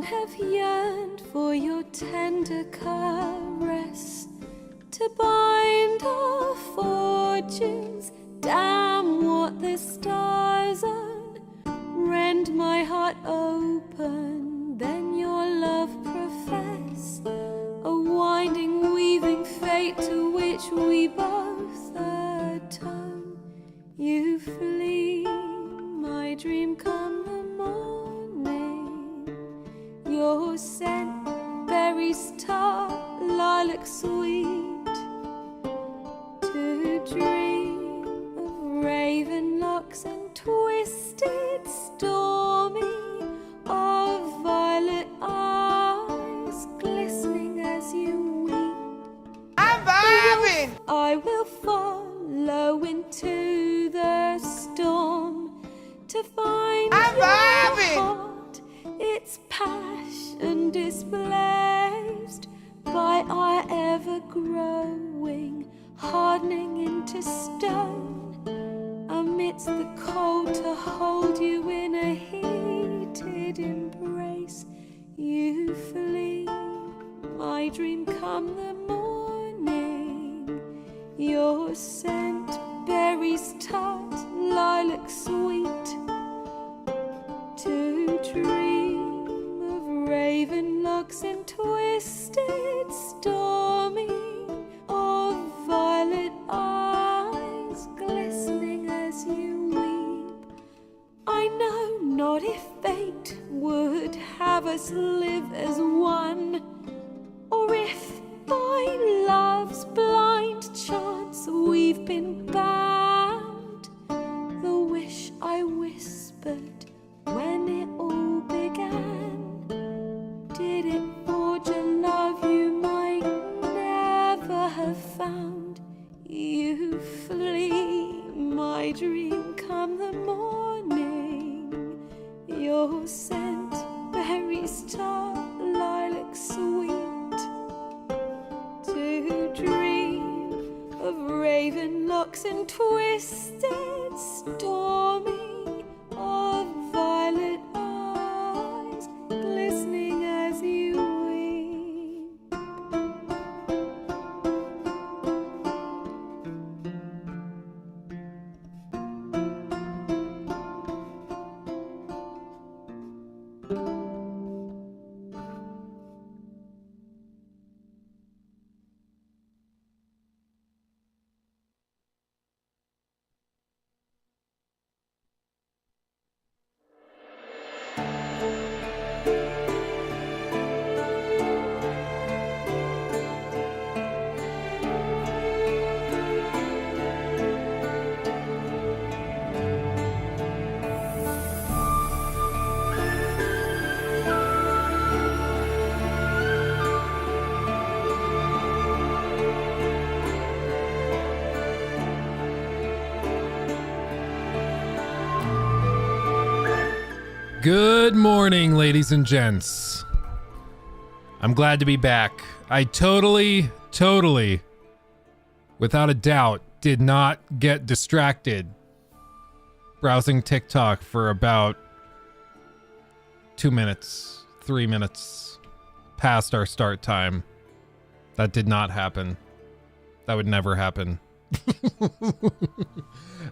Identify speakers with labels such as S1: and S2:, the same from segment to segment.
S1: have yearned for your tender caress to bind our fortunes. Damn what the stars own. Rend my heart open, then your love profess. A winding, weaving fate to which we both atone. You flee, my dream come the morning. Your scent, berries tart, lilac sweet. To dream of raven locks and twisted stormy, of violet eyes glistening as you weep.
S2: I'm vibing!
S1: I will follow into the storm to find
S2: I'm
S1: your
S2: vibing!
S1: heart, its passion displaced by our ever-growing, hardening into stone. Amidst the cold to hold you in a heated embrace. You flee, my dream come the morning. Your scent, berries tart, lilac sweet. To dream of raven locks and twisted stormy, of violet eyes glistening as you weep. I know not if fate would have us live as one, or if by love's blind chance we've been bound. The wish I whispered when it all began, did it forge a love you might never have found? You flee, my dream come the morning. Your scent, berries tart, lilac sweet. To dream of raven locks and twisted stormy, of violet eyes glistening as you weep.
S3: Good morning, ladies and gents. I'm glad to be back. I totally, without a doubt, did not get distracted browsing TikTok for about 2 minutes, 3 minutes past our start time. That did not happen. That would never happen.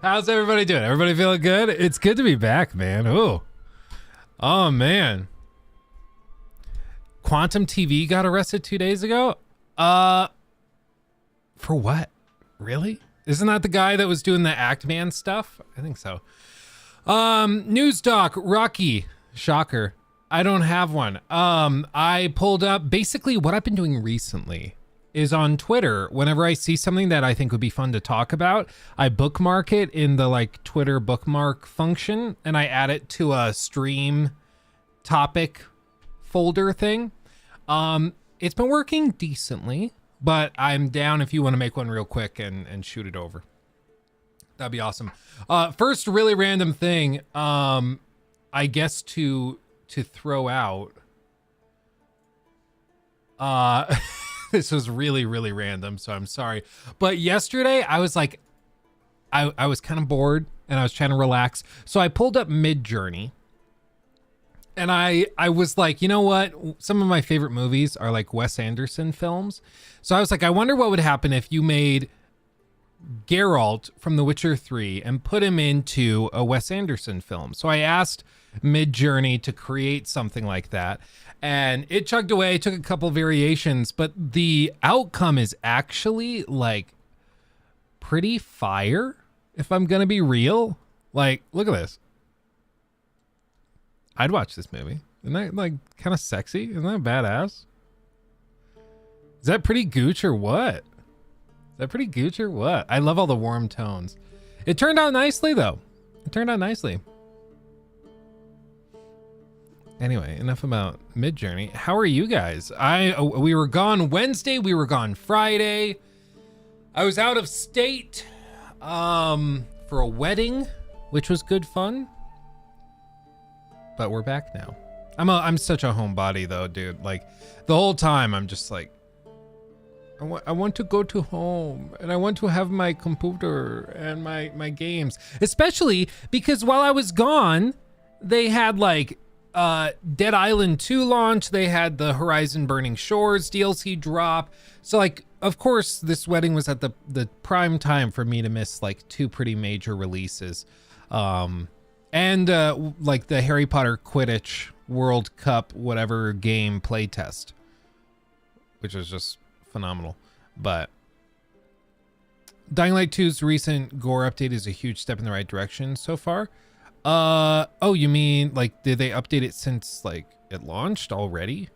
S3: How's everybody doing? Everybody feeling good? It's good to be back, man. Oh man. Quantum TV got arrested 2 days ago? For what? Really? Isn't that the guy that was doing the Act Man stuff? I think so. News doc, Rocky. Shocker. I don't have one. I pulled up basically what I've been doing recently is on Twitter. Whenever I see something that I think would be fun to talk about, I bookmark it in the like Twitter bookmark function and I add it to a stream topic folder thing. It's been working decently, but I'm down if you want to make one real quick and shoot it over. That'd be awesome. First really random thing, I guess to throw out. This was really random, so I'm sorry. But yesterday I was like, I was kind of bored and I was trying to relax. So I pulled up Midjourney And I was like, you know what? Some of my favorite movies are like Wes Anderson films. So I was like, I wonder what would happen if you made Geralt from The Witcher 3 and put him into a Wes Anderson film. So I asked Midjourney to create something like that. And it chugged away, took a couple variations, but the outcome is actually like pretty fire, if I'm going to be real. Like, look at this. I'd watch this movie. Isn't that like kind of sexy? Isn't that badass? Is that pretty gooch or what? Is that pretty gooch or what? I love all the warm tones. It turned out nicely though. It turned out nicely. Anyway, enough about Midjourney. How are you guys? We were gone Wednesday. We were gone Friday. I was out of state for a wedding, which was good fun. But we're back now. I'm such a homebody though, dude. Like the whole time I'm just like, I want to go to home and I want to have my computer and my games, especially because while I was gone, they had like Dead Island 2 launch. They had the Horizon Burning Shores DLC drop. So like, of course, this wedding was at the prime time for me to miss like two pretty major releases. And like the Harry Potter Quidditch World Cup whatever game playtest, which was just phenomenal. But Dying Light 2's recent gore update is a huge step in the right direction so far. Oh, you mean like did they update it since like it launched already?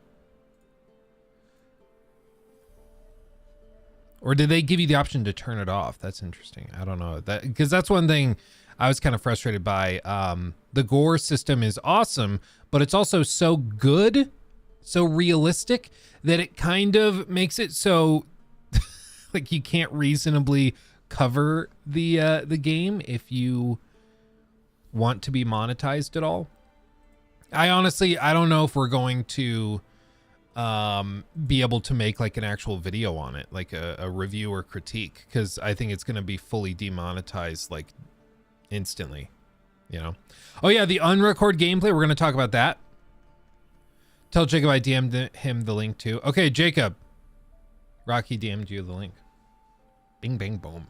S3: Or did they give you the option to turn it off? That's interesting. I don't know that, because that's one thing I was kind of frustrated by. The gore system is awesome, but it's also so good, so realistic that it kind of makes it so like you can't reasonably cover the game if you want to be monetized at all. I don't know if we're going to be able to make like an actual video on it, like a review or critique, because I think it's going to be fully demonetized like instantly, you know. Oh yeah, the unrecord gameplay, we're going to talk about that. Tell Jacob I DM'd him the link too. Okay, Jacob, Rocky DM'd you the link. Bing bang boom.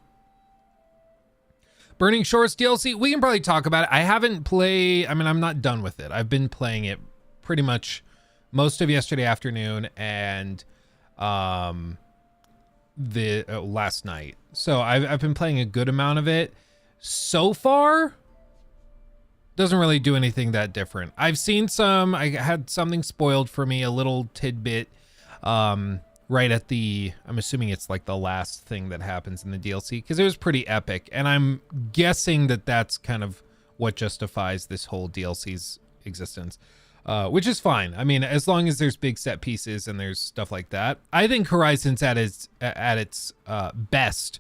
S3: Burning Shores DLC, we can probably talk about it. I haven't played, I mean, I'm not done with it. I've been playing it pretty much most of yesterday afternoon and the last night. So I've been playing a good amount of it. So far, doesn't really do anything that different. I've seen some, I had something spoiled for me, a little tidbit right at the, I'm assuming it's like the last thing that happens in the DLC, because it was pretty epic. And I'm guessing that that's kind of what justifies this whole DLC's existence, which is fine. I mean, as long as there's big set pieces and there's stuff like that. I think Horizon's at its best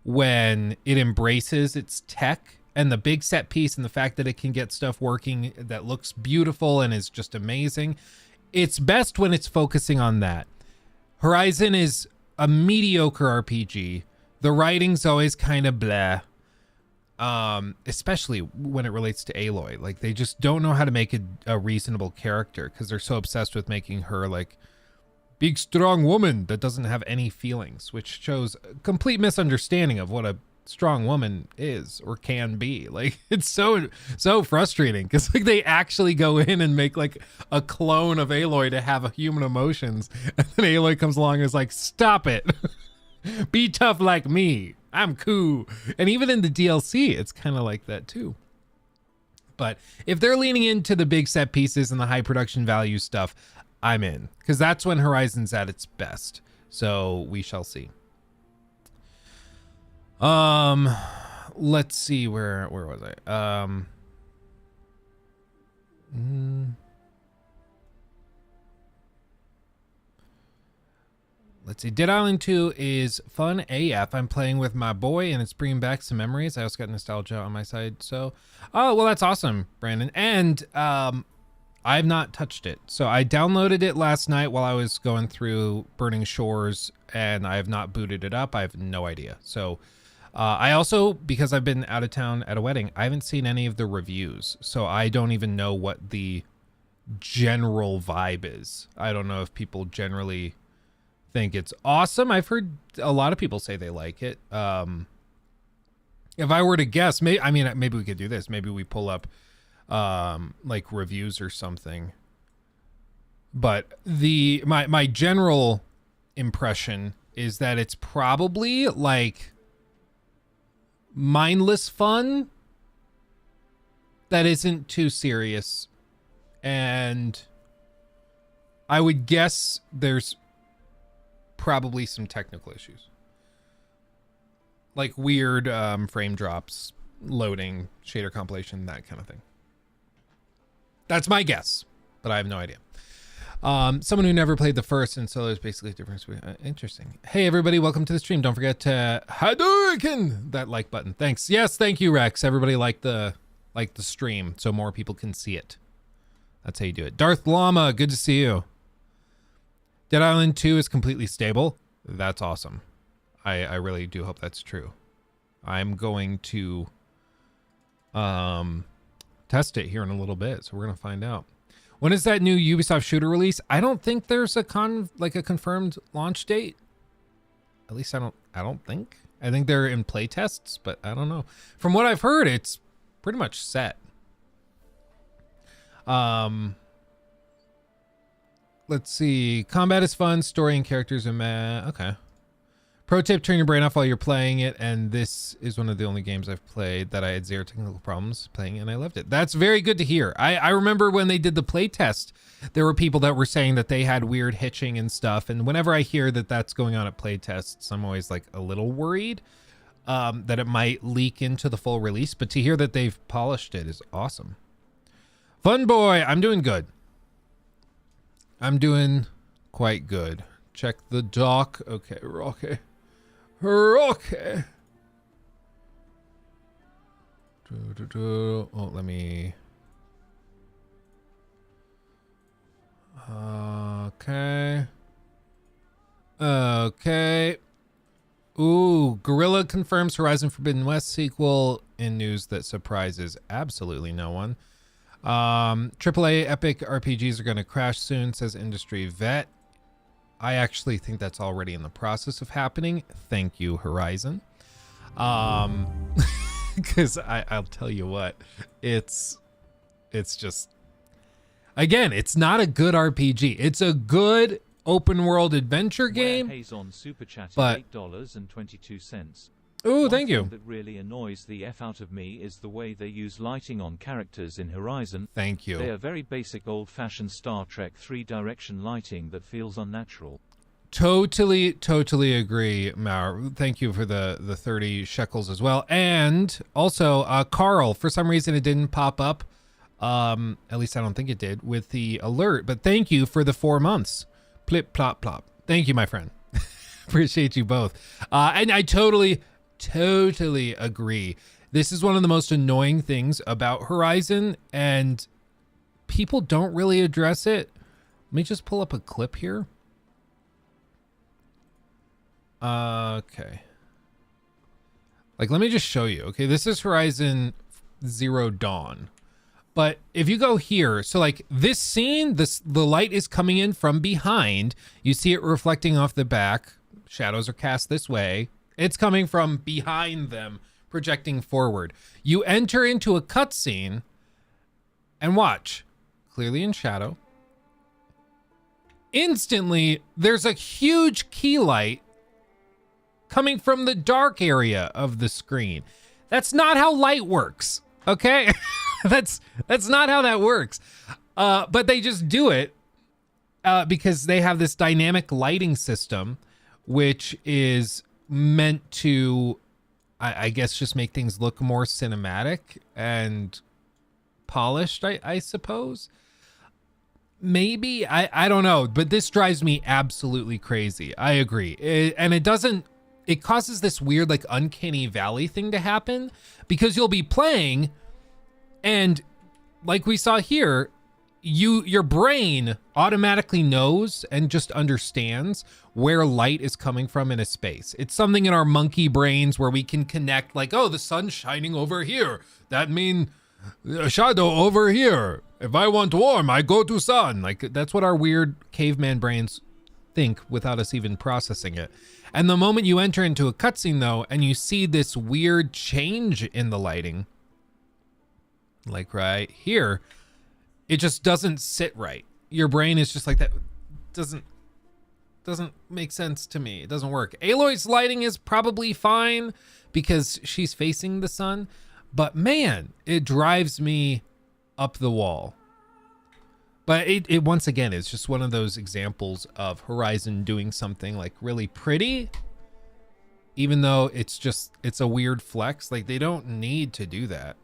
S3: when it embraces its tech and the big set piece and the fact that it can get stuff working that looks beautiful and is just amazing. It's best when it's focusing on that. Horizon is a mediocre RPG. The writing's always kind of blah. Especially when it relates to Aloy. Like, they just don't know how to make a reasonable character because they're so obsessed with making her like big, strong woman that doesn't have any feelings, which shows a complete misunderstanding of what a strong woman is or can be. Like, it's so frustrating because like they actually go in and make like a clone of Aloy to have a human emotions, and then Aloy comes along and is like, stop it. Be tough like me. I'm cool. And even in the DLC, it's kind of like that too. But if they're leaning into the big set pieces and the high production value stuff, I'm in, because that's when Horizon's at its best. So we shall see. Let's see, where was I? Let's see. Dead Island 2 is fun AF. I'm playing with my boy and it's bringing back some memories. I also got nostalgia on my side. So, oh, well, that's awesome, Brandon. And I've not touched it. So I downloaded it last night while I was going through Burning Shores and I have not booted it up. I have no idea. So I also, because I've been out of town at a wedding, I haven't seen any of the reviews. So I don't even know what the general vibe is. I don't know if people generally think it's awesome. I've heard a lot of people say they like it. If I were to guess, maybe we could do this. Maybe we pull up like reviews or something. But my general impression is that it's probably like mindless fun that isn't too serious. And I would guess there's probably some technical issues. Like weird frame drops, loading, shader compilation, that kind of thing. That's my guess, but I have no idea. Someone who never played the first, and so there's basically a difference. Interesting. Hey, everybody, welcome to the stream. Don't forget to Hadouken that like button. Thanks. Yes, thank you, Rex. Everybody like the stream so more people can see it. That's how you do it. Darth Llama, good to see you. Dead Island 2 is completely stable. That's awesome. I really do hope that's true. I'm going to test it here in a little bit, so we're gonna find out. When is that new Ubisoft shooter release? I don't think there's a confirmed launch date. At least I don't think. I think they're in play tests, but I don't know. From what I've heard, it's pretty much set. Let's see. Combat is fun. Story and characters are okay. Pro tip, turn your brain off while you're playing it, and this is one of the only games I've played that I had zero technical problems playing, and I loved it. That's very good to hear. I remember when they did the play test, there were people that were saying that they had weird hitching and stuff, and whenever I hear that that's going on at play tests, I'm always like a little worried that it might leak into the full release, but to hear that they've polished it is awesome. Fun boy, I'm doing good. I'm doing quite good. Check the dock. Okay, Rocky. Okay. Oh, let me. Okay. Okay. Ooh, Guerrilla confirms Horizon Forbidden West sequel in news that surprises absolutely no one. AAA epic RPGs are going to crash soon, says Industry Vet. I actually think that's already in the process of happening. Thank you, Horizon. Because I'll tell you what, it's just, again, it's not a good RPG. It's a good open world adventure game.
S2: Hazon super chat
S3: but
S2: $8.22.
S3: Ooh, thank you.
S2: One thing that really annoys the F out of me is the way they use lighting on characters in Horizon.
S3: Thank you.
S2: They are very basic old-fashioned Star Trek 3-direction lighting that feels unnatural.
S3: Totally agree, Mauer. Thank you for the 30 shekels as well. And also, Carl, for some reason it didn't pop up. At least I don't think it did with the alert, but thank you for the 4 months. Plip, plop, plop. Thank you, my friend. Appreciate you both. And I totally agree. This is one of the most annoying things about Horizon, and people don't really address it. Let me just pull up a clip here. Okay. Like, let me just show you. Okay, this is Horizon Zero Dawn. But if you go here, so like this scene, the light is coming in from behind. You see it reflecting off the back. Shadows are cast this way. It's coming from behind them, projecting forward. You enter into a cutscene and watch. Clearly in shadow. Instantly, there's a huge key light coming from the dark area of the screen. That's not how light works, okay? That's not how that works. But they just do it because they have this dynamic lighting system, which is meant to, I guess, just make things look more cinematic and polished, I suppose. Maybe, I don't know, but this drives me absolutely crazy. I agree. It causes this weird, like, uncanny valley thing to happen because you'll be playing and like we saw here, your brain automatically knows and just understands where light is coming from in a space. It's something in our monkey brains where we can connect like, oh, the sun's shining over here. That means a shadow over here. If I want warm, I go to sun. Like, that's what our weird caveman brains think without us even processing it. And the moment you enter into a cutscene, though, and you see this weird change in the lighting, like right here, it just doesn't sit right. Your brain is just like, that doesn't make sense to me. It doesn't work. Aloy's lighting is probably fine because she's facing the sun, but man, it drives me up the wall. But it once again is just one of those examples of Horizon doing something like really pretty, even though it's a weird flex. Like, they don't need to do that.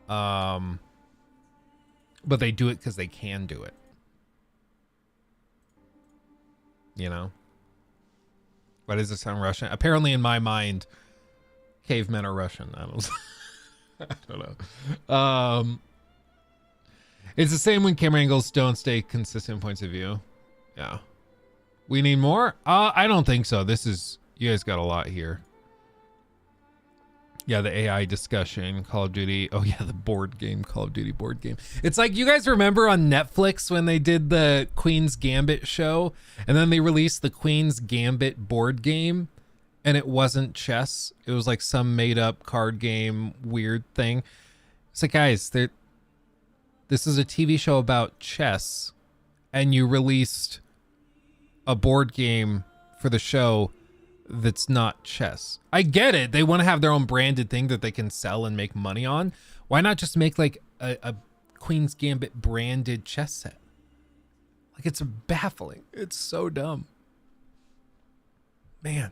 S3: But they do it because they can do it. You know? Why does it sound Russian? Apparently in my mind, cavemen are Russian. I don't know. It's the same when camera angles don't stay consistent points of view. Yeah. We need more? I don't think so. You guys got a lot here. Yeah, the AI discussion, Call of Duty. Oh yeah, the board game, Call of Duty board game. It's like, you guys remember on Netflix when they did the Queen's Gambit show and then they released the Queen's Gambit board game and it wasn't chess. It was like some made up card game, weird thing. It's like, guys, this is a TV show about chess, and you released a board game for the show that's not chess. I get it. They want to have their own branded thing that they can sell and make money on. Why not just make like a Queen's Gambit branded chess set? Like, it's baffling. It's so dumb. Man.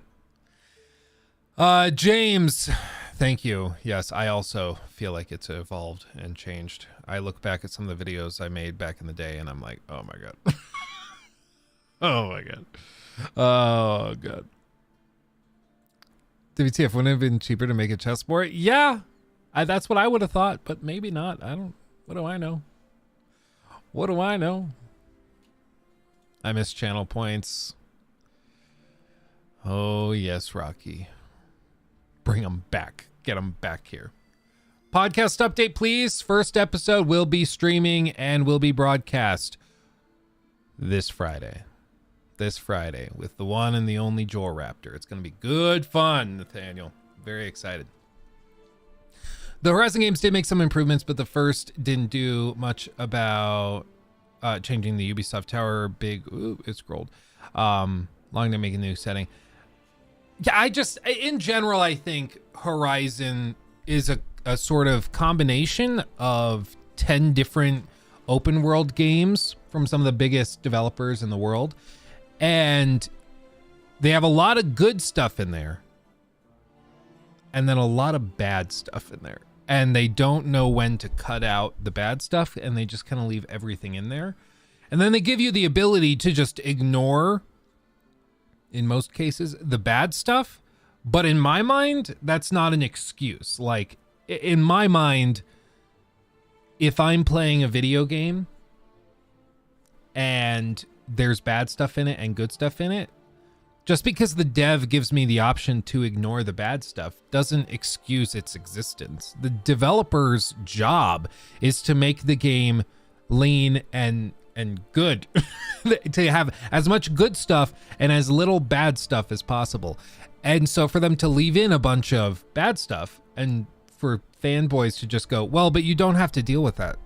S3: James, thank you. Yes, I also feel like it's evolved and changed. I look back at some of the videos I made back in the day and I'm like, oh my God. Oh my God. Oh God. WTF, wouldn't it have been cheaper to make a chessboard? Yeah, that's what I would have thought, but maybe not. What do I know? What do I know? I miss channel points. Oh yes, Rocky. Bring them back. Get them back here. Podcast update, please. First episode will be streaming and will be broadcast this Friday. This Friday with the one and the only Joel Raptor. It's going to be good fun, Nathaniel. Very excited. The Horizon games did make some improvements, but the first didn't do much about changing the Ubisoft Tower. It scrolled. Long to make a new setting. Yeah, in general, I think Horizon is a sort of combination of 10 different open world games from some of the biggest developers in the world. And they have a lot of good stuff in there. And then a lot of bad stuff in there. And they don't know when to cut out the bad stuff. And they just kind of leave everything in there. And then they give you the ability to just ignore, in most cases, the bad stuff. But in my mind, that's not an excuse. Like, in my mind, if I'm playing a video game and there's bad stuff in it and good stuff in it, just because the dev gives me the option to ignore the bad stuff doesn't excuse its existence. The developer's job is to make the game lean and good, to have as much good stuff and as little bad stuff as possible. And so for them to leave in a bunch of bad stuff and for fanboys to just go, well, but you don't have to deal with that.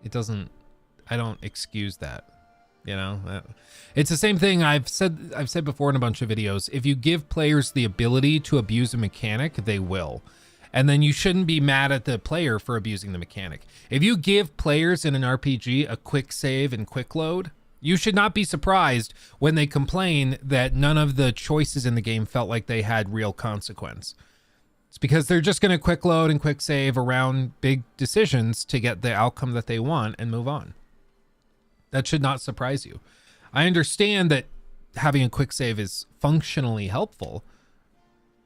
S3: I don't excuse that. You know, it's the same thing I've said before in a bunch of videos. If you give players the ability to abuse a mechanic, they will. And then you shouldn't be mad at the player for abusing the mechanic. If you give players in an RPG a quick save and quick load, you should not be surprised when they complain that none of the choices in the game felt like they had real consequence. It's because they're just going to quick load and quick save around big decisions to get the outcome that they want and move on. That should not surprise you. I understand that having a quick save is functionally helpful,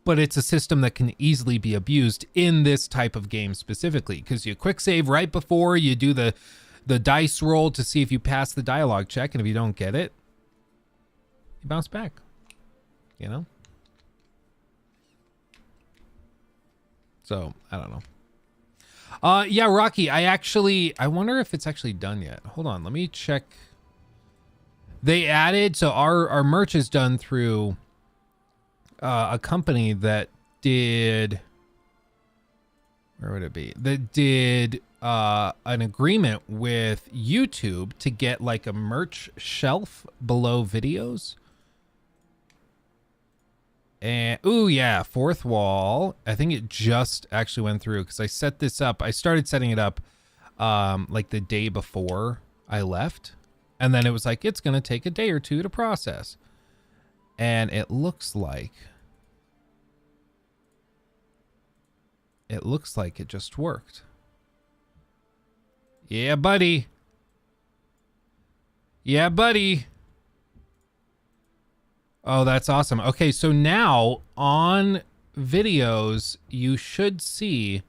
S3: but it's a system that can easily be abused in this type of game specifically, because you quick save right before you do the dice roll to see if you pass the dialogue check, and if you don't get it, you bounce back, you know? So, I don't know. Yeah, Rocky, I wonder if it's actually done yet. Hold on, let me check. They added, so our merch is done through a company that did, where would it be? That did an agreement with YouTube to get like a merch shelf below videos. And ooh, yeah, fourth wall. I think it just actually went through because I set this up. I started setting it up like the day before I left. And then it was like, it's going to take a day or two to process. And it looks like it just worked. Yeah, buddy. Yeah, buddy. Oh, that's awesome. Okay, so now on videos, you should see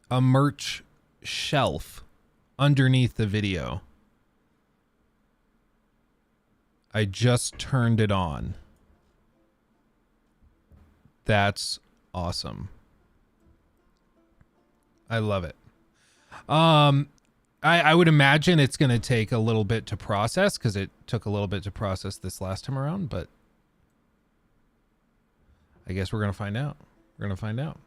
S3: a merch shelf underneath the video. I just turned it on. That's awesome. I love it. I would imagine it's going to take a little bit to process because it took a little bit to process this last time around, but I guess we're going to find out. We're going to find out.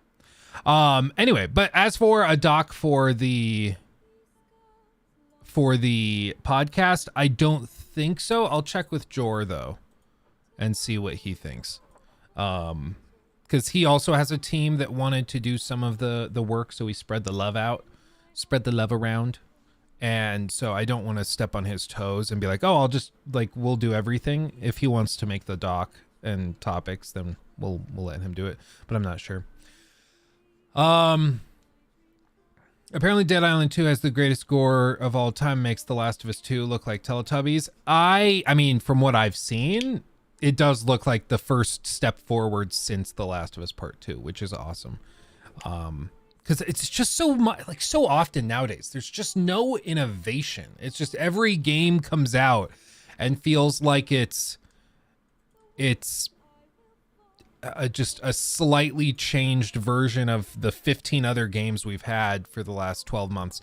S3: Anyway, but as for a doc for the podcast, I don't think so. I'll check with Jor though and see what he thinks. Because he also has a team that wanted to do some of the work, so we spread the love around. And so I don't want to step on his toes and be like, oh, I'll just we'll do everything. If he wants to make the doc and topics, then we'll let him do it. But I'm not sure. Apparently Dead Island 2 has the greatest gore of all time, makes The Last of Us 2 look like Teletubbies. I mean, from what I've seen, it does look like the first step forward since The Last of Us Part 2, which is awesome. Because it's just so much, so often nowadays, there's just no innovation. It's just every game comes out and feels like it's just a slightly changed version of the 15 other games we've had for the last 12 months.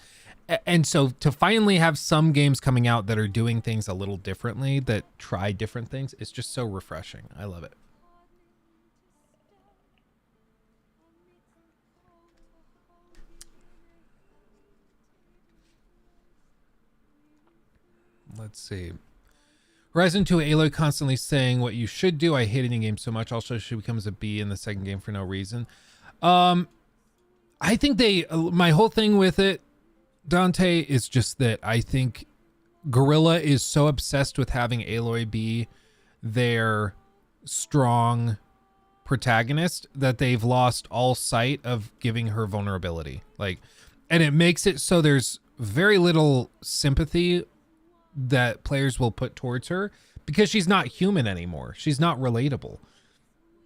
S3: And so to finally have some games coming out that are doing things a little differently, that try different things, it's just so refreshing. I love it. Let's see. Horizon 2, Aloy constantly saying what you should do. I hate it in game so much. Also, she becomes a bee in the second game for no reason. I think my whole thing with it, Dante, is just that I think Guerrilla is so obsessed with having Aloy be their strong protagonist that they've lost all sight of giving her vulnerability. And it makes it so there's very little sympathy that players will put towards her because she's not human anymore. She's not relatable.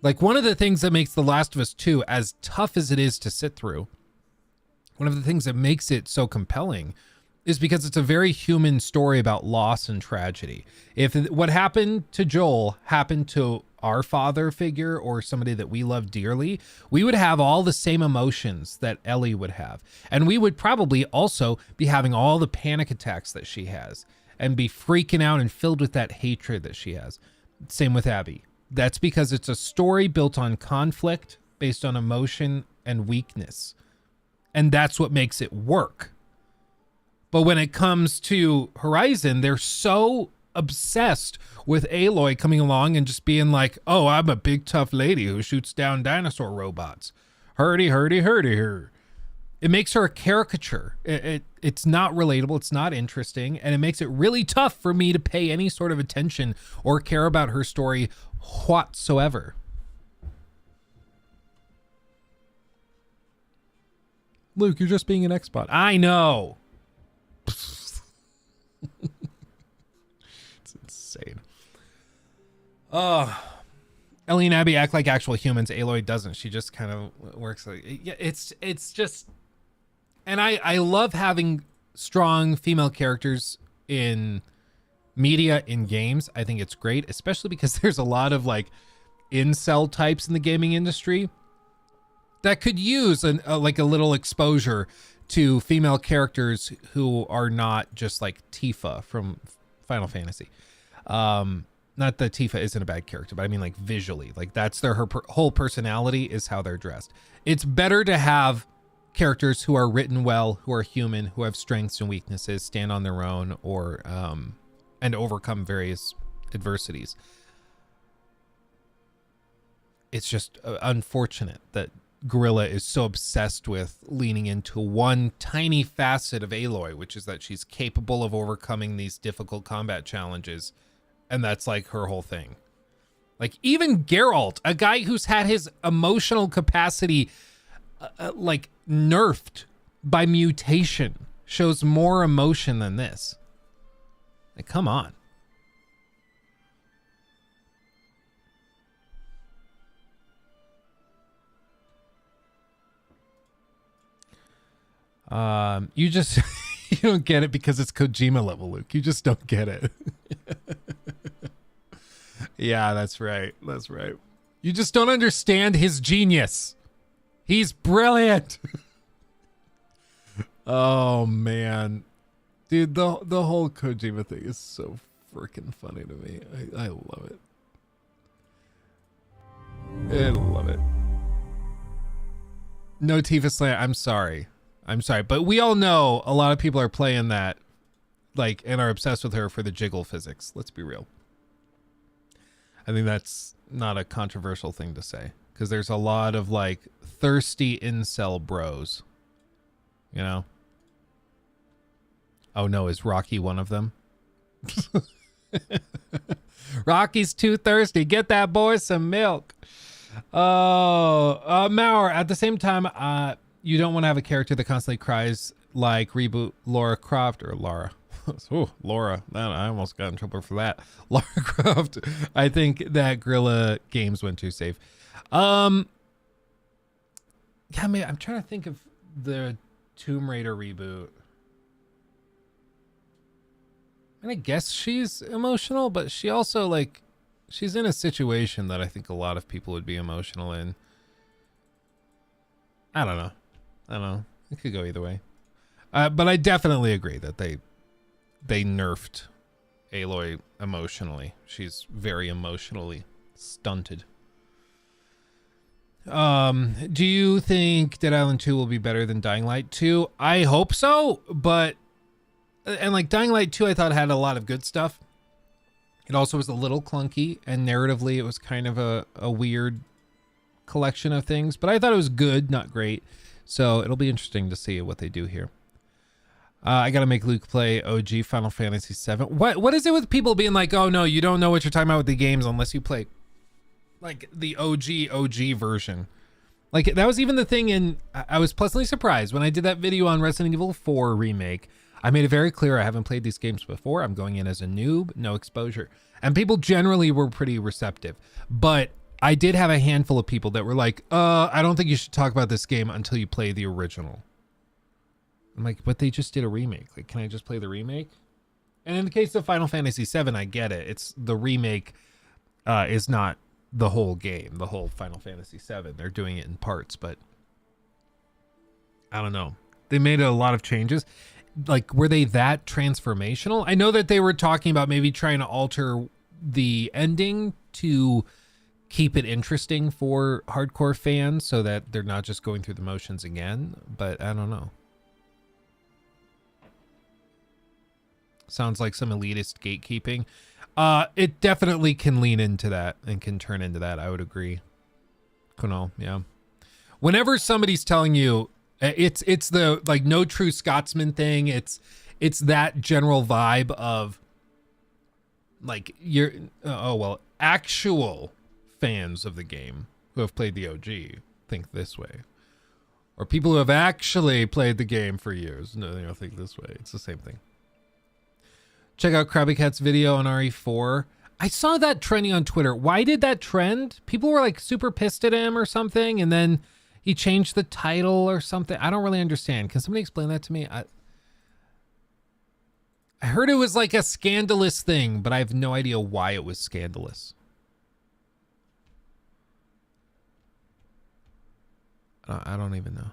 S3: One of the things that makes The Last of Us 2 as tough as it is to sit through, one of the things that makes it so compelling is because it's a very human story about loss and tragedy. If what happened to Joel happened to our father figure or somebody that we love dearly, we would have all the same emotions that Ellie would have. And we would probably also be having all the panic attacks that she has and be freaking out and filled with that hatred that she has. Same with Abby. That's because it's a story built on conflict, based on emotion and weakness. And that's what makes it work. But when it comes to Horizon, they're so obsessed with Aloy coming along and just being like, oh, I'm a big tough lady who shoots down dinosaur robots. Hurdy, hurdy, hurdy, her. It makes her a caricature. It's not relatable. It's not interesting. And it makes it really tough for me to pay any sort of attention or care about her story whatsoever. Luke, you're just being an Xbot. I know. It's insane. Ellie and Abby act like actual humans. Aloy doesn't. She just kind of works like, yeah, it's just, and I love having strong female characters in media, in games. I think it's great, especially because there's a lot of incel types in the gaming industry. that could use like a little exposure to female characters who are not just like Tifa from Final Fantasy. Not that Tifa isn't a bad character, but I mean like visually, like that's her whole personality is how they're dressed. It's better to have characters who are written well, who are human, who have strengths and weaknesses, stand on their own, or and overcome various adversities. It's just unfortunate that Guerrilla is so obsessed with leaning into one tiny facet of Aloy, which is that she's capable of overcoming these difficult combat challenges. And that's like her whole thing. Like even Geralt, a guy who's had his emotional capacity like nerfed by mutation, shows more emotion than this. Like, come on. You just you don't get it because it's Kojima level, Luke. You just don't get it. Yeah, that's right. That's right. You just don't understand his genius. He's brilliant. Oh man. Dude, the whole Kojima thing is so freaking funny to me. I love it. I love it. No Tifa Slant, I'm sorry. But we all know a lot of people are playing that, like, and are obsessed with her for the jiggle physics. Let's be real. I think that's not a controversial thing to say, because there's a lot of like thirsty incel bros, you know? Oh no, is Rocky one of them? Rocky's too thirsty. Get that boy some milk. Oh, Mauer, at the same time, you don't want to have a character that constantly cries like reboot Lara Croft or Lara. Oh, Laura. I almost got in trouble for that. Lara Croft. I think that Guerrilla Games went too safe. Yeah, man, I'm trying to think of the Tomb Raider reboot. And I guess she's emotional, but she also, like, she's in a situation that I think a lot of people would be emotional in. I don't know. It could go either way. But I definitely agree that they nerfed Aloy emotionally. She's very emotionally stunted. Do you think Dead Island 2 will be better than Dying Light 2? I hope so, but like Dying Light 2 I thought had a lot of good stuff. It also was a little clunky, and narratively it was kind of a weird collection of things, but I thought it was good, not great. So it'll be interesting to see what they do here. I gotta make Luke play OG Final Fantasy VII. What is it with people being like, oh no, you don't know what you're talking about with the games unless you play like the OG version. Like that was even the thing in, I was pleasantly surprised when I did that video on Resident Evil 4 remake. I made it very clear I haven't played these games before. I'm going in as a noob, no exposure. And people generally were pretty receptive. But I did have a handful of people that were like, I don't think you should talk about this game until you play the original. I'm like, but they just did a remake. Like, can I just play the remake? And in the case of Final Fantasy VII, I get it. It's the remake is not the whole game, the whole Final Fantasy VII. They're doing it in parts, but I don't know. They made a lot of changes. Like, were they that transformational? I know that they were talking about maybe trying to alter the ending to keep it interesting for hardcore fans so that they're not just going through the motions again, but I don't know. Sounds like some elitist gatekeeping. It definitely can lean into that and can turn into that. I would agree. Kunal, yeah. Whenever somebody's telling you it's the like no true Scotsman thing, it's that general vibe of like you're actual fans of the game who have played the OG think this way, or people who have actually played the game for years, no, they don't think this way. It's the same thing. Check out Krabby Cat's video on RE4. I saw that trending on Twitter. Why did that trend? People were like super pissed at him or something, and then he changed the title or something. I don't really understand. Can somebody explain that to me? I heard it was like a scandalous thing, but I have no idea why it was scandalous. I don't even know.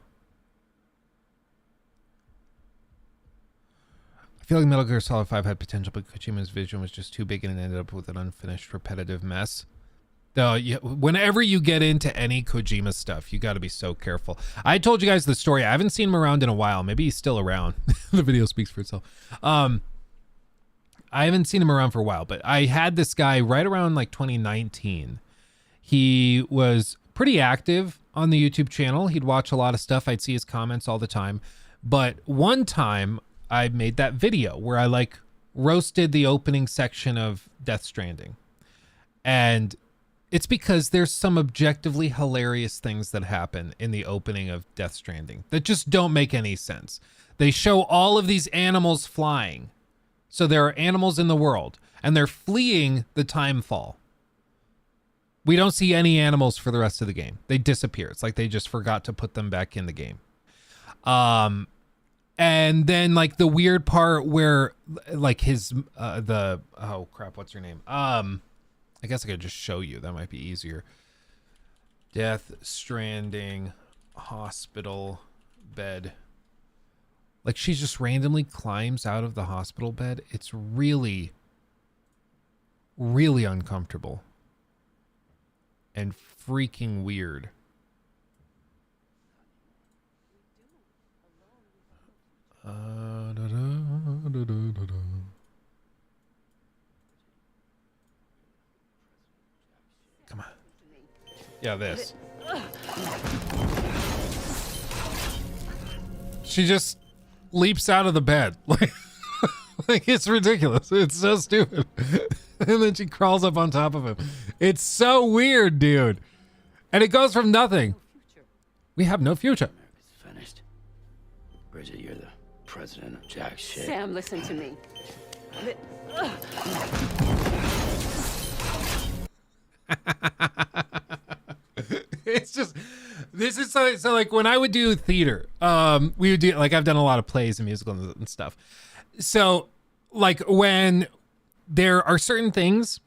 S3: I feel like Metal Gear Solid 5 had potential, but Kojima's vision was just too big and it ended up with an unfinished, repetitive mess. Though, whenever you get into any Kojima stuff, you got to be so careful. I told you guys the story. I haven't seen him around in a while. Maybe he's still around. The video speaks for itself. I haven't seen him around for a while, but I had this guy right around like 2019. He was pretty active on the YouTube channel. He'd watch a lot of stuff. I'd see his comments all the time. But one time I made that video where I like roasted the opening section of Death Stranding. And it's because there's some objectively hilarious things that happen in the opening of Death Stranding that just don't make any sense. They show all of these animals flying. So there are animals in the world and they're fleeing the timefall. We don't see any animals for the rest of the game. They disappear. It's like they just forgot to put them back in the game. And then like the weird part where like his oh crap, what's her name? I guess I could just show you. That might be easier. Death Stranding hospital bed. Like she just randomly climbs out of the hospital bed. It's really, really uncomfortable and freaking weird. Come on. Yeah, this. She just leaps out of the bed. Like it's ridiculous. It's so stupid. And then she crawls up on top of him. It's so weird, dude. And it goes from nothing. We have no future.
S4: It's finished. Bridget, you're the president of jack shit.
S5: Sam, listen to me.
S3: It's just, this is so like when I would do theater, we would do, like I've done a lot of plays and musicals and stuff. So like when there are certain things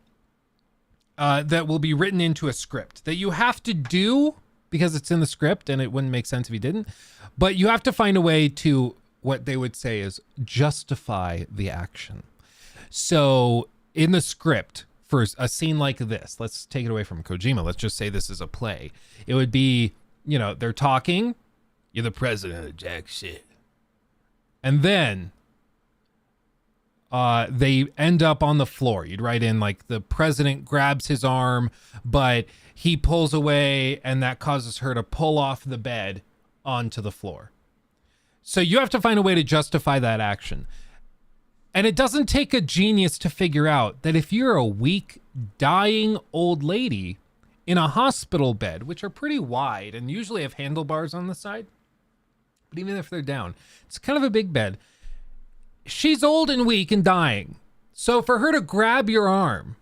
S3: that will be written into a script that you have to do because it's in the script and it wouldn't make sense if you didn't, but you have to find a way to, what they would say is justify the action. So in the script for a scene like this, let's take it away from Kojima. Let's just say this is a play. It would be, you know, they're talking, you're the president of jack shit. And then they end up on the floor. You'd write in like the president grabs his arm, but he pulls away and that causes her to pull off the bed onto the floor. So you have to find a way to justify that action. And it doesn't take a genius to figure out that if you're a weak, dying old lady in a hospital bed, which are pretty wide and usually have handlebars on the side, but even if they're down, it's kind of a big bed. She's old and weak and dying. So for her to grab your arm,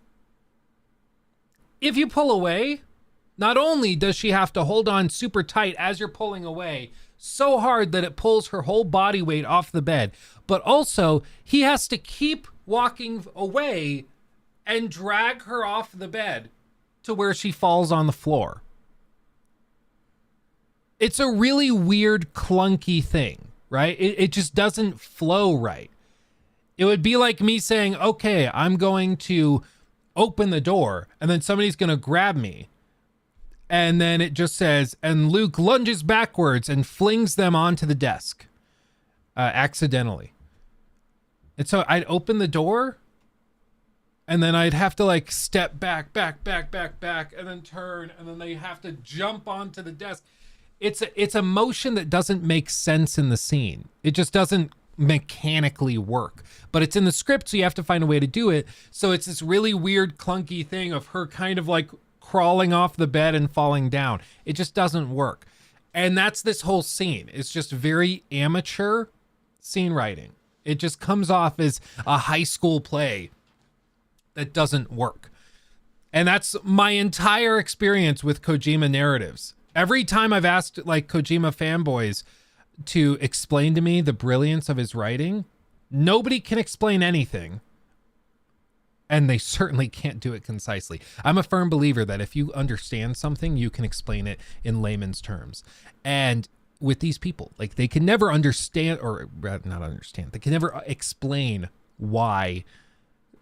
S3: if you pull away, not only does she have to hold on super tight as you're pulling away, so hard that it pulls her whole body weight off the bed, but also he has to keep walking away and drag her off the bed to where she falls on the floor. It's a really weird, clunky thing, right? It just doesn't flow right. It would be like me saying, okay, I'm going to open the door and then somebody's going to grab me. And then it just says, and Luke lunges backwards and flings them onto the desk accidentally. And so I'd open the door and then I'd have to like step back, and then turn. And then they have to jump onto the desk. It's a motion that doesn't make sense in the scene. It just doesn't mechanically work, but it's in the script. So you have to find a way to do it. So it's this really weird, clunky thing of her kind of like crawling off the bed and falling down. It just doesn't work. And that's this whole scene. It's just very amateur scene writing. It just comes off as a high school play that doesn't work. And that's my entire experience with Kojima narratives. Every time I've asked like Kojima fanboys to explain to me the brilliance of his writing, nobody can explain anything And they certainly can't do it concisely. I'm a firm believer that if you understand something, you can explain it in layman's terms. And with these people, like, they can never understand, or rather not understand, they can never explain why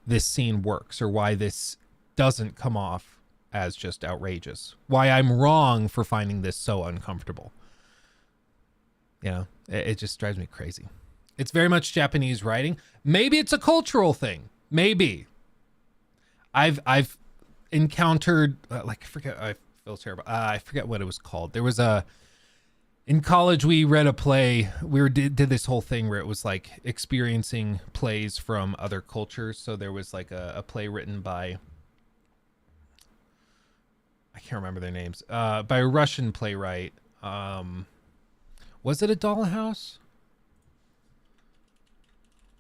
S3: this scene works or why this doesn't come off as just outrageous, why I'm wrong for finding this so uncomfortable. You know, it just drives me crazy. It's very much Japanese writing. Maybe it's a cultural thing. Maybe. I've encountered like, I feel terrible. I forget what it was called. There was in college we read a play. We did this whole thing where it was like experiencing plays from other cultures. So there was like a play written by, I can't remember their names, by a Russian playwright. Was it A Dollhouse?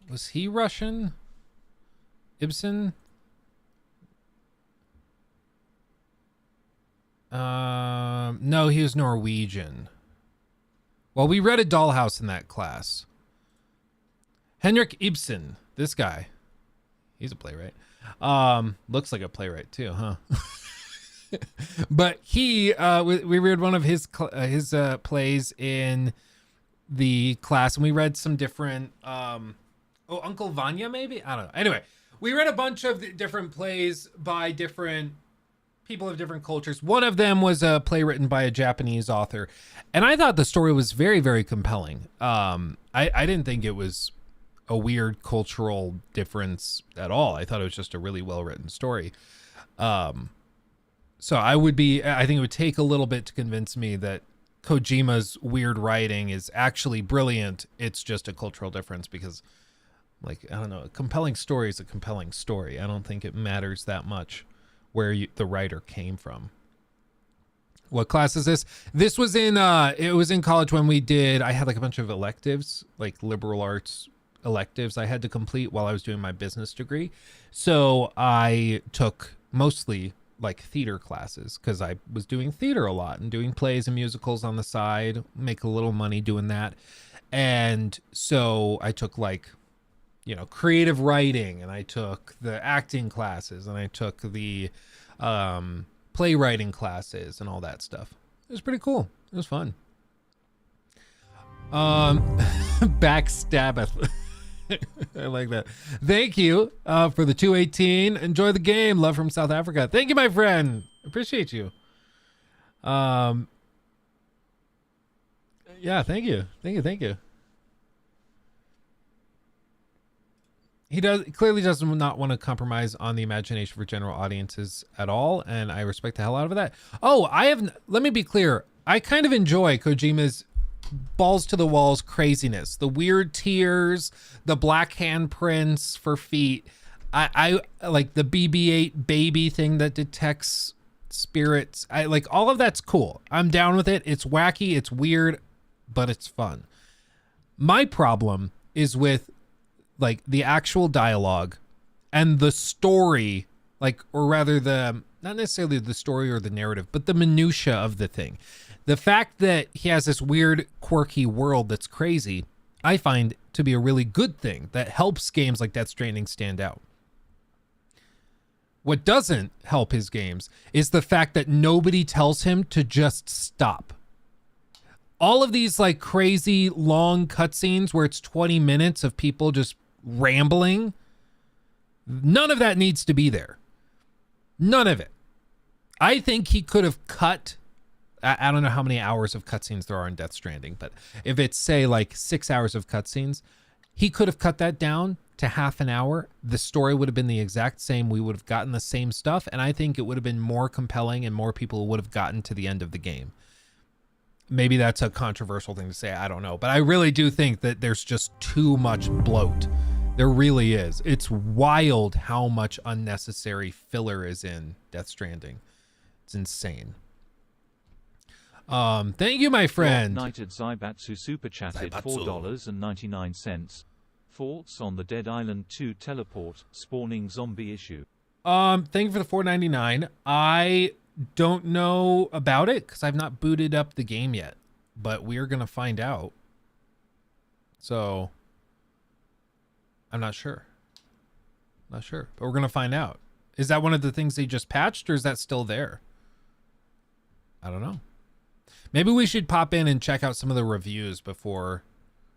S3: Was he Russian? Ibsen? No, he was Norwegian. Well, we read A Dollhouse in that class. Henrik Ibsen, this guy. He's a playwright. Looks like a playwright too, huh? But he, we read one of his plays in the class, and we read some different, Uncle Vanya, maybe? I don't know. Anyway, we read a bunch of different plays by different people of different cultures. One of them was a play written by a Japanese author, and I thought the story was very, very compelling. I didn't think it was a weird cultural difference at all. I thought it was just a really well-written story. So I think it would take a little bit to convince me that Kojima's weird writing is actually brilliant. It's just a cultural difference because, like, I don't know, a compelling story is a compelling story. I don't think it matters that much where the writer came from. What class is this? This was it was in college when I had like a bunch of electives, like liberal arts electives I had to complete while I was doing my business degree. So I took mostly like theater classes because I was doing theater a lot and doing plays and musicals on the side, make a little money doing that. And so I took like, you know, creative writing, and I took the acting classes, and I took the playwriting classes and all that stuff. It was pretty cool. It was fun. Backstabbeth. I like that. Thank you for the 218. Enjoy the game. Love from South Africa. Thank you, my friend. Appreciate you. Yeah, thank you. Thank you. He clearly does not want to compromise on the imagination for general audiences at all, and I respect the hell out of that. Oh, let me be clear. I kind of enjoy Kojima's balls to the walls craziness, the weird tears, the black handprints for feet. I like the BB-8 baby thing that detects spirits. I like all of that's cool. I'm down with it. It's wacky, it's weird, but it's fun. My problem is with like the actual dialogue and the story, like, or rather not necessarily the story or the narrative, but the minutia of the thing. The fact that he has this weird, quirky world that's crazy, I find to be a really good thing that helps games like Death Stranding stand out. What doesn't help his games is the fact that nobody tells him to just stop. All of these like crazy long cutscenes where it's 20 minutes of people just rambling, none of that needs to be there. None of it. I think he could have cut, I don't know how many hours of cutscenes there are in Death Stranding, but if it's say like 6 hours of cutscenes, he could have cut that down to half an hour. The story would have been the exact same. We would have gotten the same stuff, and I think it would have been more compelling and more people would have gotten to the end of the game. Maybe that's a controversial thing to say, I don't know, but I really do think that there's just too much bloat. There really is. It's wild how much unnecessary filler is in Death Stranding. It's insane. Thank you, my friend.
S2: Knighted Zaibatsu super chatted $4.99. Thoughts on the Dead Island 2 teleport spawning zombie issue?
S3: Thank you for the $4.99. I don't know about it because I've not booted up the game yet, but we're gonna find out. So I'm not sure. Not sure, but we're gonna find out. Is that one of the things they just patched, or is that still there? I don't know. Maybe we should pop in and check out some of the reviews before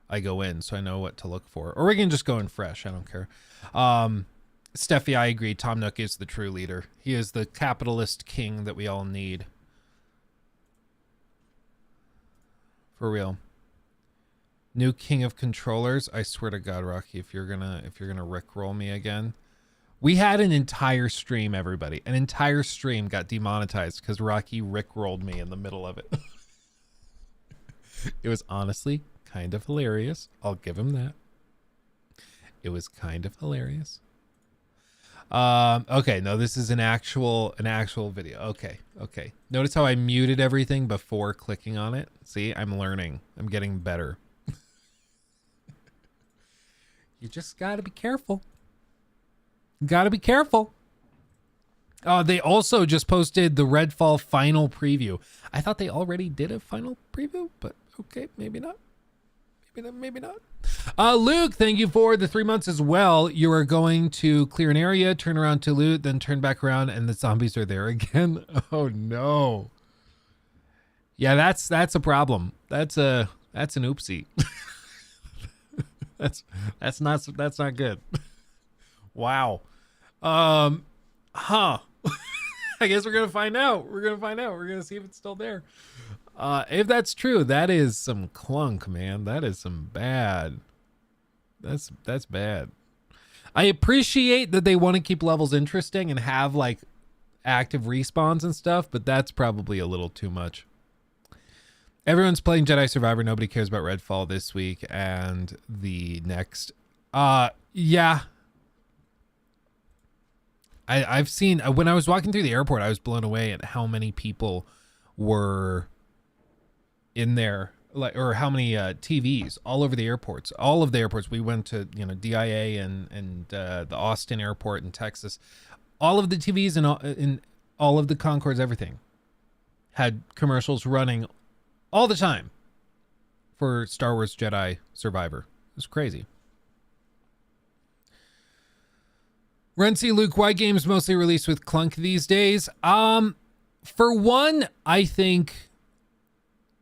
S3: I go in, so I know what to look for. Or we can just go in fresh. I don't care. Steffi, I agree. Tom Nook is the true leader. He is the capitalist king that we all need. For real. New king of controllers. I swear to God, Rocky, if you're gonna rickroll me again. We had an entire stream, everybody. An entire stream got demonetized because Rocky rickrolled me in the middle of it. It was honestly kind of hilarious. I'll give him that. It was kind of hilarious. Okay, no, this is an actual video. Okay. Notice how I muted everything before clicking on it? See, I'm learning. I'm getting better. You just gotta be careful. Gotta be careful. They also just posted the Redfall final preview. I thought they already did a final preview, but okay, maybe not. Maybe not. Luke, thank you for the 3 months as well. You are going to clear an area, turn around to loot, then turn back around, and the zombies are there again. Oh no. Yeah, that's a problem. That's an oopsie. that's not good. Wow. I guess we're gonna find out. We're gonna see if it's still there. If that's true, that is some clunk, man. That is some bad. That's bad. I appreciate that they want to keep levels interesting and have like active respawns and stuff, but that's probably a little too much. Everyone's playing Jedi Survivor. Nobody cares about Redfall this week and the next. Yeah. I've seen, when I was walking through the airport, I was blown away at how many people were in there, like, or how many TVs all over the airports. All of the airports we went to, DIA and the Austin airport in Texas. All of the TVs in all of the Concords, everything had commercials running all the time for Star Wars Jedi Survivor. It was crazy. Renzi, Luke, why games mostly released with clunk these days? For one, I think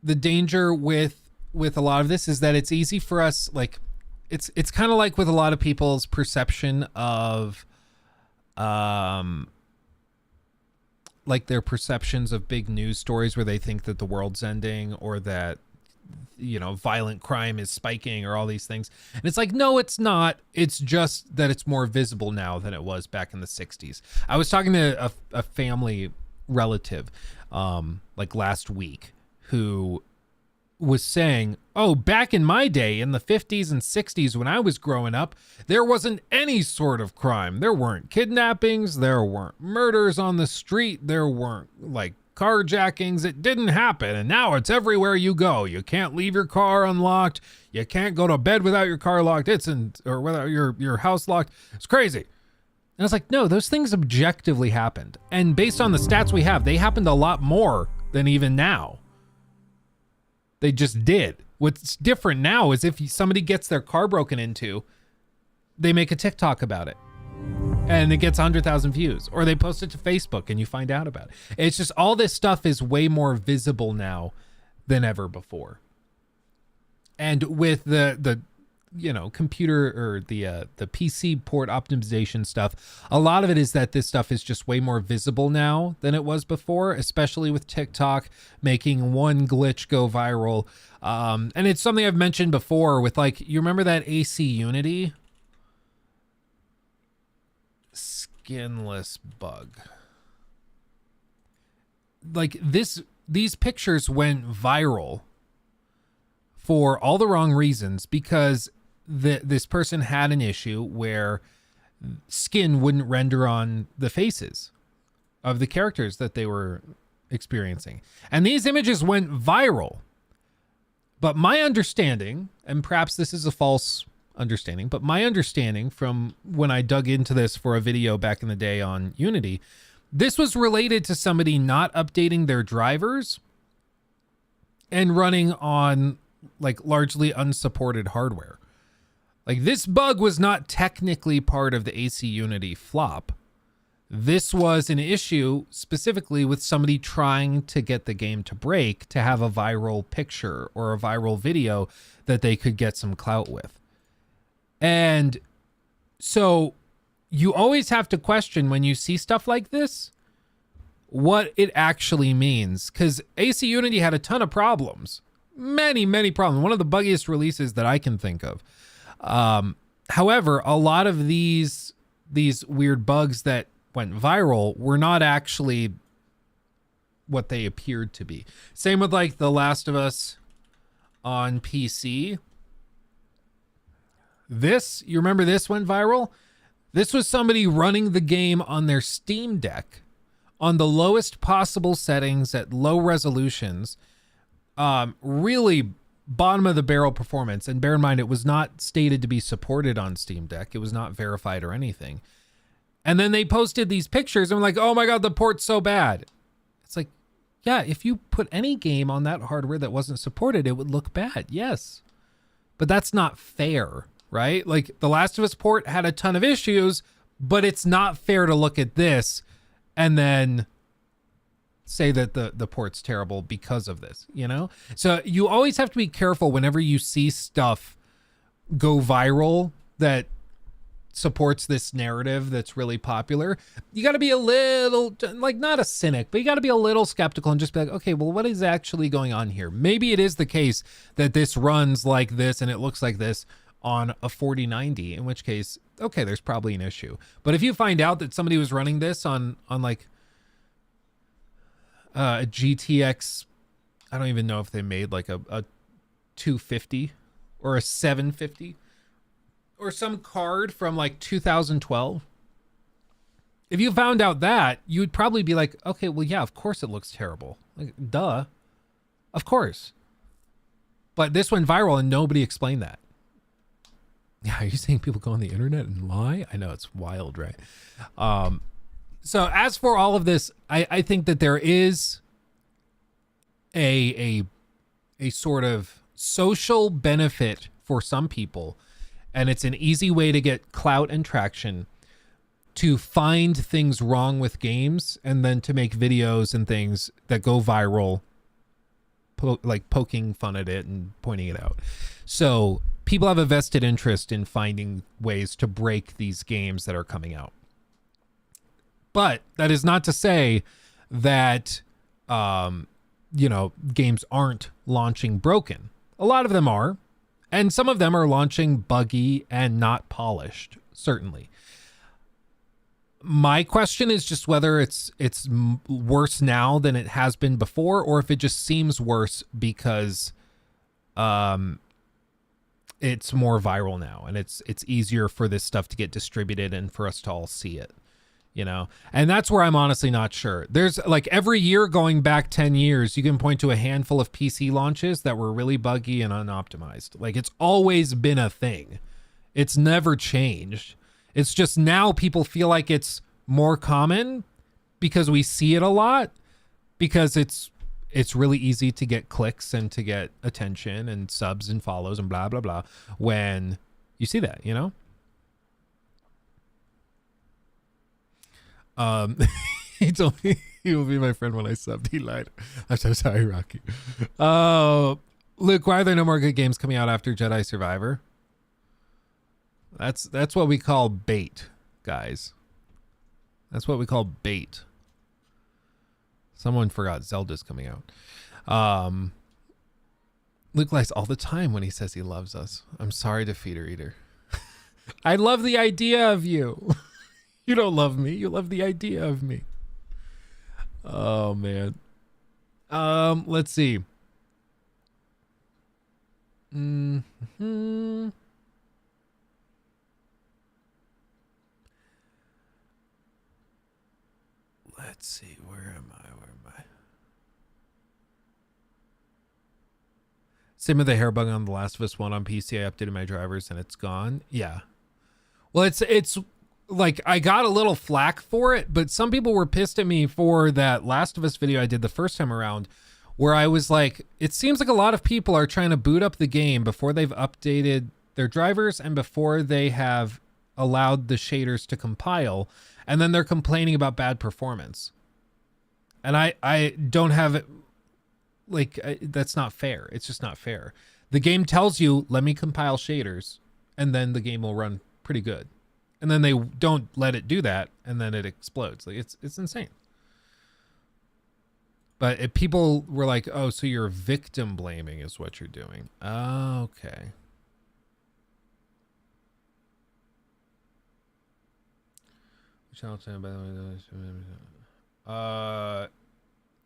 S3: the danger with a lot of this is that it's easy for us, like it's kind of like with a lot of people's perception of like their perceptions of big news stories where they think that the world's ending or that violent crime is spiking or all these things. And it's like, no, it's not. It's just that it's more visible now than it was back in the 60s. I was talking to a family relative like last week who was saying, oh, back in my day in the 50s and 60s when I was growing up, there wasn't any sort of crime. There weren't kidnappings, there weren't murders on the street, there weren't like carjackings. It didn't happen, and now it's everywhere you go. You can't leave your car unlocked, you can't go to bed without your car locked, or without your house locked. It's crazy. And I was like, no, those things objectively happened, and based on the stats we have, they happened a lot more than even now. They just did. What's different now is if somebody gets their car broken into, they make a TikTok about it and it gets 100,000 views, or they post it to Facebook and you find out about it. It's just all this stuff is way more visible now than ever before. And with the computer or the PC port optimization stuff, a lot of it is that this stuff is just way more visible now than it was before, especially with TikTok making one glitch go viral. And it's something I've mentioned before with, like, you remember that AC Unity skinless bug? Like these pictures went viral for all the wrong reasons, because this person had an issue where skin wouldn't render on the faces of the characters that they were experiencing. And these images went viral. But my understanding, and perhaps this is a false understanding, but my understanding from when I dug into this for a video back in the day on Unity, this was related to somebody not updating their drivers and running on like largely unsupported hardware. Like, this bug was not technically part of the AC Unity flop. This was an issue specifically with somebody trying to get the game to break, to have a viral picture or a viral video that they could get some clout with. And so you always have to question when you see stuff like this, what it actually means. Because AC Unity had a ton of problems. Many, many problems. One of the buggiest releases that I can think of. However, a lot of these weird bugs that went viral were not actually what they appeared to be. Same with like The Last of Us on PC. This, you remember this went viral? This was somebody running the game on their Steam Deck on the lowest possible settings at low resolutions. Really bottom of the barrel performance. And bear in mind, it was not stated to be supported on Steam Deck. It was not verified or anything. And then they posted these pictures and were like, oh my God, the port's so bad. It's like, yeah, if you put any game on that hardware that wasn't supported, it would look bad. Yes. But that's not fair, right? Like, The Last of Us port had a ton of issues, but it's not fair to look at this and then say that the port's terrible because of this, you know? So you always have to be careful whenever you see stuff go viral that supports this narrative that's really popular. You got to be a little, like, not a cynic, but you got to be a little skeptical and just be like, okay, well, what is actually going on here? Maybe it is the case that this runs like this and it looks like this on a 4090, in which case, okay, there's probably an issue. But if you find out that somebody was running this on like a GTX, I don't even know if they made like a 250 or a 750 or some card from like 2012. If you found out that, you would probably be like, okay, well, yeah, of course it looks terrible. Like, duh. Of course. But this went viral and nobody explained that. Yeah, are you saying people go on the internet and lie? I know, it's wild, right? So as for all of this, I think that there is a sort of social benefit for some people, and it's an easy way to get clout and traction, to find things wrong with games and then to make videos and things that go viral, like poking fun at it and pointing it out. So people have a vested interest in finding ways to break these games that are coming out. But that is not to say that, games aren't launching broken. A lot of them are, and some of them are launching buggy and not polished, certainly. My question is just whether it's worse now than it has been before, or if it just seems worse because it's more viral now and it's easier for this stuff to get distributed and for us to all see it. You know, and that's where I'm honestly not sure. There's like every year going back 10 years, you can point to a handful of PC launches that were really buggy and unoptimized. Like, it's always been a thing. It's never changed. It's just now people feel like it's more common because we see it a lot, because it's really easy to get clicks and to get attention and subs and follows and blah, blah, blah when you see that, you know? He told me he will be my friend when I subbed. He lied. I'm so sorry, Rocky. Luke, why are there no more good games coming out after Jedi Survivor? That's what we call bait, guys. That's what we call bait. Someone forgot Zelda's coming out. Luke lies all the time when he says he loves us. I'm sorry to Feeder Eater. I love the idea of you. You don't love me. You love the idea of me. Oh, man. Let's see. Mm-hmm. Let's see. Where am I? Same with the hair bug on The Last of Us 1 on PC. I updated my drivers and it's gone. Yeah. Well, it's like, I got a little flack for it, but some people were pissed at me for that Last of Us video I did the first time around, where I was like, it seems like a lot of people are trying to boot up the game before they've updated their drivers and before they have allowed the shaders to compile, and then they're complaining about bad performance. And I don't have it, like, that's not fair. It's just not fair. The game tells you, let me compile shaders, and then the game will run pretty good. And then they don't let it do that, and then it explodes. Like, it's insane. But if people were like, oh, so you're victim blaming is what you're doing. Okay.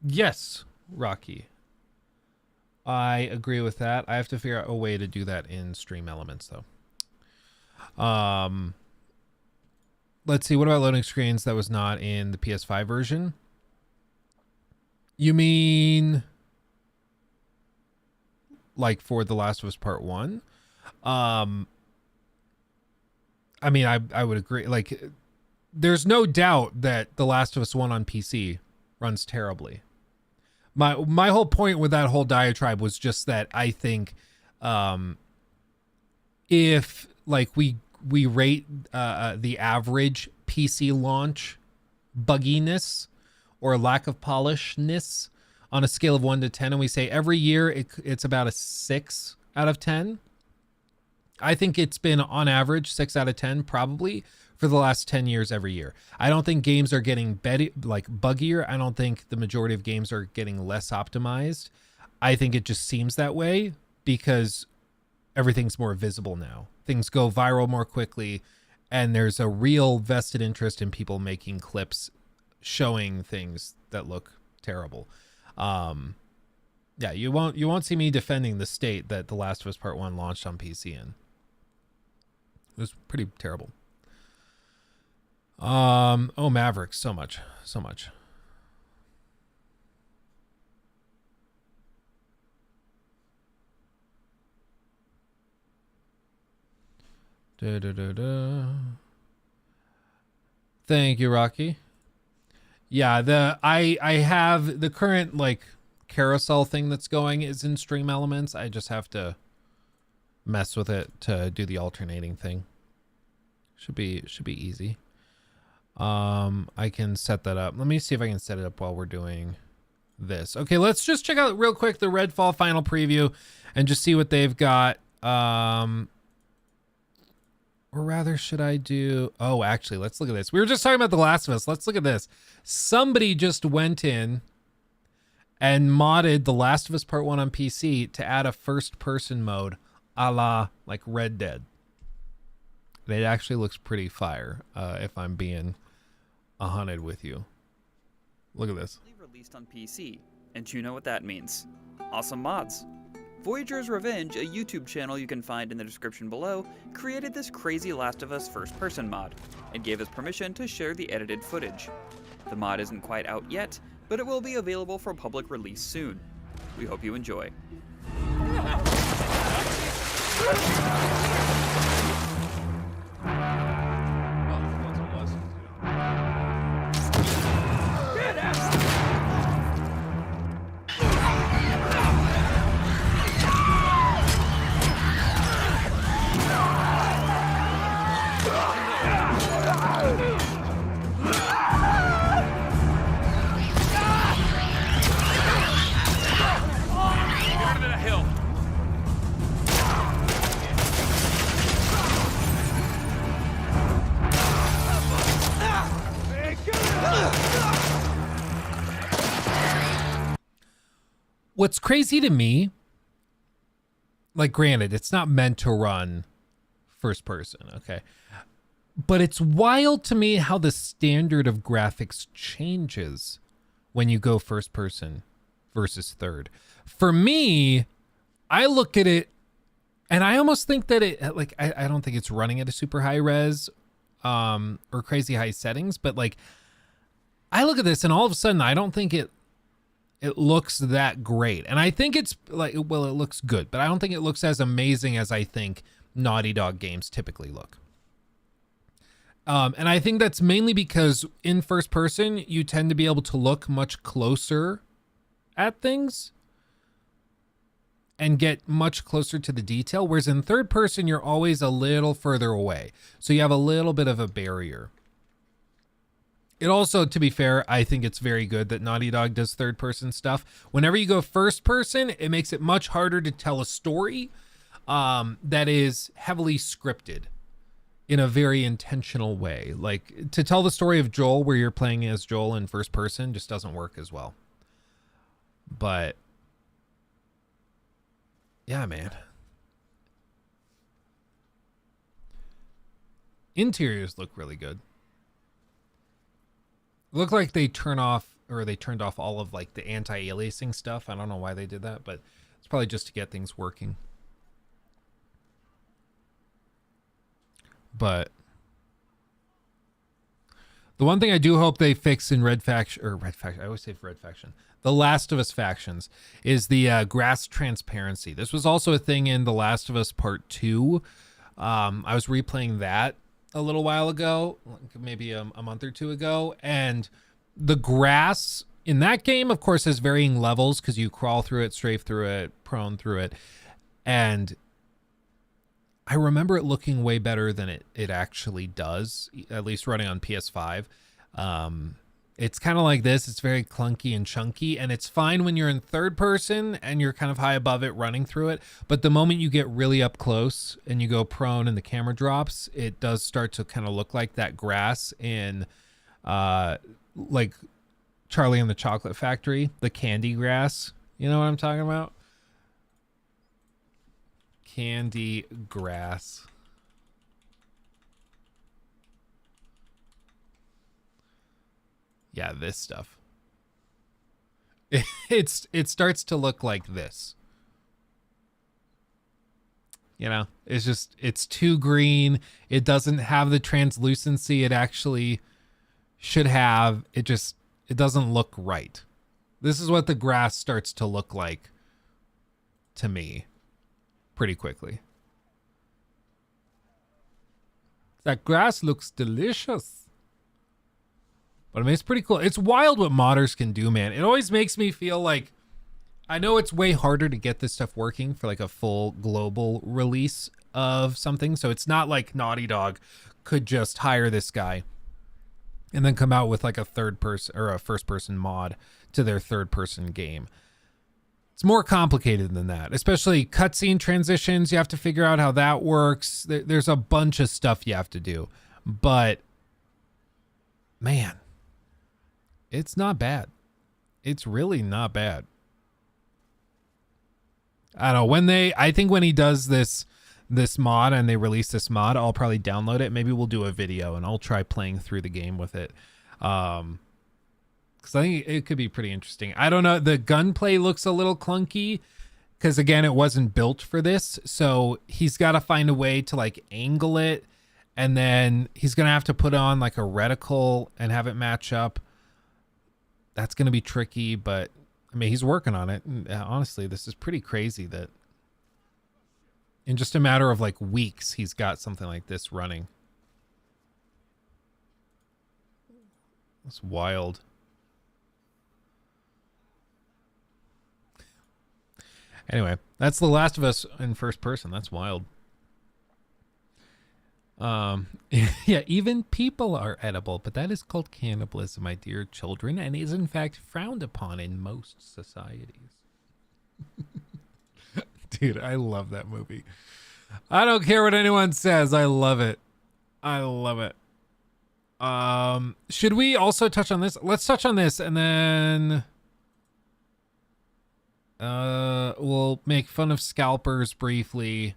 S3: Yes, Rocky. I agree with that. I have to figure out a way to do that in Stream Elements, though. Let's see. What about loading screens that was not in the PS5 version? You mean like for The Last of Us Part 1? I mean, I would agree. Like, there's no doubt that The Last of Us 1 on PC runs terribly. My whole point with that whole diatribe was just that I think if like we rate the average PC launch bugginess or lack of polishness on a scale of 1 to 10, and we say every year it's about a 6 out of 10, I think it's been on average 6 out of 10 probably for the last 10 years every year. I don't think games are getting buggier. I don't think the majority of games are getting less optimized. I think it just seems that way because everything's more visible now. Things go viral more quickly, and there's a real vested interest in people making clips showing things that look terrible. Yeah, you won't see me defending the state that The Last of Us Part 1 launched on PC in. It was pretty terrible. Oh, Maverick, so much. Thank you, Rocky. Yeah, I have the current like carousel thing that's going is in Stream Elements. I just have to mess with it to do the alternating thing. Should be easy. I can set that up. Let me see if I can set it up while we're doing this. Okay, let's just check out real quick the Redfall final preview and just see what they've got. Or rather, should I do... Oh, actually, let's look at this. We were just talking about The Last of Us. Let's look at this. Somebody just went in and modded The Last of Us Part 1 on PC to add a first-person mode a la, like, Red Dead. It actually looks pretty fire, if I'm being hunted with you. Look at this.
S5: Released on PC, and you know what that means. Awesome mods. Voyager's Revenge, a YouTube channel you can find in the description below, created this crazy Last of Us first-person mod, and gave us permission to share the edited footage. The mod isn't quite out yet, but it will be available for public release soon. We hope you enjoy.
S3: What's crazy to me, like, granted, it's not meant to run first person, okay? But it's wild to me how the standard of graphics changes when you go first person versus third. For me, I look at it and I almost think that it, like, I don't think it's running at a super high res or crazy high settings, but like, I look at this and all of a sudden I don't think it looks that great. And I think it's like, well, it looks good, but I don't think it looks as amazing as I think Naughty Dog games typically look. And I think that's mainly because in first person, you tend to be able to look much closer at things. and get much closer to the detail, whereas in third person, you're always a little further away. So you have a little bit of a barrier. It also, to be fair, I think it's very good that Naughty Dog does third person stuff. Whenever you go first person, it makes it much harder to tell a story that is heavily scripted in a very intentional way. Like, to tell the story of Joel where you're playing as Joel in first person just doesn't work as well. But yeah, man. Interiors look really good. Look like they turned off all of like the anti-aliasing stuff. I don't know why they did that, but it's probably just to get things working. But the one thing I do hope they fix in Red Faction, I always say Red Faction, The Last of Us factions, is the grass transparency. This was also a thing in The Last of Us Part 2. I was replaying that a little while ago, maybe a month or two ago, and the grass in that game, of course, has varying levels because you crawl through it, strafe through it, prone through it, and I remember it looking way better than it actually does, at least running on PS5. It's kind of like this. It's very clunky and chunky, and it's fine when you're in third person and you're kind of high above it running through it. But the moment you get really up close and you go prone and the camera drops, it does start to kind of look like that grass in like Charlie and the Chocolate Factory, the candy grass. You know what I'm talking about? Candy grass. Yeah, this stuff. It starts to look like this. You know, it's too green. It doesn't have the translucency it actually should have. It doesn't look right. This is what the grass starts to look like to me pretty quickly. That grass looks delicious. But I mean, it's pretty cool. It's wild what modders can do, man. It always makes me feel like, I know it's way harder to get this stuff working for like a full global release of something. So it's not like Naughty Dog could just hire this guy and then come out with like a third person or a first person mod to their third person game. It's more complicated than that, especially cutscene transitions. You have to figure out how that works. There's a bunch of stuff you have to do, but man, it's not bad. It's really not bad. I don't know, I think when he does this mod and they release this mod, I'll probably download it. Maybe we'll do a video and I'll try playing through the game with it. Because I think it could be pretty interesting. I don't know. The gunplay looks a little clunky because, again, it wasn't built for this. So he's got to find a way to like angle it. And then he's going to have to put on like a reticle and have it match up. That's going to be tricky, but I mean, he's working on it. And honestly, this is pretty crazy that in just a matter of like weeks, he's got something like this running. That's wild. Anyway, that's The Last of Us in first person. That's wild. Yeah, even people are edible, but that is called cannibalism, my dear children, and is in fact frowned upon in most societies. Dude, I love that movie. I don't care what anyone says. I love it. I love it. Should we also touch on this? Let's touch on this and then we'll make fun of scalpers briefly.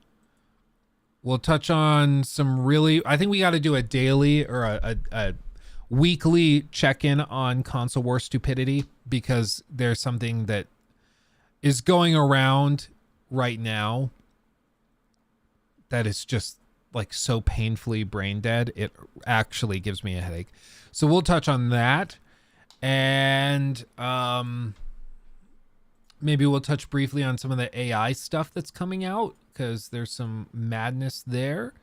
S3: We'll touch on some really, I think we got to do a daily or a weekly check-in on console war stupidity, because there's something that is going around right now that is just like so painfully brain dead. It actually gives me a headache. So we'll touch on that. And maybe we'll touch briefly on some of the AI stuff that's coming out, because there's some madness there.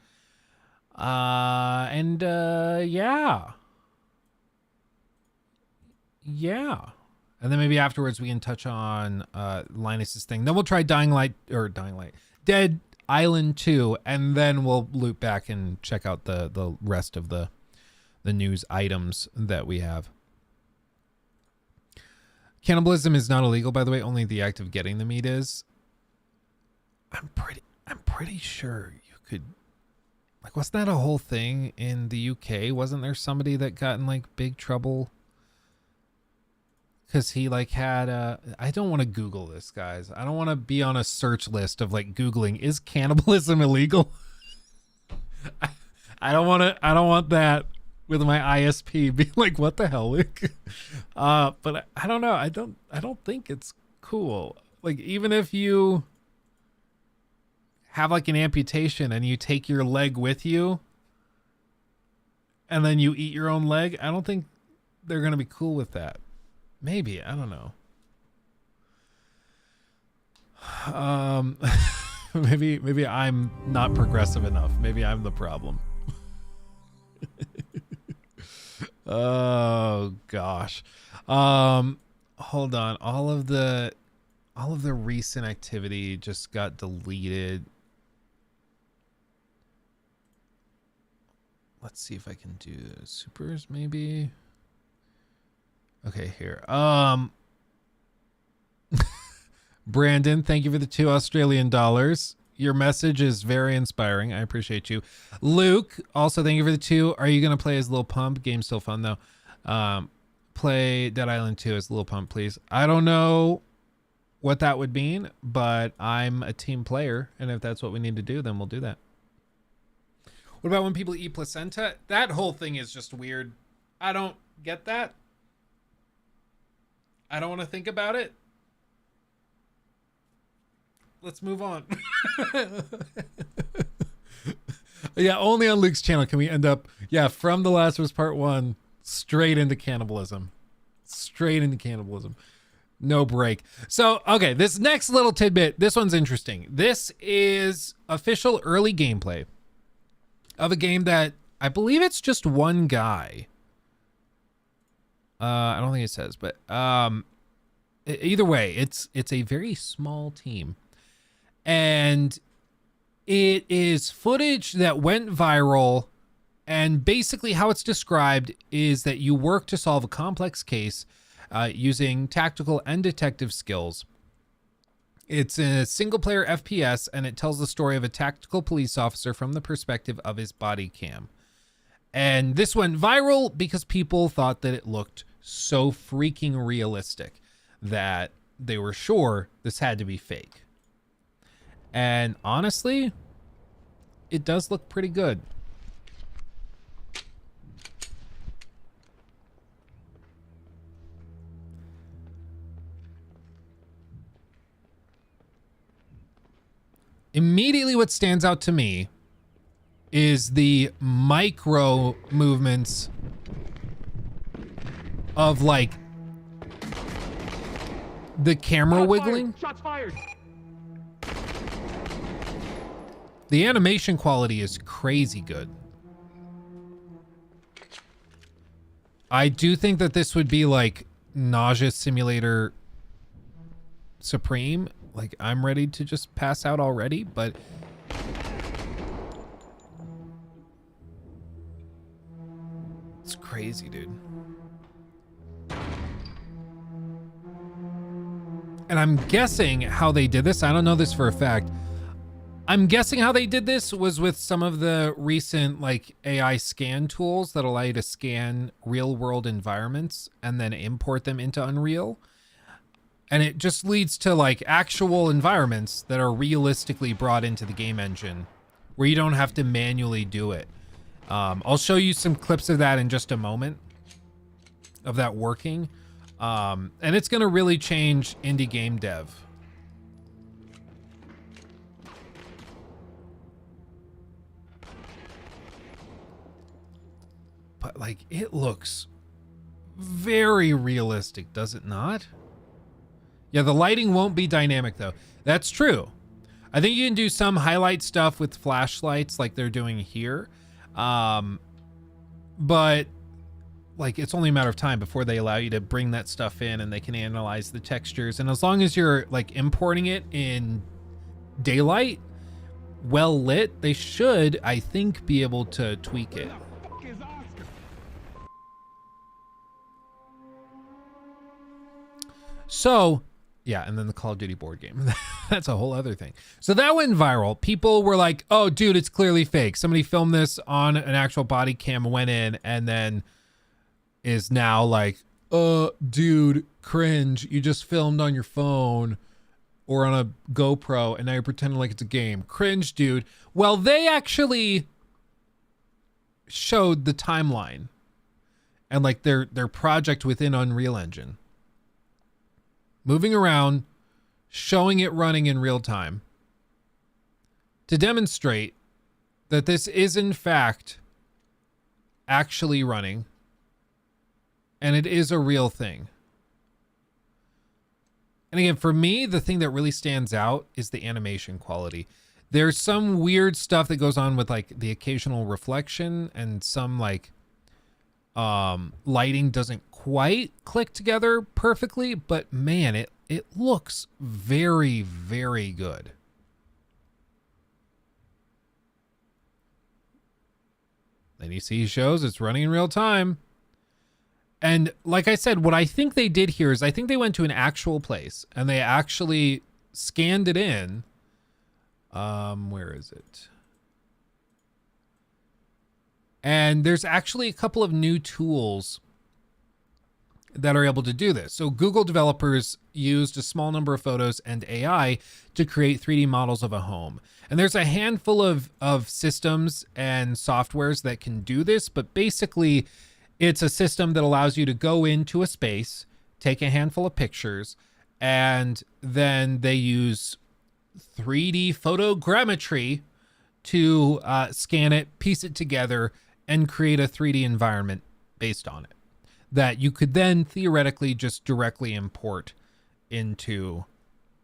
S3: Yeah. And then maybe afterwards we can touch on Linus's thing. Then we'll try Dead Island 2, and then we'll loop back and check out the rest of the news items that we have. Cannibalism is not illegal, by the way. Only the act of getting the meat is. I'm pretty sure you could. Like, wasn't that a whole thing in the UK? Wasn't there somebody that got in like big trouble? Because he like had I don't want to Google this, guys. I don't want to be on a search list of like Googling, is cannibalism illegal? I don't want that with my ISP being like, what the hell, Luke? But I don't know. I don't think it's cool. Like, even if you have like an amputation and you take your leg with you and then you eat your own leg, I don't think they're going to be cool with that. Maybe, I don't know. Maybe I'm not progressive enough. Maybe I'm the problem. Oh gosh. Hold on. All of the recent activity just got deleted. Let's see if I can do supers maybe. Okay, here. Brandon, thank you for the $2 Your message is very inspiring. I appreciate you. Luke, also thank you for the 2. Are you going to play as Lil Pump? Game's still fun though. Play Dead Island 2 as Lil Pump, please. I don't know what that would mean, but I'm a team player, and if that's what we need to do, then we'll do that. What about when people eat placenta? That whole thing is just weird. I don't get that. I don't want to think about it. Let's move on. Yeah, only on Luke's channel can we end up, from The Last of Us Part 1 straight into cannibalism. Straight into cannibalism. No break. So, okay, this next little tidbit, this one's interesting. This is official early gameplay of a game that I believe it's just one guy. I don't think it says, but either way, it's a very small team. And it is footage that went viral, and basically how it's described is that you work to solve a complex case using tactical and detective skills. It's a single-player FPS, and it tells the story of a tactical police officer from the perspective of his body cam. And this went viral because people thought that it looked so freaking realistic that they were sure this had to be fake. And honestly, it does look pretty good. Immediately what stands out to me is the micro movements of like the camera wiggling.
S6: Shots fired.
S3: The animation quality is crazy good. I do think that this would be like Nausea Simulator Supreme. Like, I'm ready to just pass out already, but it's crazy, dude. And I'm guessing how they did this. I don't know this for a fact. I'm guessing how they did this was with some of the recent like AI scan tools that allow you to scan real world environments and then import them into Unreal. And it just leads to like actual environments that are realistically brought into the game engine where you don't have to manually do it. I'll show you some clips of that in just a moment of that working. And it's going to really change indie game dev. But like, it looks very realistic, does it not? Yeah, the lighting won't be dynamic though. That's true. I think you can do some highlight stuff with flashlights like they're doing here. But like it's only a matter of time before they allow you to bring that stuff in and they can analyze the textures. And as long as you're like importing it in daylight, well lit, they should, I think, be able to tweak it. So, yeah, and then the Call of Duty board game. That's a whole other thing. So that went viral. People were like, oh, dude, it's clearly fake. Somebody filmed this on an actual body cam, went in, and then is now like, dude, cringe. You just filmed on your phone or on a GoPro, and now you're pretending like it's a game. Cringe, dude. Well, they actually showed the timeline and like their project within Unreal Engine. Moving around, showing it running in real time to demonstrate that this is in fact actually running and it is a real thing. And again, for me, the thing that really stands out is the animation quality. There's some weird stuff that goes on with like the occasional reflection and some like lighting doesn't quite click together perfectly, but man, it looks very, very good. Then you see shows it's running in real time. And like I said, what I think they did here is I think they went to an actual place and they actually scanned it in. Where is it? And there's actually a couple of new tools that are able to do this. So Google developers used a small number of photos and AI to create 3D models of a home. And there's a handful of systems and softwares that can do this, but basically it's a system that allows you to go into a space, take a handful of pictures, and then they use 3D photogrammetry to scan it, piece it together, and create a 3D environment based on it that you could then theoretically just directly import into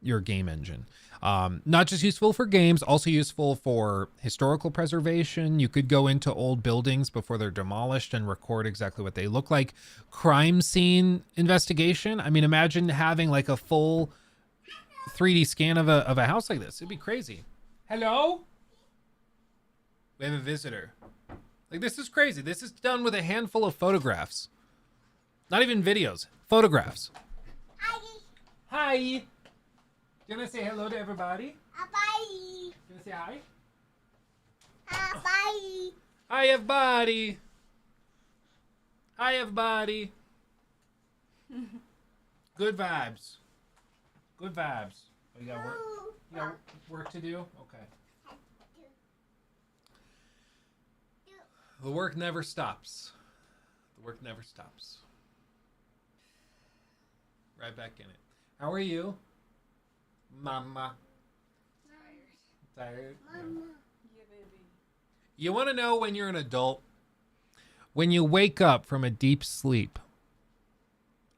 S3: your game engine. Not just useful for games, also useful for historical preservation. You could go into old buildings before they're demolished and record exactly what they look like. Crime scene investigation. I mean, imagine having like a full 3D scan of a house like this. It'd be crazy. Hello? We have a visitor. Like, this is crazy. This is done with a handful of photographs. Not even videos. Photographs.
S6: Hi.
S3: Hi. You want to say hello to everybody?
S6: Bye.
S3: You want to say hi?
S6: Bye.
S3: Hi, everybody. Hi, everybody. Good vibes. Good vibes. Oh, you got work? You got work to do? Okay. The work never stops. The work never stops. Right back in it. How are you? Mama. Tired?
S6: Mama.
S3: You want to know when you're an adult? When you wake up from a deep sleep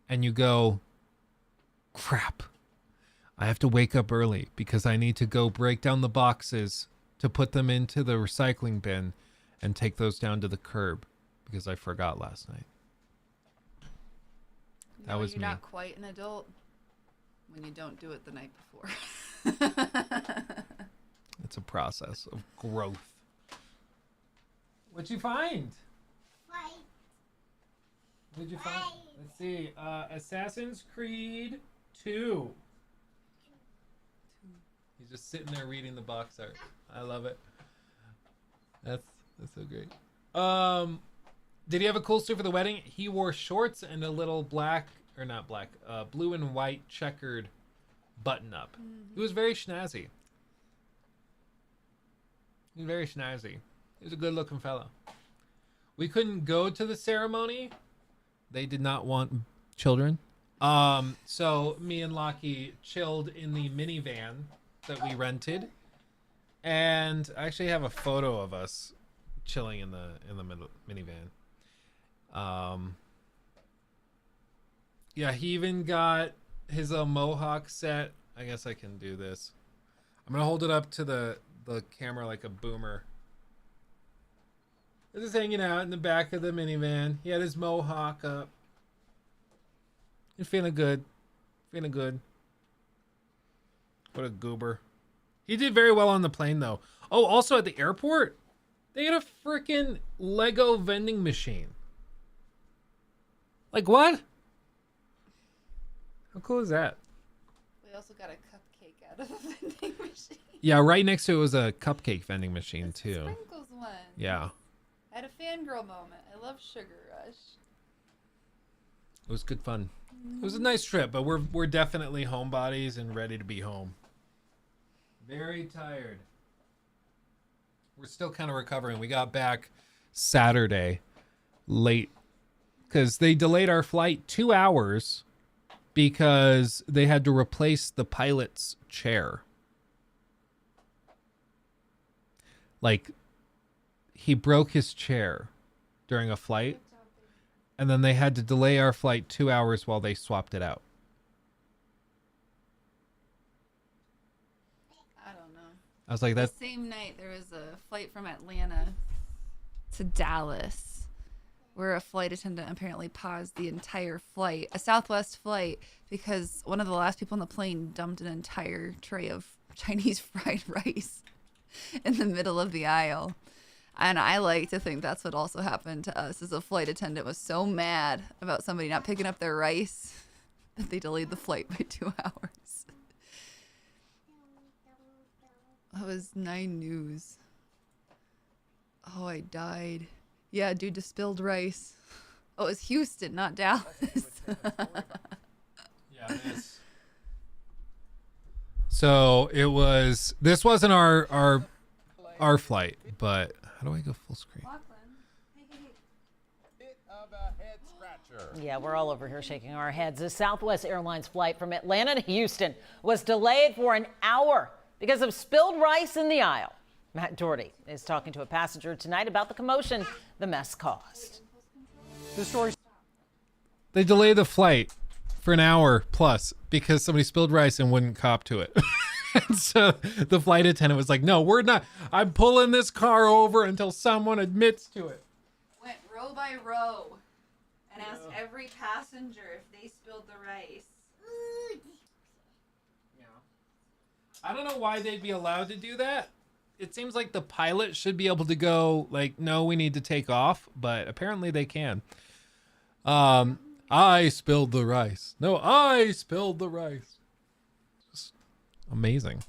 S3: and you go, crap, I have to wake up early because I need to go break down the boxes to put them into the recycling bin and take those down to the curb because I forgot last night. That
S7: No,
S3: was
S7: you're
S3: me.
S7: not quite an adult when you don't do it the night before.
S3: It's a process of growth. What'd you find?
S6: Bye.
S3: What'd you find? Let's see. Assassin's Creed 2. He's just sitting there reading the box art. I love it. That's so great. Did he have a cool suit for the wedding? He wore shorts and a little blue and white checkered button up. He was very snazzy. He was very snazzy. He was a good looking fellow. We couldn't go to the ceremony. They did not want children. So me and Lockie chilled in the minivan that we rented. And I actually have a photo of us chilling in the minivan. Yeah, he even got his mohawk set. I guess I can do this. I'm gonna hold it up to the camera like a boomer. We're just hanging out in the back of the minivan. He had his mohawk up. He's feeling good. Feeling good. What a goober. He did very well on the plane, though. Oh, also at the airport, they had a freaking Lego vending machine. Like, what? How cool is that?
S7: We also got a cupcake out of the vending machine.
S3: Yeah, right next to it was a cupcake vending machine, too.
S7: Sprinkles one.
S3: Yeah.
S7: I had a fangirl moment. I love Sugar Rush.
S3: It was good fun. It was a nice trip, but we're definitely homebodies and ready to be home. Very tired. We're still kind of recovering. We got back Saturday late because they delayed our flight 2 hours because they had to replace the pilot's chair. Like, he broke his chair during a flight, and then they had to delay our flight 2 hours while they swapped it out.
S7: I don't know.
S3: I was like,
S7: The
S3: that's
S7: same night, there was a flight from Atlanta to Dallas where a flight attendant apparently paused the entire flight, a Southwest flight, because one of the last people on the plane dumped an entire tray of Chinese fried rice in the middle of the aisle. And I like to think that's what also happened to us, as a flight attendant was so mad about somebody not picking up their rice that they delayed the flight by 2 hours. That was 9 News. Oh, I died. Yeah, due to spilled rice. Oh, it was Houston, not Dallas.
S3: yeah, it is. So it was. This wasn't our flight, but how do I go full screen?
S6: Yeah, we're all over here shaking our heads. The Southwest Airlines flight from Atlanta to Houston was delayed for an hour because of spilled rice in the aisle. Matt Doherty is talking to a passenger tonight about the commotion the mess caused.
S8: The story.
S3: They delayed the flight for an hour plus because somebody spilled rice and wouldn't cop to it. And so the flight attendant was like, no, we're not. I'm pulling this car over until someone admits to it.
S7: Went row by row and asked every passenger if they spilled the rice.
S3: I don't know why they'd be allowed to do that. It seems like the pilot should be able to go like, no, we need to take off, but apparently they can. I spilled the rice. No, I spilled the rice. Just amazing.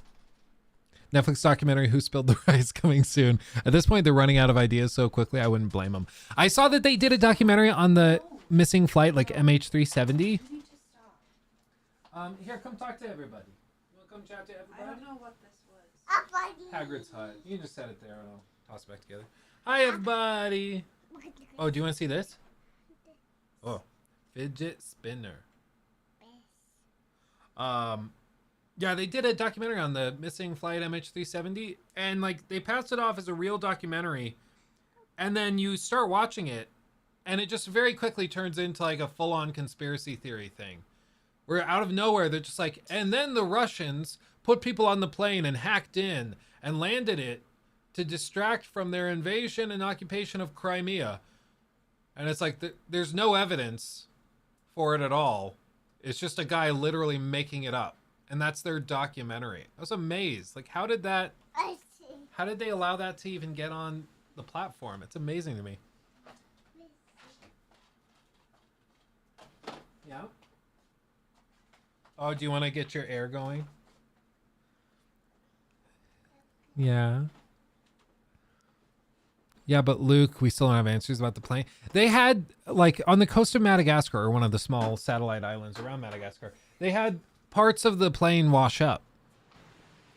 S3: Netflix documentary Who Spilled the Rice coming soon. At this point, they're running out of ideas so quickly, I wouldn't blame them. I saw that they did a documentary on the missing flight, like MH370. Here, come talk to everybody. You want to come chat to everybody?
S7: I don't know what this was.
S3: Hagrid's hut. You can just set it there and I'll toss it back together. Hi, everybody. Oh, do you want to see this? Oh, fidget spinner. Yeah, they did a documentary on the missing flight MH370, and like they passed it off as a real documentary, and then you start watching it, and it just very quickly turns into like a full-on conspiracy theory thing, where out of nowhere they're just like, and then the Russians put people on the plane and hacked in and landed it to distract from their invasion and occupation of Crimea. And it's like, there's no evidence for it at all. It's just a guy literally making it up. And that's their documentary. I was amazed. Like, how did they allow that to even get on the platform? It's amazing to me. Yeah. Oh, do you want to get your air going? Yeah. Yeah, but Luke, we still don't have answers about the plane. They had, like, on the coast of Madagascar, or one of the small satellite islands around Madagascar, they had parts of the plane wash up.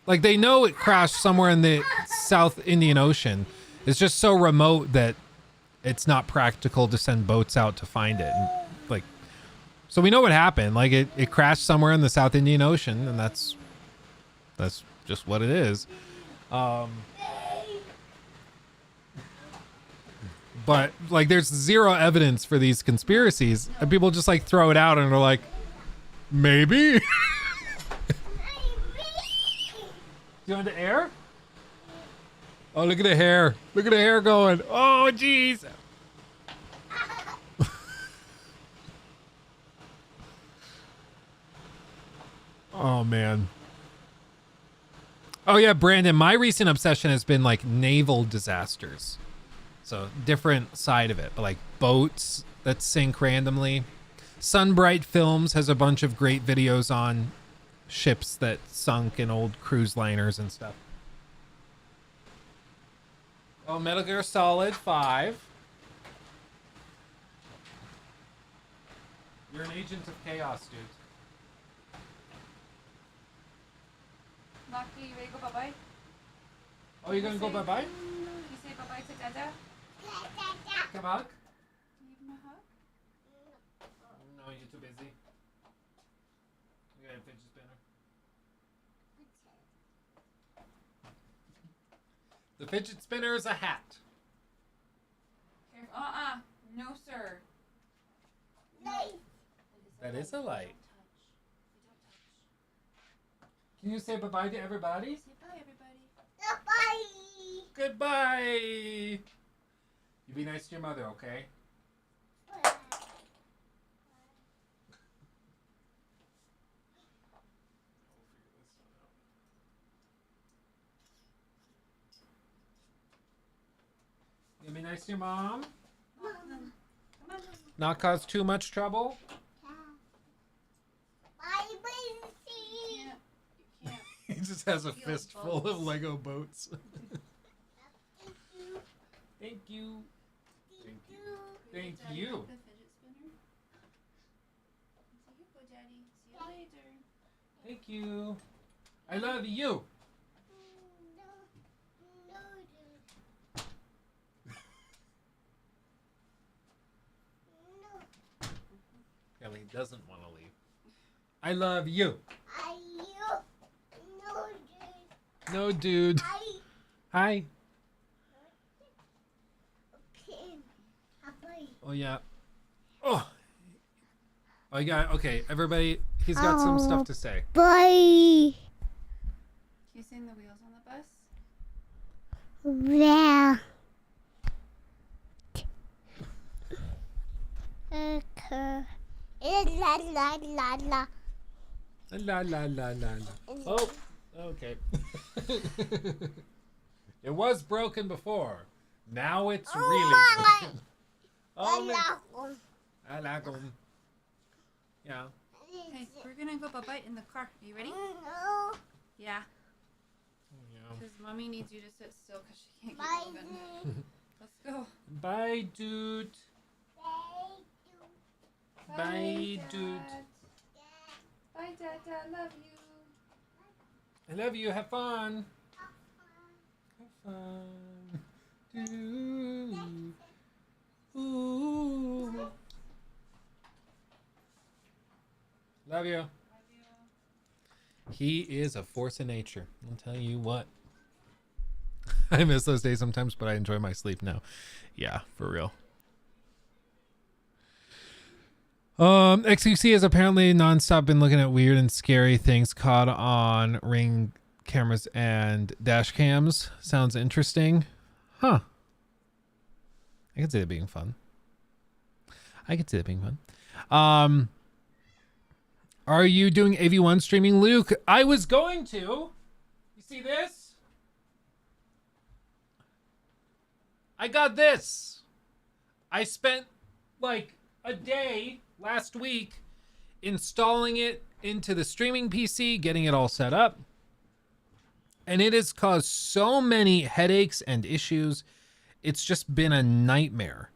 S3: Like, they know it crashed somewhere in the South Indian Ocean. It's just so remote that it's not practical to send boats out to find it. And, like, so we know what happened. Like, it crashed somewhere in the South Indian Ocean, and that's just what it is. But like, there's zero evidence for these conspiracies, and people just like throw it out and are like, maybe. Do you want the air? Oh, look at the hair. Look at the hair going. Oh, jeez. Oh, man. Oh, yeah, Brandon, my recent obsession has been like naval disasters. So different side of it, but like boats that sink randomly. Sunbright Films has a bunch of great videos on ships that sunk in old cruise liners and stuff. Oh, Metal Gear Solid 5. You're an agent of chaos, dude.
S7: Maki, you ready to go bye-bye?
S3: Oh, you're gonna go bye-bye?
S7: You say bye-bye to Dada?
S3: Come on.
S7: Give him a hug?
S3: No, you're too busy. You got a fidget spinner. The fidget spinner is a hat.
S7: Careful. No, sir.
S3: That is a light. Can you say bye-bye to everybody?
S7: Say bye, everybody.
S3: Goodbye. You be nice to your mother, okay? You be nice to your mom? Not cause too much trouble? He just has a fistful of Lego boats. Thank you. Thank you. Thank you.
S7: The fidget spinner. Say here, go, Daddy. See you later.
S3: Thank you. I love you. Ellie doesn't want to leave. I love you. No, dude. Hi. Oh, yeah. Oh. Oh, you got, okay, everybody, he's got some stuff to say.
S7: Can you sing the wheels on the bus?
S3: La la la la la. Oh, okay. It was broken before. Now it's really broken. Oh, Alagum. Yeah.
S7: Hey, we're gonna go bye-bye in the car. Are you ready? Yeah.
S3: Yeah.
S7: Because Mommy needs you to sit still because she can't keep moving. Let's go.
S3: Bye, dude. Bye, dude.
S7: Bye, Dada. Love you.
S3: I love you. Have fun. Have fun. Dude. Ooh. Love you. He is a force of nature. I'll tell you what. I miss those days sometimes, but I enjoy my sleep now. Yeah, for real. XQC has apparently nonstop been looking at weird and scary things caught on Ring cameras and dash cams. Sounds interesting. Huh. I could see it being fun. Are you doing AV1 streaming, Luke? I was going to. You see this? I got this. I spent like a day last week installing it into the streaming PC, getting it all set up. And it has caused so many headaches and issues. It's just been a nightmare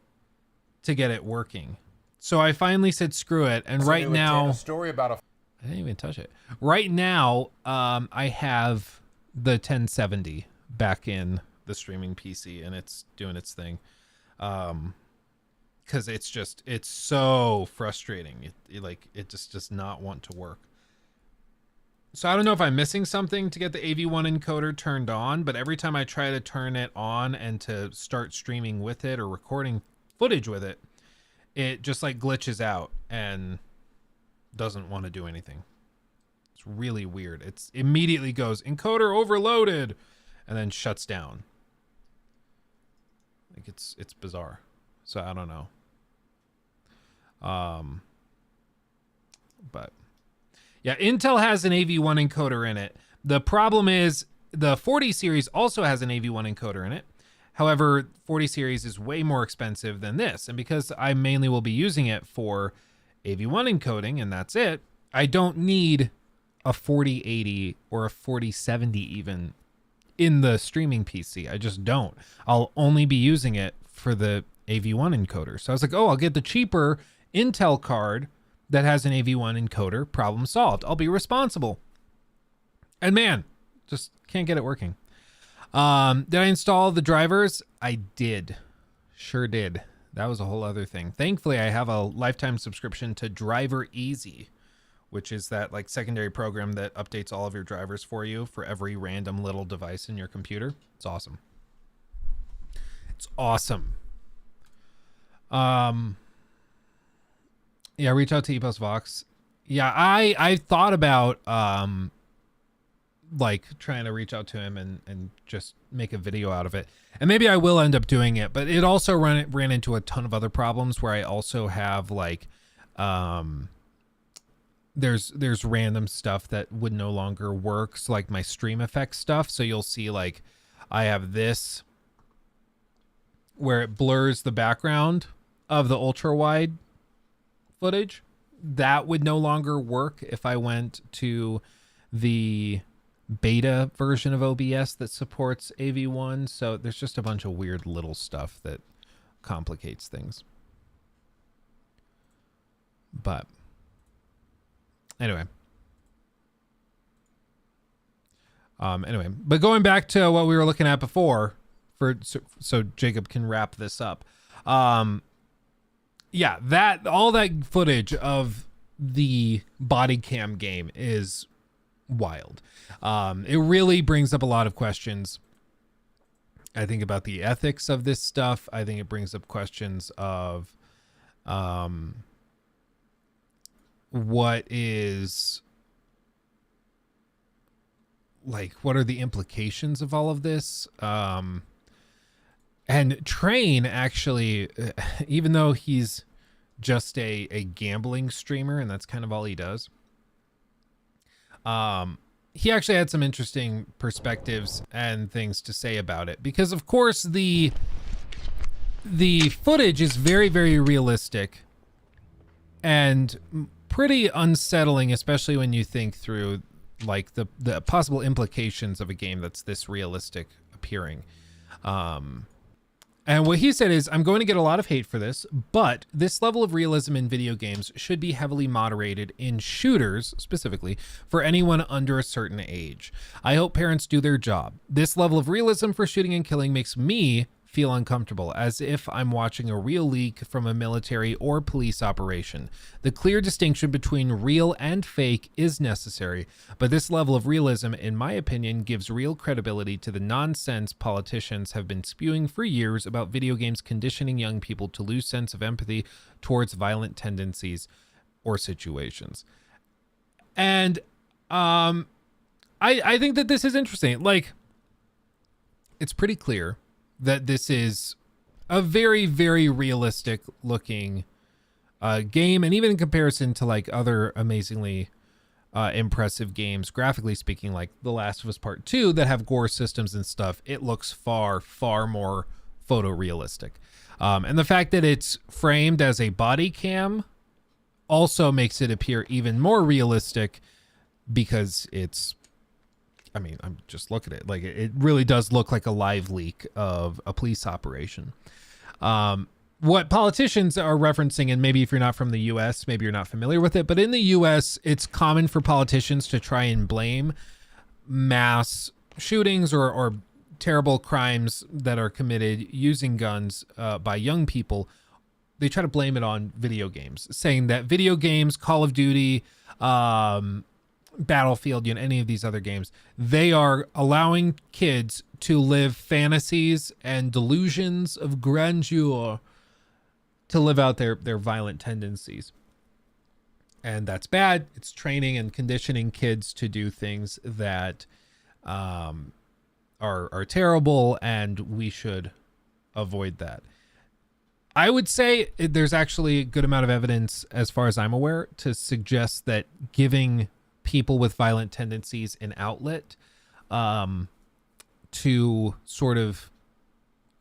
S3: to get it working. So I finally said screw it. And right now,
S8: story about a
S3: I didn't even touch it. Right now, I have the 1070 back in the streaming PC, and it's doing its thing. Because it's so frustrating. It just does not want to work. So I don't know if I'm missing something to get the AV1 encoder turned on, but every time I try to turn it on and to start streaming with it or recording footage with it, it just like glitches out and doesn't want to do anything. It's really weird. It's immediately goes encoder overloaded and then shuts down. Like it's bizarre. So I don't know. But yeah, Intel has an AV1 encoder in it. The problem is the 40 series also has an AV1 encoder in it. However, 40 series is way more expensive than this. And because I mainly will be using it for AV1 encoding and that's it, I don't need a 4080 or a 4070 even in the streaming PC. I just don't. I'll only be using it for the AV1 encoder. So I was like, oh, I'll get the cheaper Intel card that has an AV1 encoder. Problem solved. I'll be responsible. And man, just can't get it working. Did I install the drivers? I did. Sure did. That was a whole other thing. Thankfully, I have a lifetime subscription to Driver Easy, which is that like secondary program that updates all of your drivers for you for every random little device in your computer. It's awesome. It's awesome. Yeah, reach out to Epos Vox. Yeah, I thought about like trying to reach out to him and just make a video out of it. And maybe I will end up doing it, but it also ran into a ton of other problems where I also have like there's random stuff that would no longer work. So like my stream effect stuff. So you'll see like I have this where it blurs the background of the ultra wide footage. That would no longer work if I went to the beta version of OBS that supports AV1. So there's just a bunch of weird little stuff that complicates things. But anyway. But going back to what we were looking at before, so Jacob can wrap this up. Yeah, all that footage of the body cam game is wild. It really brings up a lot of questions. I think about the ethics of this stuff. I think it brings up questions of what are the implications of all of this? And Train actually, even though he's just a gambling streamer and that's kind of all he does, he actually had some interesting perspectives and things to say about it. Because of course the footage is very, very realistic and pretty unsettling, especially when you think through like the possible implications of a game that's this realistic appearing. And what he said is, I'm going to get a lot of hate for this, but this level of realism in video games should be heavily moderated in shooters, specifically, for anyone under a certain age. I hope parents do their job. This level of realism for shooting and killing makes me feel uncomfortable, as if I'm watching a real leak from a military or police operation. The clear distinction between real and fake is necessary, but this level of realism, in my opinion, gives real credibility to the nonsense politicians have been spewing for years about video games conditioning young people to lose sense of empathy towards violent tendencies or situations. And I think that this is interesting. Like, it's pretty clear that this is a very, very realistic looking game. And even in comparison to like other amazingly impressive games, graphically speaking, like The Last of Us Part 2 that have gore systems and stuff, it looks far, far more photorealistic. And the fact that it's framed as a body cam also makes it appear even more realistic because it's, I mean, I'm just look at it. Like it really does look like a live leak of a police operation. What politicians are referencing, and maybe if you're not from the US, maybe you're not familiar with it, but in the US, it's common for politicians to try and blame mass shootings or terrible crimes that are committed using guns by young people. They try to blame it on video games, saying that video games, Call of Duty, Battlefield, any of these other games, they are allowing kids to live fantasies and delusions of grandeur to live out their violent tendencies. And that's bad. It's training and conditioning kids to do things that are terrible, and we should avoid that. I would say there's actually a good amount of evidence, as far as I'm aware, to suggest that giving people with violent tendencies an outlet to sort of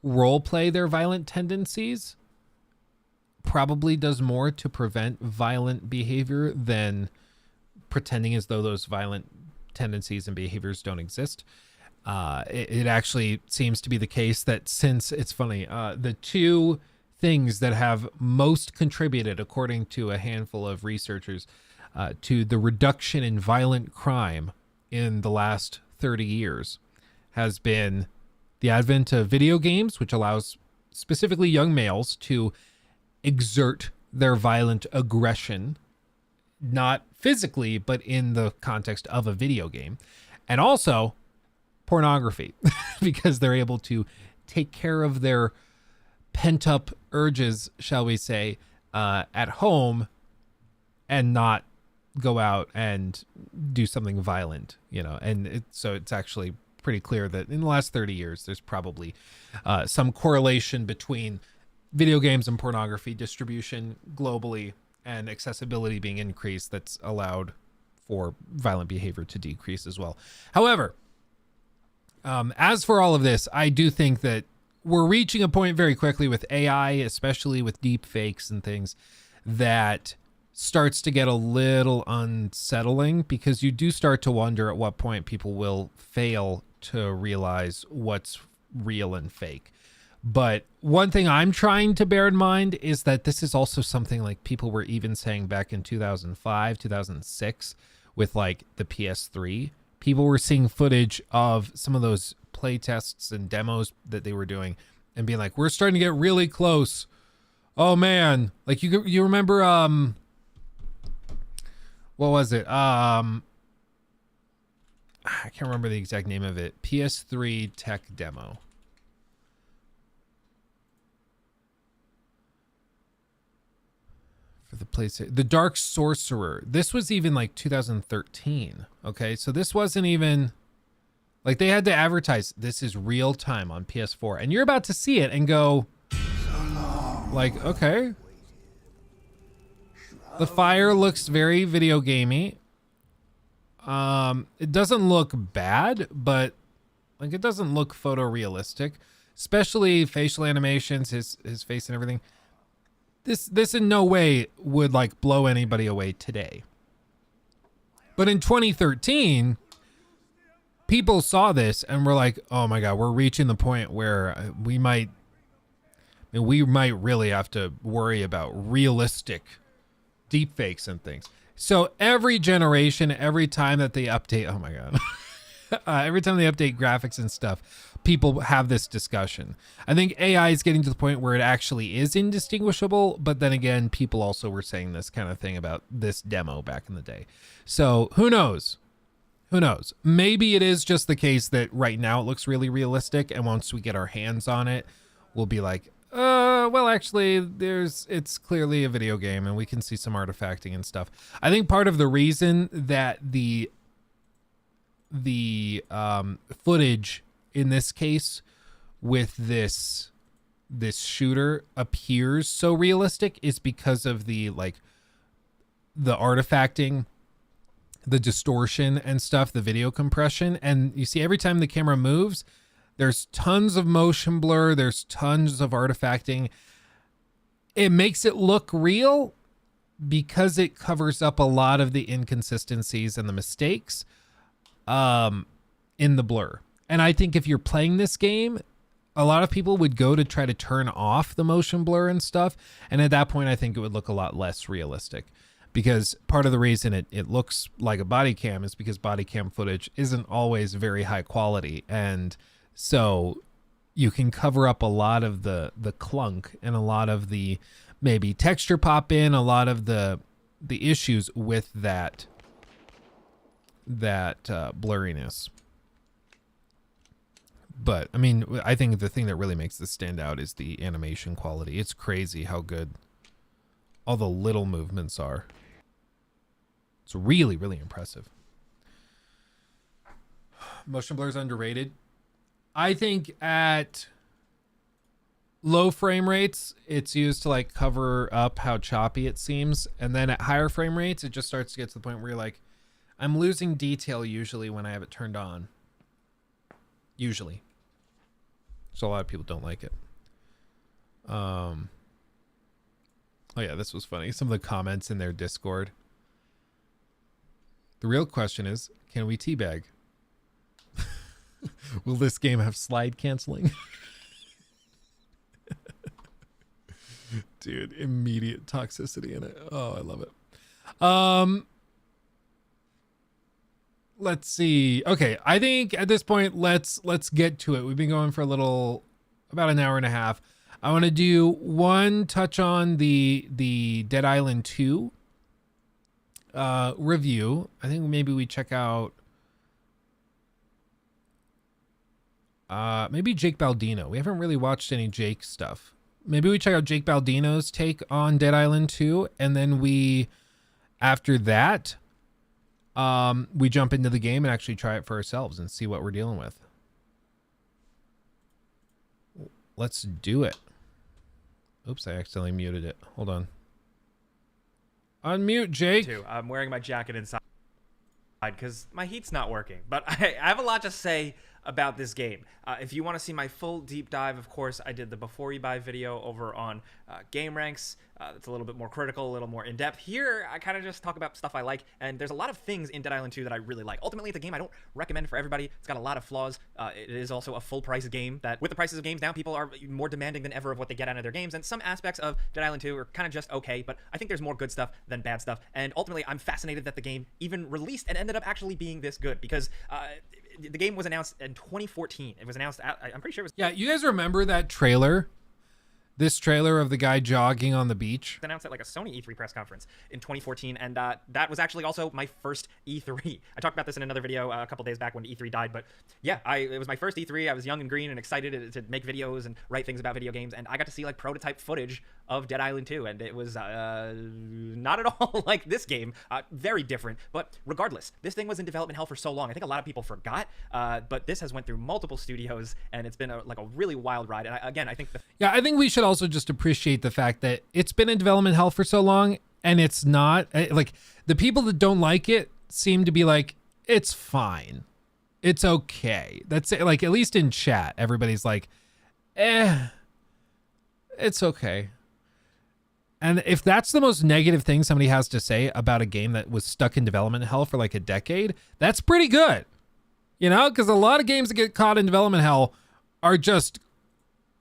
S3: role play their violent tendencies probably does more to prevent violent behavior than pretending as though those violent tendencies and behaviors don't exist. It actually seems to be the case that, since it's funny, the two things that have most contributed, according to a handful of researchers, to the reduction in violent crime in the last 30 years has been the advent of video games, which allows specifically young males to exert their violent aggression, not physically, but in the context of a video game, and also pornography, because they're able to take care of their pent up urges, shall we say, at home and not go out and do something violent, and so it's actually pretty clear that in the last 30 years, there's probably some correlation between video games and pornography distribution globally and accessibility being increased that's allowed for violent behavior to decrease as well. However, as for all of this, I do think that we're reaching a point very quickly with AI, especially with deep fakes and things, that starts to get a little unsettling, because you do start to wonder at what point people will fail to realize what's real and fake. But one thing I'm trying to bear in mind is that this is also something like people were even saying back in 2005, 2006 with like the PS3. People were seeing footage of some of those play tests and demos that they were doing and being like, we're starting to get really close. Oh man. Like you remember, what was it? I can't remember the exact name of it. PS3 tech demo. For the PlayStation, The Dark Sorcerer. This was even like 2013. Okay, so this wasn't even like they had to advertise this is real time on PS4, and you're about to see it and go, like, okay. The fire looks very video gamey. It doesn't look bad, but like it doesn't look photorealistic, especially facial animations, his face and everything. This in no way would like blow anybody away today. But in 2013, people saw this and were like, "Oh my God, we're reaching the point where we might really have to worry about realistic deepfakes and things." So every generation, every time that they update, oh my God, every time they update graphics and stuff, people have this discussion. I think AI is getting to the point where it actually is indistinguishable, but then again, people also were saying this kind of thing about this demo back in the day. So who knows? Who knows? Maybe it is just the case that right now it looks really realistic, and once we get our hands on it, we'll be like, well, actually, it's clearly a video game, and we can see some artifacting and stuff. I think part of the reason that the footage in this case with this shooter appears so realistic is because of the artifacting, the distortion and stuff, the video compression. And you see every time the camera moves, there's tons of motion blur, there's tons of artifacting. It makes it look real because it covers up a lot of the inconsistencies and the mistakes in the blur. And I think if you're playing this game, a lot of people would go to try to turn off the motion blur and stuff. And at that point, I think it would look a lot less realistic, because part of the reason it looks like a body cam is because body cam footage isn't always very high quality. And so you can cover up a lot of the clunk and a lot of the maybe texture pop in, a lot of the issues with that blurriness. But I mean, I think the thing that really makes this stand out is the animation quality. It's crazy how good all the little movements are. It's really, really impressive. Motion blur is underrated. I think at low frame rates, it's used to like cover up how choppy it seems. And then at higher frame rates, it just starts to get to the point where you're like, I'm losing detail usually when I have it turned on. Usually. So a lot of people don't like it. Oh yeah, this was funny. Some of the comments in their Discord. The real question is, can we teabag? Will this game have slide canceling? Dude, immediate toxicity in it. Oh, I love it. Let's see. Okay, I think at this point let's get to it. We've been going for about an hour and a half. I want to do one touch on the Dead Island 2 review. I think maybe we check out maybe Jake Baldino. We haven't really watched any Jake stuff. Maybe we check out Jake Baldino's take on Dead Island 2, and then after that, we jump into the game and actually try it for ourselves and see what we're dealing with. Let's do it. Oops, I accidentally muted it. Hold on. Unmute, Jake.
S8: I'm wearing my jacket inside because my heat's not working. But I have a lot to say about this game. If you want to see my full deep dive, of course, I did the before you buy video over on Game Ranks. It's a little bit more critical, a little more in-depth. Here, I kind of just talk about stuff I like, and there's a lot of things in Dead Island 2 that I really like. Ultimately, it's a game I don't recommend for everybody. It's got a lot of flaws. It is also a full-price game that, with the prices of games now, people are more demanding than ever of what they get out of their games, and some aspects of Dead Island 2 are kind of just okay, but I think there's more good stuff than bad stuff, and ultimately, I'm fascinated that the game even released and ended up actually being this good, because the game was announced in 2014. It was announced, I'm pretty sure it was...
S3: Yeah, you guys remember that trailer? This trailer of the guy jogging on the beach?
S8: Announced at like a Sony E3 press conference in 2014, and that was actually also my first E3. I talked about this in another video a couple days back when E3 died, but yeah, it was my first E3. I was young and green and excited to make videos and write things about video games, and I got to see like prototype footage of Dead Island 2, and it was not at all like this game. Very different, but regardless, this thing was in development hell for so long. I think a lot of people forgot, but this has went through multiple studios, and it's been a really wild ride. And I think
S3: I think we should also just appreciate the fact that it's been in development hell for so long, and it's not like the people that don't like it seem to be like, it's fine, it's okay. That's it. Like, at least in chat, everybody's like, it's okay. And if that's the most negative thing somebody has to say about a game that was stuck in development hell for like a decade, that's pretty good. You know, because a lot of games that get caught in development hell are just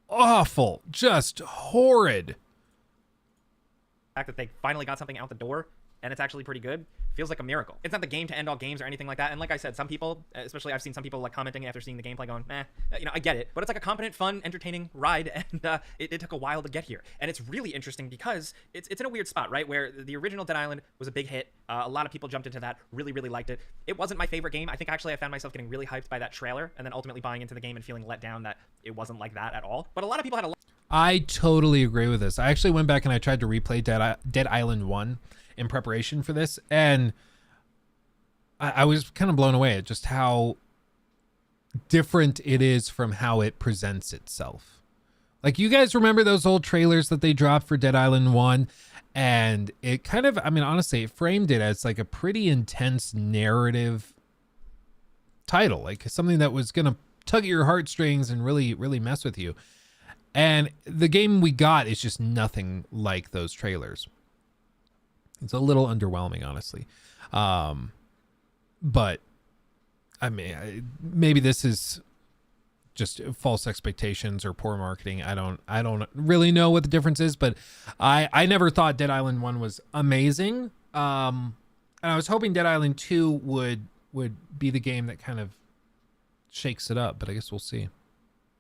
S3: awful, just horrid.
S8: The fact that they finally got something out the door and it's actually pretty good feels like a miracle. It's not the game to end all games or anything like that. And like I said, some people, especially I've seen some people like commenting after seeing the gameplay going, I get it. But it's like a competent, fun, entertaining ride, and it took a while to get here. And it's really interesting because it's in a weird spot, right? Where the original Dead Island was a big hit. A lot of people jumped into that, really, really liked it. It wasn't my favorite game. I think actually I found myself getting really hyped by that trailer and then ultimately buying into the game and feeling let down that it wasn't like that at all. But a lot of people had a
S3: I totally agree with this. I actually went back and I tried to replay Dead Island 1 in preparation for this, and I was kind of blown away at just how different it is from how it presents itself. Like, you guys remember those old trailers that they dropped for Dead Island 1? And it kind of, I mean, honestly, it framed it as like a pretty intense narrative title, like something that was going to tug at your heartstrings and really, really mess with you. And the game we got is just nothing like those trailers. It's a little underwhelming, honestly. But I mean, maybe this is just false expectations or poor marketing. I don't really know what the difference is, but I never thought Dead Island 1 was amazing. And I was hoping Dead Island 2 would be the game that kind of shakes it up, but I guess we'll see.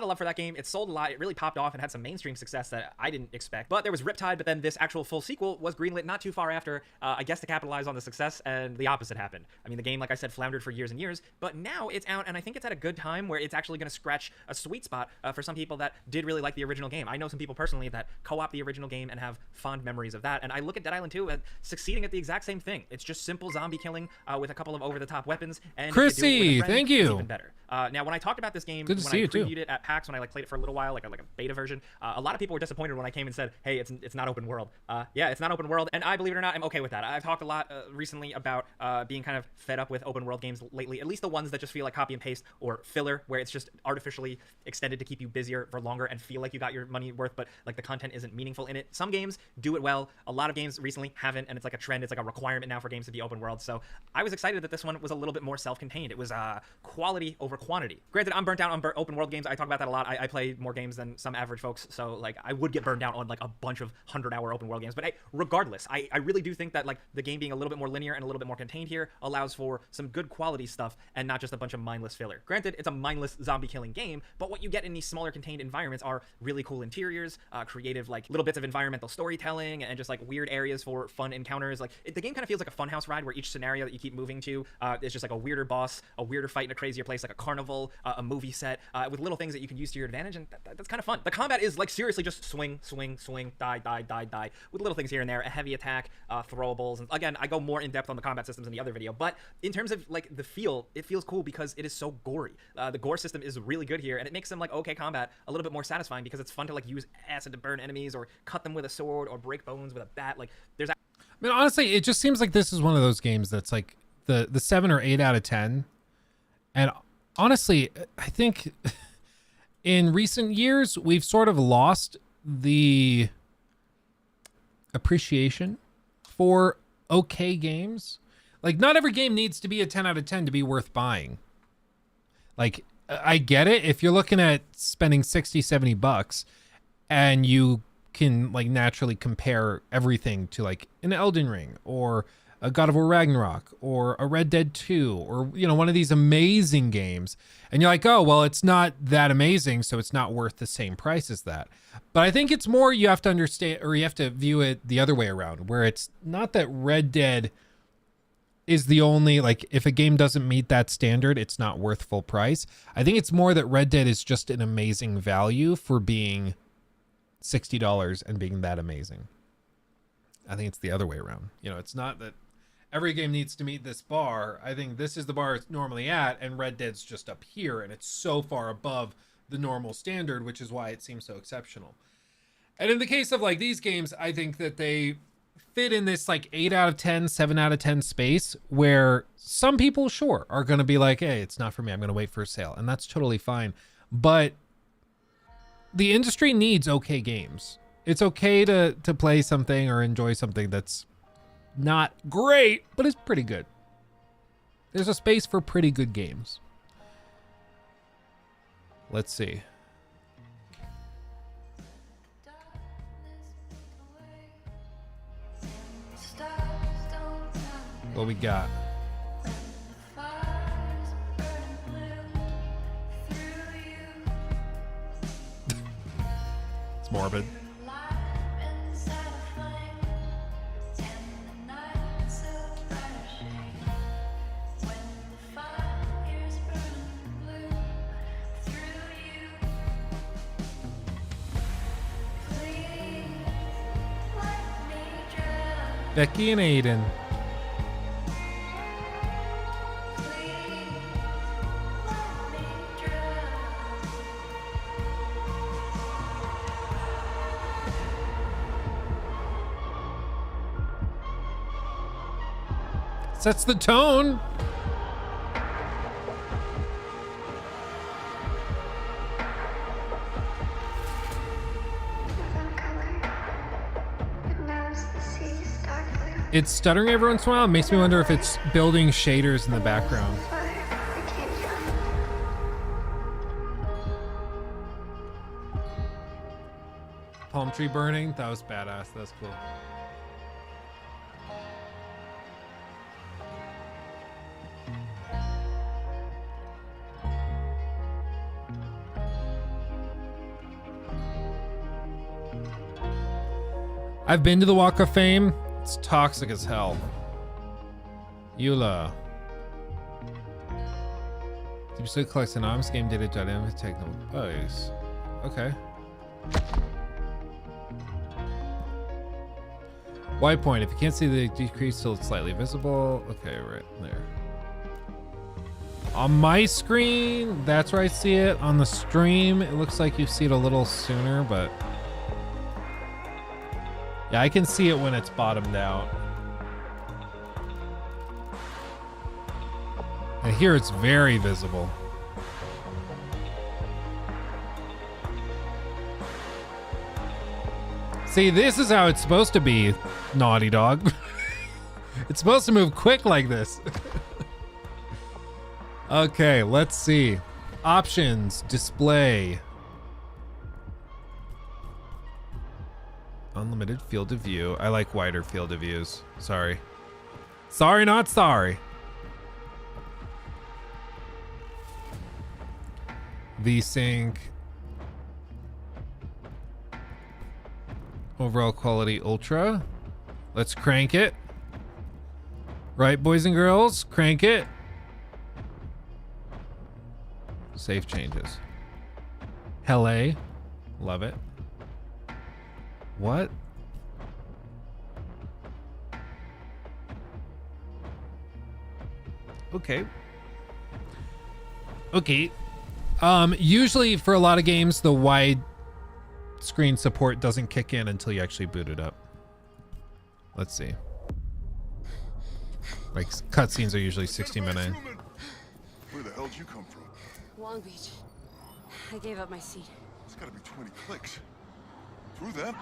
S8: of love for that game. It sold a lot. It really popped off and had some mainstream success that I didn't expect. But there was Riptide, but then this actual full sequel was greenlit not too far after, I guess to capitalize on the success, and the opposite happened. I mean, the game, like I said, floundered for years and years, but now it's out, and I think it's at a good time where it's actually going to scratch a sweet spot for some people that did really like the original game. I know some people personally that co-op the original game and have fond memories of that, and I look at Dead Island 2 as succeeding at the exact same thing. It's just simple zombie killing with a couple of over-the-top weapons, and
S3: Chrissy, thank you.
S8: It's even better. Now, when I talked about this game,
S3: Good to
S8: when
S3: see
S8: I
S3: you too.
S8: previewed it at PAX when I like played it for a little while, like a beta version. A lot of people were disappointed when I came and said, hey, it's not open world. Yeah, it's not open world, and I, believe it or not, I'm okay with that. I've talked a lot recently about being kind of fed up with open world games lately, at least the ones that just feel like copy and paste or filler, where it's just artificially extended to keep you busier for longer and feel like you got your money worth, but like the content isn't meaningful in it. Some games do it well. A lot of games recently haven't, and it's like a trend. It's like a requirement now for games to be open world. So I was excited that this one was a little bit more self-contained. It was quality over quantity. Granted, I'm burnt out on open world games. I talk about that a lot. I play more games than some average folks, so like I would get burned out on like a bunch of 100-hour open world games. But regardless, I really do think that like the game being a little bit more linear and a little bit more contained here allows for some good quality stuff and not just a bunch of mindless filler. Granted, it's a mindless zombie killing game, but what you get in these smaller contained environments are really cool interiors, creative like little bits of environmental storytelling, and just like weird areas for fun encounters. Like the game kind of feels like a funhouse ride where each scenario that you keep moving to is just like a weirder boss, a weirder fight in a crazier place, like a carnival, a movie set, with little things that you can use to your advantage, and that's kind of fun. The combat is like seriously just swing, swing, swing, die, die, die, die, with little things here and there, a heavy attack, throwables, and again, I go more in depth on the combat systems in the other video, but in terms of like the feel, it feels cool because it is so gory. The gore system is really good here, and it makes some like okay combat a little bit more satisfying because it's fun to like use acid to burn enemies or cut them with a sword or break bones with a bat. Like there's,
S3: I mean, honestly, it just seems like this is one of those games that's like the 7 or 8 out of 10. And honestly, I think in recent years, we've sort of lost the appreciation for okay games. Like not every game needs to be a 10 out of 10 to be worth buying. Like I get it. If you're looking at spending 60, 70 bucks and you can like naturally compare everything to like an Elden Ring or a God of War Ragnarok or a Red Dead 2 or, you know, one of these amazing games. And you're like, oh, well, it's not that amazing, so it's not worth the same price as that. But I think it's more you have to understand, or you have to view it the other way around, where it's not that Red Dead is the only, like, if a game doesn't meet that standard, it's not worth full price. I think it's more that Red Dead is just an amazing value for being $60 and being that amazing. I think it's the other way around. You know, it's not that every game needs to meet this bar. I think this is the bar it's normally at, and Red Dead's just up here, and it's so far above the normal standard, which is why it seems so exceptional. And in the case of like these games, I think that they fit in this like 8 out of 10, 7 out of 10 space where some people, sure, are going to be like, hey, it's not for me. I'm going to wait for a sale. And that's totally fine. But the industry needs okay games. It's okay to play something or enjoy something that's not great, but it's pretty good. There's a space for pretty good games. Let's see. What we got? It's morbid. Becky and Aiden. Sets the tone. It's stuttering every once in a while. It makes me wonder if it's building shaders in the background. Palm tree burning. That was badass. That's cool. I've been to the Walk of Fame. It's toxic as hell. Eula. Deep Still collects anonymous game data dynamic technical bugs. Okay. White point. If you can't see the decrease till it's slightly visible. Okay, right there. On my screen, that's where I see it. On the stream, it looks like you see it a little sooner, but yeah, I can see it when it's bottomed out. And here it's very visible. See, this is how it's supposed to be, Naughty Dog. It's supposed to move quick like this. Okay, let's see. Options, display. Unlimited field of view. I like wider field of views. Sorry. Sorry, not sorry. VSync. Overall quality ultra. Let's crank it. Right, boys and girls, crank it. Save changes. Hele. Love it. What? Okay. Okay. Usually for a lot of games, the wide screen support doesn't kick in until you actually boot it up. Let's see. Like cutscenes are usually 60 minutes.
S9: Where the hell did you come from?
S1: Long Beach. I gave up my seat.
S9: It's gotta be 20 clicks. Through them?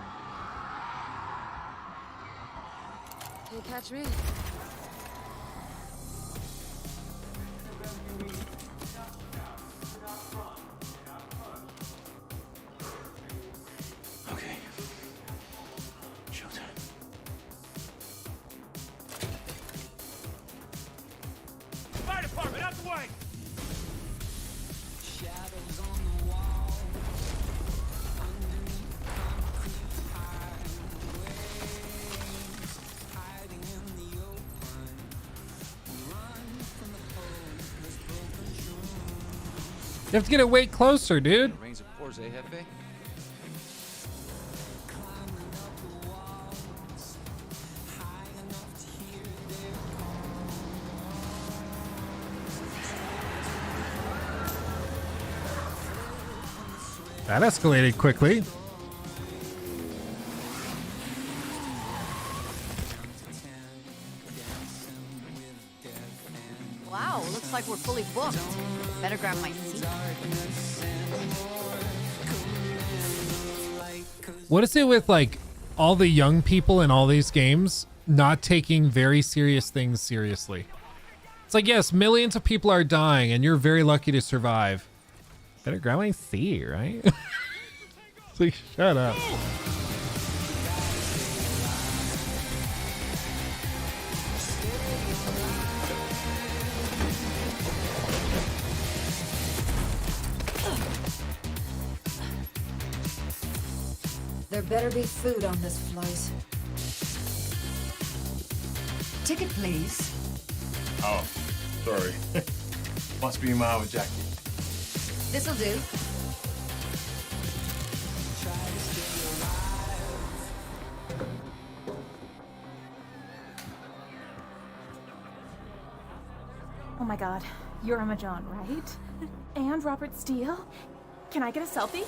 S1: Can't catch me.
S4: Okay. Showtime.
S10: Fire department, out the way!
S3: You have to get it way closer, dude.
S10: Rains of course, eh, Jefe?
S3: That escalated quickly.
S11: Wow, looks like we're fully booked. Better grab my seat.
S3: What is it with like all the young people in all these games not taking very serious things seriously? It's like, yes, millions of people are dying and you're very lucky to survive. Better grab my seat, right? Please shut up.
S1: There better be food on this flight.
S11: Ticket, please.
S9: Oh, sorry. Must be mine with Jackie.
S11: This'll do.
S12: Oh my god, you're Emma John, right? And Robert Steele? Can I get a selfie?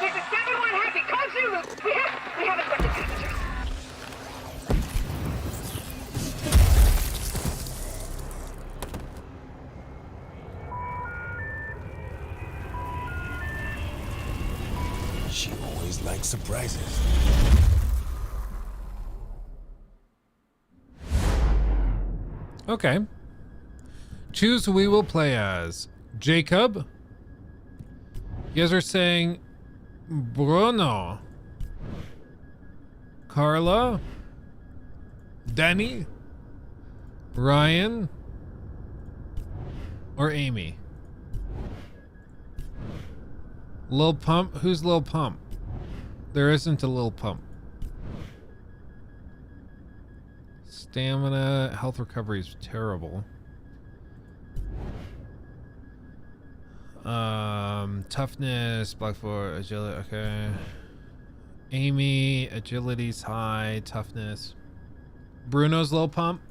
S10: This is 7-1 Happy, call Zulu! We have a bunch of passengers.
S9: She always likes surprises.
S3: Okay. Choose who we will play as. Jacob. You guys are saying Bruno. Carla. Danny. Ryan. Or Amy. Lil Pump? Who's Lil Pump? There isn't a Lil Pump. Stamina, health recovery is terrible. Toughness, Black 4, agility, okay. Amy, agility's high, toughness. Bruno's Lil Pump.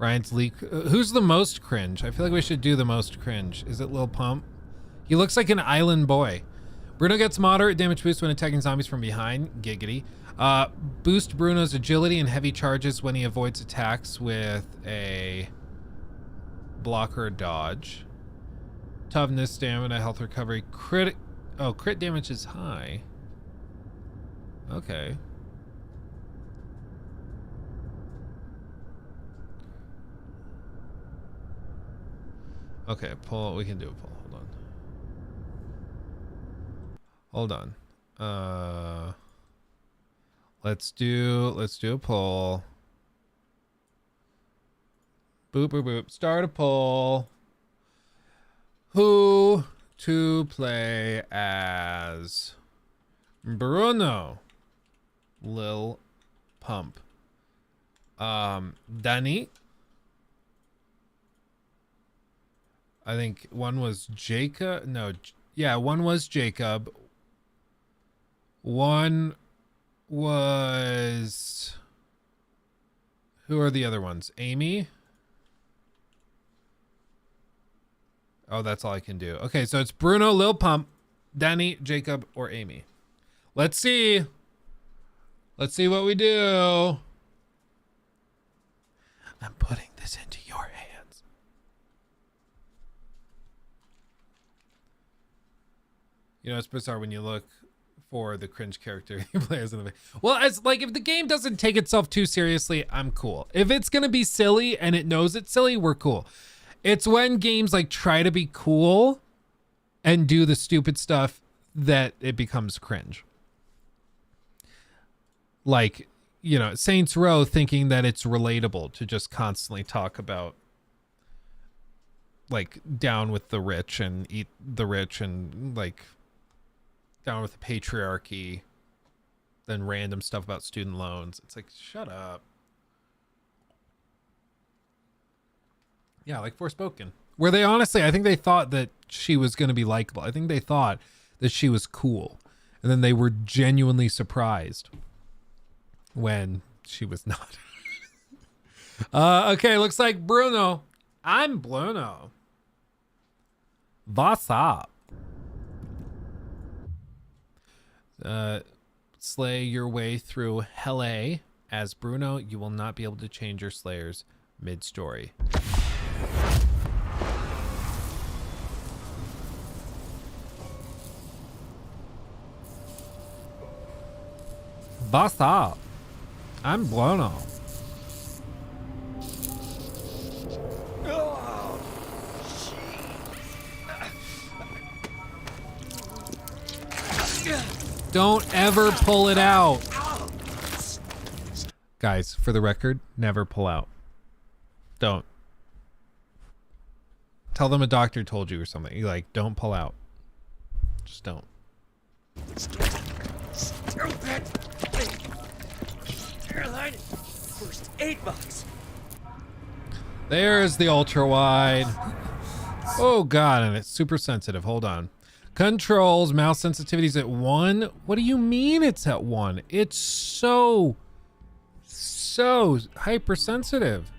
S3: Ryan's leak. Who's the most cringe? I feel like we should do the most cringe. Is it Lil Pump? He looks like an island boy. Bruno gets moderate damage boost when attacking zombies from behind. Giggity. Boost Bruno's agility and heavy charges when he avoids attacks with a blocker or dodge. Toughness, stamina, health recovery. Crit damage is high. Okay. Okay, pull. We can do a pull. Hold on. Let's do a poll. Boop boop boop. Start a poll. Who to play as Bruno, Lil Pump, Danny. I think one was Jacob. No, yeah, one was Jacob. One was... Who are the other ones? Amy? Oh, that's all I can do. Okay, so it's Bruno, Lil Pump, Danny, Jacob, or Amy. Let's see. Let's see what we do. I'm putting this into your hands. You know, it's bizarre when you look for the cringe character he plays in the... Well, as like, if the game doesn't take itself too seriously, I'm cool. If it's gonna be silly and it knows it's silly, we're cool. It's when games like try to be cool and do the stupid stuff that it becomes cringe. Like, you know, Saints Row thinking that it's relatable to just constantly talk about like down with the rich and eat the rich and like down with the patriarchy, then random stuff about student loans. It's like, shut up. Yeah, like Forspoken. Where they honestly, I think they thought that she was going to be likable. I think they thought that she was cool. And then they were genuinely surprised when she was not. Okay, looks like Bruno. I'm Bruno. What's up? Slay your way through Hell A. As Bruno, you will not be able to change your slayers mid-story. What's up? I'm Bruno. Don't ever pull it out. Guys, for the record, never pull out. Don't. Tell them a doctor told you or something. You like, don't pull out. Just don't.
S13: Stupid! Airline, first $8.
S3: There's the ultra wide. Oh god, and it's super sensitive. Hold on. Controls, mouse sensitivity's at 1. What do you mean it's at 1? It's so hypersensitive.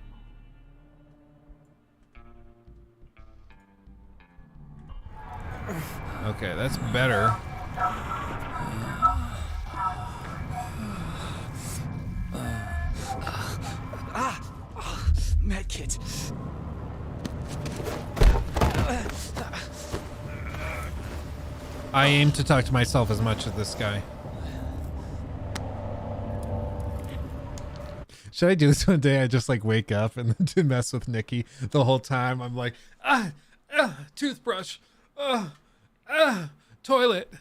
S3: Okay, that's better.
S13: Medkit.
S3: I aim to talk to myself as much as this guy. Should I do this one day? I just like wake up and to mess with Nikki the whole time. I'm like, toothbrush, toilet.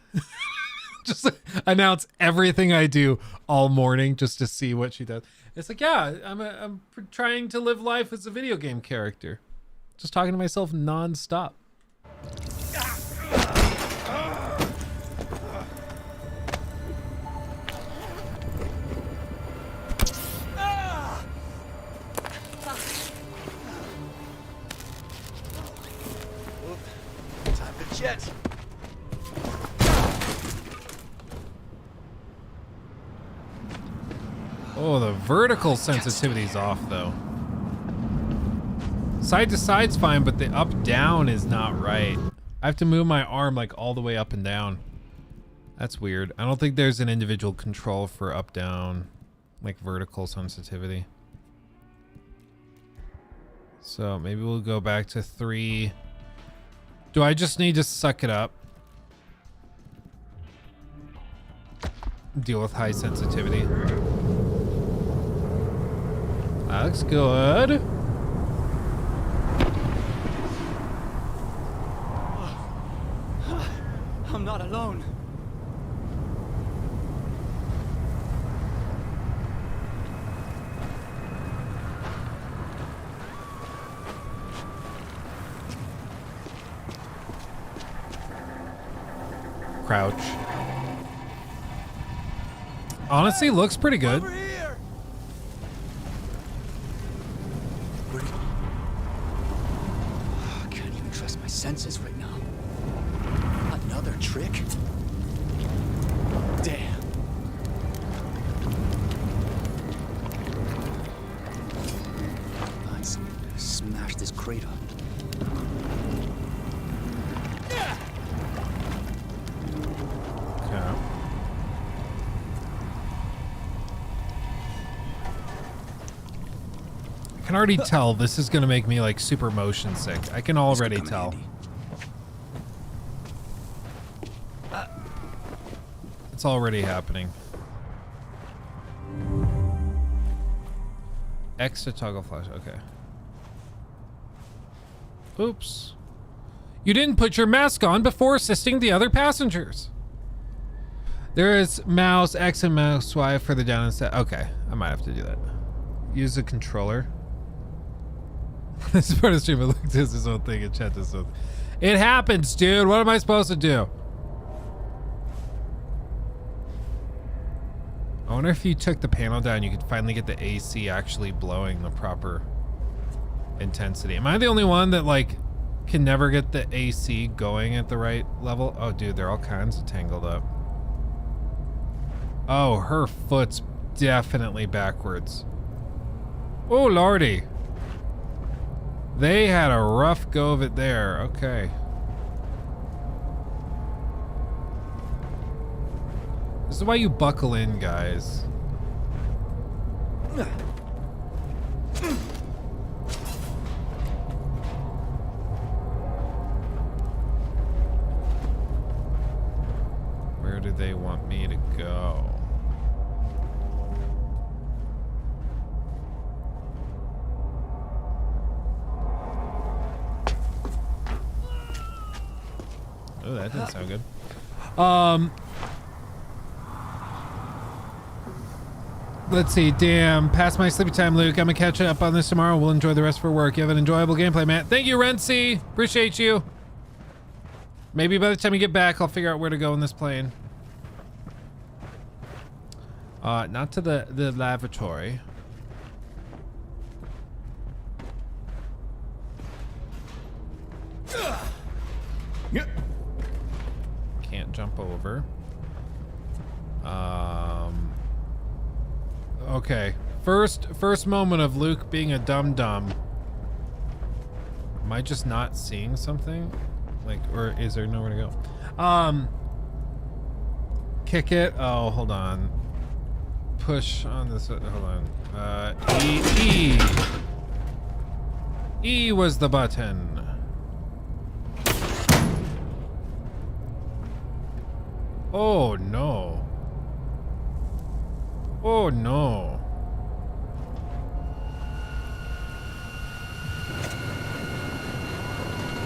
S3: Just like, announce everything I do all morning just to see what she does. It's like, yeah, I'm trying to live life as a video game character. Just talking to myself nonstop.
S13: Time to jet.
S3: Oh, the vertical sensitivity's off though. Side to side's fine, but the up down is not right. I have to move my arm like all the way up and down. That's weird. I don't think there's an individual control for up down, like vertical sensitivity. So maybe we'll go back to 3. Do I just need to suck it up? Deal with high sensitivity. That looks good.
S13: I'm not alone.
S3: Crouch. Honestly, looks pretty good.
S13: Over here. I can't even trust my senses right now. Another trick? Damn. Let's smash this crate up.
S3: Okay. I can already tell this is gonna make me like super motion sick. I can already tell. It's already happening. X to toggle flash. Okay. Oops. You didn't put your mask on before assisting the other passengers. There is mouse X and mouse Y further down instead. Okay, I might have to do that. Use the controller. This is part of the stream. It looked as his own thing and chat this own. It happens, dude. What am I supposed to do? I wonder if you took the panel down, you could finally get the AC actually blowing the proper intensity. Am I the only one that like can never get the AC going at the right level? Oh, dude, they're all kinds of tangled up. Oh, her foot's definitely backwards. Oh, lordy. They had a rough go of it there. Okay. This is why you buckle in, guys. Where do they want me to go? Oh, that didn't sound good. Let's see. Damn. Past my sleepy time, Luke. I'm gonna catch up on this tomorrow. We'll enjoy the rest for work. You have an enjoyable gameplay, man. Thank you, Rency. Appreciate you. Maybe by the time you get back, I'll figure out where to go in this plane. Not to the lavatory. Can't jump over. Okay. First moment of Luke being a dum-dum. Am I just not seeing something? Like, or is there nowhere to go? Kick it. Oh, hold on. Push on this. Hold on. E. E was the button. Oh no. Oh no.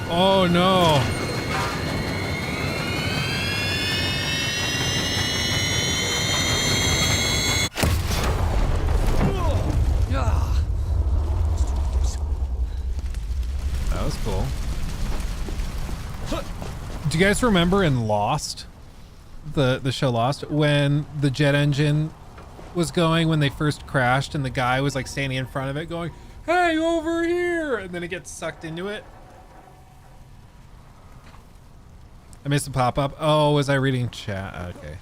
S3: Oh no. That was cool. Do you guys remember in Lost? The show Lost, when the jet engine was going when they first crashed and the guy was like standing in front of it going, "Hey, over here," and then it gets sucked into it. I missed the pop-up. Oh, was I reading chat? Okay.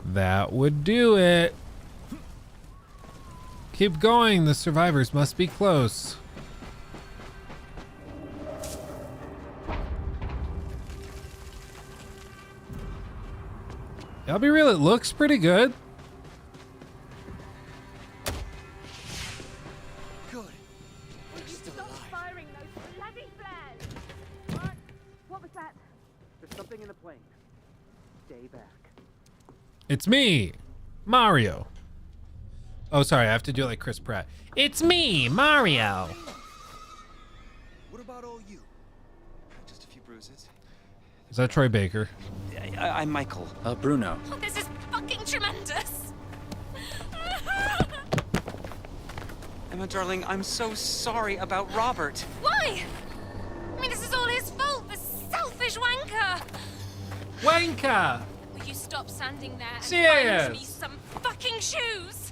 S3: That would do it. Keep going. The survivors must be close. I'll be real, it looks pretty good.
S13: Good. We're still alive.
S10: Firing those bloody flares. What was that?
S14: There's something in the plane. Stay back.
S3: It's me, Mario. Oh, sorry, I have to do it like Chris Pratt. It's me, Mario.
S13: What about all you? Just a few bruises.
S3: Is that Troy Baker?
S13: I'm Michael.
S4: Bruno.
S12: Oh, this is fucking tremendous.
S13: Emma, darling, I'm so sorry about Robert.
S12: Why? I mean, this is all his fault. The selfish wanker.
S3: Wanker.
S12: Will you stop standing there and
S3: Serious?
S12: find me some fucking shoes?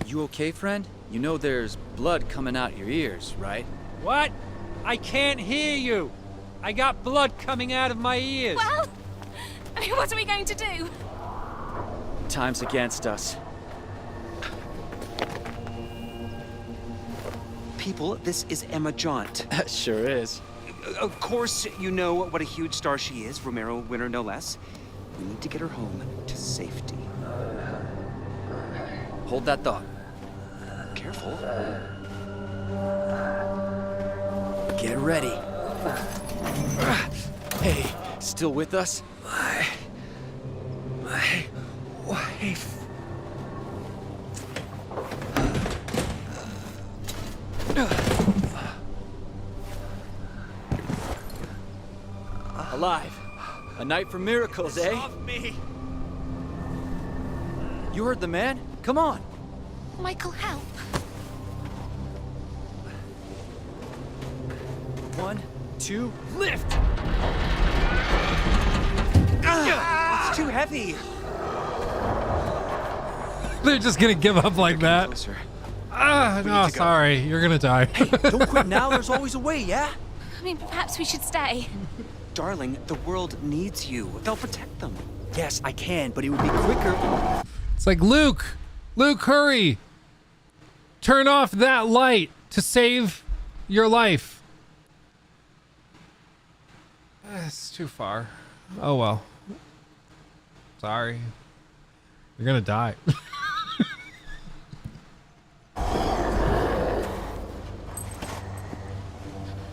S4: You okay, friend? You know there's blood coming out your ears, right?
S14: What? I can't hear you. I got blood coming out of my ears.
S12: Well, I mean, what are we going to do?
S4: Time's against us.
S13: People, this is Emma Jaunt.
S4: Sure is.
S13: Of course, you know what a huge star she is, Romero winner no less. We need to get her home to safety.
S4: Hold that thought.
S13: Careful.
S4: Get ready. Hey, still with us?
S13: My wife.
S4: Alive. A night for miracles, eh?
S14: Stop me.
S4: You heard the man? Come on.
S12: Michael, help.
S4: 1, 2, lift!
S13: It's too heavy.
S3: They're just gonna give up like that.
S13: Closer.
S3: Ah, no, sorry. You're gonna die.
S13: Don't quit now. There's always a way, yeah?
S12: I mean, perhaps we should stay.
S13: Darling, the world needs you. They'll protect them. Yes, I can, but it would be quicker.
S3: It's like, Luke, hurry. Turn off that light to save your life. It's too far. Oh well. Sorry. You're gonna die.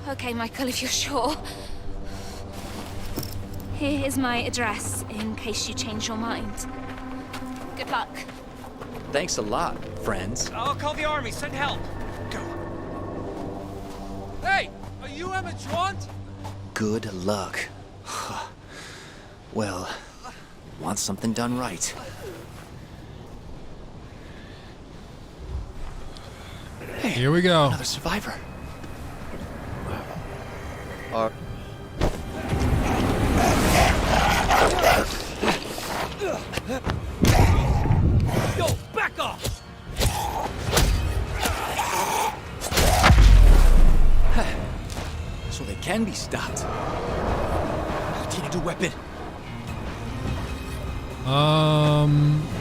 S12: Okay, Michael, if you're sure. Here is my address in case you change your mind. Good luck.
S4: Thanks a lot, friends.
S14: I'll call the army. Send help.
S13: Go.
S14: Hey, are you Emma Jaunt?
S13: Good luck. Well, want something done right. Hey,
S3: here we go.
S13: Another survivor.
S14: Yo, back off!
S4: So they can be stopped. Need a weapon.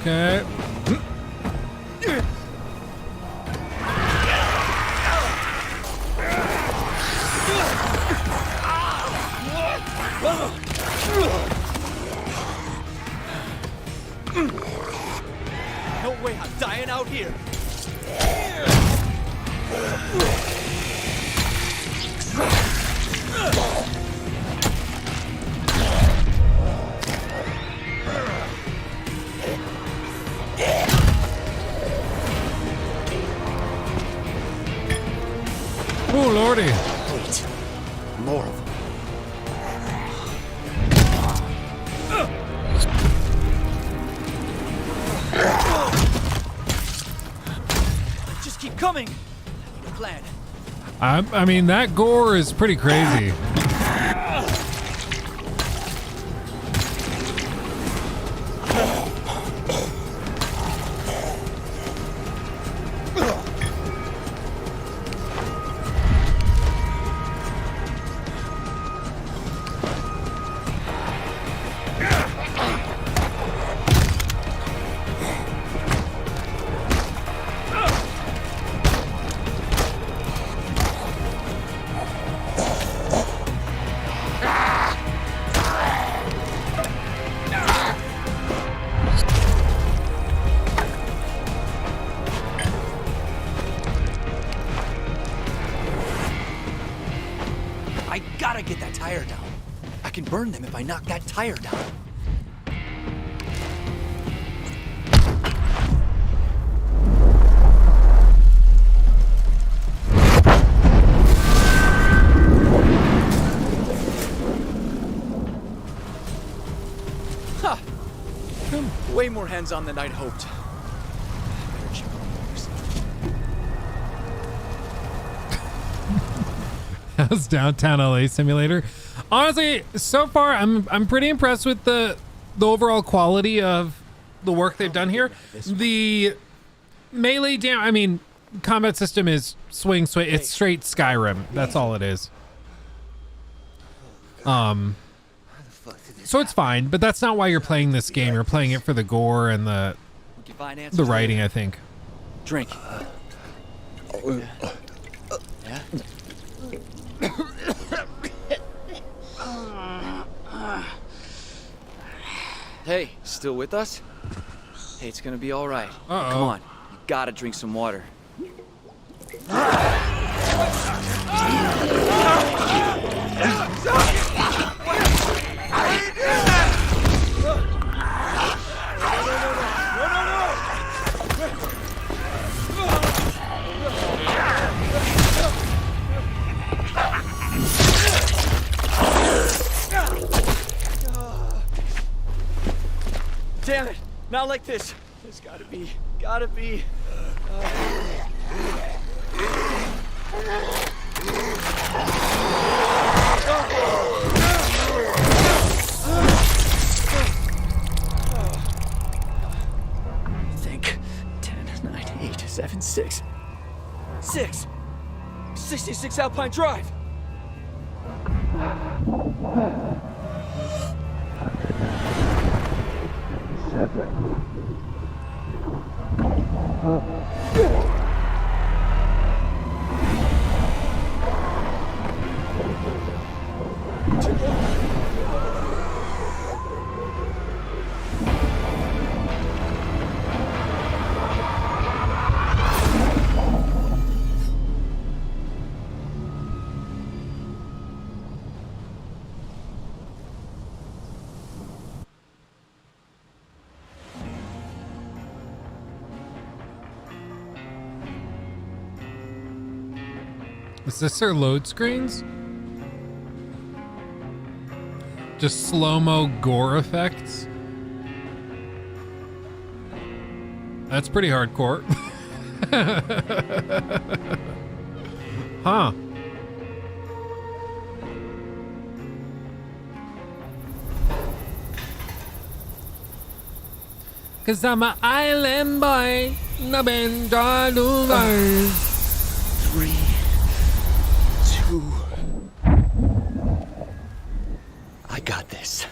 S3: Okay.
S14: No way, I'm dying out here.
S3: Oh, lordy.
S13: Wait. More of them.
S14: Just keep coming. Plan.
S3: I mean, that gore is pretty crazy.
S4: burn them if I knock that tire down. Ha! Way more hands-on than I'd hoped. Better check on the
S3: How's Downtown LA Simulator? Honestly, so far I'm pretty impressed with the overall quality of the work they've done here. The melee combat system is swing. It's straight Skyrim. That's all it is. So it's fine, but that's not why you're playing this game. You're playing it for the gore and the writing, I think.
S4: Drink. Hey, still with us? Hey, it's gonna be all right. Come on, you gotta drink some water. Damn it! Not like this. There's gotta be. I think 10, 9, 8, 7, 6. 66 Alpine Drive.
S3: Is this their load screens? Just slow-mo gore effects? That's pretty hardcore. Huh. Cause I'm an island boy.
S4: 3, 2. I got this.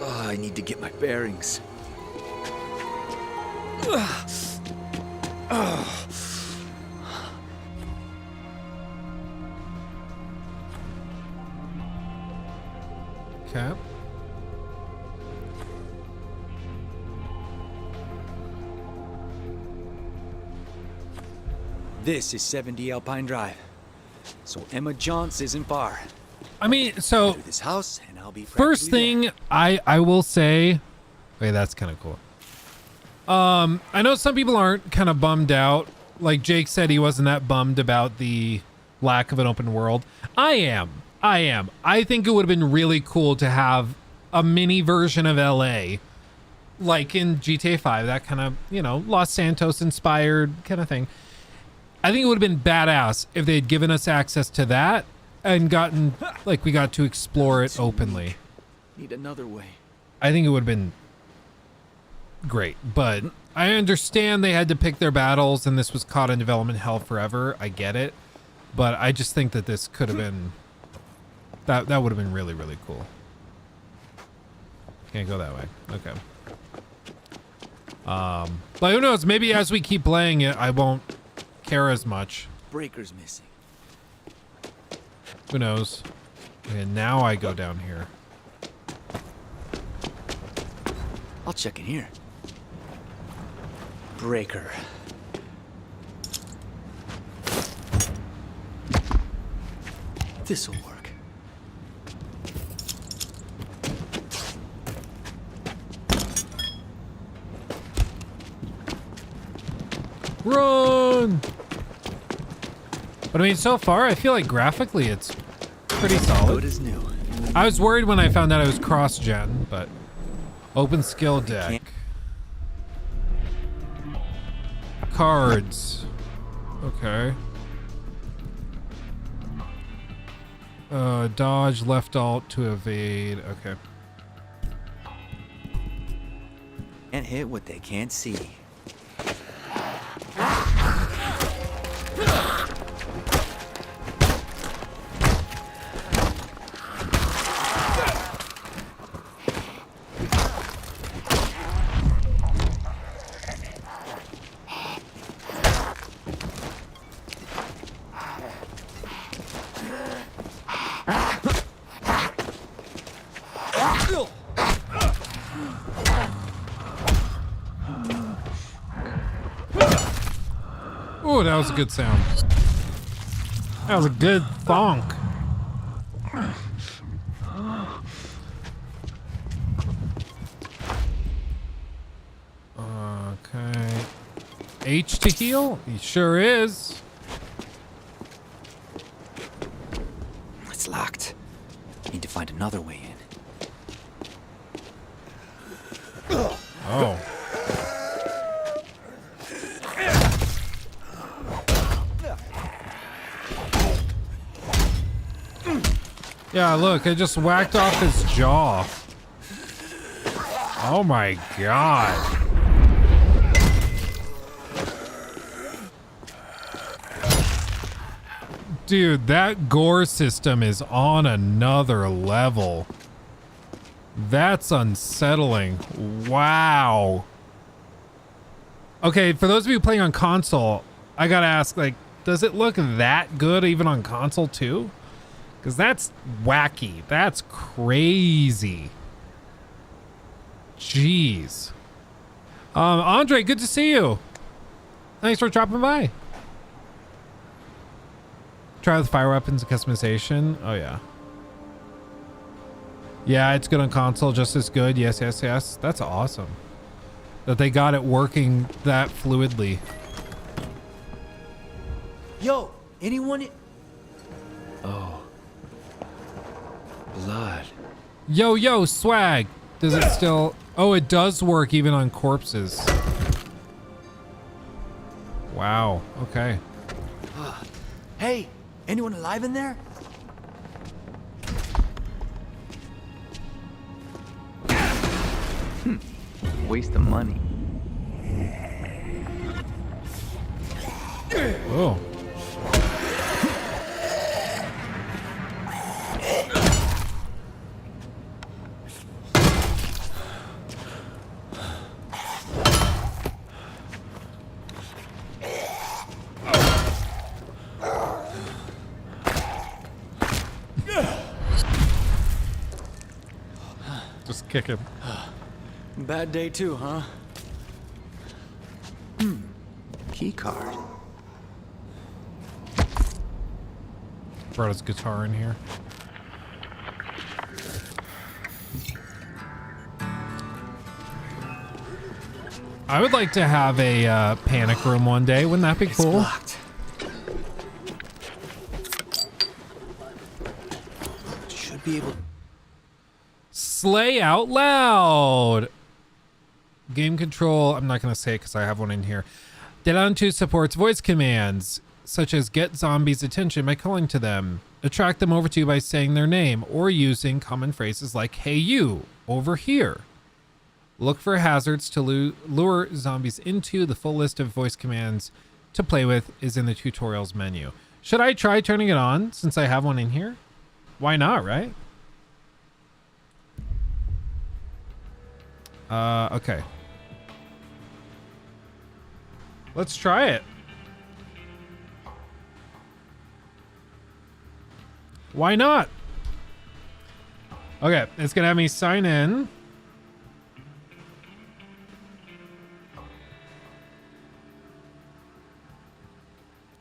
S4: Oh, I need to get my bearings.
S3: Okay.
S4: This is 70 Alpine Drive, so Emma Johns isn't far.
S3: I mean, so
S4: To this house, and I'll be
S3: first
S4: practically
S3: thing I will say, wait, that's kind of cool. I know some people aren't kind of bummed out. Like Jake said, he wasn't that bummed about the lack of an open world. I am. I think it would have been really cool to have a mini version of LA, like in GTA 5, that kind of, Los Santos inspired kind of thing. I think it would have been badass if they had given us access to that and gotten, like, we got to explore it openly.
S4: Need another way.
S3: I think it would have been great, but I understand they had to pick their battles and this was caught in development hell forever. I get it, but I just think that this could have been, that would have been really, really cool. Can't go that way. Okay. But who knows? Maybe as we keep playing it, I won't care as much.
S4: Breaker's missing.
S3: Who knows? And now I go down here.
S4: I'll check in here. Breaker. This'll work.
S3: Run! But I mean, so far, I feel like graphically it's pretty solid.
S4: Good as new.
S3: I was worried when I found out it was cross-gen, but open skill deck. Cards. Okay. Dodge, left alt to evade. Okay.
S4: Can't hit what they can't see.
S3: Oh, that was a good sound. That was a good thonk. Okay. H to heal? He sure is.
S4: It's locked. Need to find another way in.
S3: Oh. Yeah, look, I just whacked off his jaw. Oh my god. Dude, that gore system is on another level. That's unsettling. Wow. Okay, for those of you playing on console, I gotta ask, like, does it look that good even on console too? Because that's wacky. That's crazy. Jeez. Andre, good to see you. Thanks for dropping by. Try with fire weapons and customization. Oh, yeah. Yeah, it's good on console. Just as good. Yes, yes, yes. That's awesome. That they got it working that fluidly.
S4: Yo, anyone? Oh. Blood.
S3: Yo, yo, swag. Does it still... Oh, it does work even on corpses. Wow. Okay.
S4: Hey, anyone alive in there?
S13: Waste of money.
S3: Oh. Just kick him.
S4: Bad day too, huh? Key card.
S3: Brought his guitar in here. I would like to have a panic room one day. Wouldn't that be cool?
S4: Locked. Should be able.
S3: Slay out loud. Game control. I'm not going to say it because I have one in here. Dead Island 2 supports voice commands such as get zombies' attention by calling to them, attract them over to you by saying their name, or using common phrases like, hey you, over here. Look for hazards to lure zombies into. The full list of voice commands to play with is in the tutorials menu. Should I try turning it on since I have one in here? Why not, right? Okay. Let's try it. Why not? Okay, it's gonna have me sign in.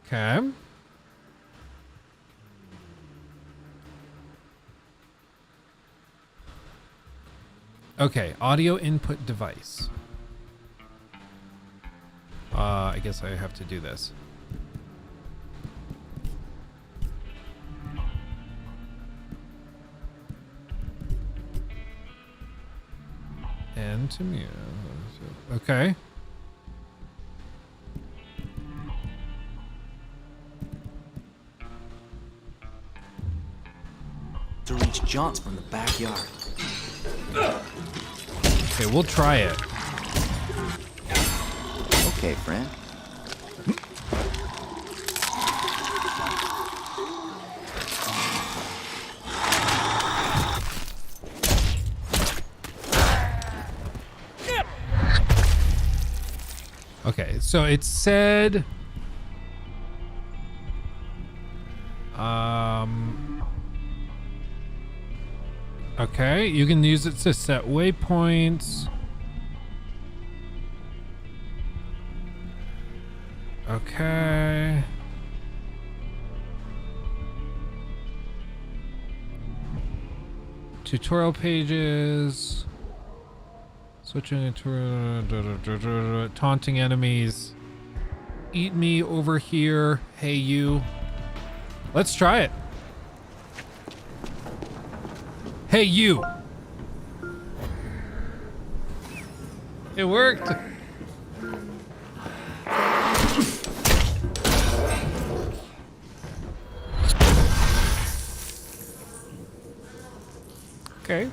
S3: Okay. Okay, audio input device. I guess I have to do this. And to me. Okay.
S13: To reach John's from the backyard.
S3: Okay, we'll try it.
S13: Okay, friend.
S3: Okay, so it said okay, you can use it to set waypoints. Okay. Tutorial pages. Switching into taunting enemies. Eat me over here. Hey you. Let's try it. Hey you. It worked. Okay.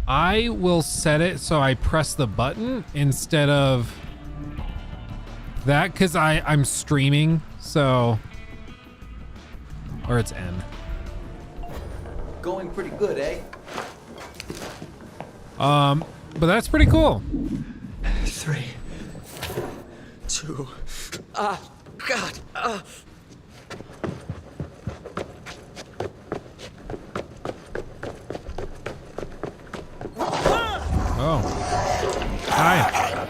S3: I will set it so I press the button instead of that because I'm streaming, so or it's N.
S4: Going pretty good, eh?
S3: But that's pretty cool.
S4: 3, 2, God,
S3: Oh. Hi.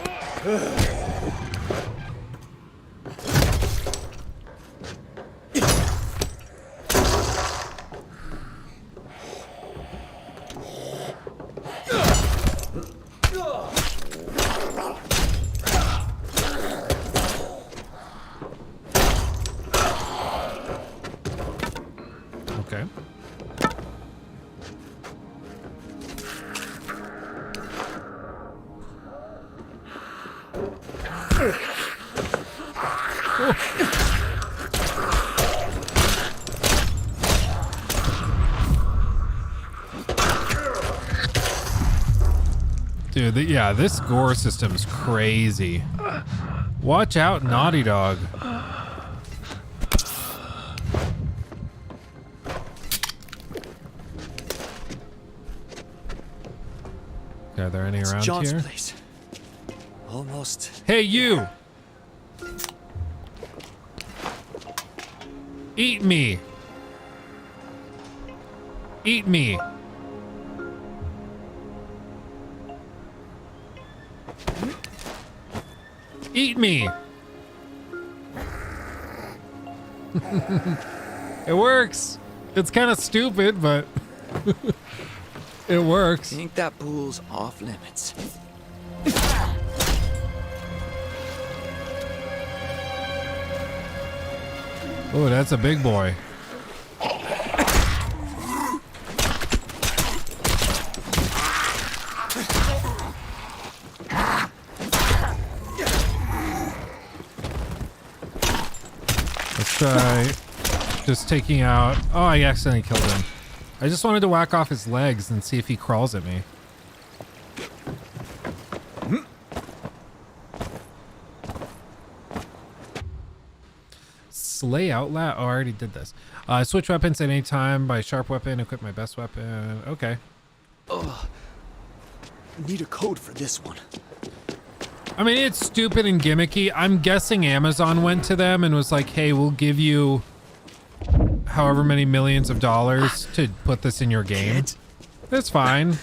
S3: Okay. Dude, yeah, this gore system is crazy. Watch out, Naughty Dog. Are there any around
S4: John's
S3: here?
S4: place. Almost.
S3: Hey, you! Eat me! Eat me! Eat me! It works! It's kind of stupid, but it works.
S4: Think that pool's off limits.
S3: Oh, that's a big boy. Let's try just taking out... Oh, I accidentally killed him. I just wanted to whack off his legs and see if he crawls at me. Slay Outlet? Oh, I already did this. Switch weapons at any time by sharp weapon. Equip my best weapon. Okay.
S4: Ugh. Need a code for this one.
S3: I mean, it's stupid and gimmicky. I'm guessing Amazon went to them and was like, hey, we'll give you however many millions of dollars to put this in your game. That's fine.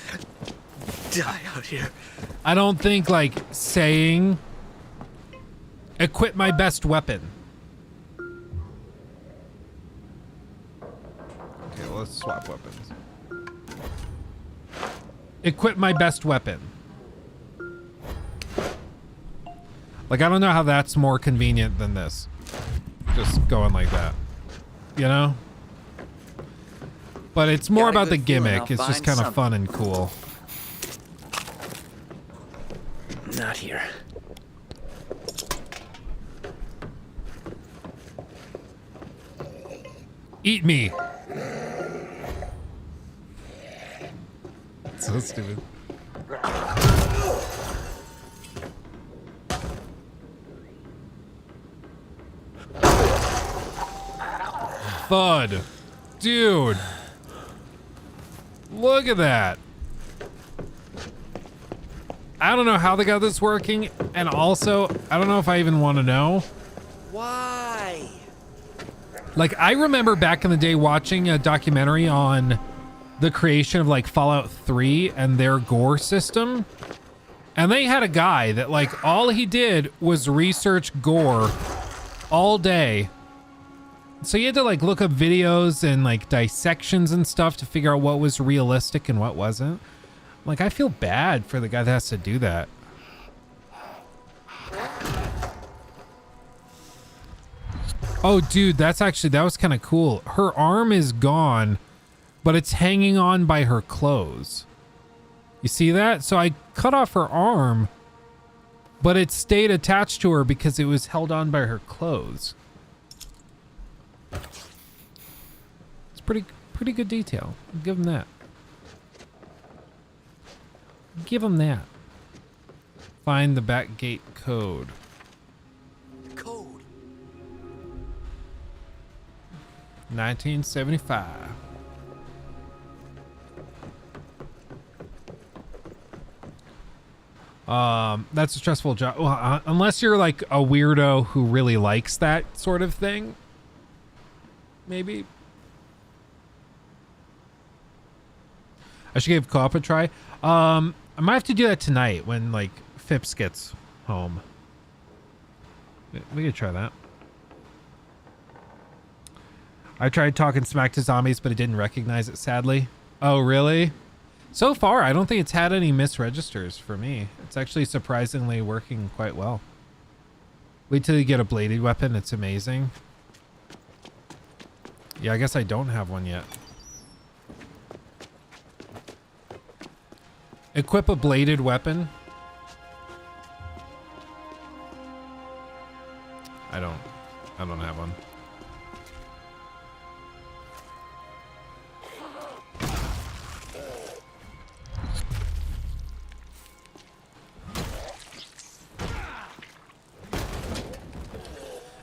S4: Die out here.
S3: I don't think, like, saying, equip my best weapon. Okay, let's swap weapons. Equip my best weapon. Like, I don't know how that's more convenient than this. Just going like that. You know? But it's more about the gimmick. It's just kind of fun and cool.
S13: Not here.
S3: Eat me. So stupid. Thud. Dude. Look at that. I don't know how they got this working, and also, I don't know if I even want to know.
S13: Why?
S3: Like, I remember back in the day watching a documentary on the creation of, like, Fallout 3 and their gore system. And they had a guy that, like, all he did was research gore all day. So you had to, like, look up videos and, like, dissections and stuff to figure out what was realistic and what wasn't. Like, I feel bad for the guy that has to do that. Oh, dude, that was kind of cool. Her arm is gone, but it's hanging on by her clothes. You see that? So I cut off her arm, but it stayed attached to her because it was held on by her clothes. It's pretty good detail. I'll give him that. Give him that. Find the back gate code.
S13: Code.
S3: 1975. That's a stressful job. Well, unless you're like a weirdo who really likes that sort of thing. Maybe. I should give co-op a try. I might have to do that tonight when like Phipps gets home. We could try that. I tried talking smack to zombies, but it didn't recognize it, sadly. Oh, really? So far, I don't think it's had any misregisters for me. It's actually surprisingly working quite well. Wait till you get a bladed weapon. It's amazing. Yeah, I guess I don't have one yet. Equip a bladed weapon. I don't have one.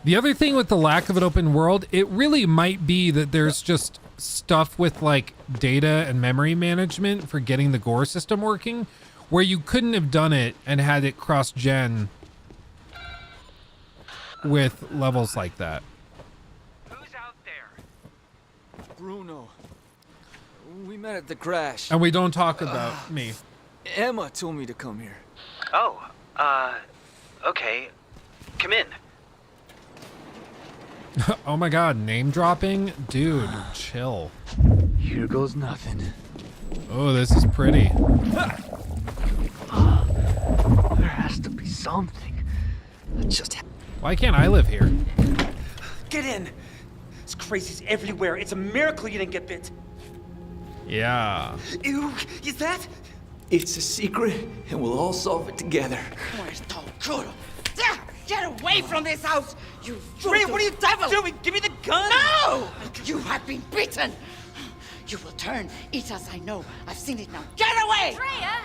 S3: The other thing with the lack of an open world, it really might be that there's just stuff with like data and memory management for getting the gore system working, where you couldn't have done it and had it cross-gen with levels like that.
S4: Who's out there? Bruno. We met at the crash.
S3: And we don't talk about me.
S4: Emma told me to come here.
S13: Oh, okay. Come in.
S3: Oh my god, name dropping? Dude, chill.
S4: Here goes nothing.
S3: Oh, this is pretty.
S4: There has to be something.
S3: Why can't I live here?
S13: Get in. This crazy's everywhere. It's a miracle you didn't get bit.
S3: Yeah.
S13: Ew, is that?
S4: It's a secret, and we'll all solve it together.
S10: Get away from this house! You
S13: Ray, what are you doing? Give me the gun!
S10: No! You have been beaten! You will turn. Eat us, I know. I've seen it now. Get away!
S15: Freya!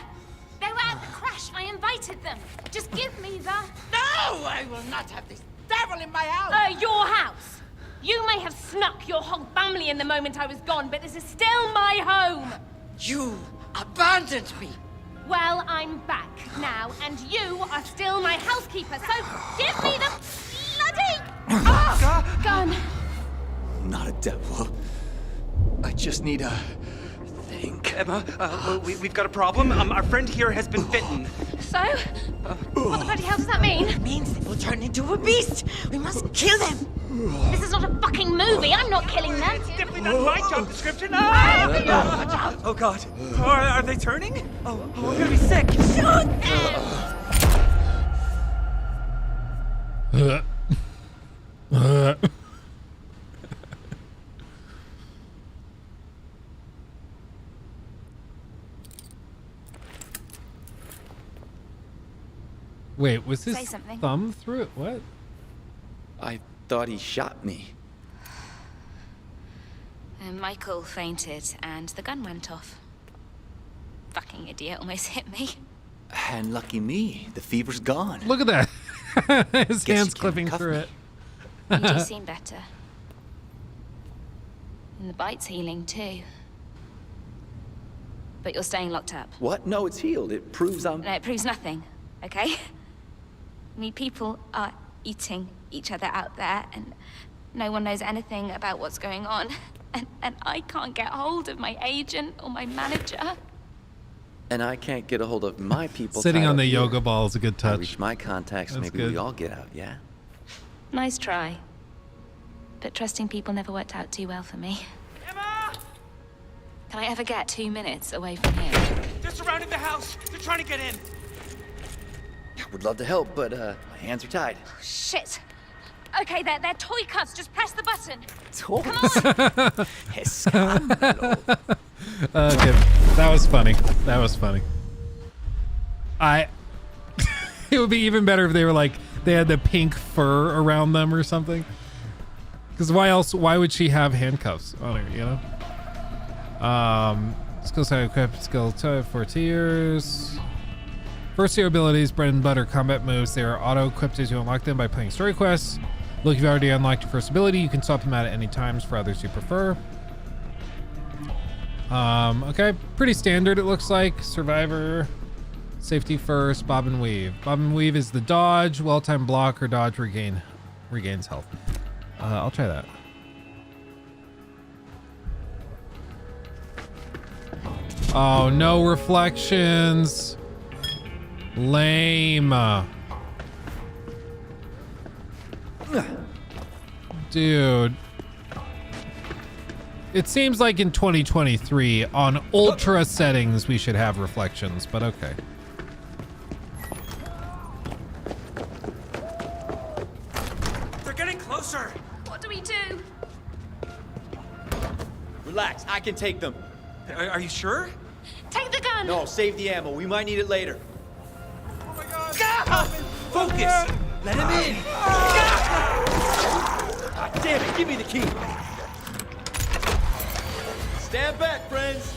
S15: They were at the crash. I invited them. Just give me the...
S10: No! I will not have this devil in my house!
S15: Your house. You may have snuck your whole family in the moment I was gone, but this is still my home!
S10: You abandoned me!
S15: Well, I'm back now, and you are still my housekeeper, so give me the bloody gun!
S4: Not a devil. I just need a...
S13: Emma, we've got a problem. Our friend here has been bitten.
S15: So? What the bloody hell does that mean?
S10: It means they will turn into a beast! We must kill them!
S15: This is not a fucking movie. I'm not killing them.
S13: It's definitely
S14: Certainly not my job description. Ah! Oh God. Are they turning? Oh, we're gonna be sick.
S3: Wait, was his
S16: Say something.
S3: thumb through it? What?
S4: I thought he shot me.
S16: Michael fainted and the gun went off. Fucking idiot almost hit me.
S4: And lucky me, the fever's gone.
S3: Look at that. His
S4: Guess
S3: hand's
S4: you can't
S3: clipping
S4: cuff
S3: through
S4: me.
S3: it.
S16: You do seem better. And the bite's healing too. But you're staying locked up.
S4: What? No, it's healed. It proves I'm...
S16: No, it proves nothing, okay? I mean, people are eating each other out there, and no one knows anything about what's going on. And I can't get hold of my agent or my manager.
S4: And I can't get a hold of my people.
S3: Sitting
S4: tied
S3: on
S4: up
S3: the
S4: here.
S3: yoga ball is a good
S4: I
S3: touch.
S4: reach my contacts,
S3: That's
S4: maybe
S3: good.
S4: we all get out, yeah?
S16: Nice try. But trusting people never worked out too well for me.
S14: Emma!
S16: Can I ever get 2 minutes away from here?
S14: They're surrounding the house. They're trying to get in.
S4: Would love to help, but my hands are tied.
S15: Shit. Okay, they're toy cuts. Just press the button.
S4: Toy?
S3: Okay, that was funny. That was funny. It would be even better if they were like, they had the pink fur around them or something. Because why would she have handcuffs on her, you know? Skill set equipped, skill type 4 tiers. First tier abilities, bread and butter combat moves. They are auto-equipped as you unlock them by playing story quests. Look, if you've already unlocked your first ability, you can swap them out at any times for others you prefer. Okay, pretty standard it looks like. Survivor, safety first, bob and weave. Bob and weave is the dodge, well-timed block, or dodge regains health. I'll try that. Oh, no reflections. Lame. Dude. It seems like in 2023, on ultra settings, we should have reflections, but okay.
S14: They're getting closer.
S15: What do we do?
S4: Relax, I can take them.
S14: Are you sure?
S15: Take the gun.
S4: No, save the ammo. We might need it later.
S14: Oh my God! Focus! Let him in!
S4: God damn it, give me the key. Stand back, friends.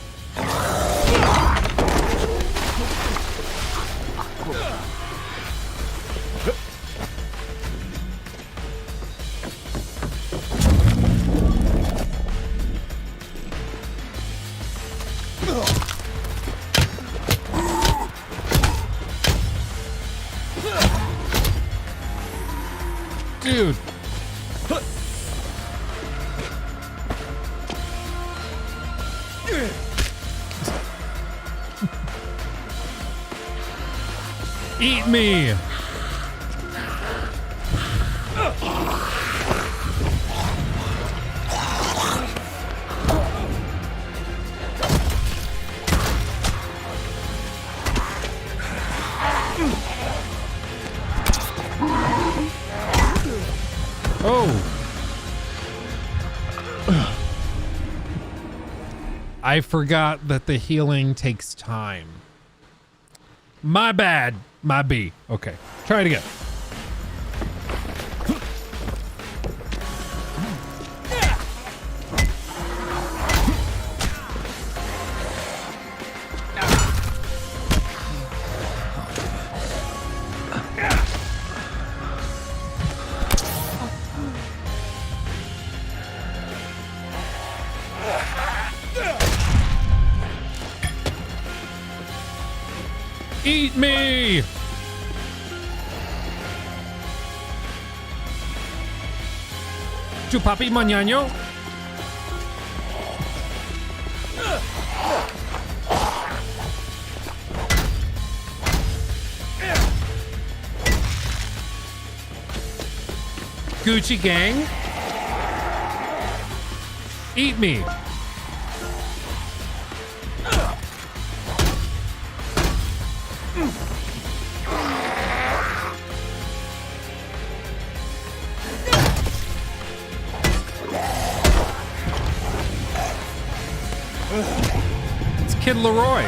S3: Dude. Eat me. Oh. I forgot that the healing takes time. My bad. My B. Okay. Try it again. Eat me! Chupapi mañaño. Gucci gang. Eat me. It's Kid Leroy.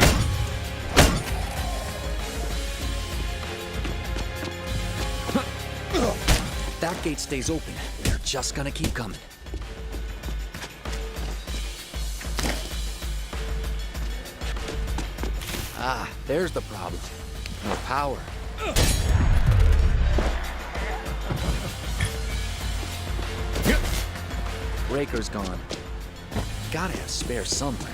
S4: That gate stays open. They're just gonna keep coming. Ah, there's the problem. No power. Breaker's gone. Gotta have spares somewhere.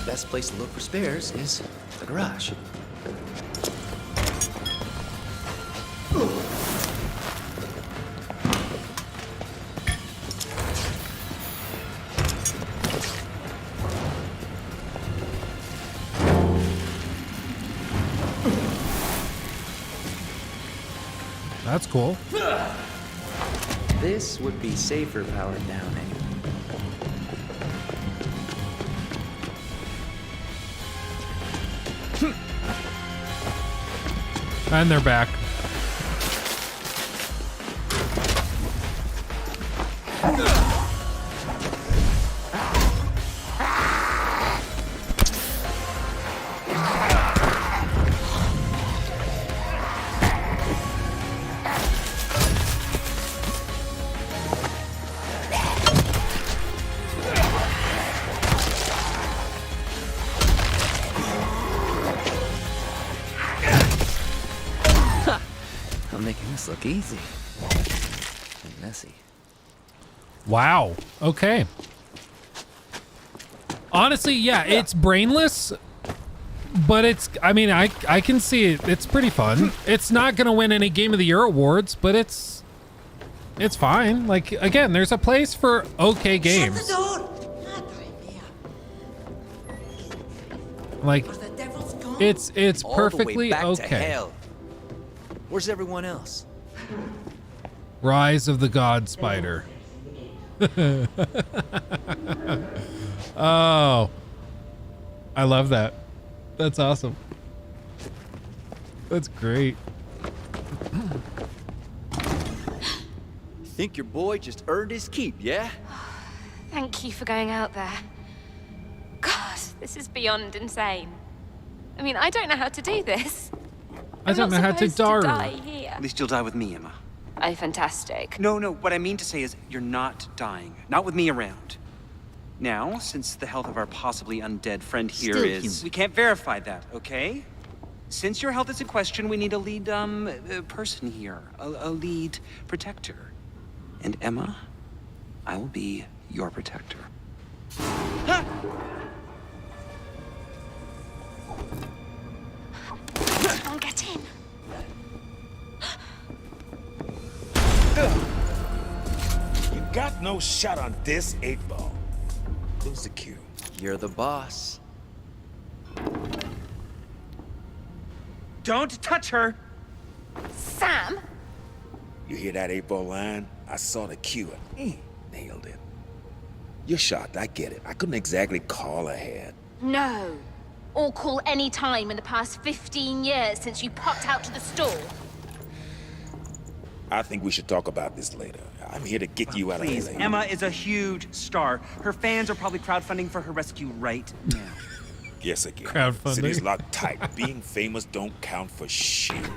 S4: Best place to look for spares is the garage.
S3: That's cool.
S4: This would be safer powered down anyway.
S3: And they're back.
S4: I'm making this look easy. And messy.
S3: Wow. Okay. Honestly, yeah, it's brainless, but it's, I mean, I can see it. It's pretty fun. It's not going to win any Game of the Year awards, but it's fine. Like, again, there's a place for okay games. Like, it's perfectly
S4: All the way back
S3: okay.
S4: to hell. Where's everyone else?
S3: Rise of the God Spider. Oh, I love that. That's awesome. That's great.
S4: Think your boy just earned his keep, yeah?
S16: Thank you for going out there. God, this is beyond insane. I mean, I don't know how to do this.
S3: I don't know how to
S16: die here.
S13: At least you'll die with me, Emma.
S16: Oh, fantastic.
S13: No, what I mean to say is you're not dying. Not with me around. Now, since the health of our possibly undead friend here
S4: Still
S13: is...
S4: human.
S13: We can't verify that, okay? Since your health is in question, we need a lead, person here. A lead protector. And Emma, I will be your protector.
S16: Come on, get in.
S17: You got no shot on this 8-ball. Lose the cue.
S4: You're the boss.
S13: Don't touch her!
S16: Sam?
S17: You hear that 8-ball line? I saw the cue and nailed it. You're shocked, I get it. I couldn't exactly call ahead.
S15: No. Or call any time in the past 15 years since you popped out to the store.
S17: I think we should talk about this later. I'm here to get you out
S13: Please,
S17: of LA.
S13: Emma is a huge star. Her fans are probably crowdfunding for her rescue right now.
S17: Guess again.
S3: Crowdfunding.
S17: City's locked tight. Being famous don't count for shit.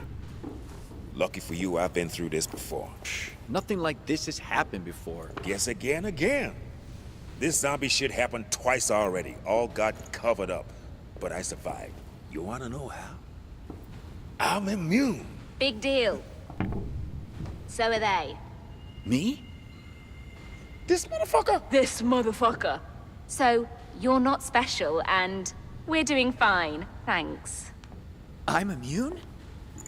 S17: Lucky for you, I've been through this before.
S4: Nothing like this has happened before.
S17: Guess again. This zombie shit happened twice already. All got covered up. But I survived. You wanna know how? I'm immune.
S15: Big deal. So are they.
S4: Me?
S17: This motherfucker?
S15: This motherfucker.
S16: So, you're not special, and we're doing fine, thanks.
S4: I'm immune?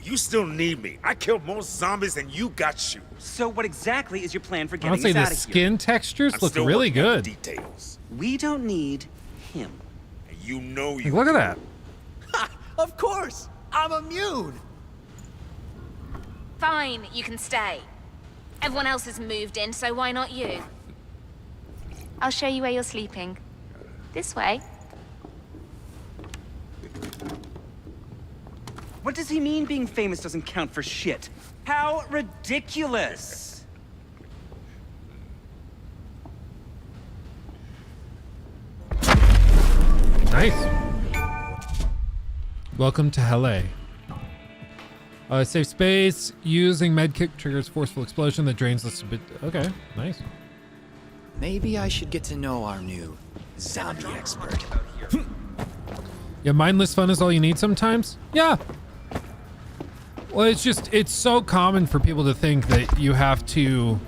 S17: You still need me. I killed more zombies than you got shoot.
S13: So what exactly is your plan for getting
S3: Honestly,
S13: us
S3: the
S13: out of here?
S3: skin textures
S17: I'm
S3: look
S17: still
S3: really
S17: working out the
S3: good.
S17: details.
S13: We don't need him.
S17: And you know
S3: Like,
S17: you
S3: look at that.
S4: Of course! I'm immune!
S16: Fine, you can stay. Everyone else has moved in, so why not you? I'll show you where you're sleeping. This way.
S13: What does he mean being famous doesn't count for shit? How ridiculous!
S3: Nice. Welcome to LA. Safe space. Using medkit triggers forceful explosion that drains this a bit. Okay, nice.
S4: Maybe I should get to know our new zombie expert.
S3: Yeah, mindless fun is all you need sometimes. Yeah. Well, it's so common for people to think that you have to,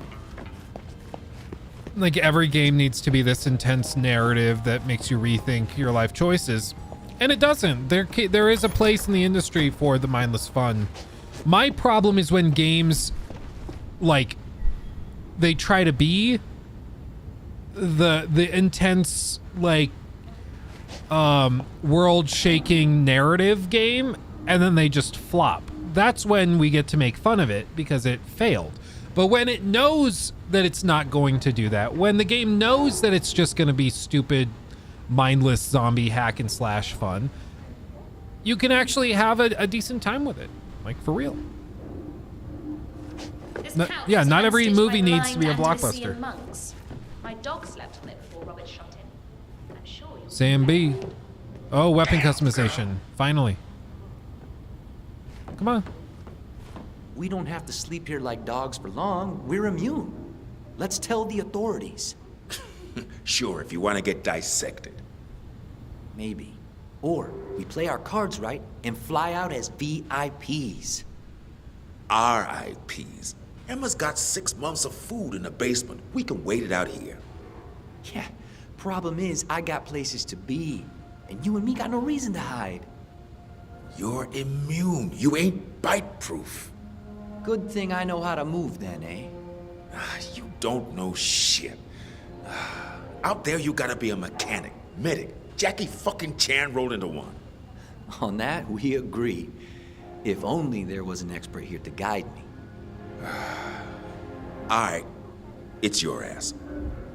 S3: like, every game needs to be this intense narrative that makes you rethink your life choices. And it doesn't. There is a place in the industry for the mindless fun. My problem is when games, like, they try to be the intense, like, world-shaking narrative game, and then they just flop. That's when we get to make fun of it because it failed. But when it knows that it's not going to do that, when the game knows that it's just going to be stupid, mindless zombie hack and slash fun, you can actually have a decent time with it. Like, for real. Yeah, not every movie needs to be a blockbuster.
S16: My dog slept on it before Robert shot him. I'm sure you'll
S3: Sam B. Oh, weapon customization. Finally. Come on.
S18: We don't have to sleep here like dogs for long. We're immune. Let's tell the authorities.
S17: Sure, if you want to get dissected.
S18: Maybe. Or we play our cards right and fly out as VIPs.
S17: RIPs. Emma's got 6 months of food in the basement. We can wait it out here.
S18: Yeah, problem is I got places to be, and you and me got no reason to hide.
S17: You're immune. You ain't bite-proof.
S18: Good thing I know how to move then, eh?
S17: You don't know shit. Out there, you gotta be a mechanic, medic. Jackie fucking Chan rolled into one.
S18: On that, we agree. If only there was an expert here to guide me.
S17: All right, it's your ass.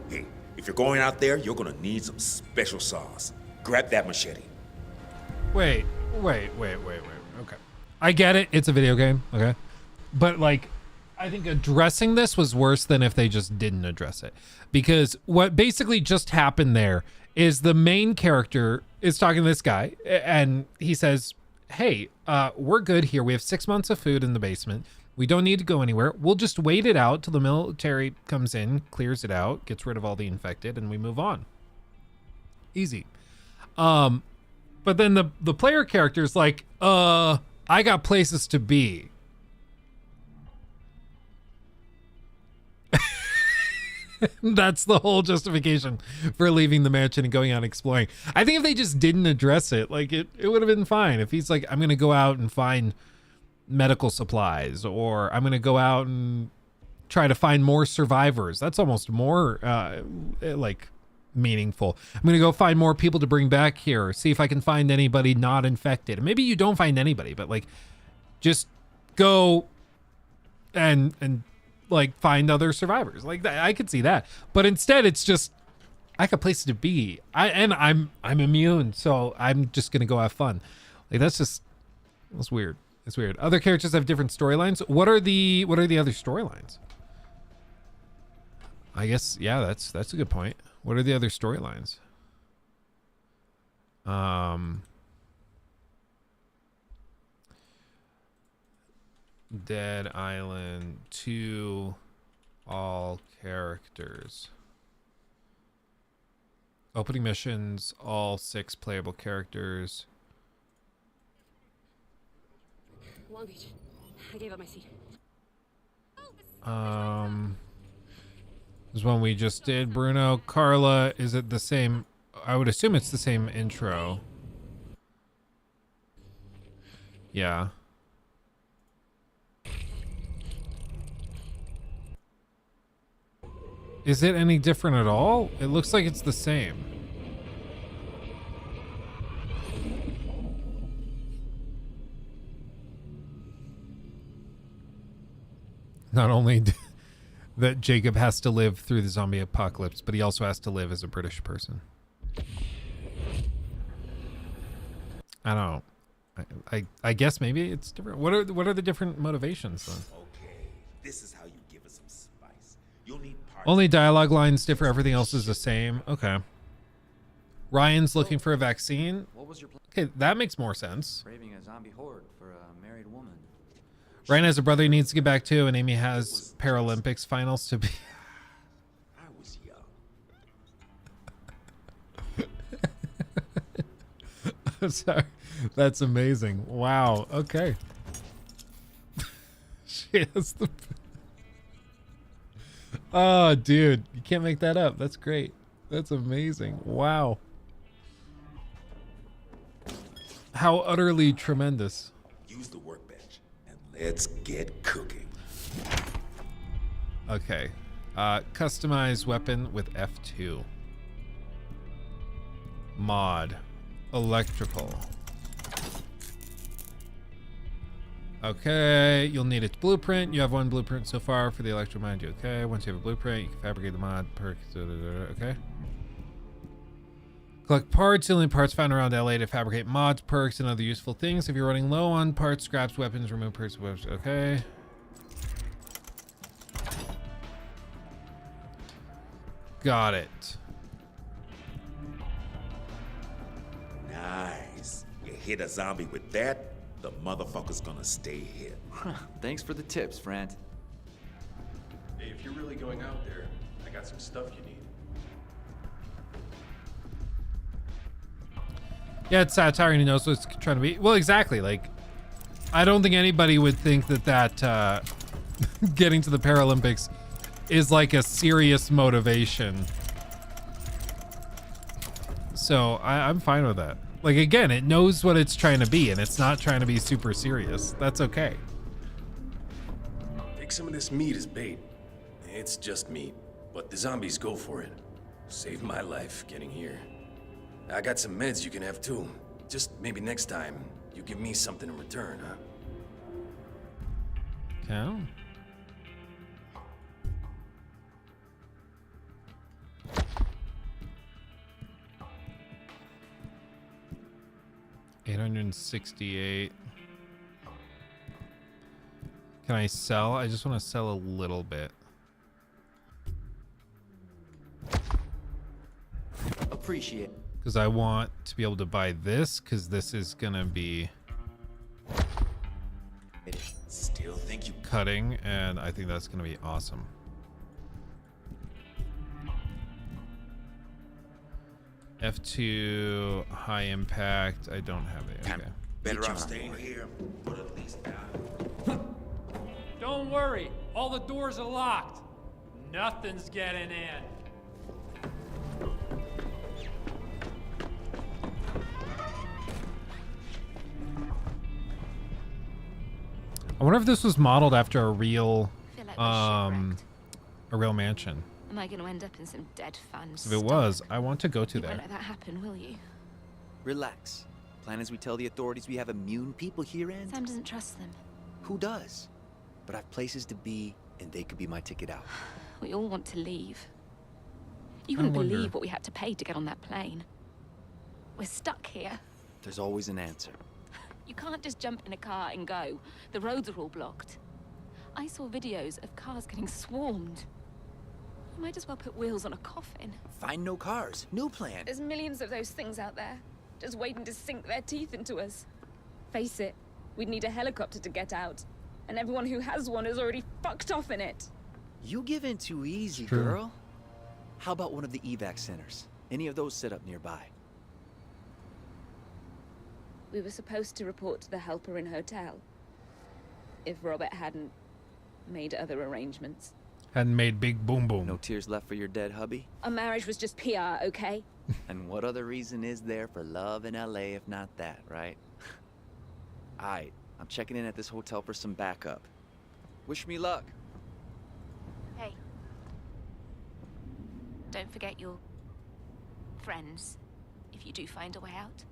S17: Hey, if you're going out there, you're gonna need some special sauce. Grab that machete.
S3: Wait. Okay. I get it. It's a video game. Okay. But, like, I think addressing this was worse than if they just didn't address it. Because what basically just happened there is the main character is talking to this guy, and he says, hey, we're good here. We have 6 months of food in the basement. We don't need to go anywhere. We'll just wait it out till the military comes in, clears it out, gets rid of all the infected, and we move on. Easy. But then the player character is like, I got places to be. That's the whole justification for leaving the mansion and going out exploring. I think if they just didn't address it, like, it would have been fine. If he's like, I'm going to go out and find medical supplies, or I'm going to go out and try to find more survivors. That's almost more, like, meaningful. I'm going to go find more people to bring back here, see if I can find anybody not infected. And maybe you don't find anybody, but, like, just go and like, find other survivors. Like, I could see that. But instead, it's just, I got places to be. I'm immune, so I'm just gonna go have fun. Like, that's weird. It's weird. Other characters have different storylines. What are the other storylines? I guess, yeah, that's a good point. What are the other storylines? Dead Island 2, all characters. Opening missions, all 6 playable characters.
S19: Long Beach. I gave up my seat.
S3: This is one we just did. Bruno, Carla, is it the same? I would assume it's the same intro. Yeah. Is it any different at all? It looks like it's the same. Not only that Jacob has to live through the zombie apocalypse, but he also has to live as a British person. I don't know. I guess maybe it's different. What are the different motivations then?
S17: Okay, this is how you give us some spice. You'll need parts.
S3: Only dialogue lines differ. Everything else is the same. Okay. Ryan's looking for a vaccine.
S18: What was your plan?
S3: Okay, that makes more sense.
S18: Braving a zombie horde for a married woman.
S3: Ryan has a brother he needs to get back to, and Amy has Paralympics finals to be.
S17: I was young.
S3: I'm sorry. That's amazing. Wow. Okay. She has the. Oh, dude. You can't make that up. That's great. That's amazing. Wow. How utterly tremendous.
S17: Use the workbench and let's get cooking.
S3: Okay. Customize weapon with F2. Mod. Electrical. Okay, you'll need its blueprint. You have one blueprint so far for the electromine. Okay, once you have a blueprint, you can fabricate the mod perk. Okay. Collect parts. You'll need parts found around LA to fabricate mods, perks, and other useful things. If you're running low on parts, scraps, weapons, remove perks, weapons. Okay. Got it.
S17: Nice. You hit a zombie with that, the motherfucker's gonna stay hit.
S18: Thanks for the tips, friend.
S9: Hey, if you're really going out there, I got some stuff you need.
S3: Yeah, it's satire and he knows what it's trying to be. Well, exactly. Like, I don't think anybody would think that getting to the Paralympics is like a serious motivation. So I'm fine with that. Like, again, it knows what it's trying to be and it's not trying to be super serious. That's okay.
S9: Take some of this meat as bait. It's just meat, but the zombies go for it. Saved my life getting here. I got some meds you can have too. Just maybe next time, you give me something in return, huh?
S3: Okay. $868. Can I sell? I just want to sell a little bit.
S18: Appreciate.
S3: Because I want to be able to buy this, because this is gonna be
S17: Still think you
S3: cutting, and I think that's gonna be awesome. F2 high impact. I don't have it. Okay.
S17: better off staying here, but at least
S20: Don't worry, all the doors are locked. Nothing's getting in.
S3: I wonder if this was modeled after a real,
S16: like
S3: a real mansion.
S16: Am I going to end up in some dead fans?
S3: If it was, I want to go to
S16: You won't
S3: there.
S16: let that happen, will you?
S4: Relax. Plan is we tell the authorities we have immune people here and...
S16: Sam doesn't trust them.
S4: Who does? But I've places to be, and they could be my ticket out.
S16: We all want to leave. You
S4: I
S16: wouldn't
S4: wonder-
S16: believe what we had to pay to get on that plane. We're stuck here.
S4: There's always an answer.
S16: You can't just jump in a car and go. The roads are all blocked. I saw videos of cars getting swarmed. You might as well put wheels on a coffin.
S4: Find no cars. New plan.
S16: There's millions of those things out there, just waiting to sink their teeth into us. Face it, we'd need a helicopter to get out. And everyone who has one is already fucked off in it.
S4: You give in too easy,
S3: True.
S4: girl. How about one of the evac centers? Any of those set up nearby?
S16: We were supposed to report to the helper in hotel. If Robert hadn't made other arrangements.
S3: Hadn't made big boom boom.
S4: No tears left for your dead hubby?
S16: Our marriage was just PR, okay?
S4: And what other reason is there for love in LA if not that, right? Aight, I'm checking in at this hotel for some backup. Wish me luck.
S16: Hey. Don't forget your friends if you do find a way out.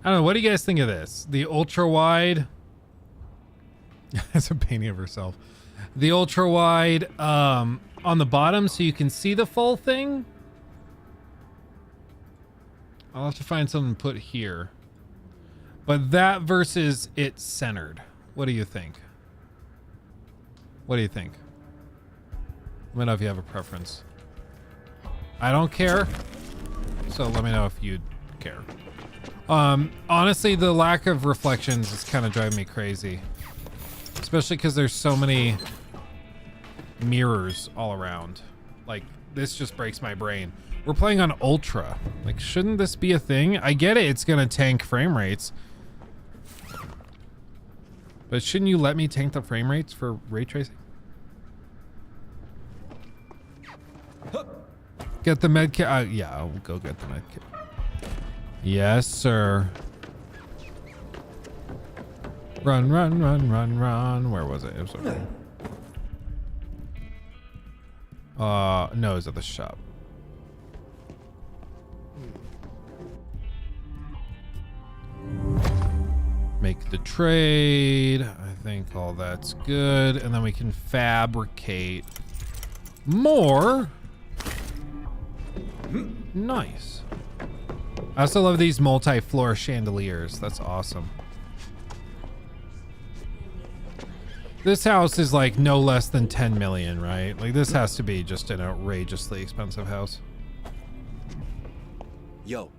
S3: I don't know. What do you guys think of this? The ultra wide. It's a painting of herself. The ultra wide on the bottom so you can see the full thing. I'll have to find something to put here. But that versus it centered. What do you think? What do you think? Let me know if you have a preference. I don't care. So let me know if you care. Honestly, the lack of reflections is kind of driving me crazy. Especially because there's so many mirrors all around. Like, this just breaks my brain. We're playing on ultra. Like, shouldn't this be a thing? I get it, it's gonna tank frame rates. But shouldn't you let me tank the frame rates for ray tracing? Get the med kit. Yeah, I'll go get the med kit. Yes, sir. Run, run, run, run, run. Where was it? It was over there. No, it was at the shop. Make the trade. I think all that's good. And then we can fabricate more. Nice. I also love these multi-floor chandeliers. That's awesome. This house is like no less than 10 million, right? Like this has to be just an outrageously expensive house.
S4: Yo,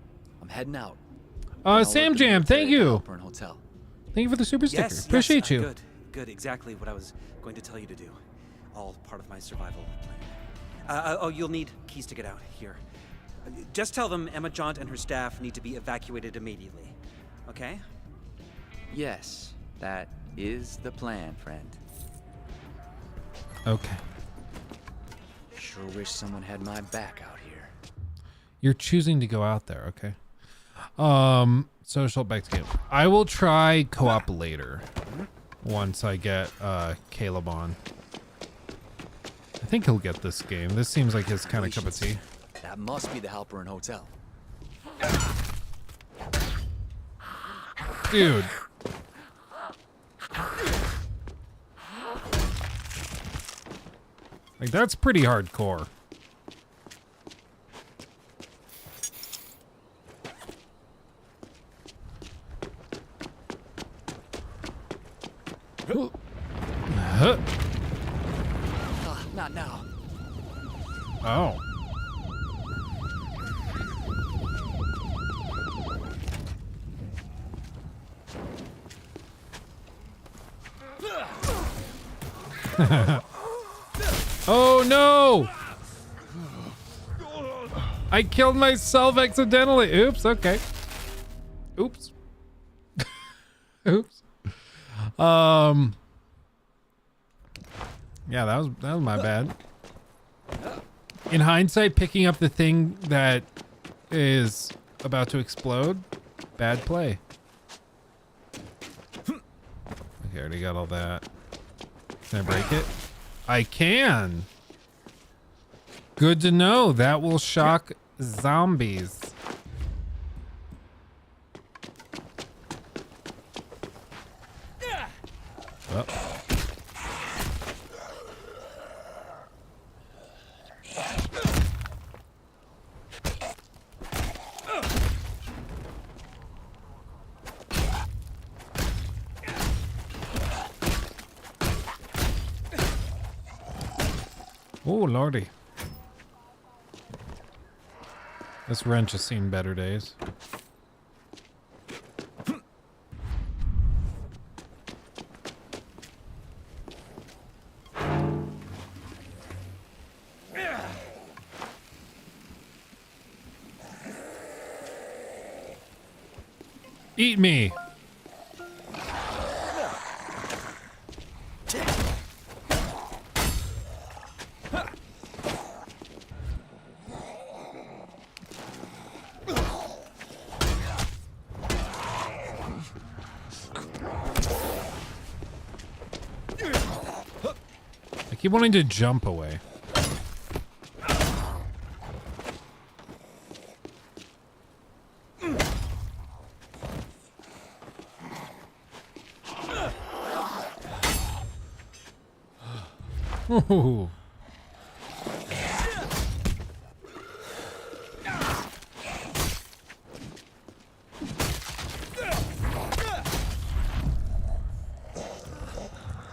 S4: I'm heading out.
S3: Sam Jam, thank you.
S4: Hotel.
S3: Thank you for the super sticker.
S18: Yes,
S3: Appreciate you.
S18: Good. Exactly what I was going to tell you to do. All part of my survival plan. Oh, you'll need keys to get out. Here. Just tell them Emma Jaunt and her staff need to be evacuated immediately. Okay?
S4: Yes, that is the plan, friend.
S3: Okay.
S4: Sure wish someone had my back out here.
S3: You're choosing to go out there, okay? Social back to game. I will try co-op later. Once I get Caleb on. I think he'll get this game. This seems like his kind of cup of tea.
S4: That must be the Halperin Hotel.
S3: Dude. Like, that's pretty hardcore.
S4: Not now.
S3: Oh. Oh no! I killed myself accidentally. Oops, okay. Oops. Oops. Yeah, that was my bad. In hindsight, picking up the thing that is about to explode, bad play. Okay, I already got all that. Can I break it? I can. Good to know. That will shock zombies. Oh. Oh, lordy. This wrench has seen better days. Eat me. I keep wanting to jump away. Ooh.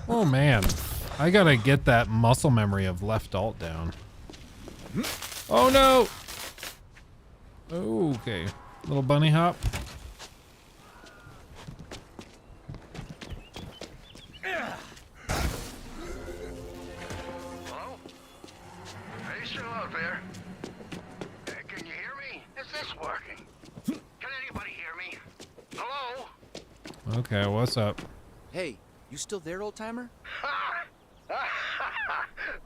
S3: Oh man, I gotta get that muscle memory of left alt down. Oh no! Okay, little bunny hop.
S21: Hello? Are you still out there? Can you hear me? Is this working? Can anybody hear me? Hello?
S3: Okay, what's up?
S4: Hey, you still there, old timer?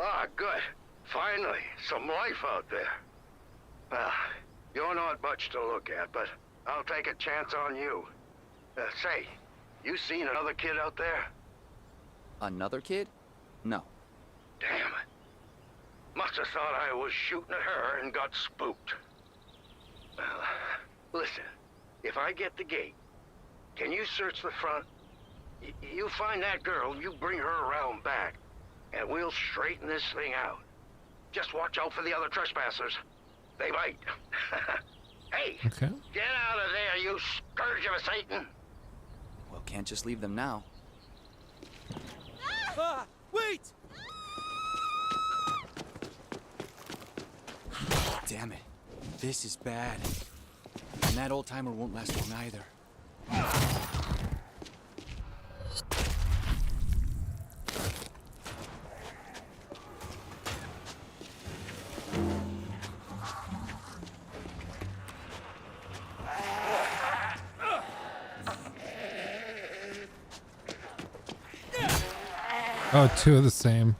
S21: Ah, good. Finally, some life out there. Well, you're not much to look at, but I'll take a chance on you. Say, you seen another kid out there?
S4: Another kid? No.
S21: Damn it. Must have thought I was shooting at her and got spooked. Well, listen, if I get the gate, can you search the front? You find that girl, you bring her around back, and we'll straighten this thing out. Just watch out for the other trespassers. They bite. Hey,
S3: okay.
S21: Get out of there, you scourge of Satan!
S4: Well, can't just leave them now.
S14: Ah, wait!
S4: Damn it. This is bad. And that old timer won't last long either.
S3: Oh, two of the same.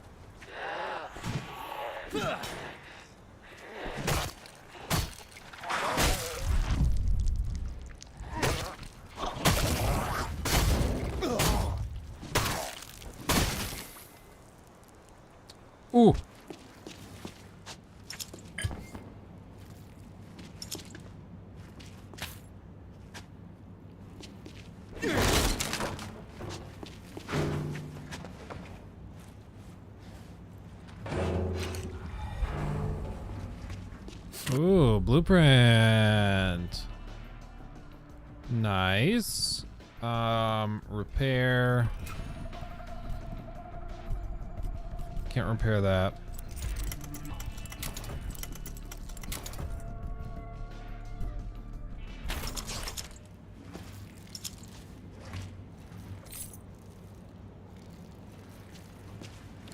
S3: Ooh. Ooh, blueprint. Nice. Repair. Can't repair that.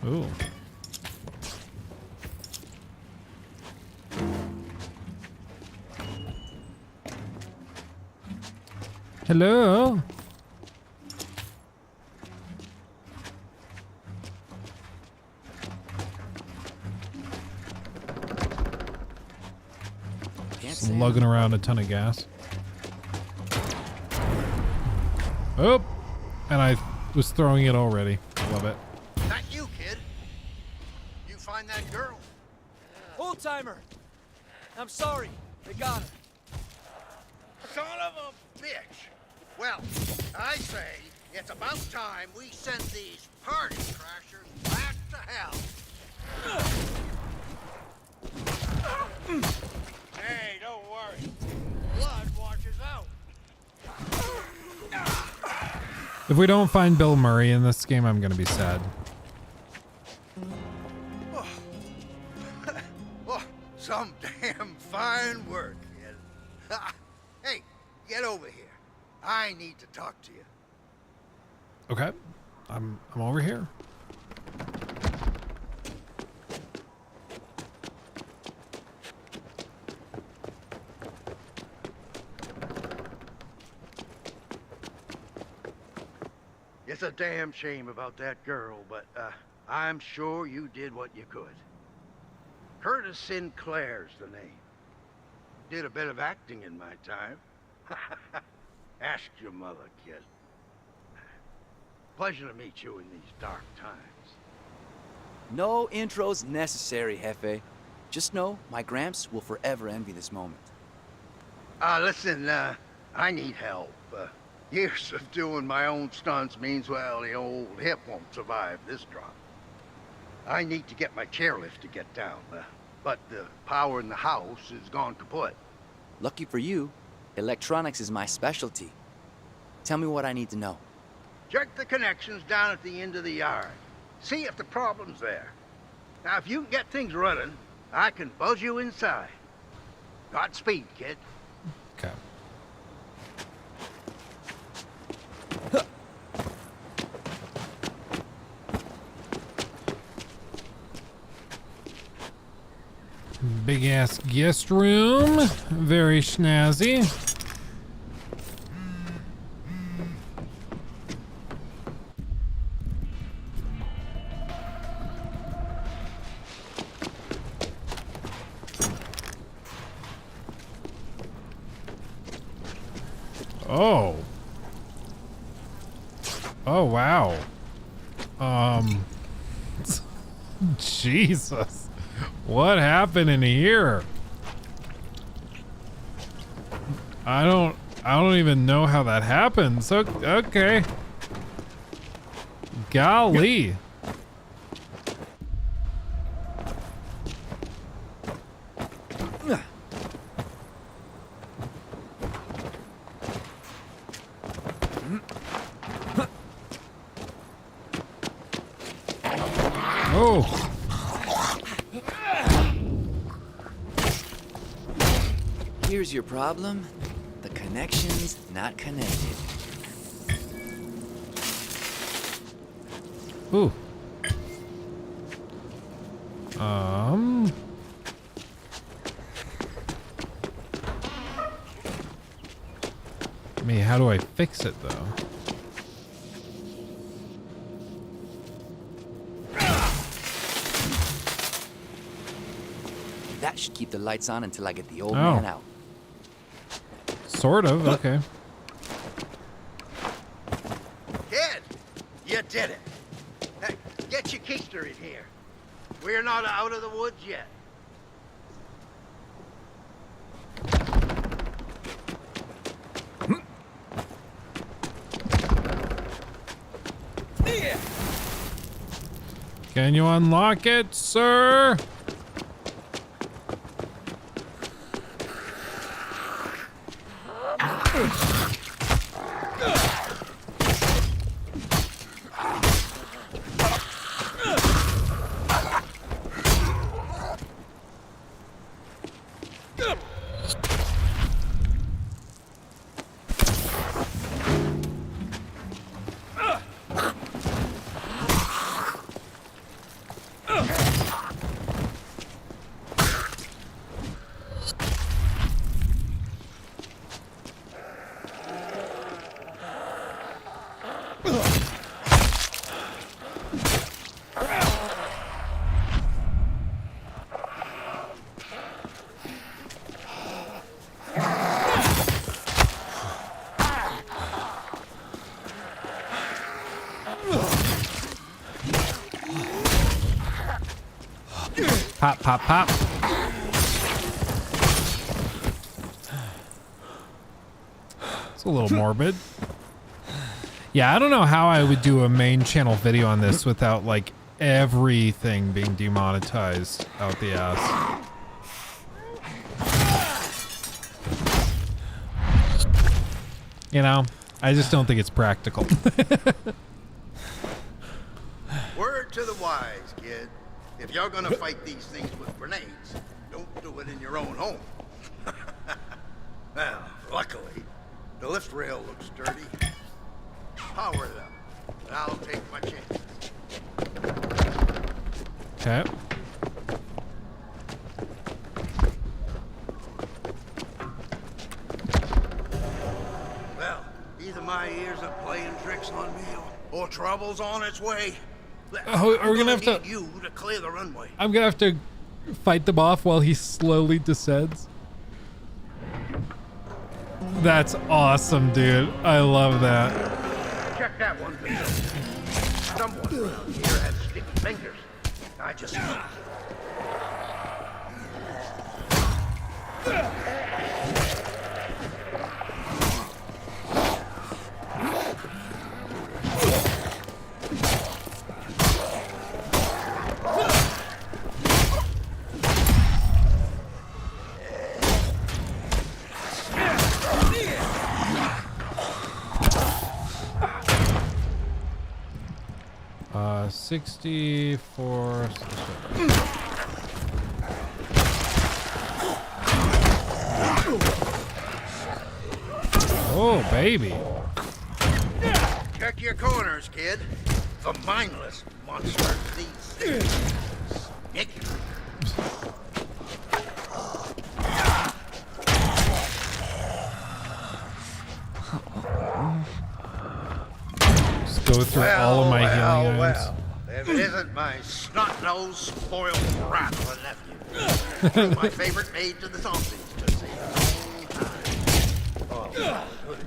S3: Ooh. Hello. Just lugging around a ton of gas. Oh, and I was throwing it already. Love it.
S21: That you, kid? You find that girl?
S14: Old timer! I'm sorry. They got her.
S21: Son of a bitch! Well, I say it's about time we sent these party crashers back to hell. Hey, don't worry. Blood washes out.
S3: If we don't find Bill Murray in this game, I'm gonna be sad.
S21: Oh, some damn fine work, kid. Hey, get over here. I need to talk to you.
S3: Okay, I'm over here.
S21: It's a damn shame about that girl, but I'm sure you did what you could. Curtis Sinclair's the name. Did a bit of acting in my time. Ask your mother, kid. Pleasure to meet you in these dark times.
S4: No intros necessary, Jefe. Just know my Gramps will forever envy this moment.
S21: Listen, I need help. Years of doing my own stunts means, well, the old hip won't survive this drop. I need to get my chairlift to get down, but the power in the house is gone kaput.
S4: Lucky for you, electronics is my specialty. Tell me what I need to know.
S21: Check the connections down at the end of the yard. See if the problem's there. Now, if you can get things running, I can buzz you inside. Godspeed, kid.
S3: Okay. Big ass guest room. Very snazzy. Oh. Oh, wow. Jesus. What happened in here? I don't even know how that happened. So, okay. Golly. Oh.
S4: Here's your problem. The connection's not connected.
S3: Ooh. I mean, how do I fix it though?
S4: That should keep the lights on until I get the old
S3: Oh.
S4: man out.
S3: Sort of, okay.
S21: Kid, you did it. Hey, get your keister in here. We're not out of the woods yet.
S3: Can you unlock it, sir? Pop, pop, pop. It's a little morbid. Yeah, I don't know how I would do a main channel video on this without like everything being demonetized out the ass. You know, I just don't think it's practical.
S21: Word to the wise, kid. If you're gonna fight these things with grenades, don't do it in your own home. Well, luckily, the lift rail looks sturdy. Power it up, and I'll take my chances.
S3: Okay.
S21: Well, either my ears are playing tricks on me, or trouble's on its way.
S3: Oh, are we gonna have to?
S21: Need you to clear the runway.
S3: I'm gonna have to fight them off while he slowly descends. That's awesome, dude. I love that.
S21: Check that one, Bill. Someone around here has sticky fingers. I just know.
S3: 64. Oh, baby.
S21: Check your corners, kid. The mindless monsters these things. Nick.
S3: Just go through all of my healing items.
S21: If it isn't my snot-nosed, spoiled brat of a nephew. My favorite maid to the zombies to see. Oh, good.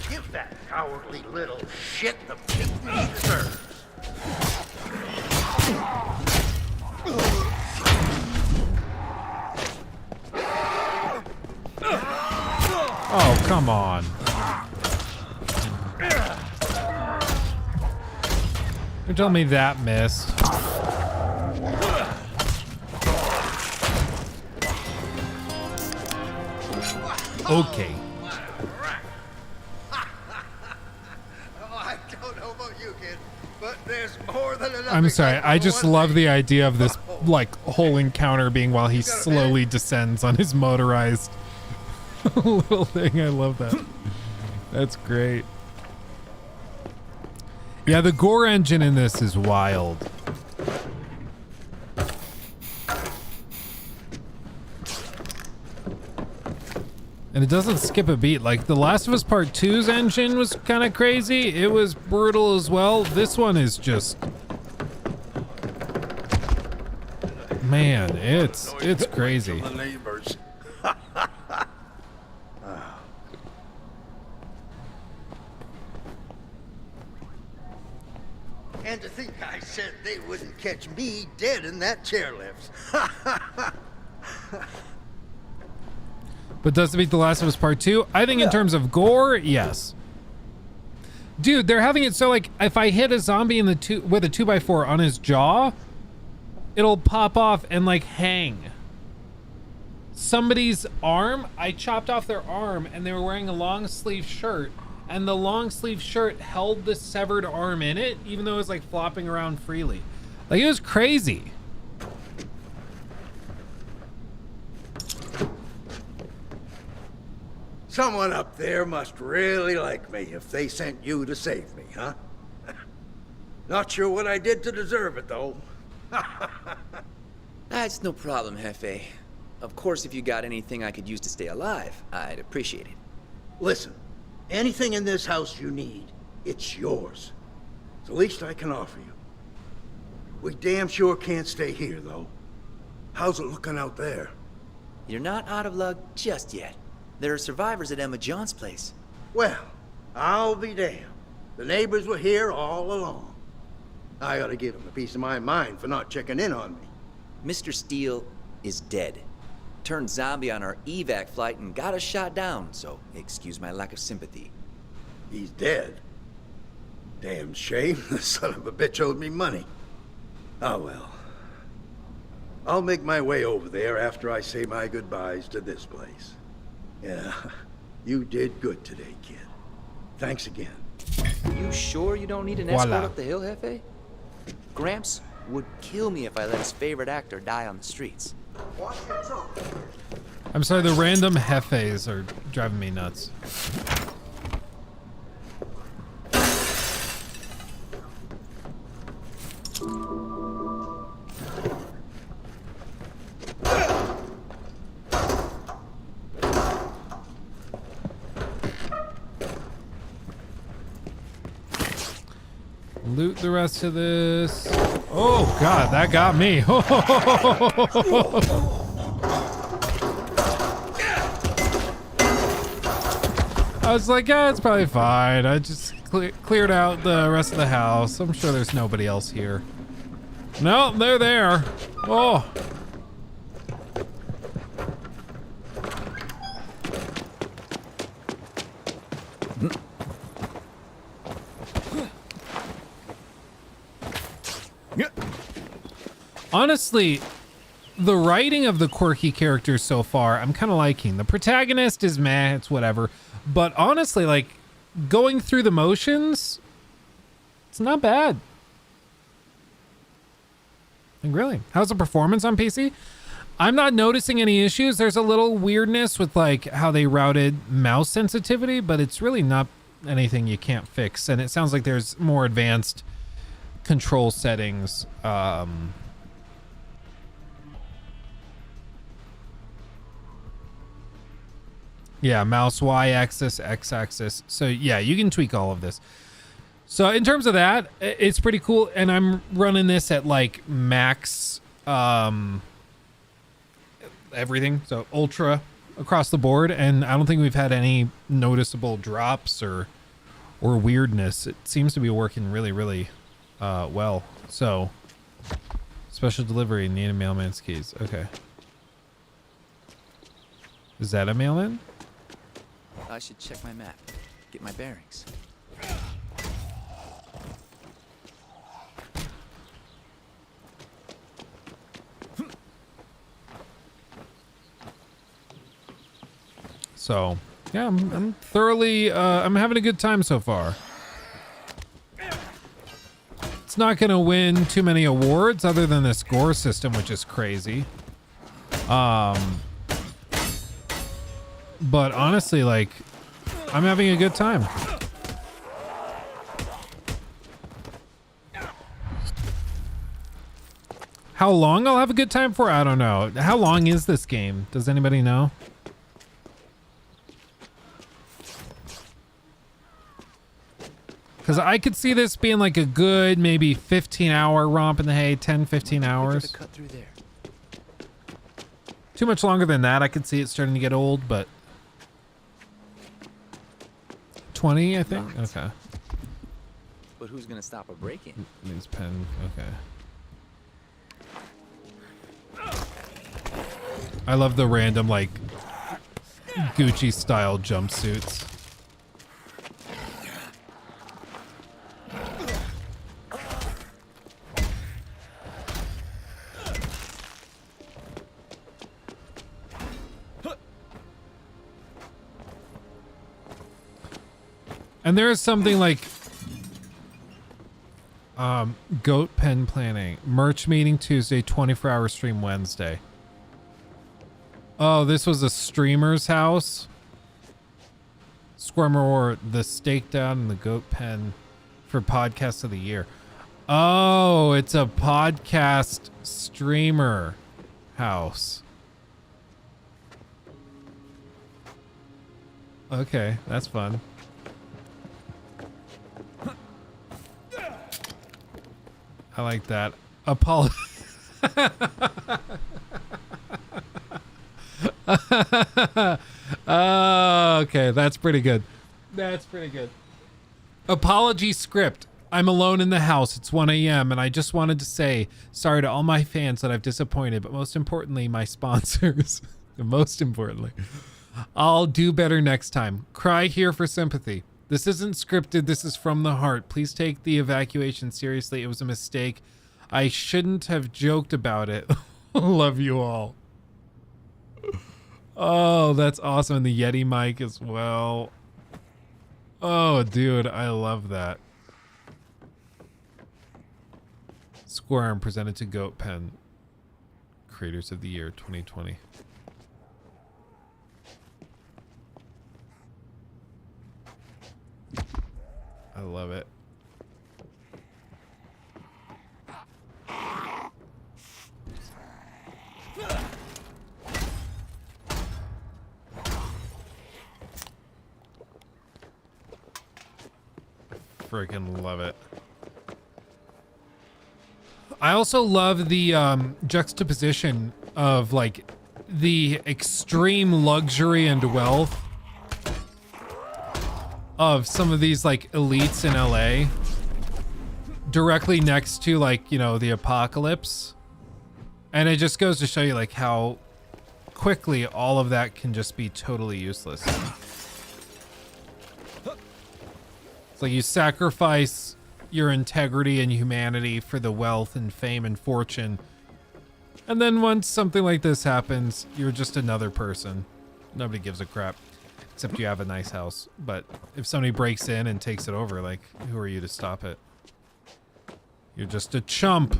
S21: Give that cowardly little shit the beating he deserves.
S3: Oh, come on. You're telling me that missed. Okay.
S21: I don't know about you, kid, but there's more than enough.
S3: I'm sorry. I just love the idea of this, like, whole encounter being while he slowly descends on his motorized little thing. I love that. That's great. Yeah, the gore engine in this is wild. And it doesn't skip a beat. Like, The Last of Us Part 2's engine was kind of crazy. It was brutal as well. This one is just... Man, it's crazy.
S21: The neighbors. And to think I said they wouldn't catch me dead in that chairlift.
S3: But does it beat The Last of Us Part 2? I think in terms of gore, yes. Dude, they're having it so, like, if I hit a zombie in the with a 2x4 on his jaw, it'll pop off and, like, hang. Somebody's arm, I chopped off their arm and they were wearing a long sleeve shirt, and the long sleeve shirt held the severed arm in it, even though it was, like, flopping around freely. Like, it was crazy.
S21: Someone up there must really like me if they sent you to save me, huh? Not sure what I did to deserve it, though.
S4: That's no problem, Jefe. Of course, if you got anything I could use to stay alive, I'd appreciate it.
S21: Listen, anything in this house you need, it's yours. It's the least I can offer you. We damn sure can't stay here, though. How's it looking out there?
S4: You're not out of luck just yet. There are survivors at Emma John's place.
S21: Well, I'll be damned. The neighbors were here all along. I ought to give them a piece of my mind for not checking in on me.
S4: Mr. Steele is dead. Turned zombie on our evac flight and got us shot down, so excuse my lack of sympathy.
S21: He's dead. Damn shame. The son of a bitch owed me money. Oh well. I'll make my way over there after I say my goodbyes to this place. Yeah, you did good today, kid. Thanks again.
S4: You sure you don't need an escort up the hill, Jefe? Gramps would kill me if I let his favorite actor die on the streets.
S3: I'm sorry, the random Jefes are driving me nuts. Loot the rest of this. Oh god, that got me. I was like, yeah, it's probably fine. I just cleared out the rest of the house. I'm sure there's nobody else here. No, they're there. Oh. Honestly, the writing of the quirky characters so far, I'm kind of liking. The protagonist is meh, it's whatever. But honestly, like, going through the motions, it's not bad. Like, really? How's the performance on PC? I'm not noticing any issues. There's a little weirdness with like how they routed mouse sensitivity, but it's really not anything you can't fix. And it sounds like there's more advanced control settings. Yeah, mouse Y-axis, X-axis. So yeah, you can tweak all of this. So in terms of that, it's pretty cool. And I'm running this at like max everything. So ultra across the board. And I don't think we've had any noticeable drops or weirdness. It seems to be working really, really well. So special delivery, need a mailman's keys. Okay. Is that a mailman?
S4: I should check my map, get my bearings.
S3: So, yeah, I'm thoroughly, I'm having a good time so far. It's not going to win too many awards other than the score system, which is crazy. But honestly, like, I'm having a good time. How long I'll have a good time for? I don't know. How long is this game? Does anybody know? Because I could see this being like a good maybe 15-hour romp in the hay, 10, 15 hours.
S4: Cut through there.
S3: Too much longer than that. I could see it starting to get old, but 20, I think. Okay.
S4: But who's gonna stop a break-in?
S3: Means pen. Okay. I love the random like Gucci style jumpsuits. And there is something like goat pen planning, merch meeting Tuesday, 24-hour stream Wednesday. Oh, this was a streamer's house. Squirmer or the stake down and the goat pen for podcast of the year. Oh, it's a podcast streamer house. Okay, that's fun. I like that. Okay, that's pretty good. That's pretty good. Apology script. I'm alone in the house. It's 1 a.m. and I just wanted to say sorry to all my fans that I've disappointed, but most importantly, my sponsors. Most importantly, I'll do better next time. Cry here for sympathy. This isn't scripted. This is from the heart. Please take the evacuation seriously. It was a mistake. I shouldn't have joked about it. Love you all. Oh, that's awesome. And the Yeti mic as well. Oh, dude, I love that. Square Arm presented to Goat Pen. Creators of the Year 2020. I love it. Freaking love it. I also love the juxtaposition of like the extreme luxury and wealth of some of these like elites in LA directly next to like, you know, the apocalypse. And it just goes to show you like how quickly all of that can just be totally useless. It's like you sacrifice your integrity and humanity for the wealth and fame and fortune. And then once something like this happens, you're just another person. Nobody gives a crap. Except you have a nice house. But if somebody breaks in and takes it over, like, who are you to stop it? You're just a chump.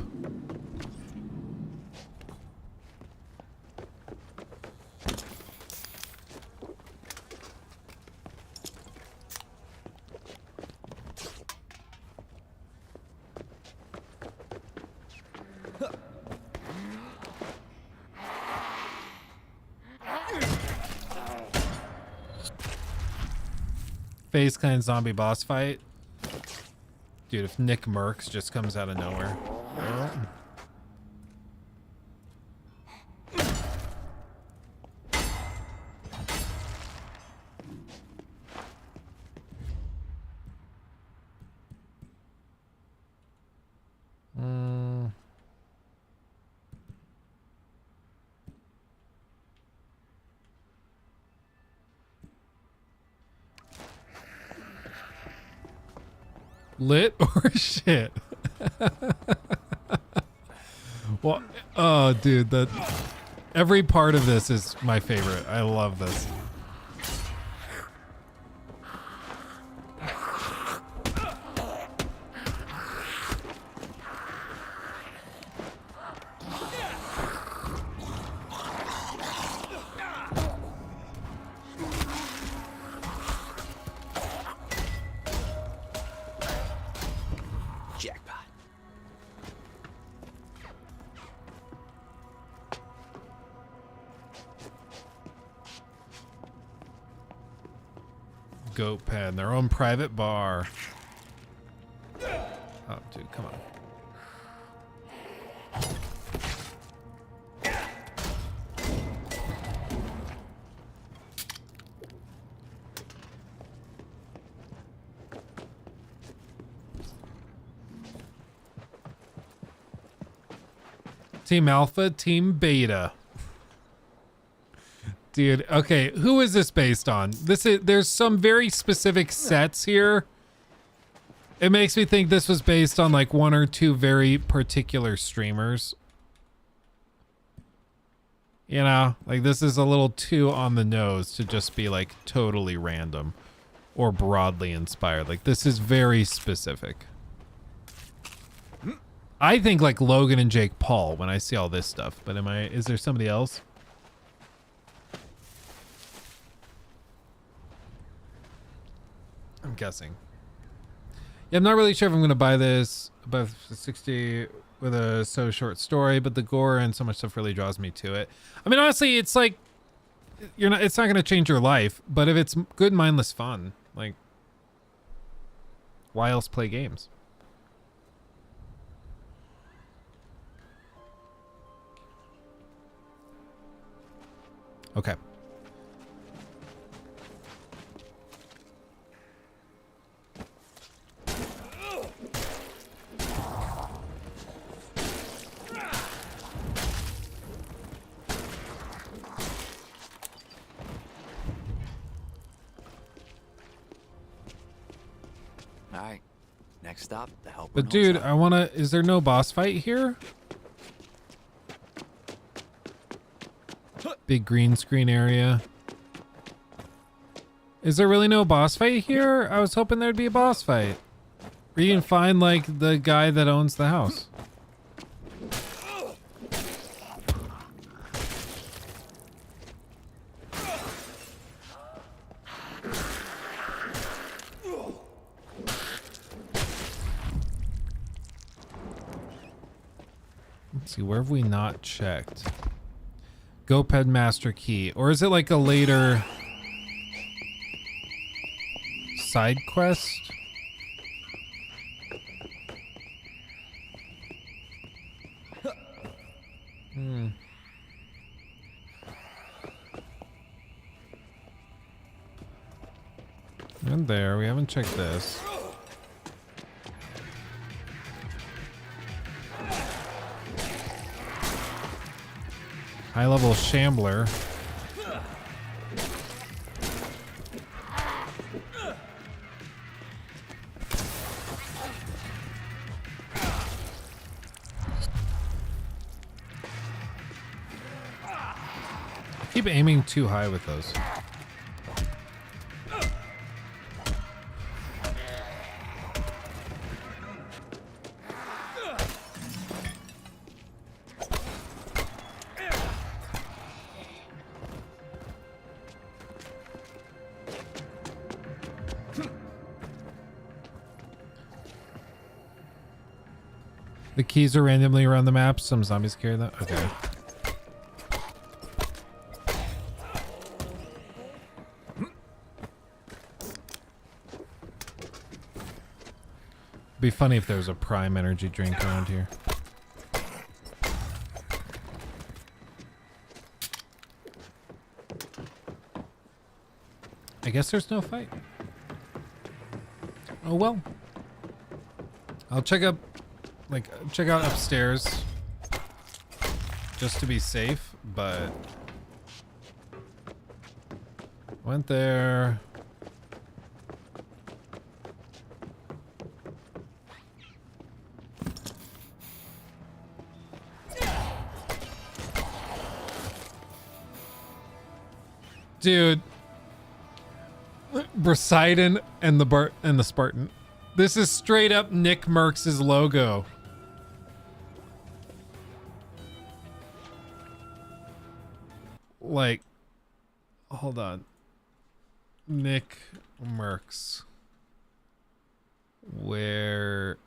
S3: Space kind zombie boss fight. Dude, if Nick Merckx just comes out of nowhere. Oh. Lit or shit? Well, oh, dude, that every part of this is my favorite. I love this.
S18: Jackpot.
S3: Goat Pen, their own private bar. Oh, dude, come on. Team Alpha, Team Beta. Dude, okay, who is this based on? There's some very specific sets here. It makes me think this was based on like one or two very particular streamers. You know, like this is a little too on the nose to just be like totally random or broadly inspired. Like this is very specific. I think like Logan and Jake Paul when I see all this stuff, but is there somebody else? I'm guessing. Yeah, I'm not really sure if I'm going to buy this above 60 with a so short story, but the gore and so much stuff really draws me to it. I mean, honestly, it's like it's not going to change your life, but if it's good, mindless fun, like why else play games? Okay.
S4: All right. Next stop, the Helper.
S3: But dude, is there no boss fight here? Big green screen area. Is there really no boss fight here? I was hoping there'd be a boss fight. Or you can find like the guy that owns the house. Let's see, where have we not checked? GoPed Master Key. Or is it like a later side quest? Hmm. And there, we haven't checked this. High-level Shambler. Keep aiming too high with those. The keys are randomly around the map. Some zombies carry them. Okay. Be funny if there was a Prime energy drink around here. I guess there's no fight. Oh well. I'll check out upstairs just to be safe, but went there. Dude, Poseidon and the Spartan. This is straight up Nick Merckx's logo. Like, hold on. Nick Merckx. Where?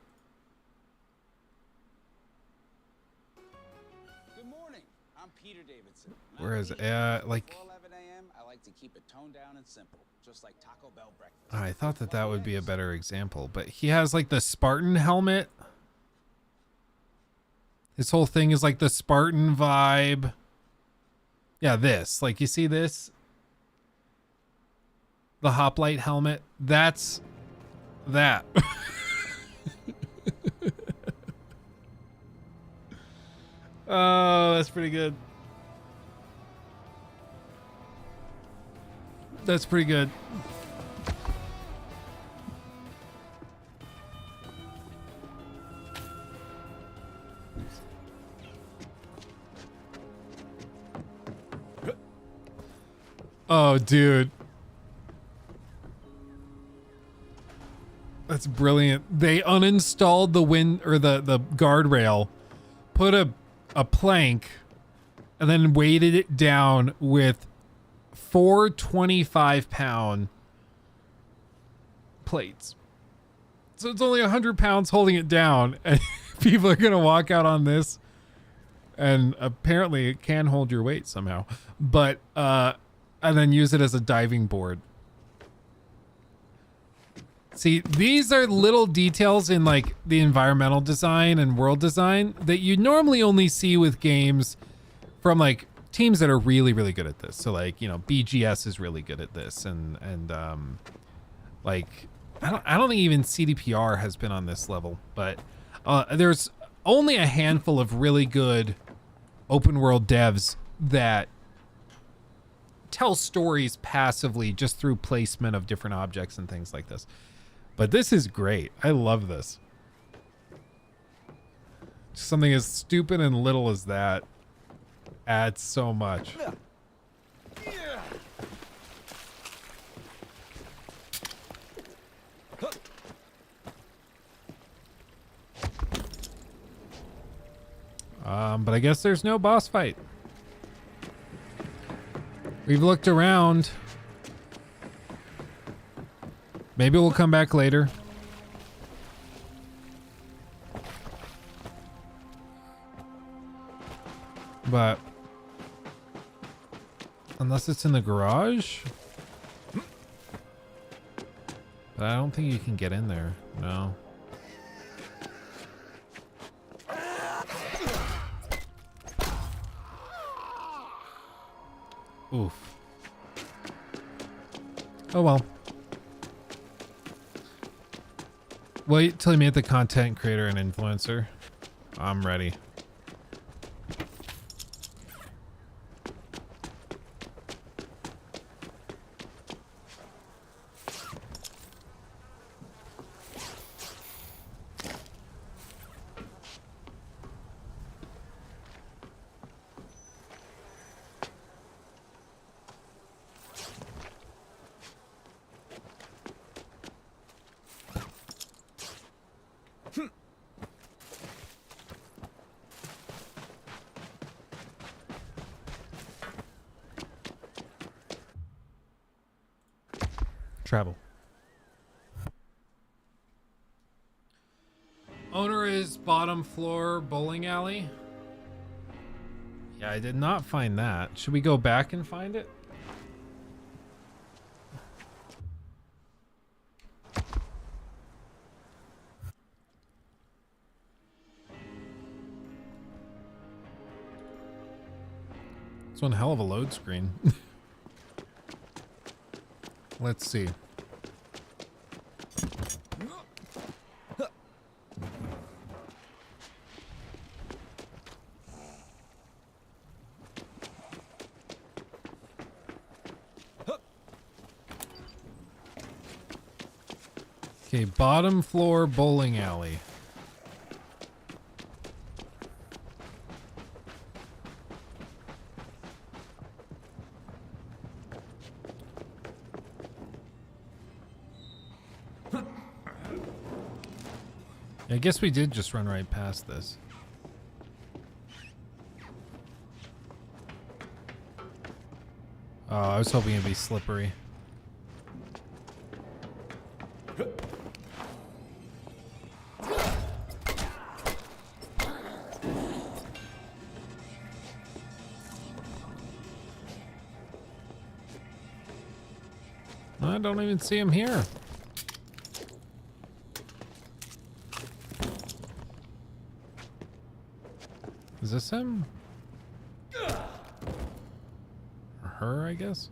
S2: Good morning. I'm Peter Davidson.
S3: Where is it? Like.
S2: 11 a.m. I like to keep it toned down and simple, just like Taco Bell breakfast.
S3: I thought that would be a better example, but he has like the Spartan helmet. His whole thing is like the Spartan vibe. Yeah, this. Like, you see this? The hoplite helmet. That's that. Oh, that's pretty good. That's pretty good. Oh, dude. That's brilliant. They uninstalled the the guardrail, put a plank, and then weighted it down with 4 25-pound plates. So it's only 100 pounds holding it down, and people are gonna walk out on this, and apparently it can hold your weight somehow, but and then use it as a diving board. See, these are little details in like the environmental design and world design that you normally only see with games from like teams that are really, really good at this. So like, you know, BGS is really good at this, and like I don't think even CDPR has been on this level, but there's only a handful of really good open world devs that tell stories passively just through placement of different objects and things like this. But this is great. I love this. Something as stupid and little as that adds so much. But I guess there's no boss fight. We've looked around. Maybe we'll come back later. But unless it's in the garage. But I don't think you can get in there. No. Oof. Oh well. Wait till you meet the content creator and influencer. I'm ready. Travel. Owner is bottom floor bowling alley. Yeah, I did not find that. Should we go back and find it? It's one hell of a load screen. Let's see. Okay, bottom floor bowling alley. I guess we did just run right past this. Oh, I was hoping it'd be slippery. I don't even see him here. Is this him? Or her, I guess?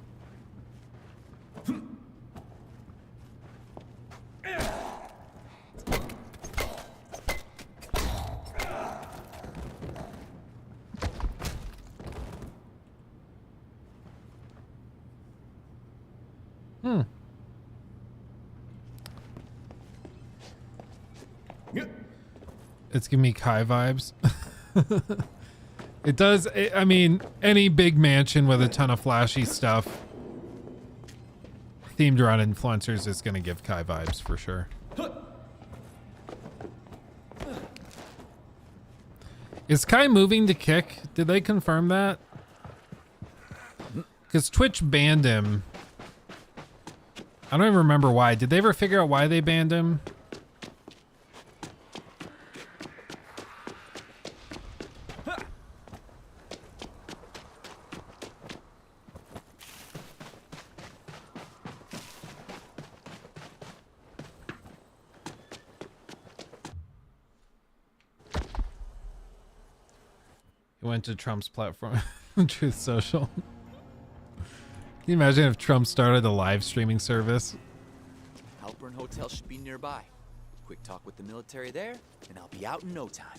S3: It's giving me Kai vibes. It does. I mean, any big mansion with a ton of flashy stuff themed around influencers is going to give Kai vibes for sure. Is Kai moving to kick? Did they confirm that? Because Twitch banned him. I don't even remember why. Did they ever figure out why they banned him? Went to Trump's platform, Truth Social. Can you imagine if Trump started a live streaming service?
S4: Halpern Hotel should be nearby. Quick talk with the military there, and I'll be out in no time.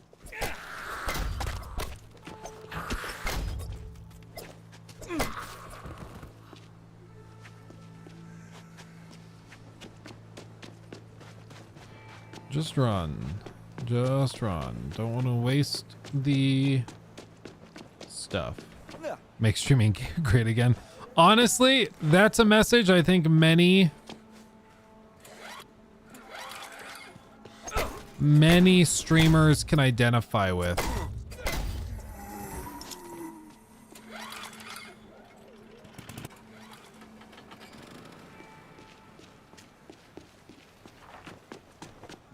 S3: Just run. Just run. Don't want to waste the stuff. Make streaming great again. Honestly, that's a message I think many streamers can identify with.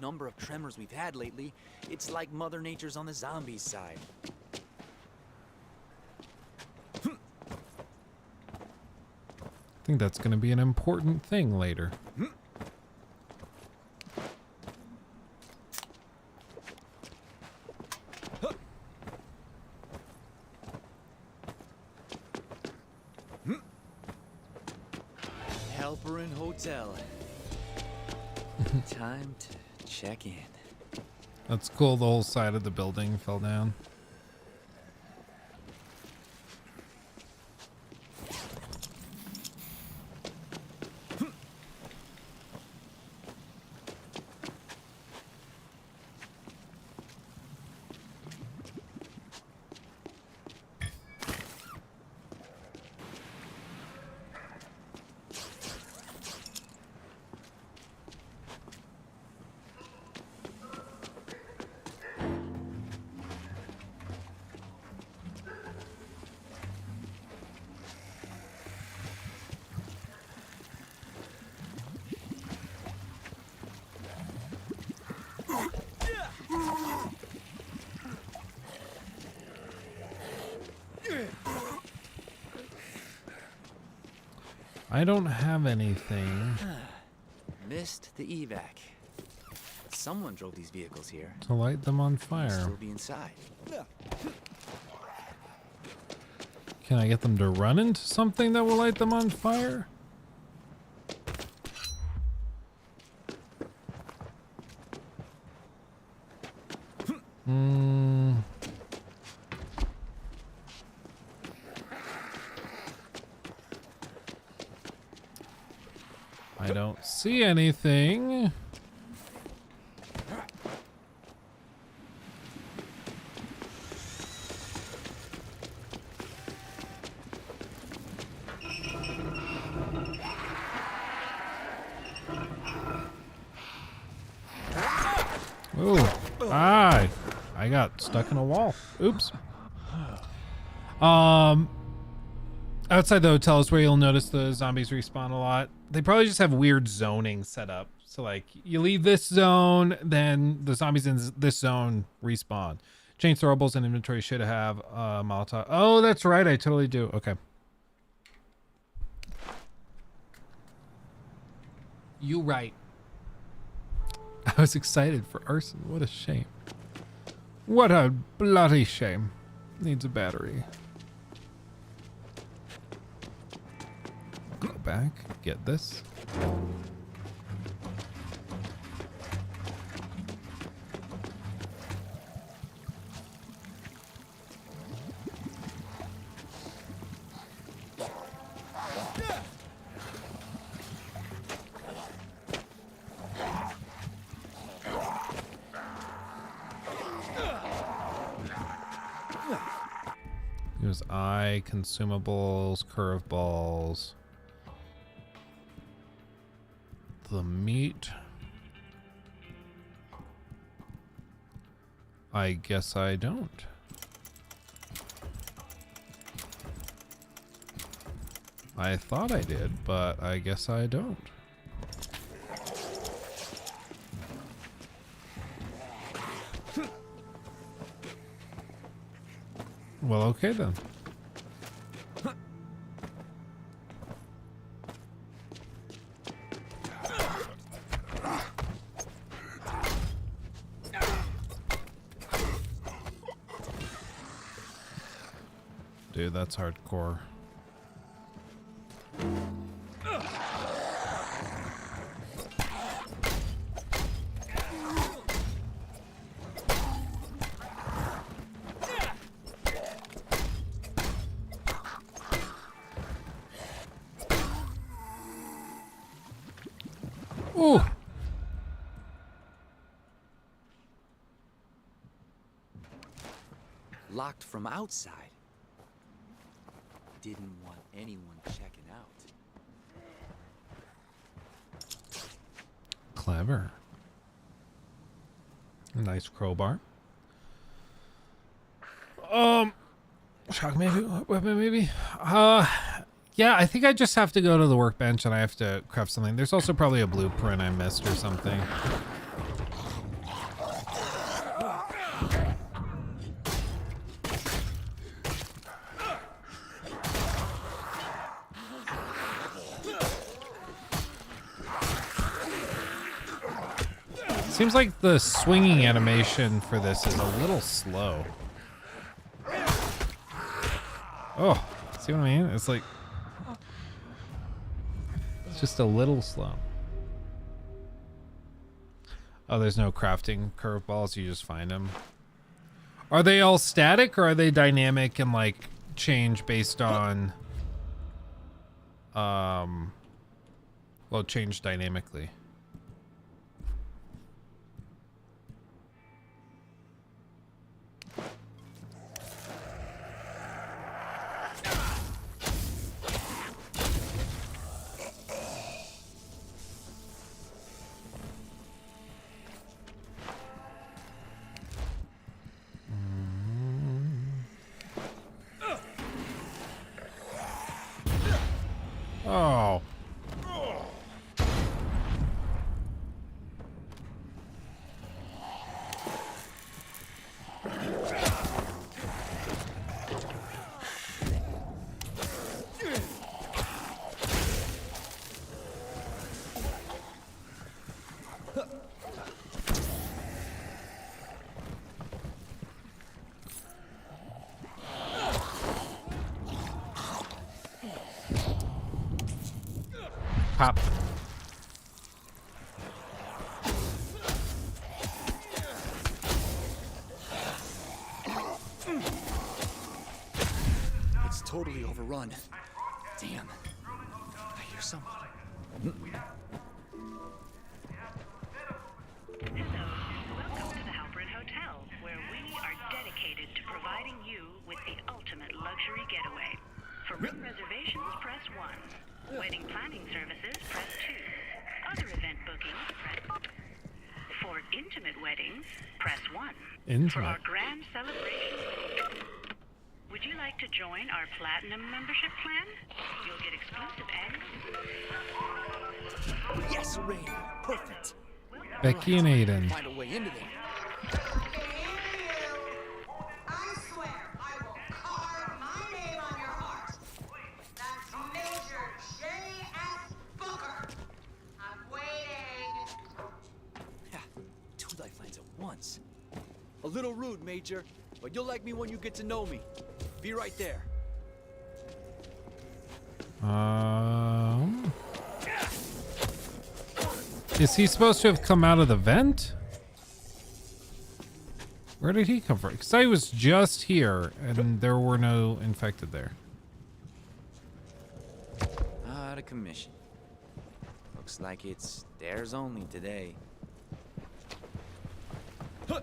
S4: Number of tremors we've had lately, it's like Mother Nature's on the zombies side.
S3: I think that's going to be an important thing later.
S4: Halpern Hotel. Time to check in.
S3: That's cool. The whole side of the building fell down. I don't have anything.
S4: Missed the evac. Someone drove these vehicles here.
S3: To light them on fire.
S4: Still be inside.
S3: Can I get them to run into something that will light them on fire? I don't see anything. Oh, I got stuck in a wall. Oops. Outside the hotel is where you'll notice the zombies respawn a lot. They probably just have weird zoning set up. So like you leave this zone, then the zombies in this zone respawn. Chain throwables and inventory should have Molotov. Oh, that's right. I totally do. Okay. You right. I was excited for arson. What a shame. What a bloody shame. Needs a battery. Go back, get this. Use eye, consumables, curveballs. The meat. I guess I don't. I thought I did, but I guess I don't. Well, okay then. Dude, that's hardcore. Ooh.
S4: Locked from outside. Didn't want anyone checking out.
S3: Clever. A nice crowbar. Shock maybe, weapon maybe. Yeah, I think I just have to go to the workbench and I have to craft something. There's also probably a blueprint I missed or something. Seems like the swinging animation for this is a little slow. Oh, see what I mean? It's like, it's just a little slow. Oh, there's no crafting curveballs. You just find them. Are they all static or are they dynamic and like change based on, well, change dynamically? Oh. Pop.
S4: It's totally overrun. Damn. I hear someone.
S5: Welcome to the Halperin Hotel, where we are dedicated to providing you with the ultimate luxury getaway. For room reservations, press 1. Wedding planning services, press 2. Other event bookings, press 3. For intimate weddings, press 1. For our
S3: Intimate.
S5: grand celebration, would you like to join our platinum membership plan? You'll get exclusive and...
S4: Yes, Rain. Perfect.
S3: Becky and Aiden.
S4: Find a way into there.
S10: I swear I will carve my name on your heart. That's Major J.S. Booker. I'm waiting.
S4: Yeah, 2 lifelines at once. A little rude, Major, but you'll like me when you get to know me. Be right there.
S3: Is he supposed to have come out of the vent? Where did he come from? Because I was just here and there were no infected there.
S4: Out of commission. Looks like it's theirs only today.
S3: I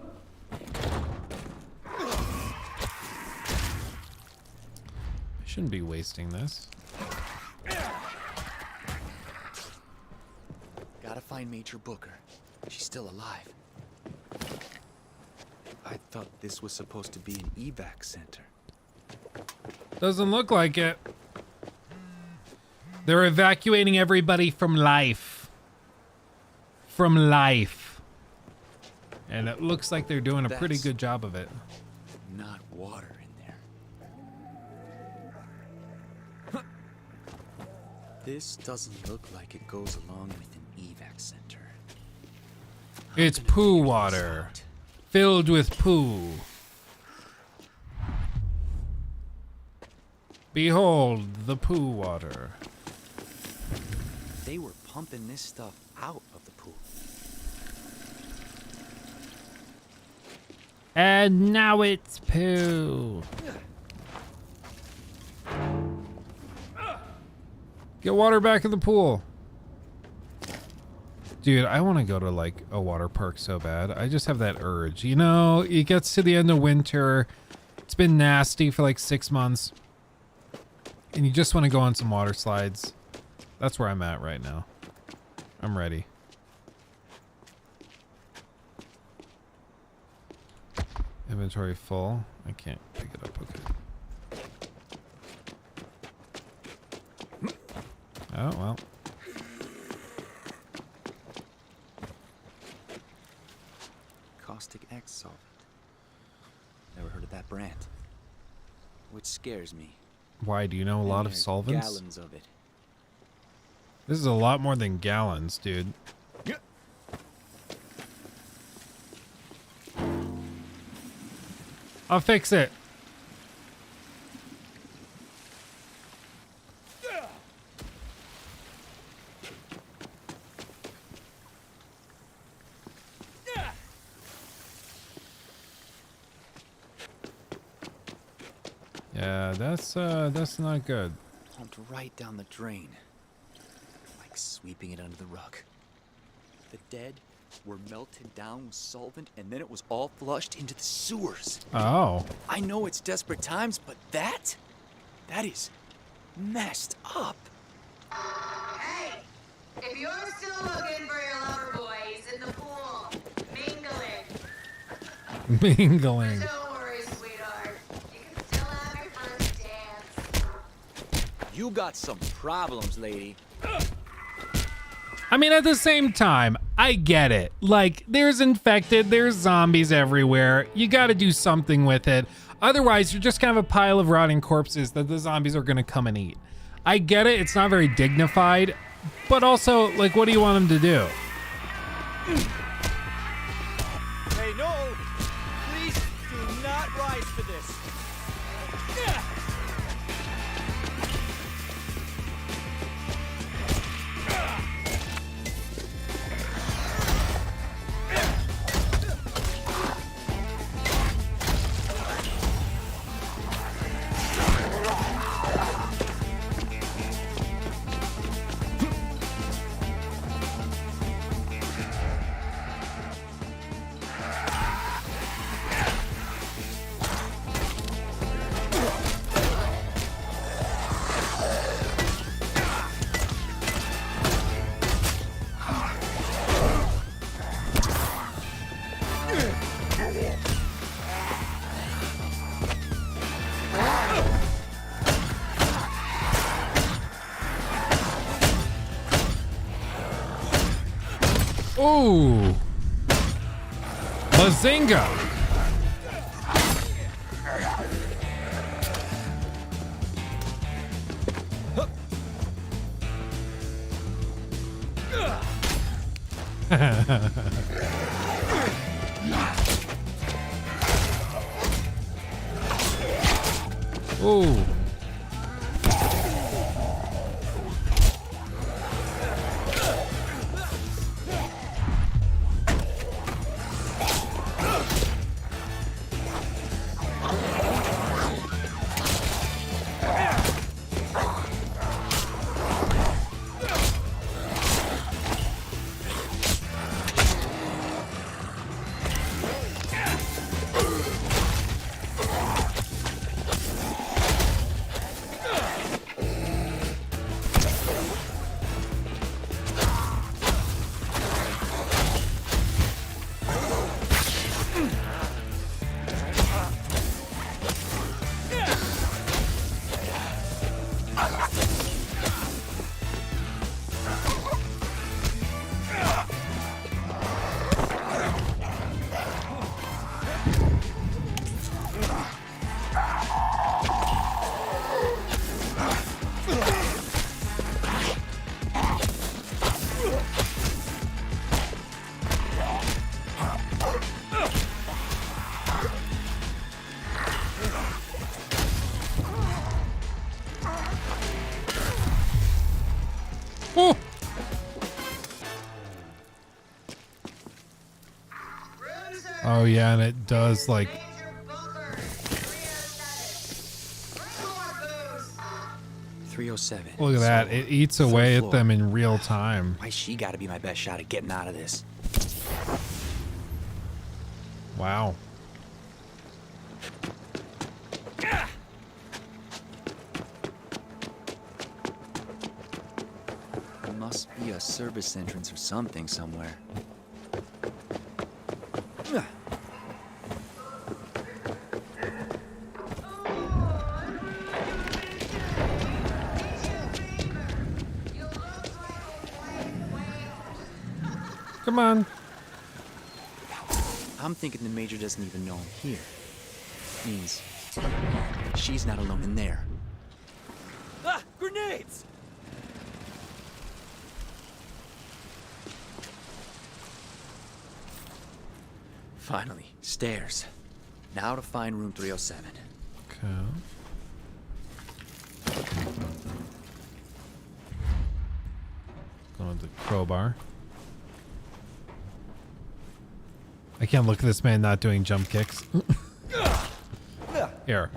S3: shouldn't be wasting this.
S4: Gotta find Major Booker. She's still alive. I thought this was supposed to be an evac center.
S3: Doesn't look like it. They're evacuating everybody from life. From life. And it looks like they're doing a pretty good job of it.
S4: Not water in there. This doesn't look like it goes along with an evac center.
S3: It's poo water. Filled with poo. Behold the poo water.
S4: They were pumping this stuff out of the pool.
S3: And now it's poo. Get water back in the pool. Dude, I want to go to like a water park so bad. I just have that urge. You know, it gets to the end of winter. It's been nasty for like 6 months. And you just want to go on some water slides. That's where I'm at right now. I'm ready. Inventory full. I can't pick it up. Okay. Oh, well.
S4: Caustic X solvent. Never heard of that brand. Which scares me.
S3: Why? Do you know a lot of
S4: There's
S3: solvents?
S4: Gallons of it.
S3: This is a lot more than gallons, dude. I'll fix it. Yeah, that's not good.
S4: Pumped right down the drain. Like sweeping it under the rug. The dead were melted down with solvent and then it was all flushed into the sewers.
S3: Oh.
S4: I know it's desperate times, but that is messed up.
S10: Hey, if you're still looking for your lover boy, he's in the pool, mingling.
S3: Mingling.
S10: Don't worry, sweetheart. You can still have your first dance.
S4: You got some problems, lady.
S3: I mean, at the same time, I get it. Like, there's infected, there's zombies everywhere. You gotta do something with it. Otherwise, you're just kind of a pile of rotting corpses that the zombies are gonna come and eat. I get it, it's not very dignified, but also, like, what do you want them to do?
S14: Hey, no! Please do not rise for this.
S3: Ooh. Bazinga. Ooh. Oh. Oh yeah, and it does like
S4: 307.
S3: look at that. It eats away at them in real time.
S4: Why she gotta be my best shot at getting out of this?
S3: Wow.
S4: There must be a service entrance or something somewhere.
S3: Come on.
S4: I'm thinking the Major doesn't even know I'm here. Means she's not alone in there.
S14: Ah! Grenades!
S4: Finally, stairs. Now to find room 307.
S3: Okay. Going to the crowbar. I can't look at this man not doing jump kicks. Here.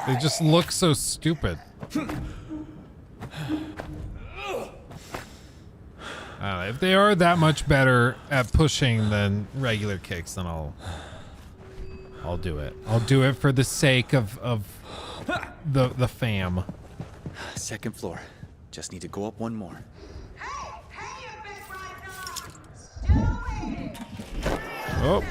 S3: They just look so stupid. If they are that much better at pushing than regular kicks, then I'll do it. I'll do it for the sake of the fam.
S4: Second floor. Just need to go up one more.
S3: Oh.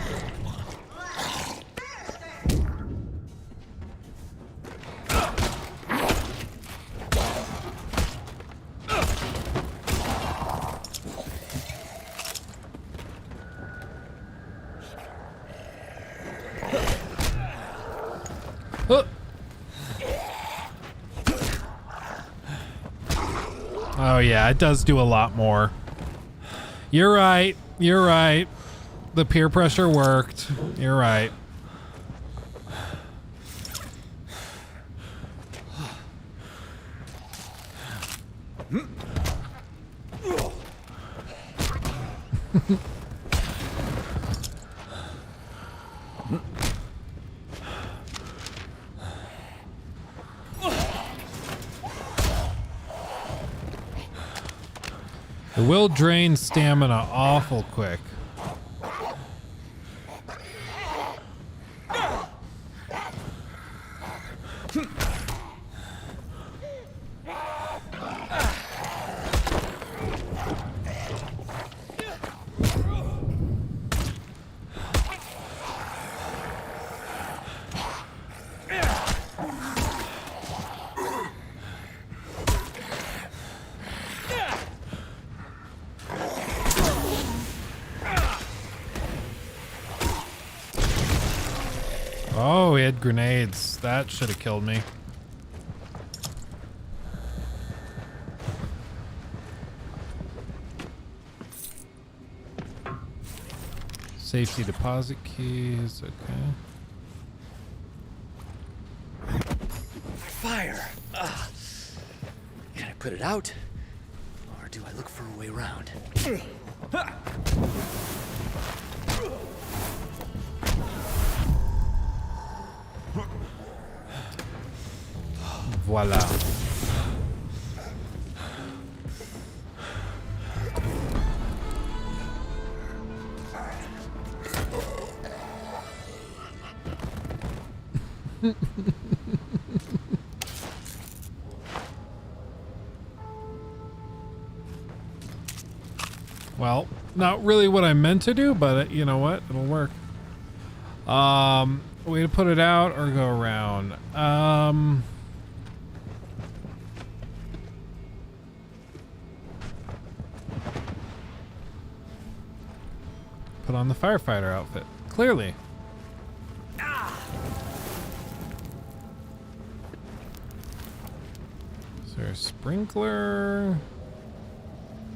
S3: Oh yeah, it does do a lot more. You're right. You're right. The peer pressure worked. You're right. It will drain stamina awful quick. Oh, he had grenades. That should have killed me. Safety deposit keys, okay.
S4: Fire! Can I put it out? Or do I look for a way around?
S3: Voila. Well, not really what I meant to do, but you know what? It'll work. Way to put it out or go around. Put on the firefighter outfit. Clearly. Is there a sprinkler?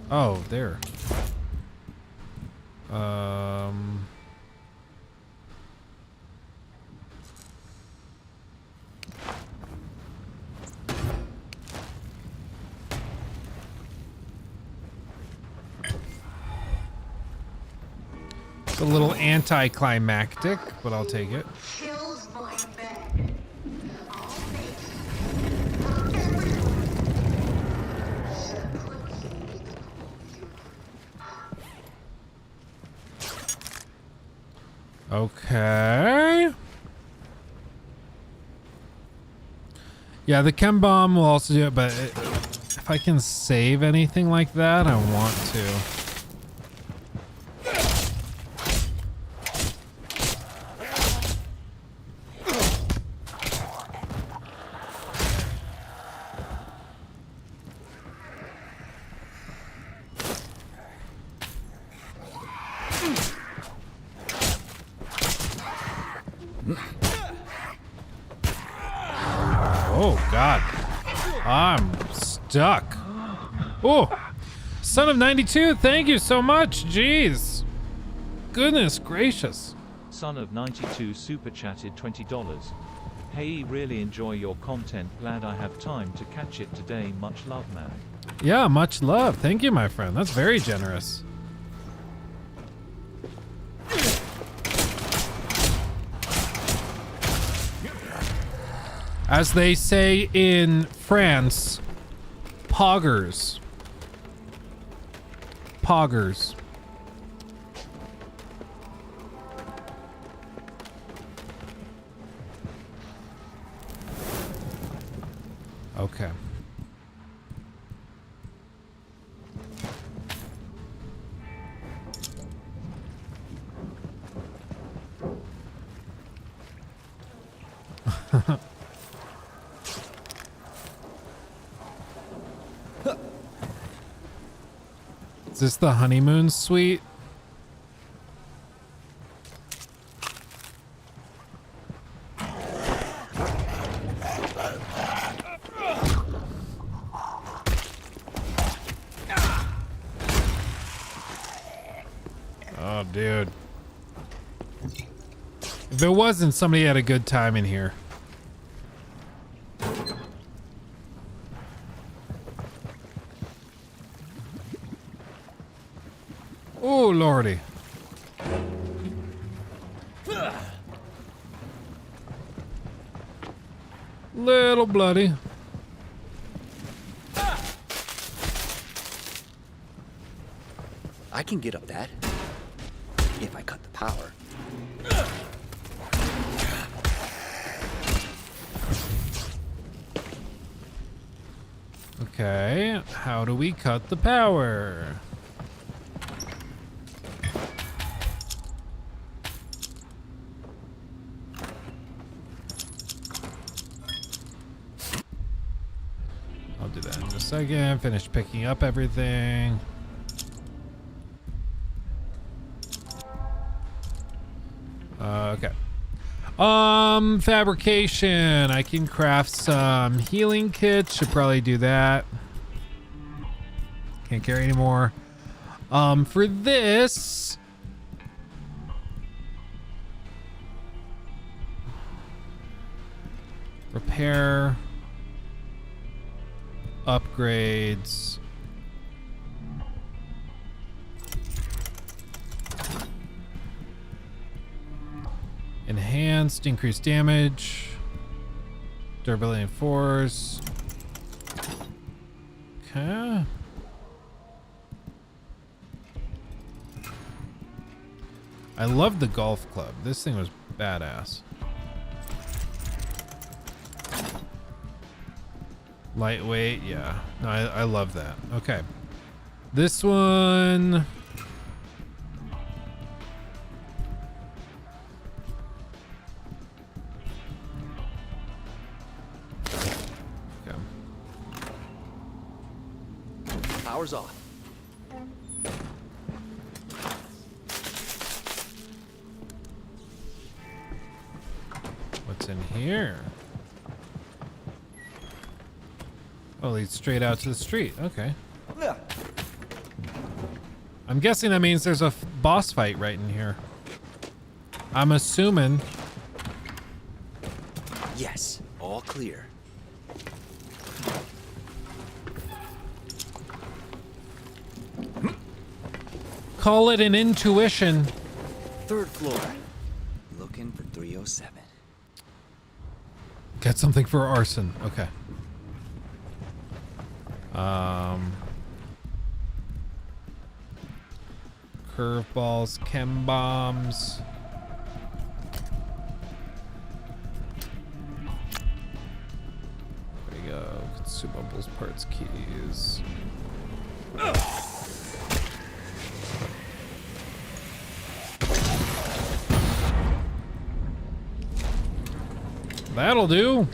S3: Oh, there. It's a little anticlimactic, but I'll take it. Okay. Yeah, the chem bomb will also do it, but if I can save anything like that, I want to. Oh God, I'm stuck. Oh, Son of 92, thank you so much. Jeez, goodness gracious.
S6: Son of 92 super chatted $20. Hey, really enjoy your content. Glad I have time to catch it today. Much love, man.
S3: Yeah, much love. Thank you, my friend. That's very generous. As they say in France, poggers. Poggers. Okay. Is this the honeymoon suite? Oh, dude. If it wasn't, somebody had a good time in here. Oh, lordy. Little bloody.
S4: I can get up that. If I cut the power.
S3: Okay, how do we cut the power? I'll do that in a second. Finish picking up everything. Okay. Fabrication. I can craft some healing kits. Should probably do that. Can't carry anymore. For this, repair, upgrades. Enhanced, increased damage, durability and force. Okay. I love the golf club. This thing was badass. Lightweight, yeah. No, I love that. Okay. This one.
S4: Power's off.
S3: What's in here? Oh, leads straight out to the street. Okay. I'm guessing that means there's a boss fight right in here. I'm assuming.
S4: Yes, all clear.
S3: Call it an intuition.
S4: 3rd floor. Looking for 307.
S3: Got something for arson. Okay. Curveballs, chem bombs. There we go. Consumables, parts, keys. That'll do.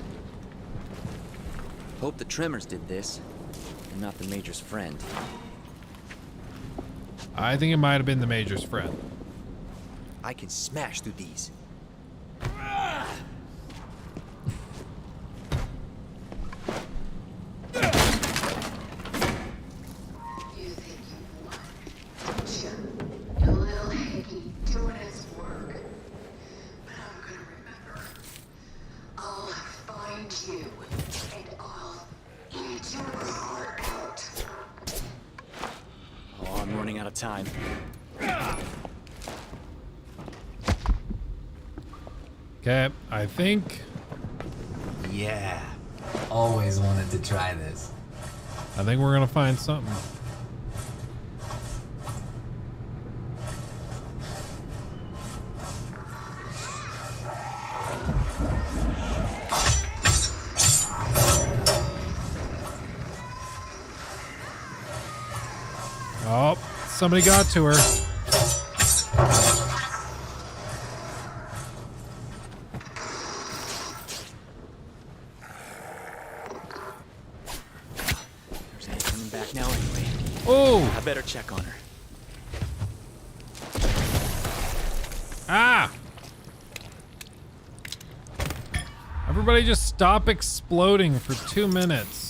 S4: Hope the Tremors did this, and not the Major's friend.
S3: I think it might have been the Major's friend.
S4: I can smash through these. Time.
S3: Okay, I think.
S7: Yeah, always wanted to try this.
S3: I think we're gonna find something. Oh. Somebody got to her.
S4: There's no coming back now anyway.
S3: Oh!
S4: I better check on her.
S3: Ah! Everybody just stop exploding for 2 minutes.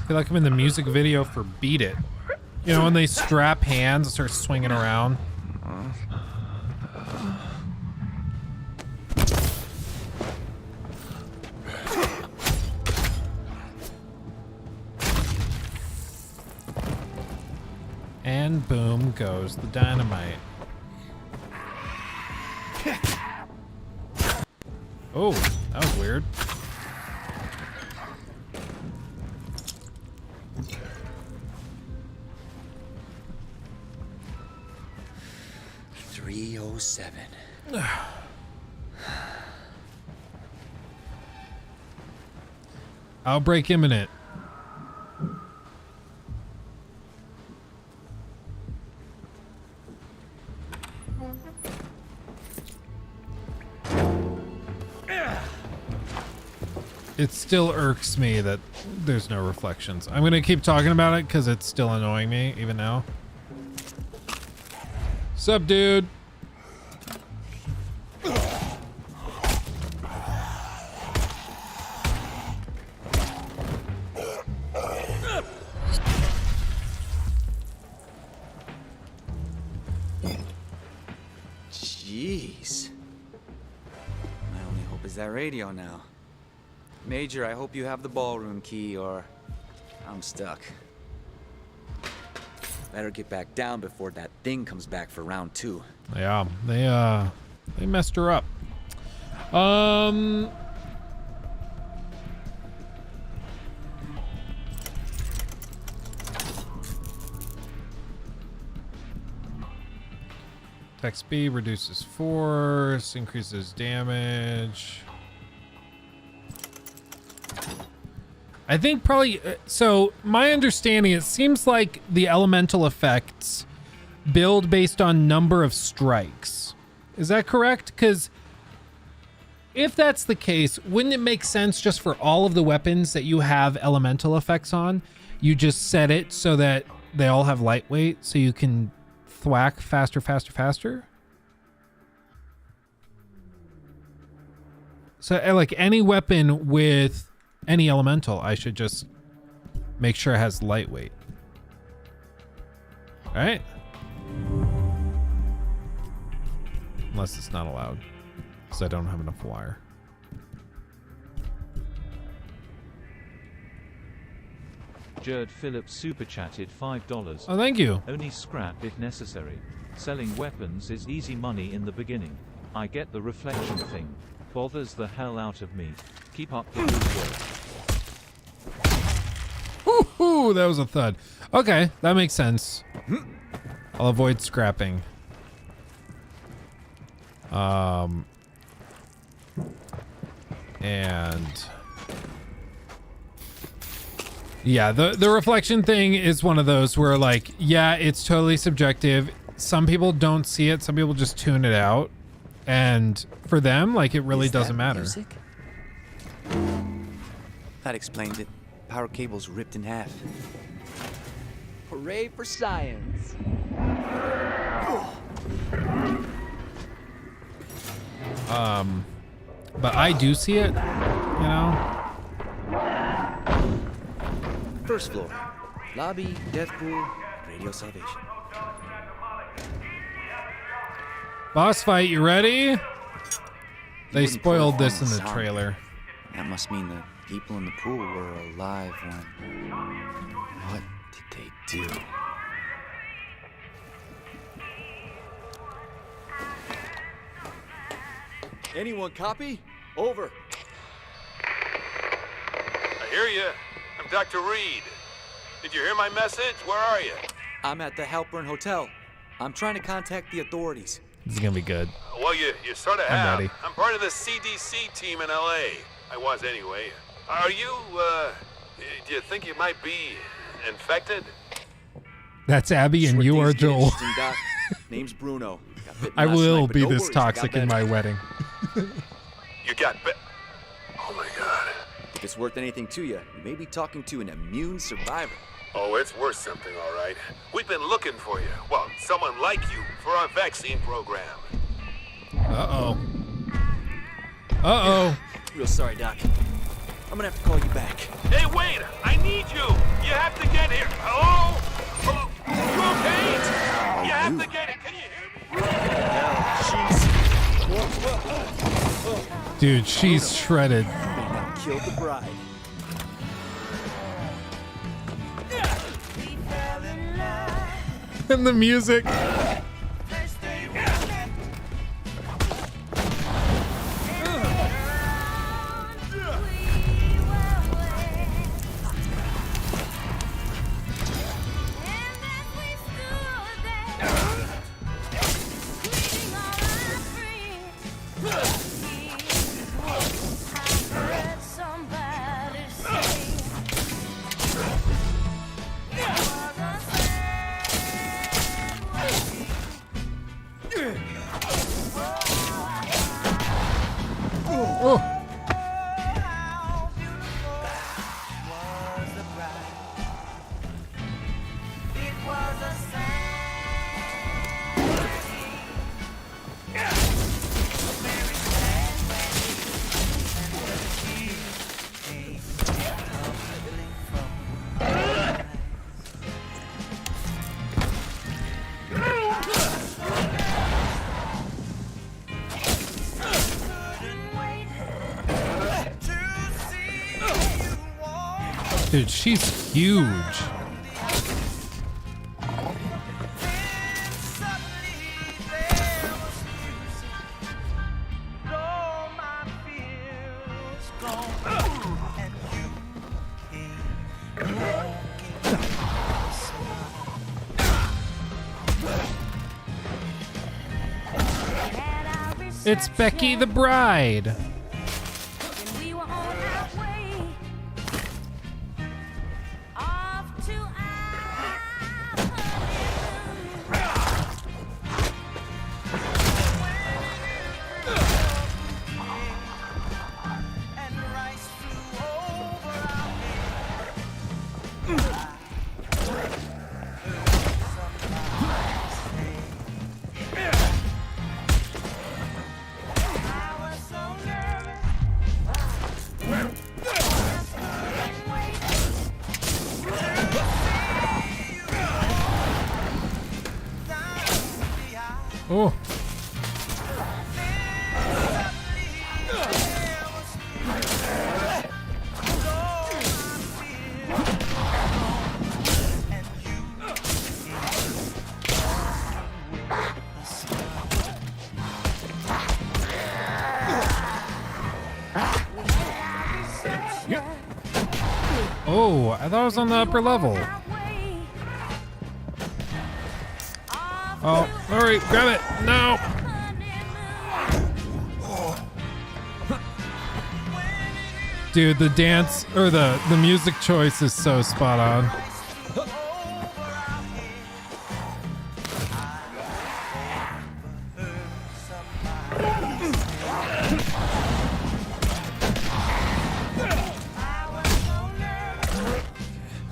S3: I feel like I'm in the music video for Beat It. You know, when they strap hands and start swinging around. And boom goes the dynamite. Oh, that was weird. Outbreak imminent. It still irks me that there's no reflections. I'm gonna keep talking about it because it's still annoying me even now. Sup, dude?
S4: Jeez. My only hope is that radio now. Major, I hope you have the ballroom key or I'm stuck. Better get back down before that thing comes back for round 2.
S3: Yeah, they messed her up. Attack speed reduces force, increases damage. I think probably, so my understanding, it seems like the elemental effects build based on number of strikes. Is that correct? Because if that's the case, wouldn't it make sense just for all of the weapons that you have elemental effects on, you just set it so that they all have lightweight so you can thwack faster, faster, faster? So like any weapon with any elemental, I should just make sure it has lightweight. All right. Unless it's not allowed, because I don't have enough wire.
S6: Jared Phillips super chatted $5.
S3: Oh, thank you.
S6: Only scrap if necessary. Selling weapons is easy money in the beginning. I get the reflection thing. Bothers the hell out of me. Keep up the good work.
S3: Ooh, that was a thud. Okay, that makes sense. I'll avoid scrapping. And yeah, the reflection thing is one of those where, like, yeah, it's totally subjective. Some people don't see it. Some people just tune it out. And for them, like, it really doesn't matter.
S4: Music? That explains it. Power cable's ripped in half. Hooray for science.
S3: But I do see it, you know?
S4: First floor. Lobby, death pool, radio salvation.
S3: Boss fight, you ready? They
S4: wouldn't
S3: spoiled
S4: pull a
S3: this in the
S4: zombie.
S3: trailer.
S4: That must mean the people in the pool were alive when... What did they do? Anyone copy? Over.
S17: I hear you. I'm Dr. Reed. Did you hear my message? Where are you?
S4: I'm at the Halpern Hotel. I'm trying to contact the authorities.
S3: This is gonna be good.
S17: Well, you sort of
S3: I'm
S17: have.
S3: ready.
S17: I'm part of the CDC team in LA. I was anyway. Are you, do you think you might be infected?
S3: That's Abby and you are Joel.
S4: Interesting, Doc. Name's Bruno. Got bitten
S3: I
S4: last
S3: will
S4: night, but
S3: be
S4: no
S3: this
S4: worries, I got
S3: toxic in
S4: better.
S3: my wedding.
S17: You got bit. Oh my God.
S4: If it's worth anything to you, you may be talking to an immune survivor.
S17: Oh, it's worth something, all right. We've been looking for you. Well, someone like you for our vaccine program.
S3: Uh-oh. Uh-oh.
S4: Real sorry, Doc. I'm gonna have to call you back.
S17: Hey, wait! I need you! You have to get here. Hello? Hello? You okay? You have to get it. Can you hear me?
S3: Dude, she's shredded.
S4: Killed the bride.
S3: And the music. Dude, she's huge. It's Becky the Bride. Oh. Oh, I thought I was on the upper level. Oh, hurry, grab it. No. Dude, the dance or the music choice is so spot on.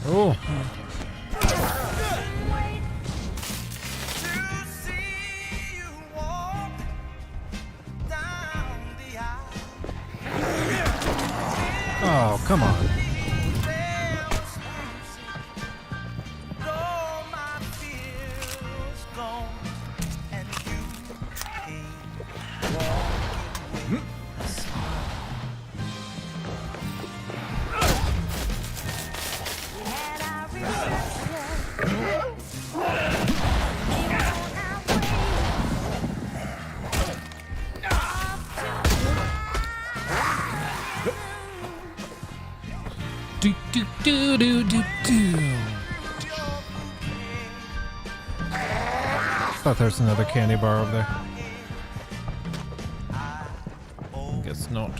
S3: Oh. Oh, come on. Do do do do do do. Thought there's another candy bar over there. Guess not.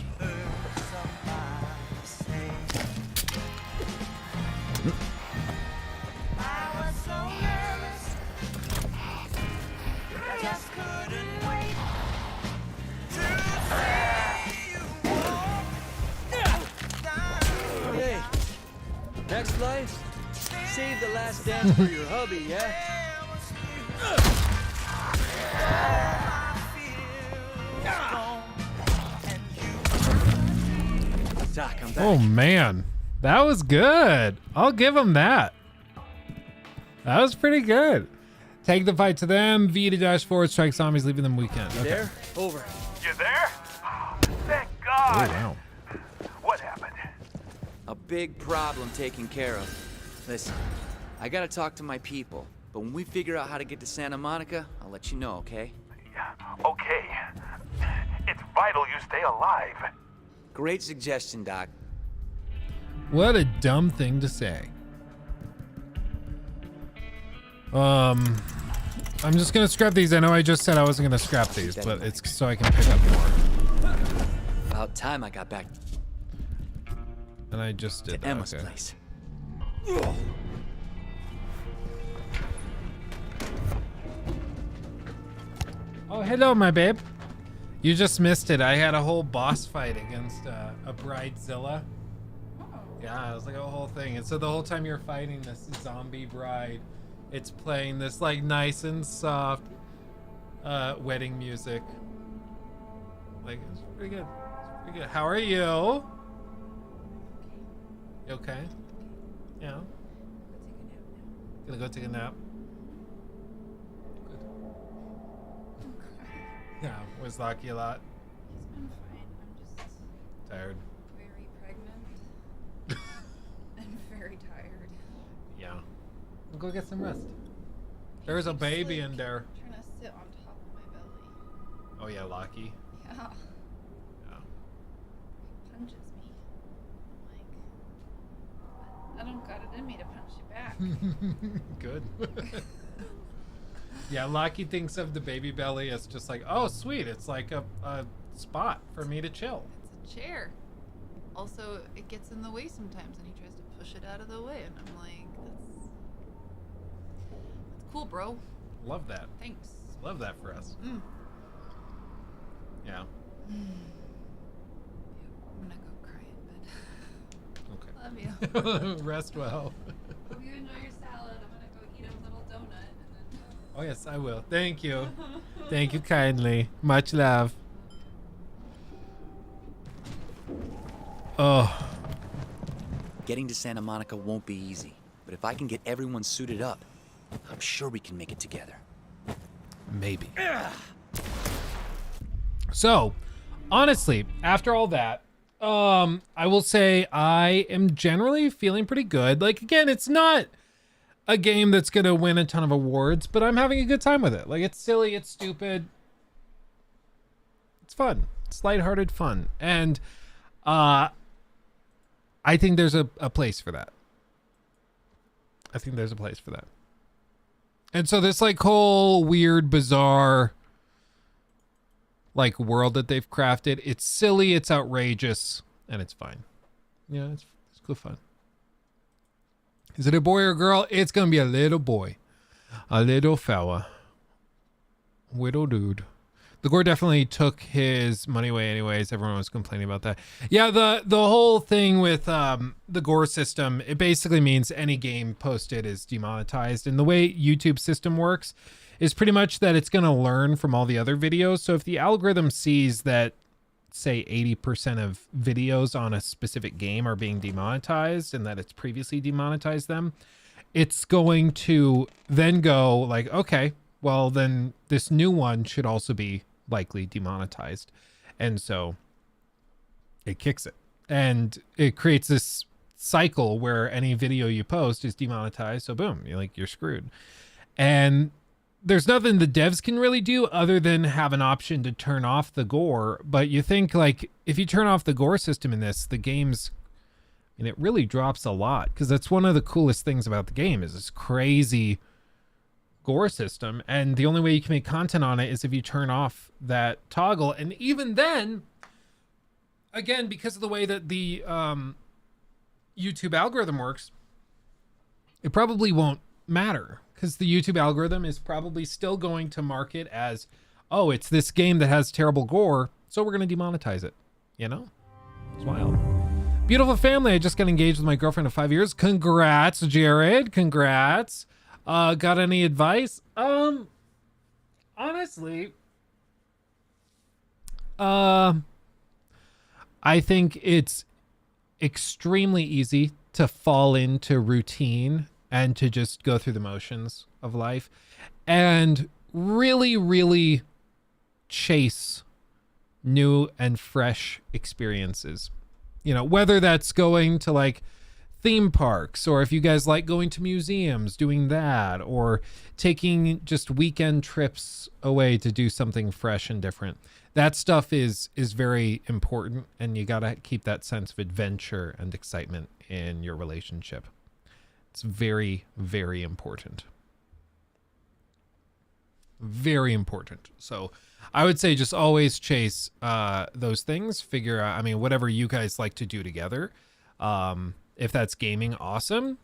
S8: Hey, next life, save the last dance for your hubby, yeah? Doc, I'm back.
S3: Oh man, that was good. I'll give him that. That was pretty good. Take the fight to them. V to dash forward, strike zombies, leaving them weekend.
S8: You
S3: Okay.
S8: there? Over.
S21: You there? Thank
S3: Oh,
S21: God.
S3: wow.
S21: What happened?
S4: A big problem taken care of. Listen, I gotta talk to my people, but when we figure out how to get to Santa Monica, I'll let you know, okay?
S21: Okay. It's vital you stay alive.
S4: Great suggestion, Doc.
S3: What a dumb thing to say. I'm just gonna scrap these. I know I just said I wasn't gonna scrap these, but it's so I can pick up more.
S4: About time I got back
S3: And I just did
S4: to
S3: that.
S4: Emma's
S3: Okay.
S4: place.
S3: Oh, hello, my babe. You just missed it. I had a whole boss fight against a bridezilla. Yeah, it was like a whole thing. And so the whole time you're fighting this zombie bride, it's playing this like nice and soft wedding music. Like, it's pretty good. It's pretty good. How are you? You okay? Yeah. Gonna go take a nap. Good. Yeah, was Lucky a lot?
S22: He's been fine. I'm just
S3: Tired.
S22: very pregnant and
S3: We'll go get some rest. There's a baby in there.
S1: Trying to sit on top of my belly.
S3: Oh yeah, Lockie.
S1: Yeah.
S3: Yeah.
S1: He punches me. I'm like, I don't got it in me to punch you back.
S3: Good. Yeah, Lockie thinks of the baby belly as just like, oh sweet, it's like a spot for me to chill.
S1: It's a chair. Also, it gets in the way sometimes, and he tries to push it out of the way, and I'm like, that's cool, bro.
S3: Love that.
S1: Thanks.
S3: Love that for us. Yeah.
S1: I'm gonna go cry in bed.
S3: Okay.
S1: Love you.
S3: Rest well.
S1: Hope you enjoy your salad. I'm gonna go eat a little donut and then.
S3: Oh yes, I will. Thank you. Thank you kindly. Much love. Oh.
S4: Getting to Santa Monica won't be easy, but if I can get everyone suited up, I'm sure we can make it together.
S3: Maybe. So, honestly, after all that, I will say I am generally feeling pretty good. Like, again, it's not a game that's gonna win a ton of awards, but I'm having a good time with it. Like, it's silly, it's stupid, it's fun, it's lighthearted fun, and I think there's a place for that. I think there's a place for that. And so this like whole weird, bizarre like world that they've crafted, it's silly, it's outrageous, and it's fine. Yeah, it's cool fun. Is it a boy or a girl? It's gonna be a little boy. A little fella. Little dude. The gore definitely took his money away anyways. Everyone was complaining about that. Yeah, the whole thing with the gore system, it basically means any game posted is demonetized. And the way YouTube system works is pretty much that it's going to learn from all the other videos. So if the algorithm sees that, say, 80% of videos on a specific game are being demonetized and that it's previously demonetized them, it's going to then go like, okay, well, then this new one should also be likely demonetized. And so it kicks it. And it creates this cycle where any video you post is demonetized. So boom, you're screwed. And there's nothing the devs can really do other than have an option to turn off the gore. But you think like if you turn off the gore system in this, the game's, and it really drops a lot, because that's one of the coolest things about the game is this crazy gore system, and the only way you can make content on it is if you turn off that toggle. And even then, again, because of the way that the YouTube algorithm works, it probably won't matter, because the YouTube algorithm is probably still going to mark it as, oh, it's this game that has terrible gore, so we're going to demonetize it. You know? It's wild. Beautiful family. I just got engaged with my girlfriend of 5 years. Congrats, Jared. Congrats. Got any advice? Honestly, I think it's extremely easy to fall into routine and to just go through the motions of life and really, really chase new and fresh experiences. You know, whether that's going to like theme parks, or if you guys like going to museums, doing that, or taking just weekend trips away to do something fresh and different. That stuff is very important, and you got to keep that sense of adventure and excitement in your relationship. It's very, very important. Very important. So I would say just always chase those things. Figure out, I mean, whatever you guys like to do together. If that's gaming, awesome.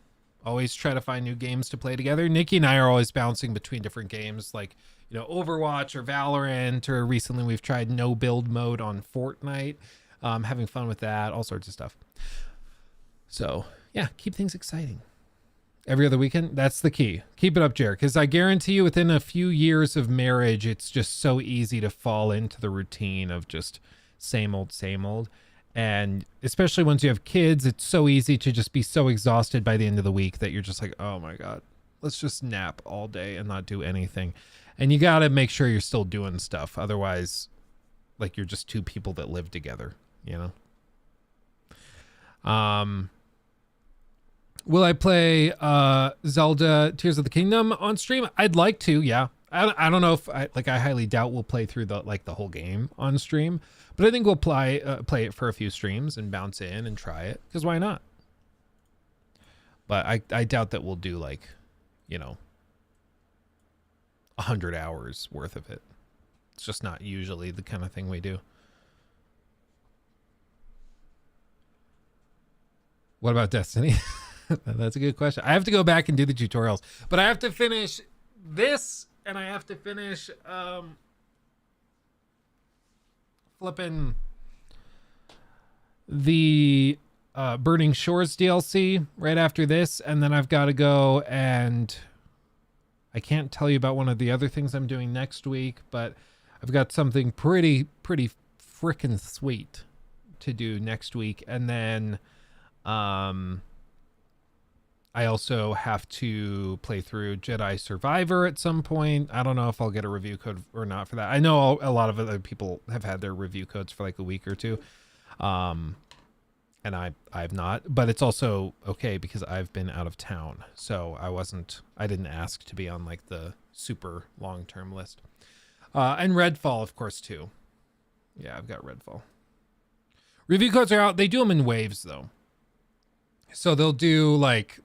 S3: Always try to find new games to play together. Nikki and I are always bouncing between different games, like, you know, Overwatch or Valorant, or recently we've tried no build mode on Fortnite. Having fun with that, all sorts of stuff. So yeah, keep things exciting. Every other weekend, that's the key. Keep it up, Jared, because I guarantee you within a few years of marriage, it's just so easy to fall into the routine of just same old, same old. And especially once you have kids, it's so easy to just be so exhausted by the end of the week that you're just like, oh my God, let's just nap all day and not do anything. And you got to make sure you're still doing stuff. Otherwise, like, you're just two people that live together, you know? Will I play Zelda Tears of the Kingdom on stream? I'd like to, yeah. I don't know if I highly doubt we'll play through the whole game on stream, but I think we'll play it for a few streams and bounce in and try it, because why not? But I doubt that we'll do 100 hours worth of it. It's just not usually the kind of thing we do. What about Destiny? That's a good question. I have to go back and do the tutorials, but I have to finish this, and I have to finish flipping the Burning Shores DLC right after this, and then I've got to go, and I can't tell you about one of the other things I'm doing next week, but I've got something pretty frickin' sweet to do next week, and then I also have to play through Jedi Survivor at some point. I don't know if I'll get a review code or not for that. I know a lot of other people have had their review codes for like a week or two. And I've not, but it's also okay because I've been out of town. So I didn't ask to be on like the super long-term list. And Redfall, of course, too. Yeah, I've got Redfall. Review codes are out. They do them in waves though. So they'll do like,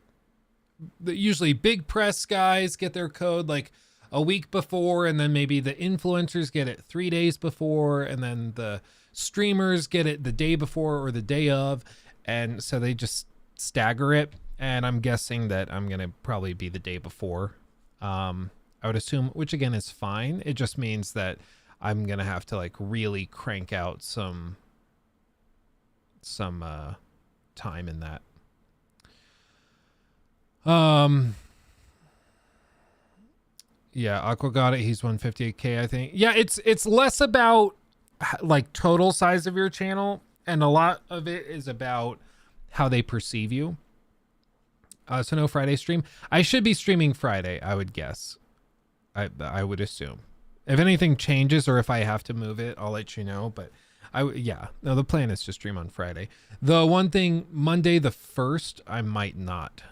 S3: usually big press guys get their code like a week before, and then maybe the influencers get it 3 days before, and then the streamers get it the day before or the day of, and so they just stagger it. And I'm guessing that I'm gonna probably be the day before. I would assume, which again is fine. It just means that I'm gonna have to like really crank out some time in that. Yeah, Aqua got it. He's 158K, I think. Yeah, it's less about like total size of your channel, and a lot of it is about how they perceive you. So no Friday stream. I should be streaming Friday, I would guess. I would assume. If anything changes or if I have to move it, I'll let you know. But the plan is to stream on Friday. The one thing, Monday the 1st, I might not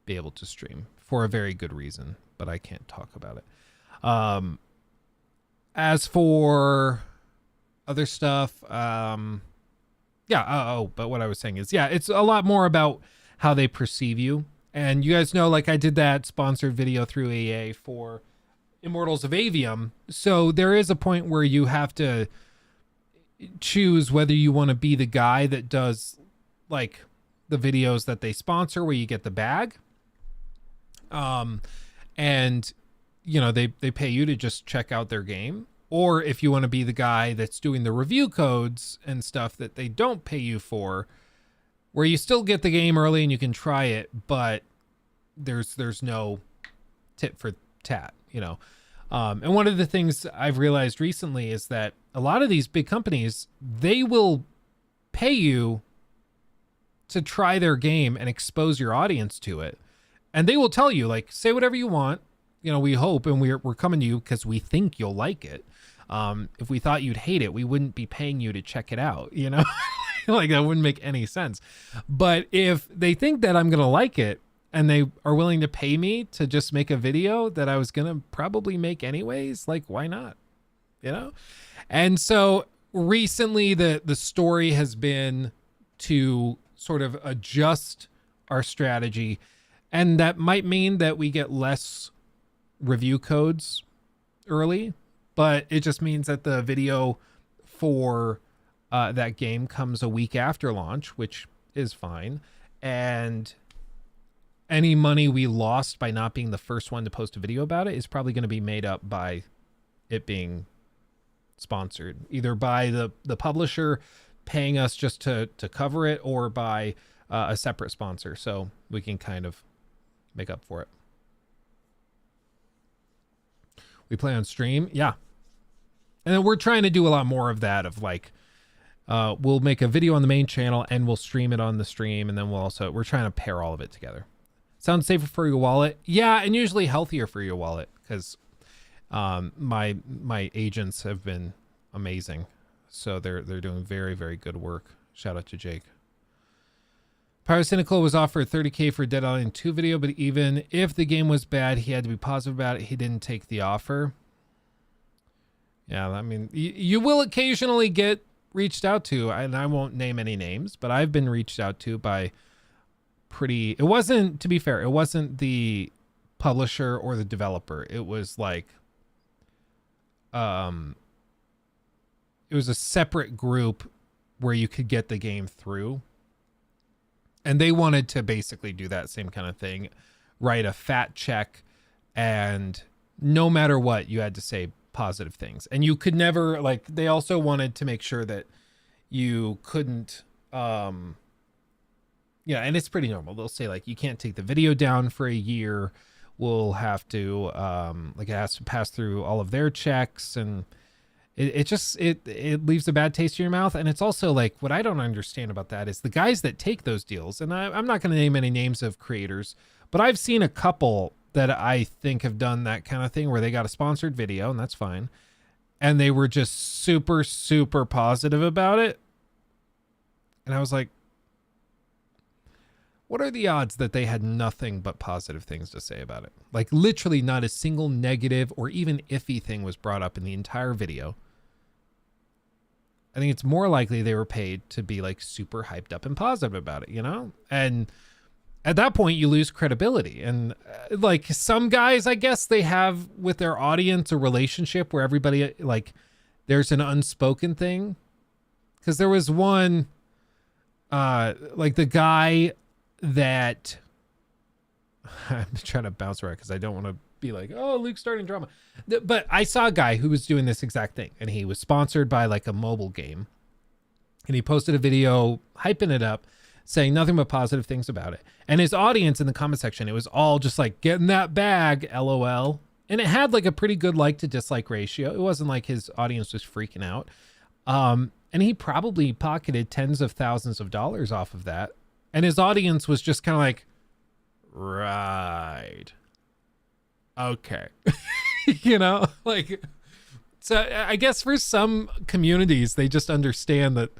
S3: be able to stream for a very good reason, but I can't talk about it. As for other stuff, but what I was saying is, it's a lot more about how they perceive you. And you guys know, like I did that sponsored video through EA for Immortals of Avium. So there is a point where you have to choose whether you want to be the guy that does like the videos that they sponsor where you get the bag. And you know, they pay you to just check out their game, or if you want to be the guy that's doing the review codes and stuff that they don't pay you for, where you still get the game early and you can try it, but there's no tit for tat, you know. And one of the things I've realized recently is that a lot of these big companies, they will pay you to try their game and expose your audience to it. And they will tell you, like, say whatever you want. You know, we hope, and we're coming to you because we think you'll like it. If we thought you'd hate it, we wouldn't be paying you to check it out, you know? Like, that wouldn't make any sense. But if they think that I'm going to like it, and they are willing to pay me to just make a video that I was going to probably make anyways, like, why not? You know? And so recently the story has been to sort of adjust our strategy. And that might mean that we get less review codes early, but it just means that the video for that game comes a week after launch, which is fine. And any money we lost by not being the first one to post a video about it is probably going to be made up by it being sponsored, either by the publisher paying us just to cover it, or by a separate sponsor, so we can kind of make up for it. We play on stream, yeah. And then we're trying to do a lot more of that, of like, we'll make a video on the main channel and we'll stream it on the stream, and then we're trying to pair all of it together. Sounds safer for your wallet, yeah, and usually healthier for your wallet, because my agents have been amazing, so they're doing very, very good work. Shout out to Jake. Pyrocynical was offered $30K for Dead Island 2 video, but even if the game was bad, he had to be positive about it. He didn't take the offer. Yeah, I mean, you will occasionally get reached out to, and I won't name any names, but I've been reached out to by it wasn't, to be fair, it wasn't the publisher or the developer. It was like, it was a separate group where you could get the game through. And they wanted to basically do that same kind of thing, write a fat check, and no matter what, you had to say positive things. And you could never, like, they also wanted to make sure that you couldn't, yeah, and it's pretty normal. They'll say, like, you can't take the video down for a year. We'll have to, like, it has to pass through all of their checks, and it leaves a bad taste in your mouth. And it's also like, what I don't understand about that is the guys that take those deals, and I'm not going to name any names of creators, but I've seen a couple that I think have done that kind of thing where they got a sponsored video, and that's fine, and they were just super, super positive about it. And I was like, what are the odds that they had nothing but positive things to say about it? Like, literally not a single negative or even iffy thing was brought up in the entire video. I think it's more likely they were paid to be, like, super hyped up and positive about it, you know? And at that point, you lose credibility. And like, some guys, I guess they have with their audience a relationship where everybody, like, there's an unspoken thing. Because there was one, like, the guy that I'm trying to bounce around because I don't want to be like, oh, Luke's starting drama. But I saw a guy who was doing this exact thing, and he was sponsored by, like, a mobile game, and he posted a video hyping it up, saying nothing but positive things about it. And his audience in the comment section, it was all just like, getting that bag, LOL. And it had, like, a pretty good like to dislike ratio. It wasn't like his audience was freaking out. And he probably pocketed tens of thousands of dollars off of that. And his audience was just kind of like, right. Okay. You know, like, so I guess for some communities, they just understand that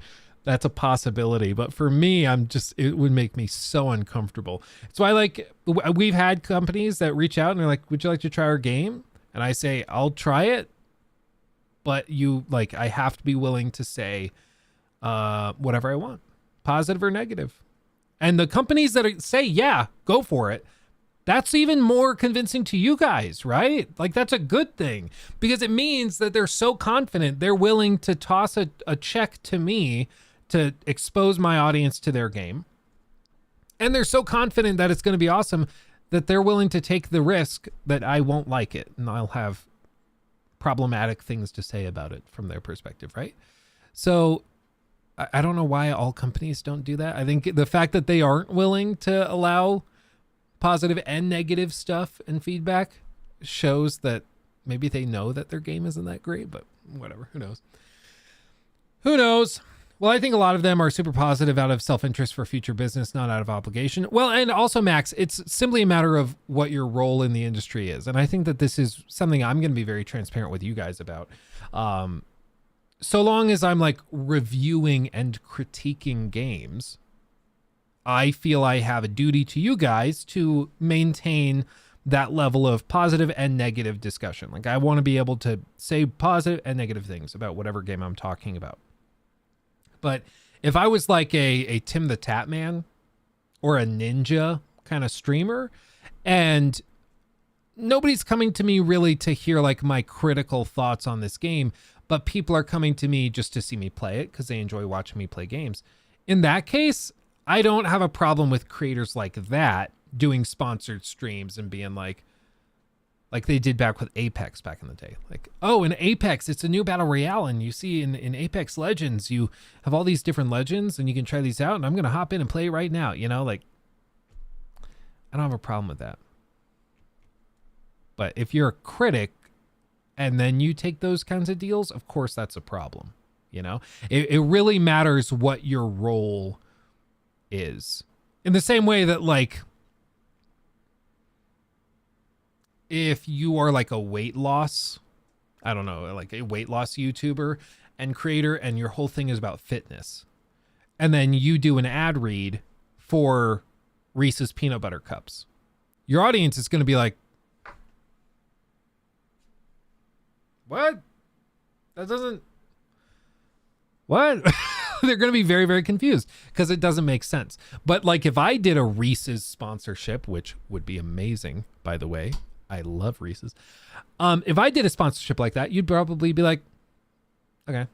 S3: that's a possibility. But for me, it would make me so uncomfortable. So we've had companies that reach out and they're like, would you like to try our game? And I say, I'll try it. But I have to be willing to say whatever I want, positive or negative. And the companies that say, yeah, go for it, that's even more convincing to you guys, right? Like, that's a good thing, because it means that they're so confident they're willing to toss a check to me to expose my audience to their game. And they're so confident that it's going to be awesome that they're willing to take the risk that I won't like it and I'll have problematic things to say about it from their perspective, right? So I don't know why all companies don't do that. I think the fact that they aren't willing to allow positive and negative stuff and feedback shows that maybe they know that their game isn't that great, but whatever, who knows? Who knows? Well, I think a lot of them are super positive out of self-interest for future business, not out of obligation. Well, and also, Max, it's simply a matter of what your role in the industry is. And I think that this is something I'm going to be very transparent with you guys about. So long as I'm, like, reviewing and critiquing games, I feel I have a duty to you guys to maintain that level of positive and negative discussion. Like, I want to be able to say positive and negative things about whatever game I'm talking about. But if I was like a Tim the Tap Man or a Ninja kind of streamer, and nobody's coming to me really to hear, like, my critical thoughts on this game, but people are coming to me just to see me play it because they enjoy watching me play games, in that case, I don't have a problem with creators like that doing sponsored streams and being like they did back with Apex back in the day. Like, oh, in Apex, it's a new battle royale, and you see in Apex Legends, you have all these different legends, and you can try these out, and I'm going to hop in and play right now, you know? Like, I don't have a problem with that. But if you're a critic, and then you take those kinds of deals, of course that's a problem, you know? It really matters what your role is. In the same way that, like, if you are like a weight loss, I don't know, like a weight loss YouTuber and creator, and your whole thing is about fitness, and then you do an ad read for Reese's peanut butter cups. Your audience is going to be like, what? That doesn't, what? They're going to be very, very confused because it doesn't make sense. But like if I did a Reese's sponsorship, which would be amazing, by the way, I love Reese's. If I did a sponsorship like that, you'd probably be like, okay,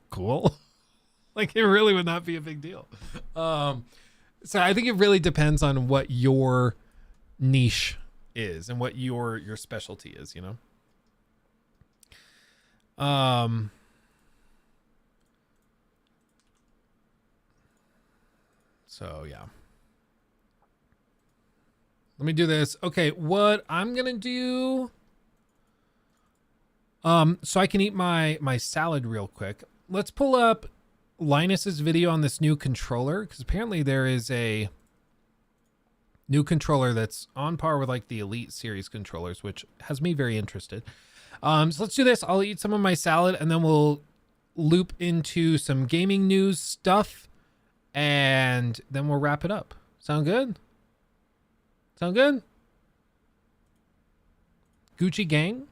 S3: cool. Like it really would not be a big deal. So I think it really depends on what your niche is and what your specialty is, you know? So yeah. Let me do this. Okay, what I'm gonna do. So I can eat my salad real quick. Let's pull up Linus's video on this new controller, because apparently there is a new controller that's on par with like the Elite series controllers, which has me very interested. So let's do this. I'll eat some of my salad and then we'll loop into some gaming news stuff and then we'll wrap it up. Sound good? Sound good? Gucci gang?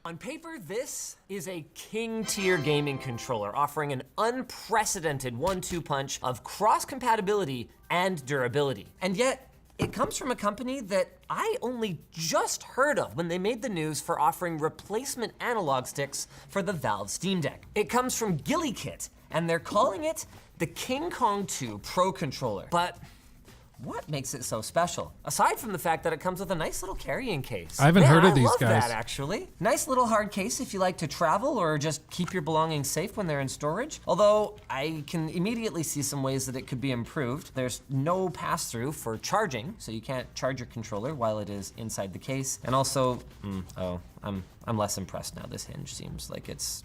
S11: On paper, this is a king-tier gaming controller offering an unprecedented 1-2 punch of cross-compatibility and durability. And yet, it comes from a company that I only just heard of when they made the news for offering replacement analog sticks for the Valve Steam Deck. It comes from GillyKit, and they're calling it the King Kong 2 Pro Controller. But what makes it so special? Aside from the fact that it comes with a nice little carrying case.
S3: I haven't heard of these
S11: guys. I love
S3: guys.
S11: that, actually. Nice little hard case if you like to travel or just keep your belongings safe when they're in storage. Although I can immediately see some ways that it could be improved. There's no pass-through for charging, so you can't charge your controller while it is inside the case. And also, I'm less impressed now. This hinge seems like it's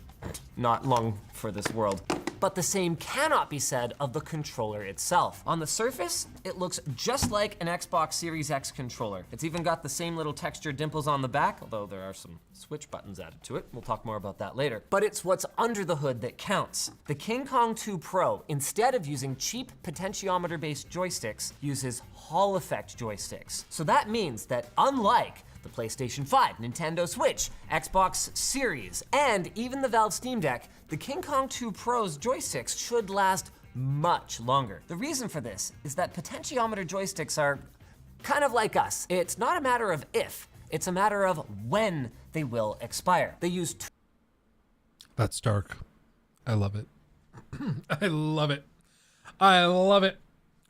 S11: not long for this world. But the same cannot be said of the controller itself. On the surface, it looks just like an Xbox Series X controller. It's even got the same little textured dimples on the back, although there are some switch buttons added to it. We'll talk more about that later. But it's what's under the hood that counts. The King Kong 2 Pro, instead of using cheap potentiometer-based joysticks, uses Hall effect joysticks. So that means that unlike the PlayStation 5, Nintendo Switch, Xbox Series, and even the Valve Steam Deck, the King Kong 2 Pro's joysticks should last much longer. The reason for this is that potentiometer joysticks are kind of like us. It's not a matter of if, it's a matter of when they will expire. They use
S3: That's dark. I love it. I love it. I love it.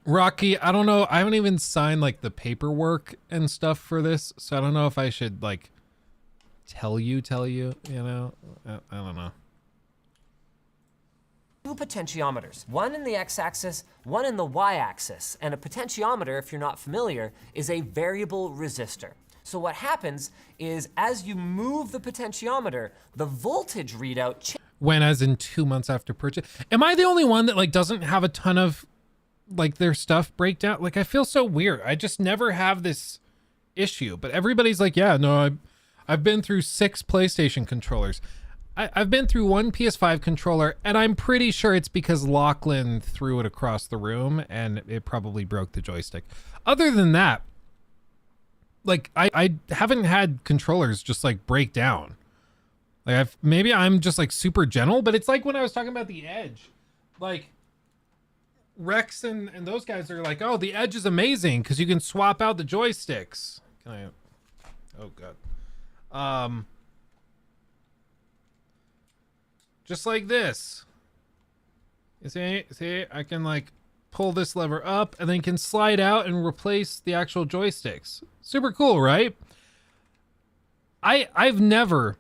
S3: Rocky, I don't know. I haven't even signed like the paperwork and stuff for this, so I don't know if I should like tell you, you know? I don't know.
S11: 2 potentiometers, one in the x-axis, one in the y-axis. And a potentiometer, if you're not familiar, is a variable resistor. So what happens is as you move the potentiometer, the voltage readout
S3: When as in 2 months after purchase. Am I the only one that like doesn't have a ton of like their stuff break down? Like I feel so weird. I just never have this issue, but everybody's like, yeah, no, I've been through 6 PlayStation controllers. I've been through 1 PS5 controller, and I'm pretty sure it's because Lachlan threw it across the room and it probably broke the joystick. Other than that, like I haven't had controllers just like break down. Like maybe I'm just like super gentle, but it's like when I was talking about the Edge, like Rex and those guys are like, oh, the Edge is amazing because you can swap out the joysticks. Can I? Oh god. Just like this. You see, I can like pull this lever up and then can slide out and replace the actual joysticks. Super cool, right? I've never,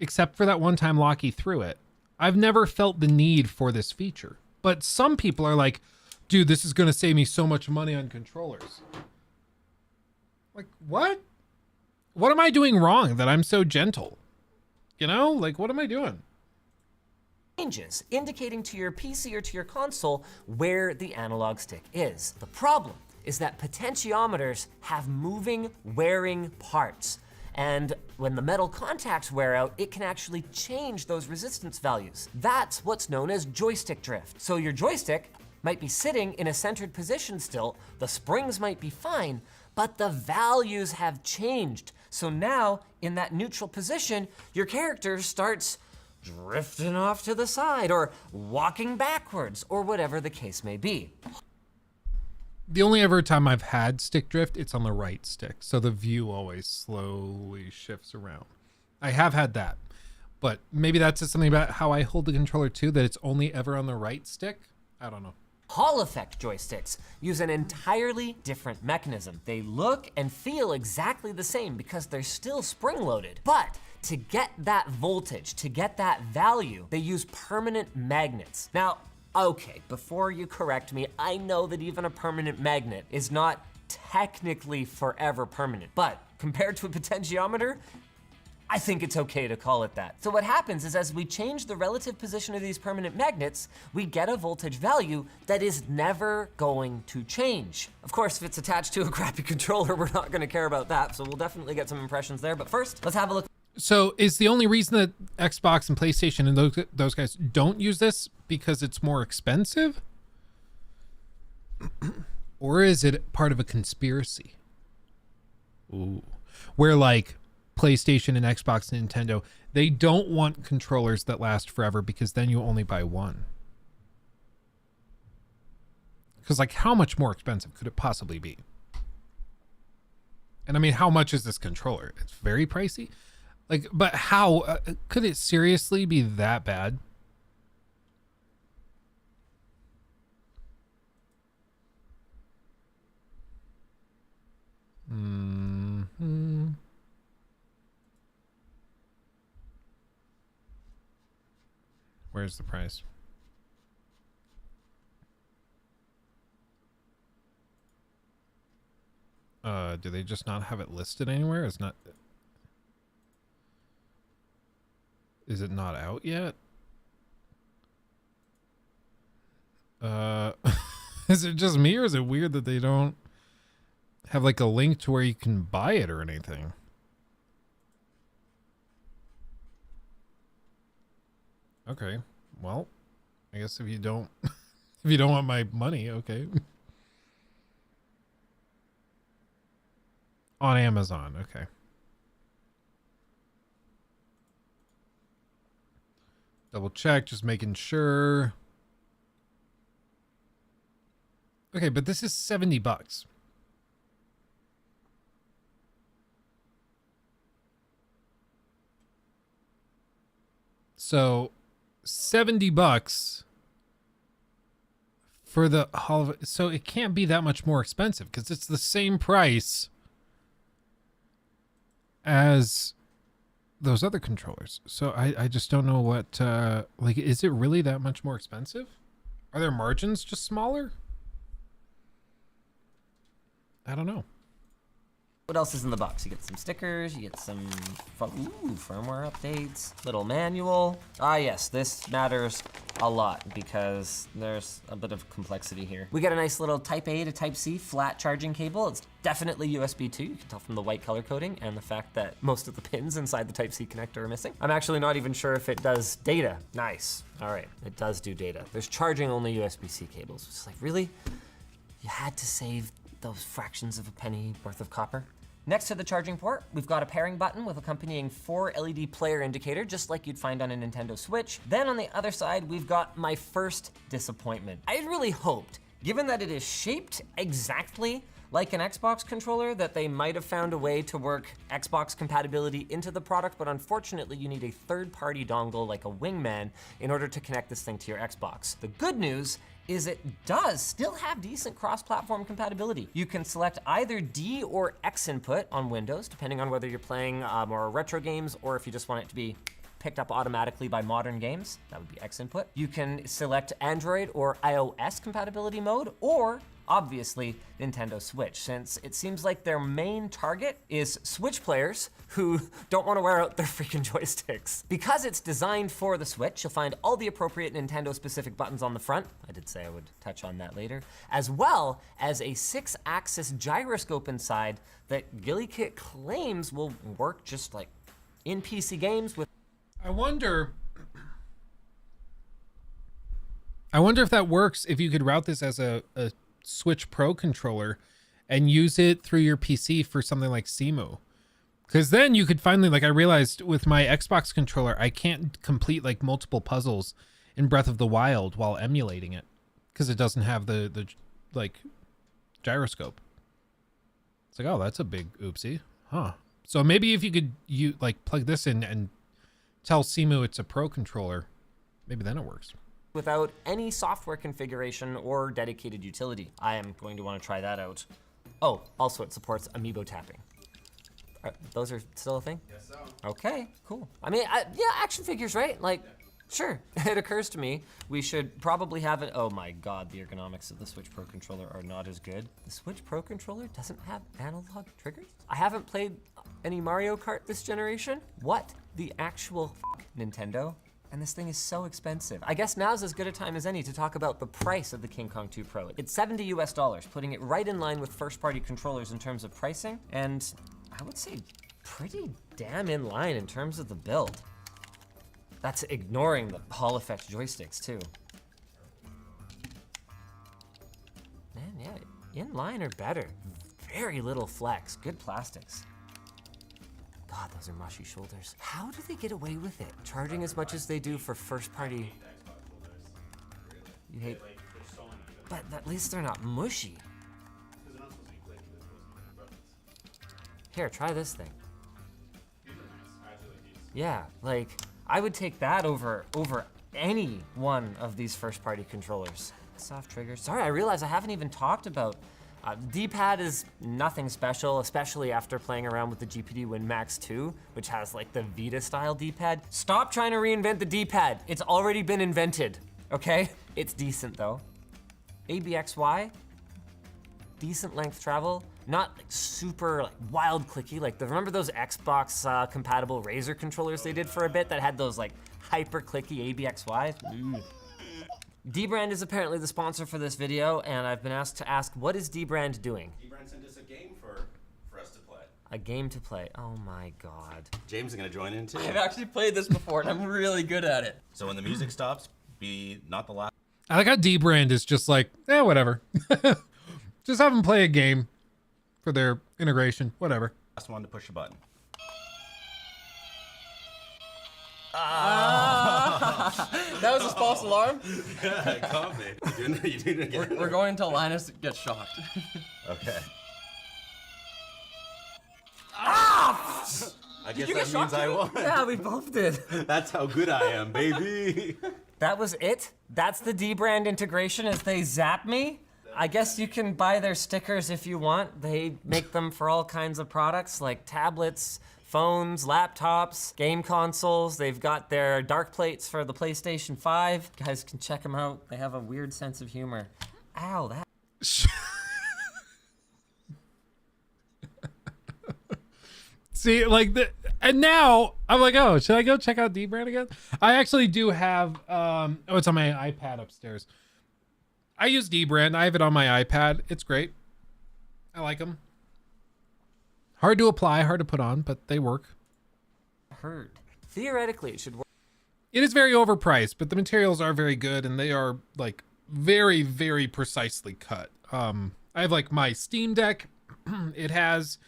S3: except for that one time Lockie threw it, I've never felt the need for this feature. But some people are like, dude, this is going to save me so much money on controllers. Like, what? What am I doing wrong that I'm so gentle? You know, like, what am I doing?
S11: changes, indicating to your PC or to your console where the analog stick is. The problem is that potentiometers have moving, wearing parts. And when the metal contacts wear out, it can actually change those resistance values. That's what's known as joystick drift. So your joystick might be sitting in a centered position still, the springs might be fine, but the values have changed. So now, in that neutral position, your character starts drifting off to the side or walking backwards or whatever the case may be.
S3: The only ever time I've had stick drift, it's on the right stick. So the view always slowly shifts around. I have had that, but maybe that's just something about how I hold the controller too, that it's only ever on the right stick. I don't know.
S11: Hall effect joysticks use an entirely different mechanism. They look and feel exactly the same because they're still spring-loaded. But to get that voltage, to get that value, they use permanent magnets. Now, okay, before you correct me, I know that even a permanent magnet is not technically forever permanent, but compared to a potentiometer, I think it's okay to call it that. So what happens is as we change the relative position of these permanent magnets, we get a voltage value that is never going to change. Of course, if it's attached to a crappy controller, we're not gonna care about that, so we'll definitely get some impressions there. But first, let's have a look.
S3: So is the only reason that Xbox and PlayStation and those guys don't use this because it's more expensive? Or is it part of a conspiracy? Ooh. Where like PlayStation and Xbox and Nintendo, they don't want controllers that last forever because then you only buy one. Because like how much more expensive could it possibly be? And I mean, how much is this controller? It's very pricey. Like, but how could it seriously be that bad? Mm-hmm. Where's the price? Do they just not have it listed anywhere? It's not. Is it not out yet? Is it just me, or is it weird that they don't have like a link to where you can buy it or anything? Okay, well, I guess if you don't if you don't want my money, okay. On Amazon, okay. Double check, just making sure. Okay, but this is $70. So $70 for the Hall of, so it can't be that much more expensive because it's the same price as those other controllers. So I just don't know what, like, is it really that much more expensive? Are their margins just smaller? I don't know.
S11: What else is in the box? You get some stickers, you get some firmware updates, little manual. Ah yes, this matters a lot because there's a bit of complexity here. We get a nice little Type A to Type C flat charging cable. It's definitely USB 2. You can tell from the white color coding and the fact that most of the pins inside the Type C connector are missing. I'm actually not even sure if it does data. Nice. All right, it does do data. There's charging only USB-C cables. It's like, really? You had to save those fractions of a penny worth of copper? Next to the charging port, we've got a pairing button with accompanying 4 LED player indicator, just like you'd find on a Nintendo Switch. Then on the other side, we've got my first disappointment. I had really hoped, given that it is shaped exactly like an Xbox controller, that they might have found a way to work Xbox compatibility into the product, but unfortunately you need a third-party dongle like a Wingman in order to connect this thing to your Xbox. The good news is it does still have decent cross-platform compatibility. You can select either D or X input on Windows, depending on whether you're playing more retro games or if you just want it to be picked up automatically by modern games, that would be X input. You can select Android or iOS compatibility mode, or obviously Nintendo Switch, since it seems like their main target is Switch players who don't want to wear out their freaking joysticks. Because it's designed for the Switch, you'll find all the appropriate Nintendo specific buttons on the front. I did say I would touch on that later, as well as a 6-axis gyroscope inside that GuillyKit claims will work just like in PC games with...
S3: I wonder if that works, if you could route this as a Switch Pro controller and use it through your PC for something like Cemu. Because then you could finally, like I realized with my Xbox controller, I can't complete like multiple puzzles in Breath of the Wild while emulating it. Because it doesn't have the like gyroscope. It's like, oh, that's a big oopsie. Huh. So maybe if you could like plug this in and tell Cemu it's a Pro controller, maybe then it works.
S11: Without any software configuration or dedicated utility. I am going to want to try that out. Oh, also it supports amiibo tapping. Those are still a thing?
S12: Yes, so.
S11: Okay, cool. I mean, yeah, action figures, right? Like, sure. It occurs to me we should probably have it. Oh my God, the ergonomics of the Switch Pro controller are not as good. The Switch Pro controller doesn't have analog triggers? I haven't played any Mario Kart this generation. What the actual Nintendo? And this thing is so expensive. I guess now's as good a time as any to talk about the price of the King Kong 2 Pro. It's $70 US, putting it right in line with first-party controllers in terms of pricing, and I would say pretty damn in line in terms of the build. That's ignoring the Hall effect joysticks too. Man, yeah, in line or better. Very little flex, good plastics. God, those are mushy shoulders. How do they get away with it? Charging as much as they do for first party. You hate, but at least they're not mushy. Here, try this thing. Yeah, like, I would take that over any one of these first-party controllers. Soft triggers. Sorry, I realize I haven't even talked about D-pad is nothing special, especially after playing around with the GPD Win Max 2, which has like the Vita-style D-pad. Stop trying to reinvent the D-pad. It's already been invented, okay? It's decent though. ABXY, decent length travel. Not like super like wild clicky, like remember those Xbox compatible Razer controllers they did for a bit that had those like hyper clicky ABXY? Dbrand is apparently the sponsor for this video, and I've been asked to ask, what is Dbrand doing?
S12: Dbrand sent us a game for us to play.
S11: A game to play, oh my God.
S12: James is gonna join in too.
S8: I've actually played this before and I'm really good at it.
S12: So when the music stops, be not the last.
S3: I like how Dbrand is just like, whatever. Just have them play a game for their integration, whatever.
S12: Last one to push a button.
S8: That was a false alarm?
S12: Yeah, it caught me. You doing it again?
S8: We're going until Linus gets shocked.
S12: Okay.
S11: Ah!
S12: I guess that means I won.
S11: Yeah, we both did.
S12: That's how good I am, baby.
S11: That was it? That's the Dbrand integration as they zap me? I guess you can buy their stickers if you want. They make them for all kinds of products like tablets, phones, laptops, game consoles. They've got their dark plates for the PlayStation 5. You guys can check them out. They have a weird sense of humor. Ow, that.
S3: See, like and now I'm like, oh, should I go check out Dbrand again? I actually do have, it's on my iPad upstairs. I use Dbrand. I have it on my iPad. It's great. I like them. Hard to apply, hard to put on, but they work.
S11: Heard. Theoretically, it should work.
S3: It is very overpriced, but the materials are very good, and they are like very, very precisely cut. I have like my Steam Deck. It has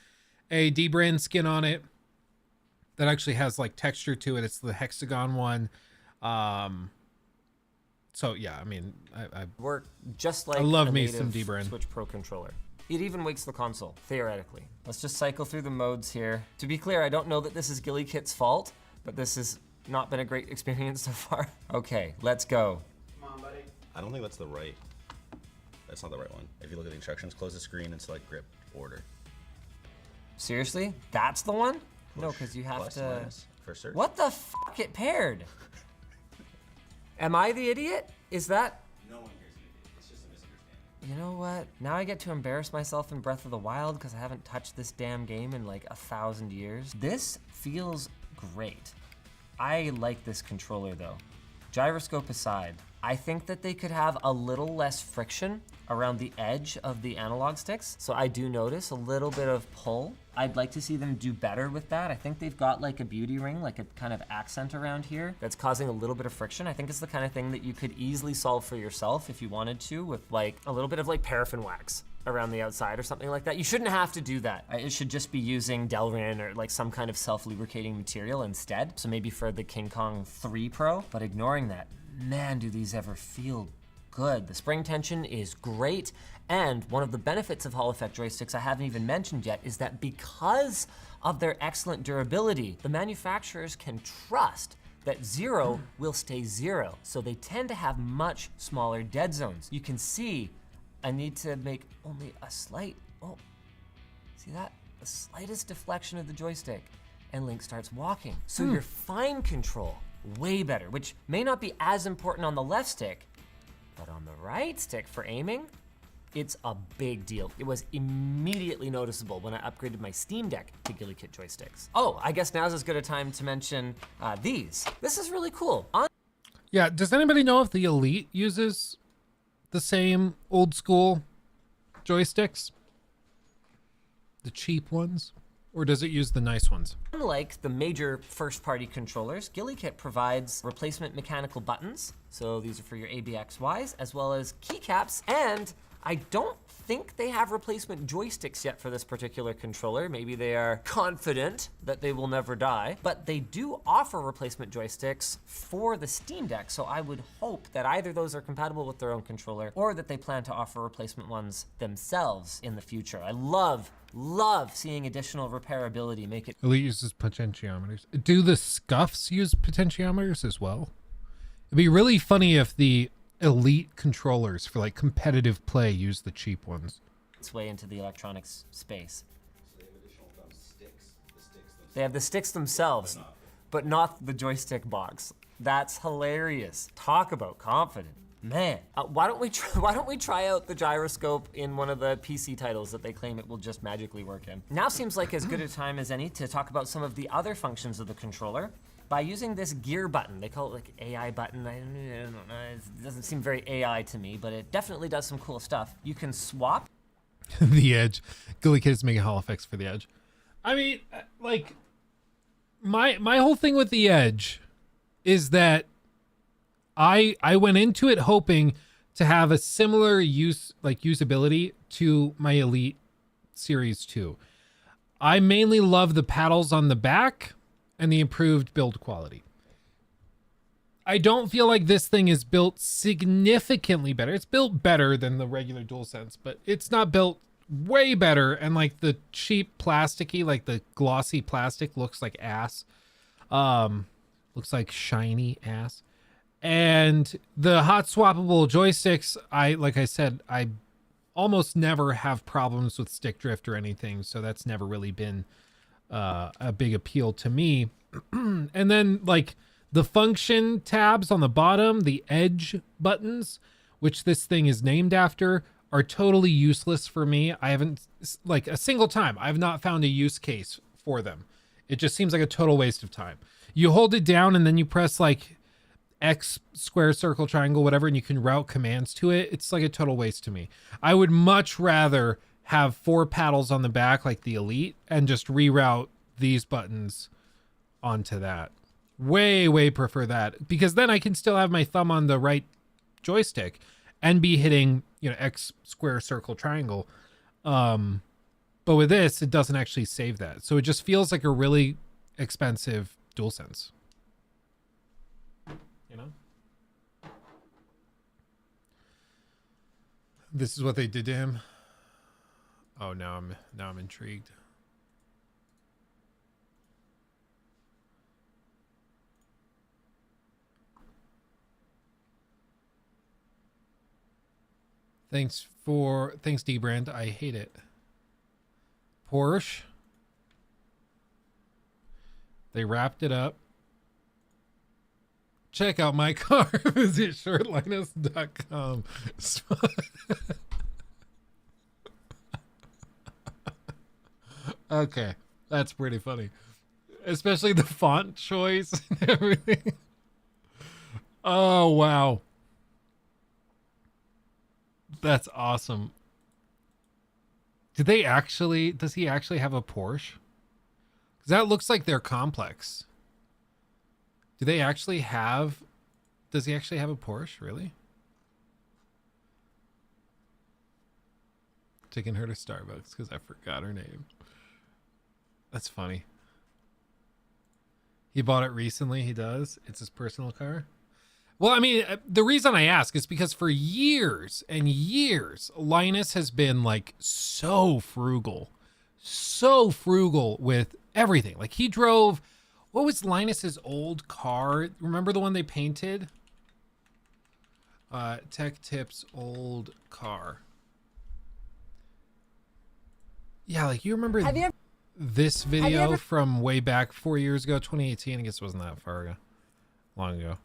S3: a Dbrand skin on it that actually has like texture to it. It's the hexagon one. So yeah, I mean, I
S11: work just like
S3: I love
S11: a
S3: me
S11: native
S3: some Dbrand.
S11: Switch Pro controller. It even wakes the console, theoretically. Let's just cycle through the modes here. To be clear, I don't know that this is GillyKit's fault, but this has not been a great experience so far. Okay, let's go.
S12: Come on, buddy. I don't think that's the right. That's not the right one. If you look at the instructions, close the screen and select grip order.
S11: Seriously? That's the one? No, because you have to... What the fuck? It paired. Am I the idiot? Is that...
S12: No one here's an idiot. It's just a misunderstanding.
S11: You know what? Now I get to embarrass myself in Breath of the Wild because I haven't touched this damn game in like 1,000 years. This feels great. I like this controller though. Gyroscope aside, I think that they could have a little less friction around the edge of the analog sticks. So I do notice a little bit of pull. I'd like to see them do better with that. I think they've got like a beauty ring, like a kind of accent around here that's causing a little bit of friction. I think it's the kind of thing that you could easily solve for yourself if you wanted to, with like a little bit of like paraffin wax around the outside or something like that. You shouldn't have to do that. It should just be using Delrin or like some kind of self-lubricating material instead. So maybe for the King Kong 3 Pro, but ignoring that, man, do these ever feel good. The spring tension is great. And one of the benefits of Hall Effect joysticks I haven't even mentioned yet is that because of their excellent durability, the manufacturers can trust that zero will stay zero. So they tend to have much smaller dead zones. You can see I need to make only a slight, oh, see that? The slightest deflection of the joystick and Link starts walking. So your fine control, way better, which may not be as important on the left stick, but on the right stick for aiming, it's a big deal. It was immediately noticeable when I upgraded my Steam Deck to GillyKit joysticks. Oh, I guess now's as good a time to mention these. This is really cool.
S3: Yeah, does anybody know if the Elite uses the same old school joysticks? The cheap ones? Or does it use the nice ones?
S11: Unlike the major first-party controllers, GillyKit provides replacement mechanical buttons. So these are for your ABXYs, as well as keycaps. And I don't think they have replacement joysticks yet for this particular controller. Maybe they are confident that they will never die, but they do offer replacement joysticks for the Steam Deck. So I would hope that either those are compatible with their own controller or that they plan to offer replacement ones themselves in the future. I love seeing additional repairability, make it.
S3: Elite uses potentiometers. Do the Scuffs use potentiometers as well? It'd be really funny if the Elite controllers for like competitive play use the cheap ones.
S11: Its way into the electronics space. So they have additional sticks. They have the sticks themselves, but not the joystick box. That's hilarious. Talk about confident. Man, why don't we try out the gyroscope in one of the PC titles that they claim it will just magically work in? Now seems like as good a time as any to talk about some of the other functions of the controller by using this gear button. They call it like AI button. I don't know, it doesn't seem very AI to me, but it definitely does some cool stuff. You can swap.
S3: The Edge. GillyKit is making Hall effects for the Edge. I mean, like, my whole thing with the Edge is that I went into it hoping to have a similar usability to my Elite Series 2. I mainly love the paddles on the back and the improved build quality. I don't feel like this thing is built significantly better. It's built better than the regular DualSense, but it's not built way better. And like the cheap plasticky, like the glossy plastic looks like ass. Looks like shiny ass. And the hot swappable joysticks, like I said, I almost never have problems with stick drift or anything. So that's never really been a big appeal to me. And then like the function tabs on the bottom, the edge buttons, which this thing is named after, are totally useless for me. I haven't, like a single time, I've not found a use case for them. It just seems like a total waste of time. You hold it down and then you press like X, square, circle, triangle, whatever, and you can route commands to it. It's like a total waste to me. I would much rather have 4 paddles on the back like the Elite and just reroute these buttons onto that. Way prefer that, because then I can still have my thumb on the right joystick and be hitting, you know, X, square, circle, triangle. But with this, it doesn't actually save that. So it just feels like a really expensive DualSense. You know? This is what they did to him. Oh, now I'm intrigued. Thanks, D-Brand. I hate it. Porsche. They wrapped it up. Check out my car. Visit shortlinus.com. Okay, that's pretty funny. Especially the font choice and everything. Oh, wow. That's awesome. Does he actually have a Porsche? Because that looks like their complex. Does he actually have a Porsche? Really? Taking her to Starbucks because I forgot her name. That's funny. He bought it recently. He does. It's his personal car. Well, I mean, the reason I ask is because for years and years, Linus has been like so frugal with everything. Like he drove, what was Linus's old car? Remember the one they painted? Tech Tips old car. Yeah, like you remember this video from way back 4 years ago, 2018. I guess it wasn't that far ago, long ago.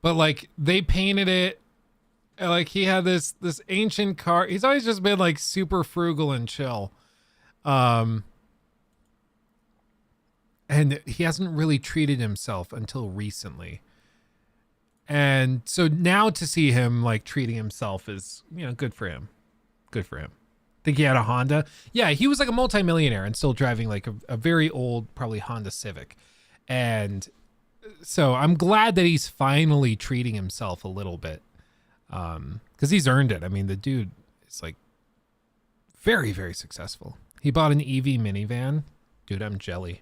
S3: But like they painted it, and like he had this ancient car. He's always just been like super frugal and chill, and he hasn't really treated himself until recently. And so now to see him like treating himself is, you know, good for him. Good for him. Think he had a Honda? Yeah, he was like a multimillionaire and still driving like a very old, probably Honda Civic. And so I'm glad that he's finally treating himself a little bit. Because he's earned it. I mean, the dude is like very, very successful. He bought an EV minivan. Dude, I'm jelly.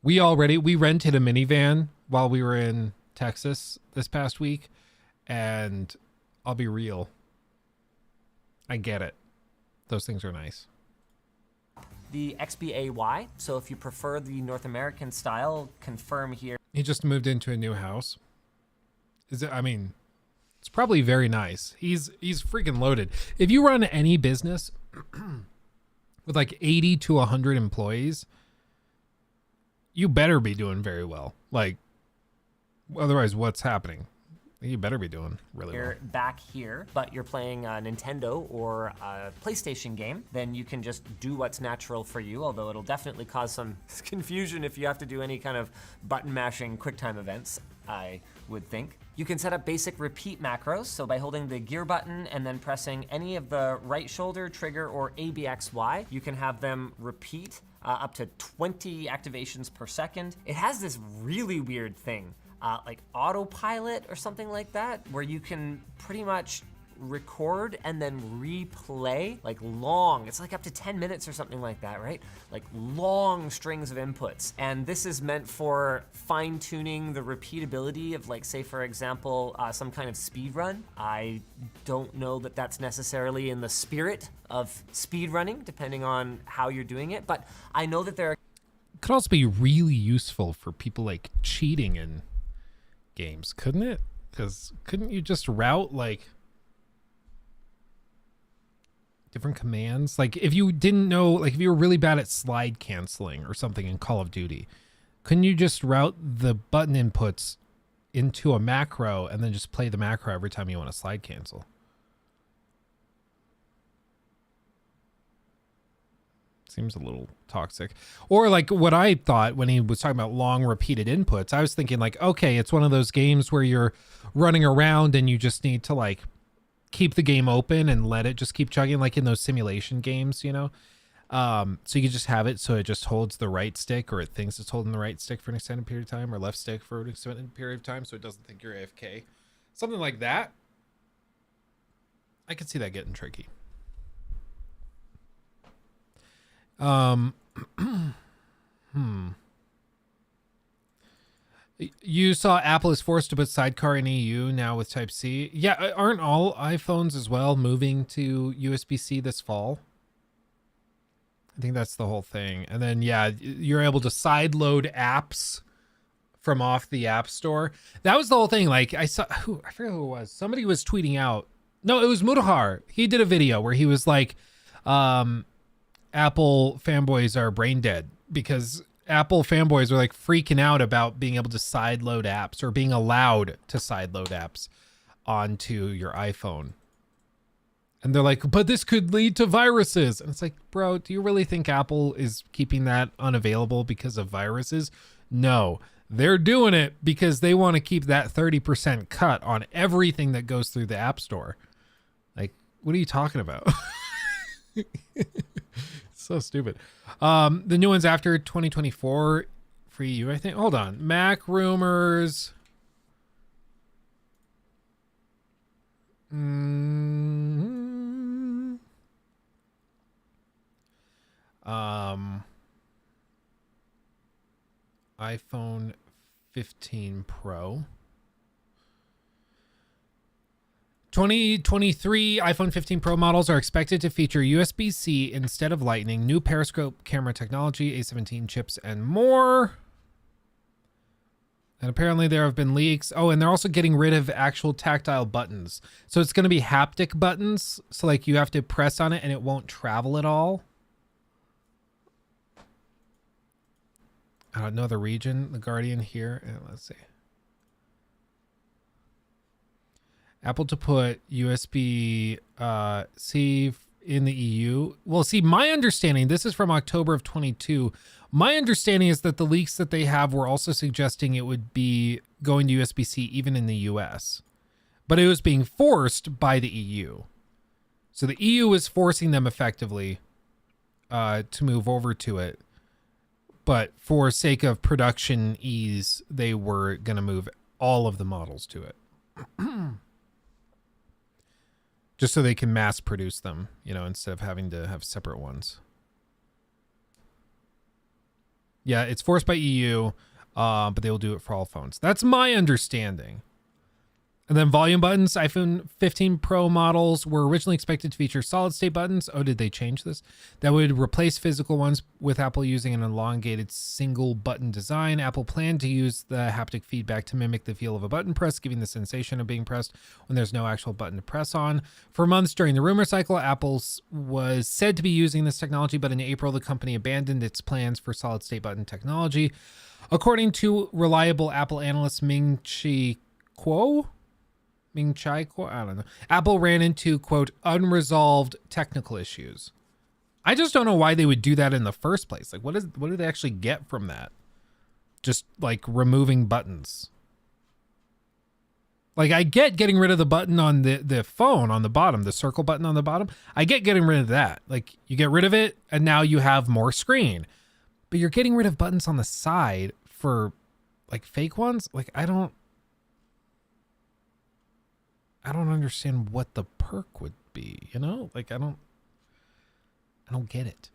S3: We rented a minivan while we were in Texas this past week. And I'll be real. I get it. Those things are nice.
S11: The XBAY, so if you prefer the North American style, confirm here.
S3: He just moved into a new house. It's probably very nice. He's freaking loaded. If you run any business with like 80 to 100 employees, you better be doing very well. Like, otherwise, what's happening? You better be doing really well.
S11: You're back here, but you're playing a Nintendo or a PlayStation game, then you can just do what's natural for you, although it'll definitely cause some confusion if you have to do any kind of button mashing QuickTime events, I would think. You can set up basic repeat macros, so by holding the gear button and then pressing any of the right shoulder, trigger, or ABXY, you can have them repeat up to 20 activations per second. It has this really weird thing. Like autopilot or something like that, where you can pretty much record and then replay like it's like up to 10 minutes or something like that, right? Like long strings of inputs. And this is meant for fine tuning the repeatability of, like, say for example, some kind of speed run. I don't know that that's necessarily in the spirit of speed running, depending on how you're doing it, but I know that there are...
S3: It could also be really useful for people like cheating in games, couldn't it? Because couldn't you just route like different commands? Like if you didn't know, like if you were really bad at slide canceling or something in Call of Duty, couldn't you just route the button inputs into a macro and then just play the macro every time you want to slide cancel? Seems a little toxic. Or like what I thought when he was talking about long repeated inputs, I was thinking like, okay, it's one of those games where you're running around and you just need to like keep the game open and let it just keep chugging, like in those simulation games, you know? So you just have it so it just holds the right stick, or it thinks it's holding the right stick for an extended period of time, or left stick for an extended period of time, so it doesn't think you're AFK. Something like that. I could see that getting tricky. You saw Apple is forced to put Sidecar in EU now with Type-C. Yeah, aren't all iPhones as well moving to USB-C this fall? I think that's the whole thing. And then, yeah, you're able to sideload apps from off the App Store. That was the whole thing. Like, I forget who it was. Somebody was tweeting out. No, it was Mutahar. He did a video where he was like, Apple fanboys are brain dead, because Apple fanboys are like freaking out about being able to sideload apps, or being allowed to sideload apps onto your iPhone. And they're like, but this could lead to viruses. And it's like, bro, do you really think Apple is keeping that unavailable because of viruses? No, They're doing it because they want to keep that 30% cut on everything that goes through the App Store. Like, what are you talking about? So stupid. The new one's after 2024 for EU, I think. Hold on. Mac rumors. iPhone 15 Pro. 2023 iPhone 15 Pro models are expected to feature USB-C instead of Lightning, new periscope camera technology, A17 chips, and more. And apparently there have been leaks. Oh, and they're also getting rid of actual tactile buttons. So it's going to be haptic buttons. So like you have to press on it and it won't travel at all. Another region, The Guardian here. Let's see. Apple to put USB-C in the EU. Well, see, my understanding, this is from October of 22. My understanding is that the leaks that they have were also suggesting it would be going to USB-C even in the US. But it was being forced by the EU. So the EU was forcing them effectively to move over to it. But for sake of production ease, they were going to move all of the models to it. Just so they can mass produce them, you know, instead of having to have separate ones. Yeah, it's forced by EU, but they will do it for all phones. That's my understanding. And then volume buttons, iPhone 15 Pro models were originally expected to feature solid state buttons. Oh, did they change this? That would replace physical ones, with Apple using an elongated single button design. Apple planned to use the haptic feedback to mimic the feel of a button press, giving the sensation of being pressed when there's no actual button to press on. For months during the rumor cycle, Apple was said to be using this technology, but in April, the company abandoned its plans for solid state button technology. According to reliable Apple analyst Ming-Chi Kuo, I don't know. Apple ran into, quote, unresolved technical issues. I just don't know why they would do that in the first place. Like, what do they actually get from that? Just like removing buttons. Like, I get getting rid of the button on the phone on the bottom, the circle button on the bottom. I get getting rid of that. Like, you get rid of it and now you have more screen. But you're getting rid of buttons on the side for like fake ones. Like, I don't understand what the perk would be, you know? Like, I don't get it.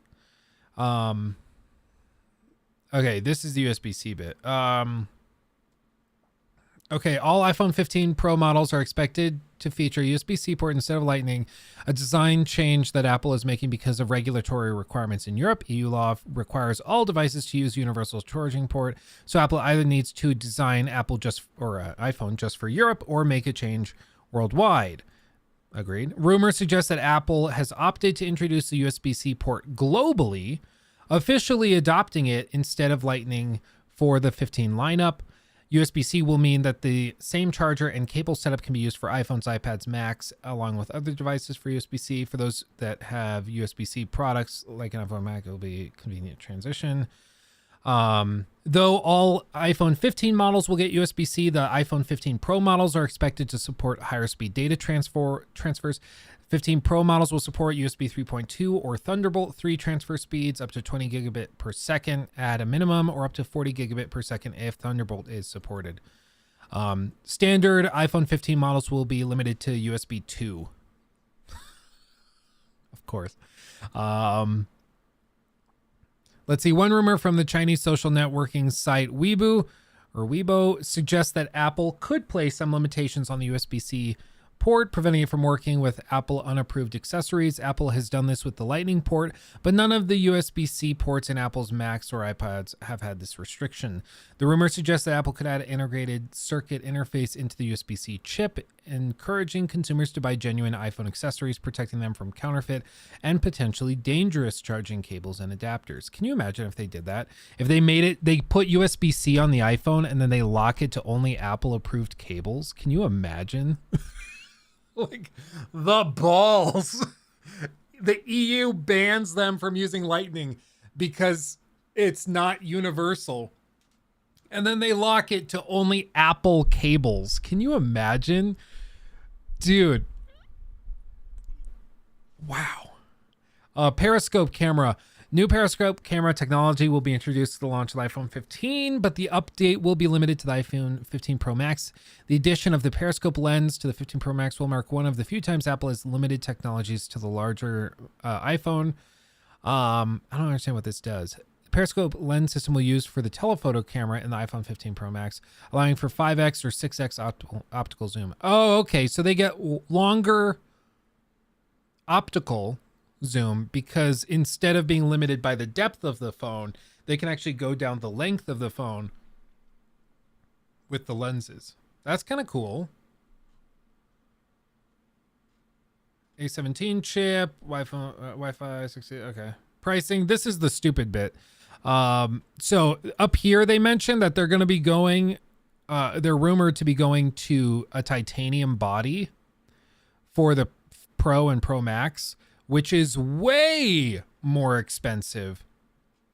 S3: Okay, this is the USB-C bit. Okay, all iPhone 15 Pro models are expected to feature USB-C port instead of Lightning, a design change that Apple is making because of regulatory requirements in Europe. EU law requires all devices to use universal charging port, so Apple either needs to design iPhone just for Europe or make a change worldwide. Agreed. Rumors suggest that Apple has opted to introduce the USB-C port globally, officially adopting it instead of Lightning for the 15 lineup. USB-C will mean that the same charger and cable setup can be used for iPhones, iPads, Macs, along with other devices for USB-C. For those that have USB-C products, like an iPhone, Mac, it will be a convenient transition. Though all iPhone 15 models will get USB-C, the iPhone 15 Pro models are expected to support higher speed data transfers. 15 Pro models will support USB 3.2 or Thunderbolt 3 transfer speeds up to 20 gigabit per second at a minimum, or up to 40 gigabit per second if Thunderbolt is supported. Standard iPhone 15 models will be limited to USB 2. Of course. Let's see. One rumor from the Chinese social networking site Weibo suggests that Apple could place some limitations on the USB-C port, preventing it from working with Apple unapproved accessories. Apple has done this with the Lightning port, but none of the USB-C ports in Apple's Macs or iPads have had this restriction. The rumor suggests that Apple could add an integrated circuit interface into the USB-C chip, encouraging consumers to buy genuine iPhone accessories, protecting them from counterfeit and potentially dangerous charging cables and adapters. Can you imagine if they did that? If they made it, they put USB-C on the iPhone and then they lock it to only Apple approved cables. Can you imagine? Like, the balls. The EU bans them from using Lightning because it's not universal. And then they lock it to only Apple cables. Can you imagine? Dude. Wow. Periscope camera. New periscope camera technology will be introduced to the launch of the iPhone 15, but the update will be limited to the iPhone 15 Pro Max. The addition of the periscope lens to the 15 Pro Max will mark one of the few times Apple has limited technologies to the larger iPhone. I don't understand what this does. The periscope lens system will be used for the telephoto camera in the iPhone 15 Pro Max, allowing for 5x or 6x optical zoom. Oh, okay. So they get longer optical zoom because instead of being limited by the depth of the phone, they can actually go down the length of the phone with the lenses. That's kind of cool. A17 chip, Wi-Fi 60. Okay. Pricing. This is the stupid bit. So up here they mentioned that they're going to be going, they're rumored to be going to a titanium body for the Pro and Pro Max, which is way more expensive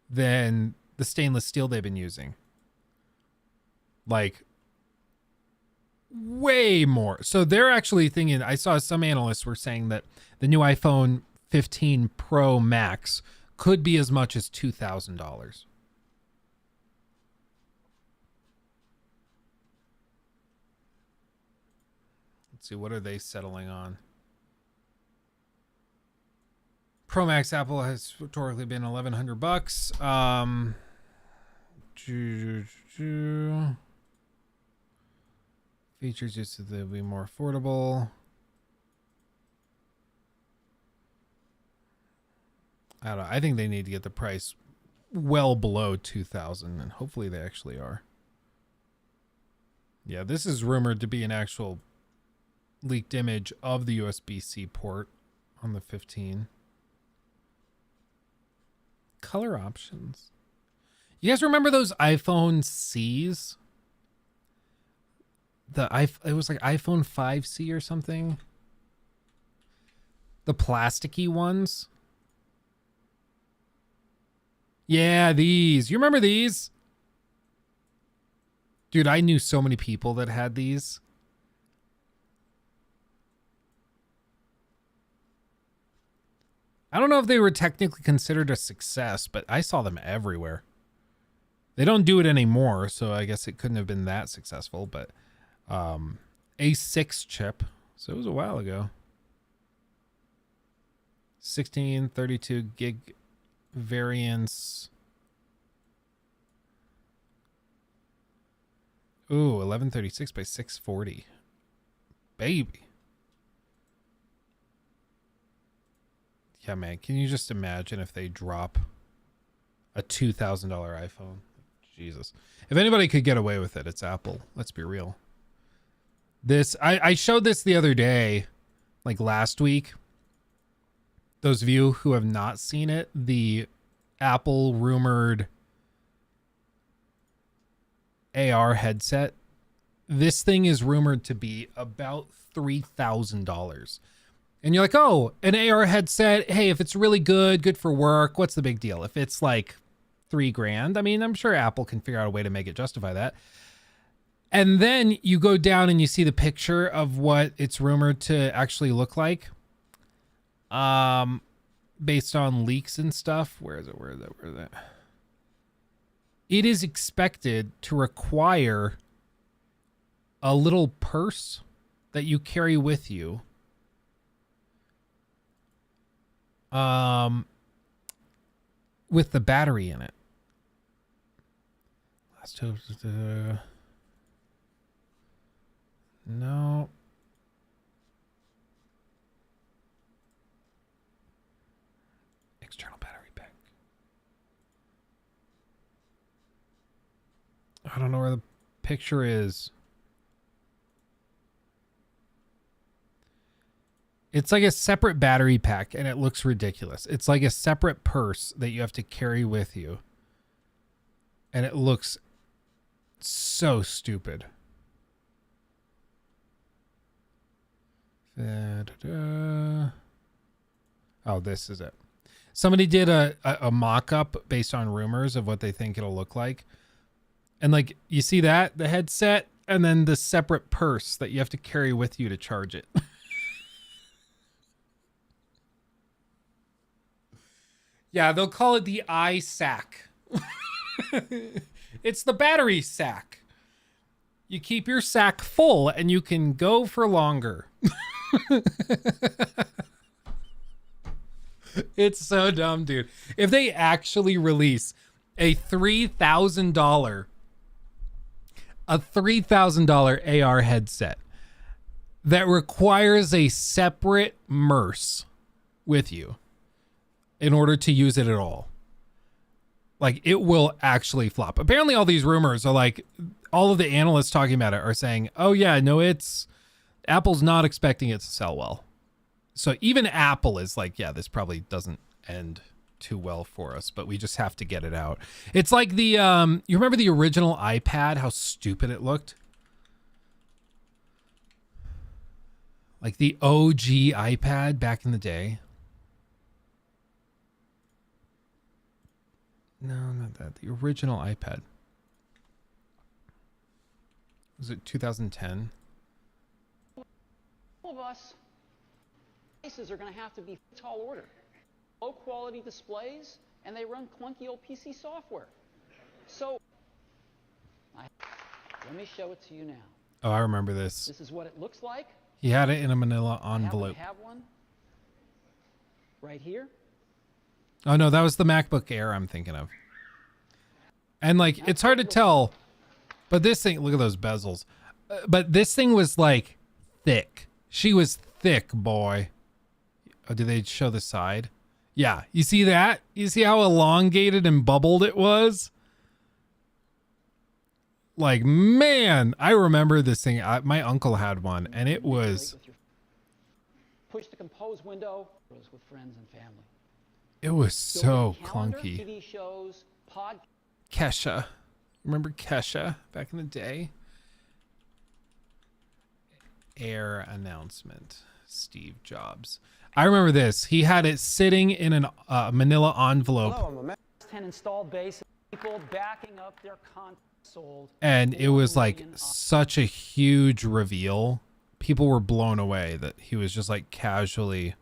S3: than the stainless steel they've been using. Like, way more. So they're actually thinking, I saw some analysts were saying that the new iPhone 15 Pro Max could be as much as $2,000. Let's see, what are they settling on? Pro Max Apple has historically been $1,100. Features just so they'll be more affordable. I don't know. I think they need to get the price well below 2,000, and hopefully they actually are. Yeah, this is rumored to be an actual leaked image of the USB-C port on the 15. Color options. You guys remember those iPhone C's? It was like iPhone 5C or something. The plasticky ones. Yeah, these. You remember these? Dude, I knew so many people that had these. I don't know if they were technically considered a success, but I saw them everywhere. They don't do it anymore, so I guess it couldn't have been that successful, but A6 chip, so it was a while ago. 16, 32 gig variants. Ooh, 1136 by 640. Baby. Yeah, man, can you just imagine if they drop a $2,000 iPhone? Jesus. If anybody could get away with it, it's Apple. Let's be real. This, I showed this the other day, like last week. Those of you who have not seen it, the Apple rumored AR headset. This thing is rumored to be about $3,000. And you're like, oh, an AR headset. Hey, if it's really good for work, what's the big deal? If it's like $3,000, I mean, I'm sure Apple can figure out a way to make it justify that. And then you go down and you see the picture of what it's rumored to actually look like. Based on leaks and stuff. Where is it? Where is it? It is expected to require a little purse that you carry with you. With the battery in it. Last hope. No. External battery pack. I don't know where the picture is. It's like a separate battery pack, and it looks ridiculous. It's like a separate purse that you have to carry with you. And it looks so stupid. Oh, this is it. Somebody did a mock-up based on rumors of what they think it'll look like. And like, you see that? The headset and then the separate purse that you have to carry with you to charge it. Yeah, they'll call it the eye sack. It's the battery sack. You keep your sack full and you can go for longer. It's so dumb, dude. If they actually release a $3,000 AR headset that requires a separate MRS with you in order to use it at all, like, it will actually flop. Apparently all these rumors are like, all of the analysts talking about it are saying, oh yeah, no, Apple's not expecting it to sell well. So even Apple is like, yeah, this probably doesn't end too well for us, but we just have to get it out. It's like the, you remember the original iPad, how stupid it looked? Like the OG iPad back in the day. No, not that. The original iPad. Was it 2010?
S15: All of us devices are going to have to be tall order. Low quality displays, and they run clunky old PC software. So, let me show it to you now.
S3: Oh, I remember this.
S15: This is what it looks like.
S3: He had it in a manila envelope.
S15: I have one right here.
S3: Oh no, that was the MacBook Air I'm thinking of. And like, it's hard to tell, but this thing, look at those bezels. But this thing was like thick. She was thick, boy. Oh, did they show the side? Yeah, you see that? You see how elongated and bubbled it was? Like, man, I remember this thing. My uncle had one, and it was...
S15: Push the compose window with friends and family.
S3: It was so
S15: Calendar,
S3: clunky.
S15: TV shows, pod.
S3: Kesha. Remember Kesha back in the day? Air announcement. Steve Jobs. I remember this. He had it sitting in a manila envelope.
S15: Hello, I'm a Mac 10 installed base. People backing up their console.
S3: And it was like such a huge reveal. People were blown away that he was just like casually.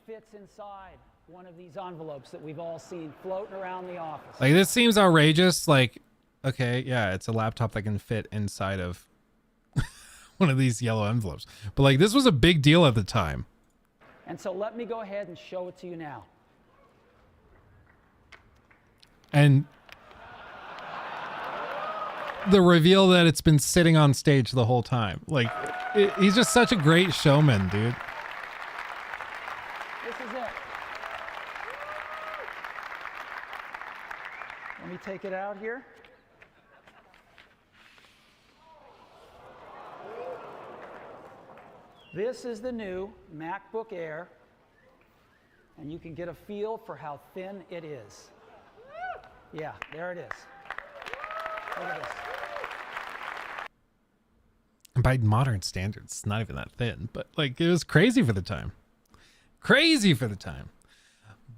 S15: Fits inside one of these envelopes that we've all seen floating around the office.
S3: Like, this seems outrageous. Like, okay, yeah, it's a laptop that can fit inside of one of these yellow envelopes. But like, this was a big deal at the time.
S15: And so let me go ahead and show it to you now.
S3: And the reveal that it's been sitting on stage the whole time. Like, he's just such a great showman, dude.
S15: This is it. Let me take it out here. This is the new MacBook Air, and you can get a feel for how thin it is. Yeah, there it is. Look at this.
S3: And by modern standards, it's not even that thin, but like, it was crazy for the time. Crazy for the time.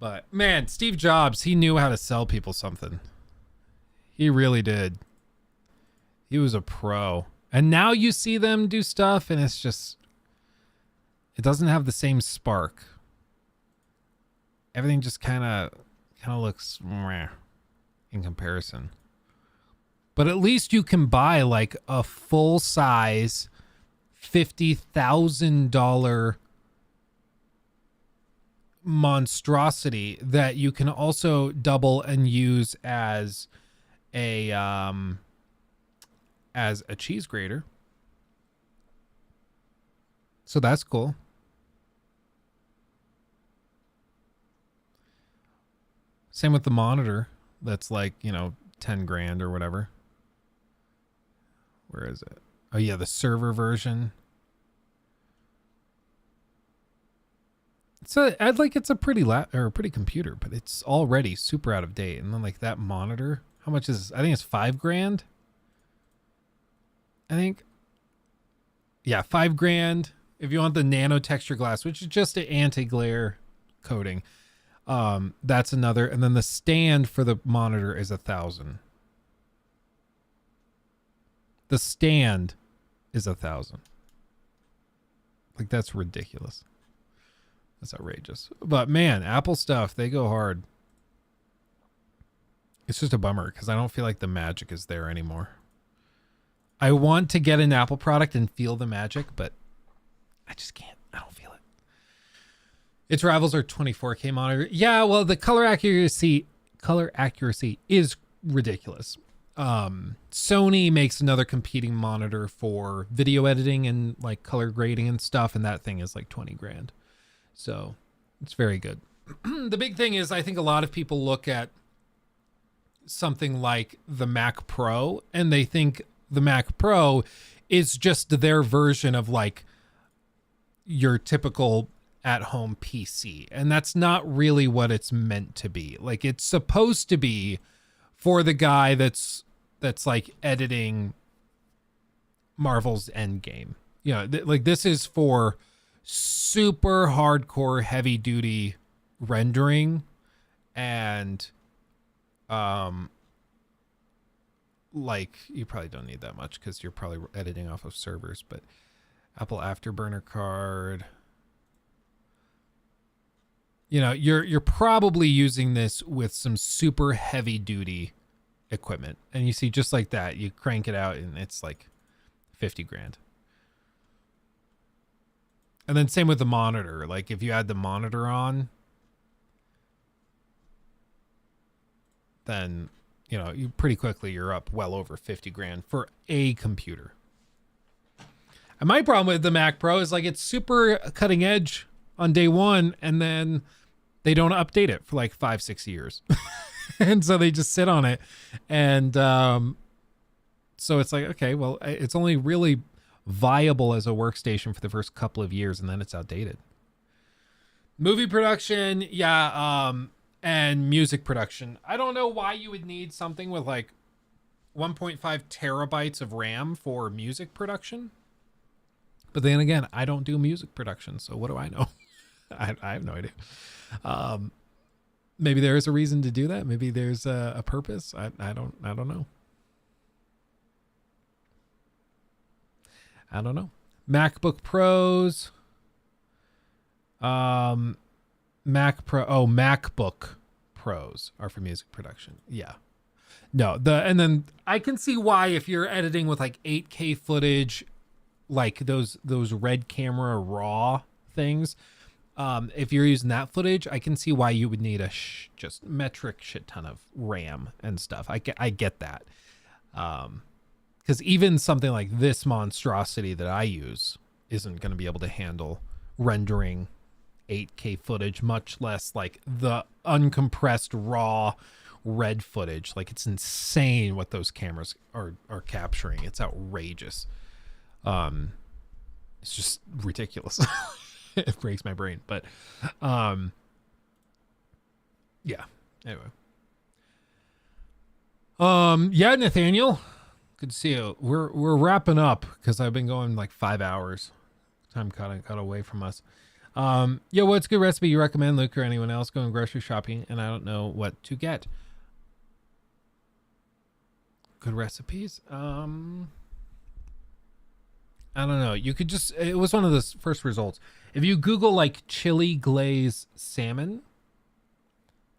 S3: But man, Steve Jobs, he knew how to sell people something. He really did. He was a pro. And now you see them do stuff and it's just, it doesn't have the same spark. Everything just kind of looks meh in comparison. But at least you can buy like a full size $50,000 monstrosity that you can also double and use as a cheese grater. So that's cool. Same with the monitor. That's like, 10 grand or whatever. Where is it? Oh yeah, the server version. So I'd like, it's a pretty pretty computer, but it's already super out of date. And then like that monitor, how much is this? I think it's 5 grand. I think. Yeah, 5 grand. If you want the nano texture glass, which is just an anti-glare coating. That's another. And then the stand for the monitor is $1,000. The stand is $1,000. Like, that's ridiculous. That's outrageous. But man, Apple stuff, they go hard. It's just a bummer because I don't feel like the magic is there anymore. I want to get an Apple product and feel the magic, but I just can't. I don't feel it. Its rivals are 24K monitor. Yeah, well, the color accuracy is ridiculous. Sony makes another competing monitor for video editing and like color grading and stuff, and that thing is like 20 grand. So it's very good. The big thing is I think a lot of people look at something like the Mac Pro and they think the Mac Pro is just their version of like your typical at-home PC. And that's not really what it's meant to be. Like, it's supposed to be for the guy that's like editing Marvel's Endgame. You know, like this is for super hardcore heavy duty rendering and like you probably don't need that much because you're probably editing off of servers, but Apple Afterburner card, you know, you're probably using this with some super heavy duty equipment, and you see just like that, you crank it out and it's like 50 grand. And then same with the monitor. Like if you add the monitor on, then, you know, you pretty quickly you're up well over 50 grand for a computer. And my problem with the Mac Pro is like it's super cutting edge on day one, and then they don't update it for like 5-6 years. And so they just sit on it. And so it's like, okay, well, it's only really viable as a workstation for the first couple of years, and then it's outdated. Movie production, yeah, and music production. I don't know why you would need something with like 1.5 terabytes of RAM for music production. But then again, I don't do music production, so what do I know? I have no idea. Maybe there is a reason to do that. Maybe there's a purpose. I don't know. I don't know. MacBook Pros. MacBook Pros are for music production. Yeah. No, and then I can see why if you're editing with like 8K footage, like those Red Camera RAW things, if you're using that footage, I can see why you would need a just metric shit ton of RAM and stuff. I get that. Because even something like this monstrosity that I use isn't going to be able to handle rendering 8K footage, much less like the uncompressed raw red footage. Like it's insane what those cameras are capturing. It's outrageous. It's just ridiculous. It breaks my brain, but yeah, anyway. Yeah, Nathaniel, good to see you. We're wrapping up because I've been going like 5 hours. Time got away from us. Yeah, what's a good recipe you recommend, Luke, or anyone else going grocery shopping and I don't know what to get? Good recipes? I don't know. You could just, it was one of the first results. If you Google like chili glaze salmon,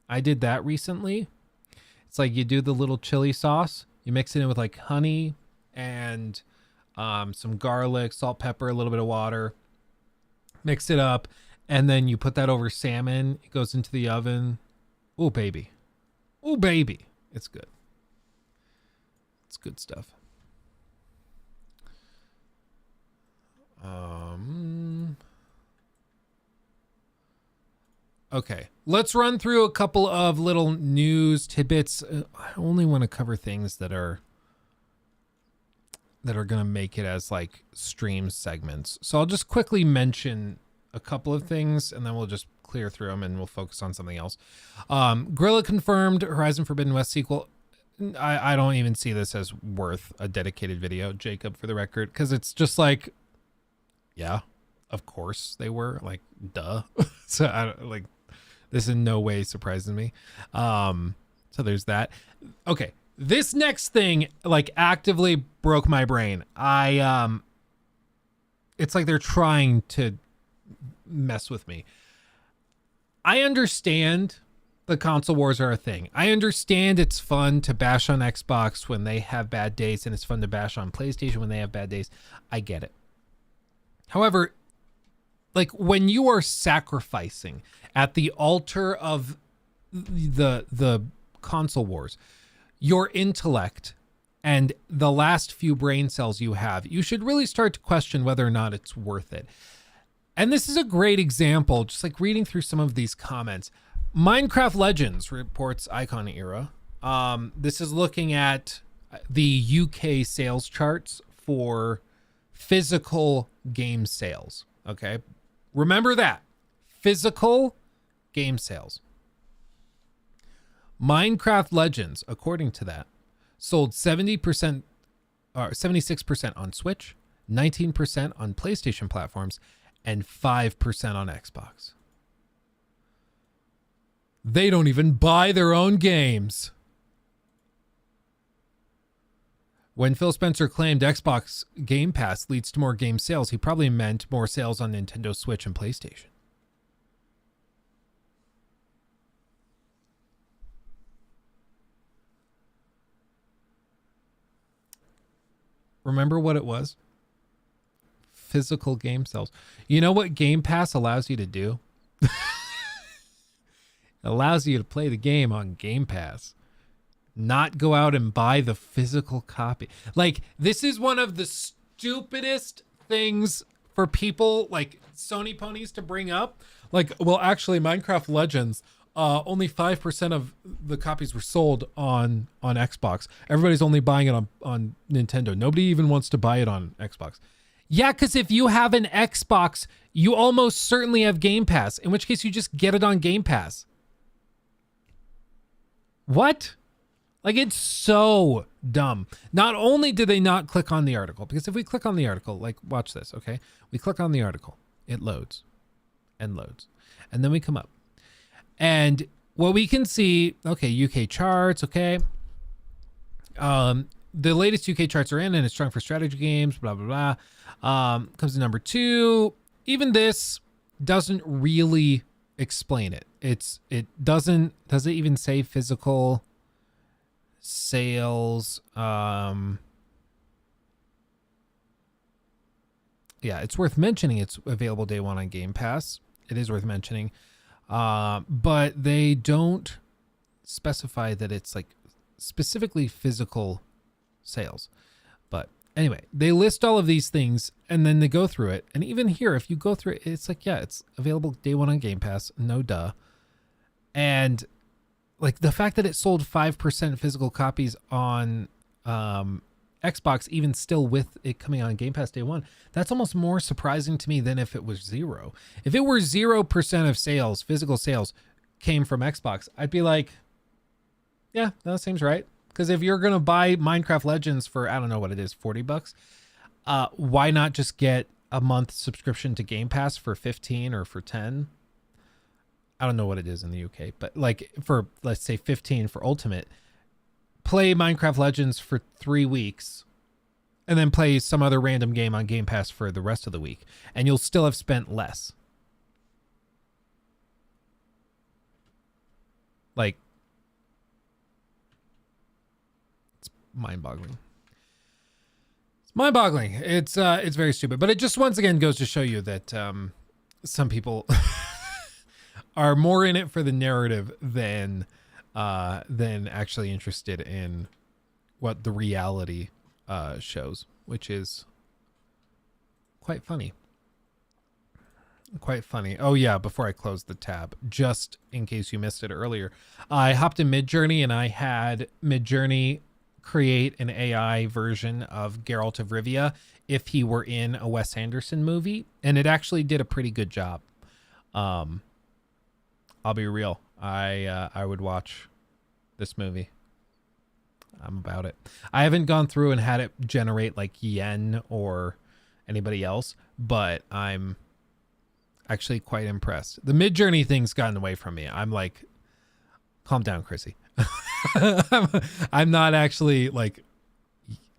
S3: I did that recently. It's like you do the little chili sauce, you mix it in with like honey and some garlic, salt, pepper, a little bit of water, mix it up, and then you put that over salmon. It goes into the oven. Oh, baby. Oh, baby. It's good. It's good stuff. Okay, let's run through a couple of little news tidbits. I only want to cover things that are going to make it as like stream segments. So I'll just quickly mention a couple of things and then we'll just clear through them and we'll focus on something else. Guerrilla confirmed Horizon Forbidden West sequel. I don't even see this as worth a dedicated video, Jacob, for the record, because it's just like, yeah, of course they were, like, duh. So I don't, like, this in no way surprises me. So there's that. Okay, This next thing like actively broke my brain. It's like they're trying to mess with me. I understand the console wars are a thing. I understand it's fun to bash on Xbox when they have bad days, and it's fun to bash on PlayStation when they have bad days. I get it. However, like when you are sacrificing at the altar of the console wars, your intellect and the last few brain cells you have, you should really start to question whether or not it's worth it. And this is a great example, just like reading through some of these comments. Minecraft Legends reports Icon Era. This is looking at the UK sales charts for physical game sales. Okay. Remember that. Physical game sales. Minecraft Legends, according to that, sold 76% on Switch, 19% on PlayStation platforms, and 5% on Xbox. They don't even buy their own games. When Phil Spencer claimed Xbox Game Pass leads to more game sales, he probably meant more sales on Nintendo Switch and PlayStation. Remember what it was? Physical game sales. You know what Game Pass allows you to do? It allows you to play the game on Game Pass. Not go out and buy the physical copy. Like, this is one of the stupidest things for people like Sony ponies to bring up. Like, well, actually, Minecraft Legends, only 5% of the copies were sold on Xbox. Everybody's only buying it on Nintendo. Nobody even wants to buy it on Xbox. Yeah, because if you have an Xbox, you almost certainly have Game Pass, in which case you just get it on Game Pass. What? Like, it's so dumb. Not only did they not click on the article, because if we click on the article, like, watch this, okay? We click on the article, it loads and loads, and then we come up. And what we can see, okay, UK charts, okay? The latest UK charts are in, and it's strong for strategy games, blah, blah, blah. Comes to number 2. Even this doesn't really explain it. Does it even say physical sales? Yeah, it's worth mentioning it's available day one on Game Pass. It is worth mentioning. But they don't specify that it's like specifically physical sales. But anyway, they list all of these things and then they go through it. And even here, if you go through it, it's like, yeah, it's available day one on Game Pass. No duh. And like the fact that it sold 5% physical copies on Xbox, even still with it coming on Game Pass day one, that's almost more surprising to me than if it was 0. If it were 0% of sales, physical sales, came from Xbox, I'd be like, yeah, that seems right. Because if you're going to buy Minecraft Legends for, I don't know what it is, $40, why not just get a month subscription to Game Pass for 15 or for 10? I don't know what it is in the UK, but like for, let's say 15 for Ultimate, play Minecraft Legends for 3 weeks and then play some other random game on Game Pass for the rest of the week, and you'll still have spent less. Like, it's mind-boggling. It's mind-boggling. It's very stupid, but it just once again goes to show you that some people are more in it for the narrative than actually interested in what the reality shows, which is quite funny. Quite funny. Oh yeah, before I close the tab, just in case you missed it earlier, I hopped in Midjourney and I had Midjourney create an AI version of Geralt of Rivia if he were in a Wes Anderson movie, and it actually did a pretty good job. I'll be real. I would watch this movie. I'm about it. I haven't gone through and had it generate like Yen or anybody else, but I'm actually quite impressed. The Midjourney thing's gotten away from me. I'm like, calm down, Chrissy. I'm not actually like,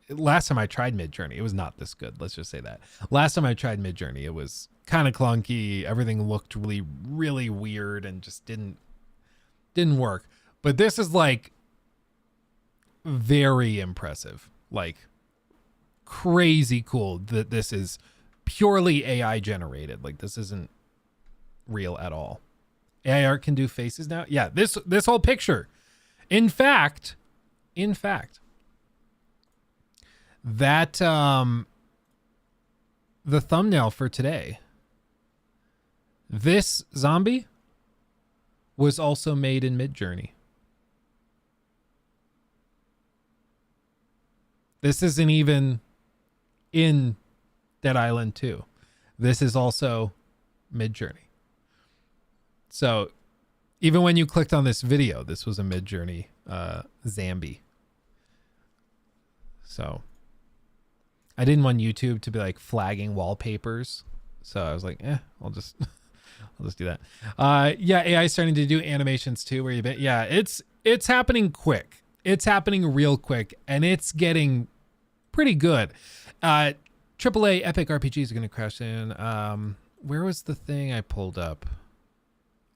S3: last time I tried Midjourney, it was not this good. Let's just say that. Last time I tried Midjourney, it was kind of clunky. Everything looked really, really weird and just didn't work. But this is like very impressive, like crazy cool that this is purely AI generated. Like this isn't real at all. AI art can do faces now. Yeah, this whole picture. In fact, that the thumbnail for today, this zombie was also made in Midjourney. This isn't even in Dead Island 2. This is also Midjourney. So even when you clicked on this video, this was a Midjourney zombie. So I didn't want YouTube to be like flagging wallpapers. So I was like, I'll just do that. Yeah, AI is starting to do animations too, where it's happening quick. It's happening real quick, and it's getting pretty good. AAA Epic RPGs are going to crash in. Where was the thing I pulled up?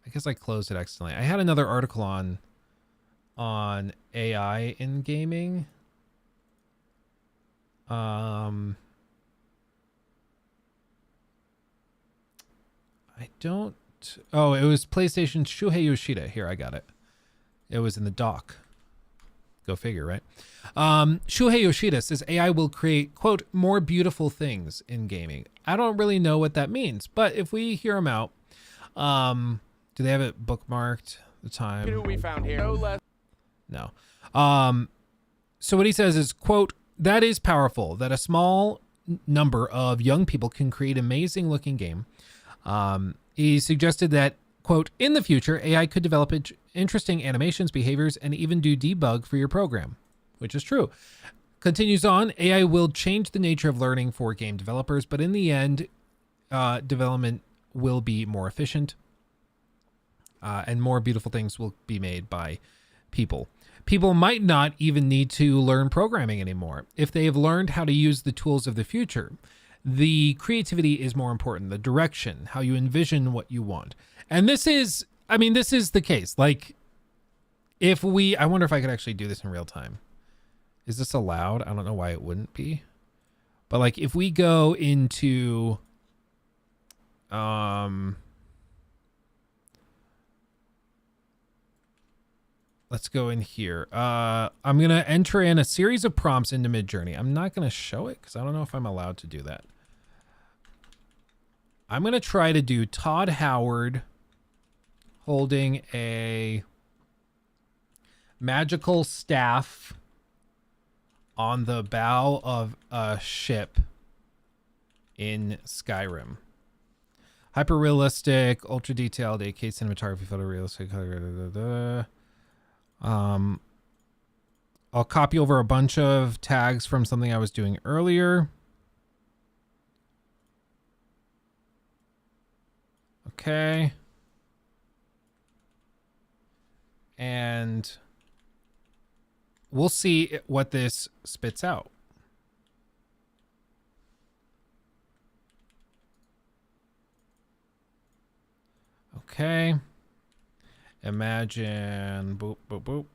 S3: I guess I closed it accidentally. I had another article on AI in gaming. I don't. Oh, it was PlayStation Shuhei Yoshida. Here, I got it. It was in the doc. Go figure, right? Shuhei Yoshida says AI will create, quote, more beautiful things in gaming. I don't really know what that means, but if we hear him out, do they have it bookmarked? The time?
S13: Who we found here? No less.
S3: No. So what he says is, quote, that is powerful that a small number of young people can create amazing looking game. He suggested that, quote, in the future, AI could develop interesting animations, behaviors, and even do debug for your program, which is true. Continues on, AI will change the nature of learning for game developers, but in the end, development will be more efficient, and more beautiful things will be made by people. People might not even need to learn programming anymore if they have learned how to use the tools of the future. The creativity is more important, the direction, how you envision what you want. And this is the case. Like, I wonder if I could actually do this in real time. Is this allowed? I don't know why it wouldn't be. But like, if we go into, let's go in here. I'm going to enter in a series of prompts into Midjourney. I'm not going to show it because I don't know if I'm allowed to do that. I'm going to try to do Todd Howard holding a magical staff on the bow of a ship in Skyrim. Hyper realistic, ultra detailed, 8K cinematography, photorealistic. I'll copy over a bunch of tags from something I was doing earlier. Okay. And we'll see what this spits out. Okay. Imagine, boop, boop, boop.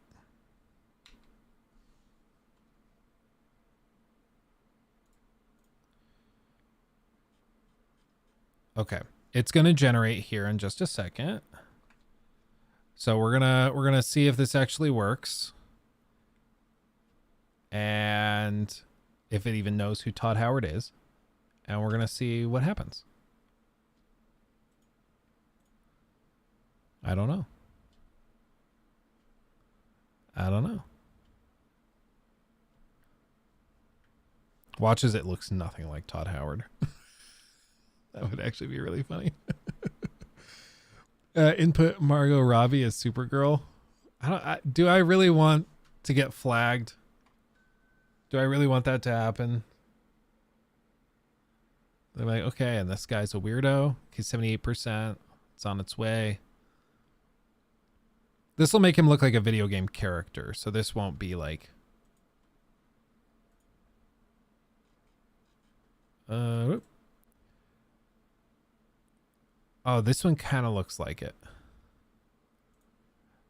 S3: Okay. It's going to generate here in just a second. So we're going to see if this actually works. And if it even knows who Todd Howard is. And we're going to see what happens. I don't know. Watch as it looks nothing like Todd Howard. That would actually be really funny. Input Margot Robbie as Supergirl. Do I really want to get flagged? Do I really want that to happen? They're like, okay, and this guy's a weirdo. He's 78%. It's on its way. This will make him look like a video game character. So this won't be like... Oh, this one kind of looks like it.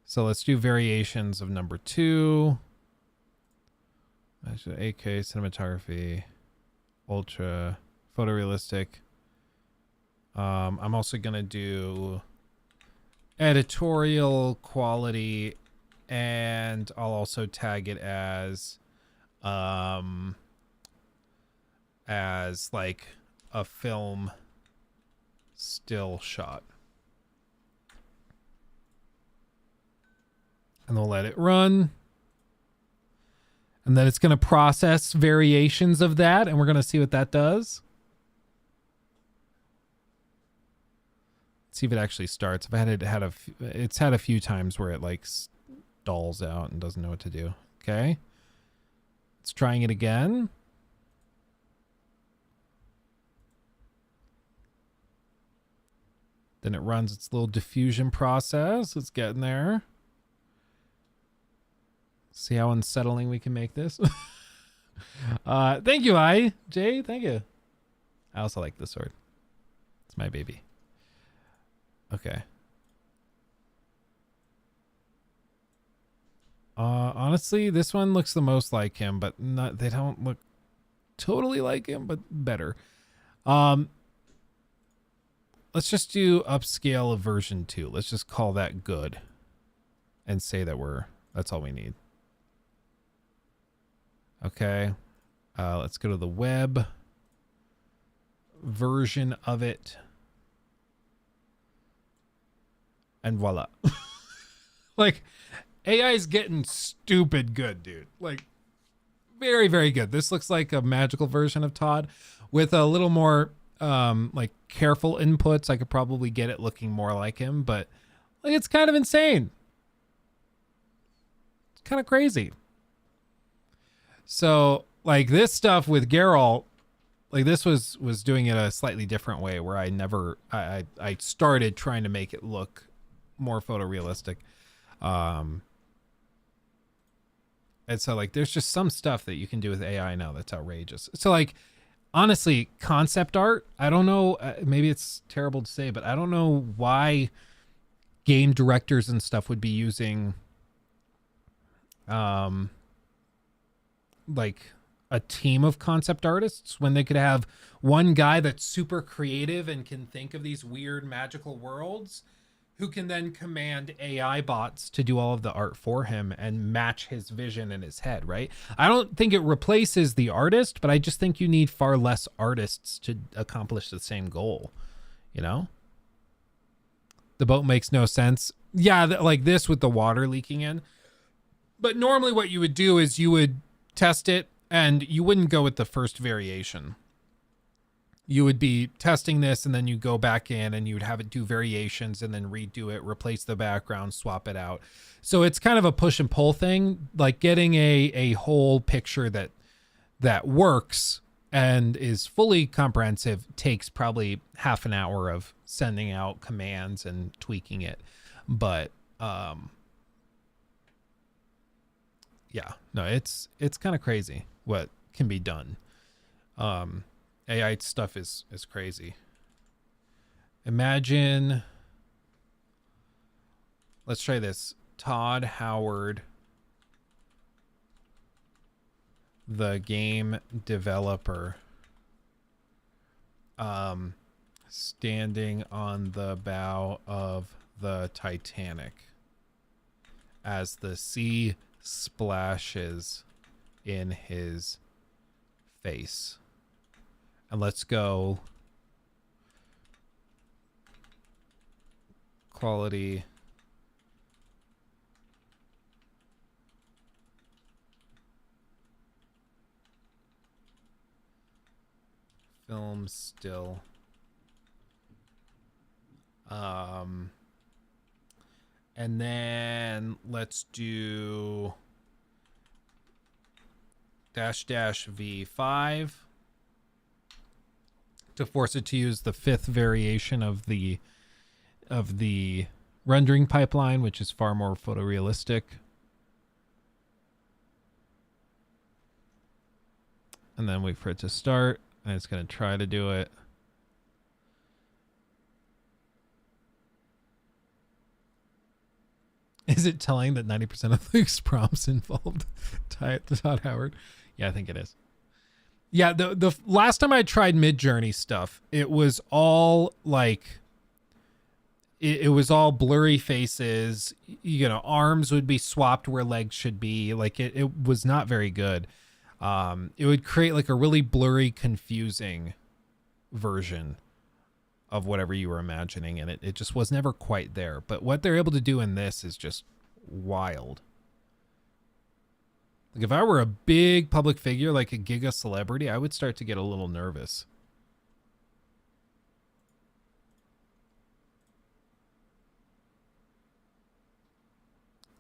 S3: So let's do variations of number 2. Actually, 8K cinematography, ultra photorealistic. I'm also gonna do editorial quality, and I'll also tag it as like a film still shot. And we'll let it run. And then it's going to process variations of that, and we're going to see what that does. Let's see if it actually starts. I've it's had a few times where it like stalls out and doesn't know what to do. Okay. It's trying it again. Then it runs its little diffusion process. It's getting there. See how unsettling we can make this. Thank you, Jay. Thank you. I also like this sword. It's my baby. Okay. Honestly, this one looks the most like him, but they don't look totally like him, but better. Let's just do upscale of version 2. Let's just call that good and say that that's all we need. Okay. Let's go to the web version of it. And voila. Like, AI is getting stupid good, dude. Like, very, very good. This looks like a magical version of Todd with a little more like careful inputs. I could probably get it looking more like him, but like, it's kind of insane. It's kind of crazy. So like this stuff with Geralt, like this was doing it a slightly different way, where I started trying to make it look more photorealistic. And so like there's just some stuff that you can do with AI now that's outrageous. So like, honestly, concept art, I don't know, maybe it's terrible to say, but I don't know why game directors and stuff would be using like a team of concept artists when they could have one guy that's super creative and can think of these weird magical worlds, who can then command AI bots to do all of the art for him and match his vision in his head, right? I don't think it replaces the artist, but I just think you need far less artists to accomplish the same goal, you know? The boat makes no sense. Yeah, like this with the water leaking in. But normally what you would do is you would test it, and you wouldn't go with the first variation. You would be testing this, and then you go back in and you would have it do variations and then redo it, replace the background, swap it out. So it's kind of a push and pull thing, like getting a whole picture that works and is fully comprehensive takes probably half an hour of sending out commands and tweaking it. But yeah, no, it's kind of crazy what can be done. AI stuff is crazy. Imagine, let's try this. Todd Howard, the game developer, standing on the bow of the Titanic as the sea splashes in his face. And let's go quality. Film still. And then let's do --V5 to force it to use the 5th variation of the rendering pipeline, which is far more photorealistic. And then wait for it to start, and it's going to try to do it. Is it telling that 90% of Luke's prompts involved Todd Howard? Yeah, I think it is. Yeah, the last time I tried Midjourney stuff, it was all like, it was all blurry faces. You know, arms would be swapped where legs should be. Like it was not very good. It would create like a really blurry, confusing version of whatever you were imagining, and it just was never quite there. But what they're able to do in this is just wild. Like if I were a big public figure, like a giga celebrity, I would start to get a little nervous.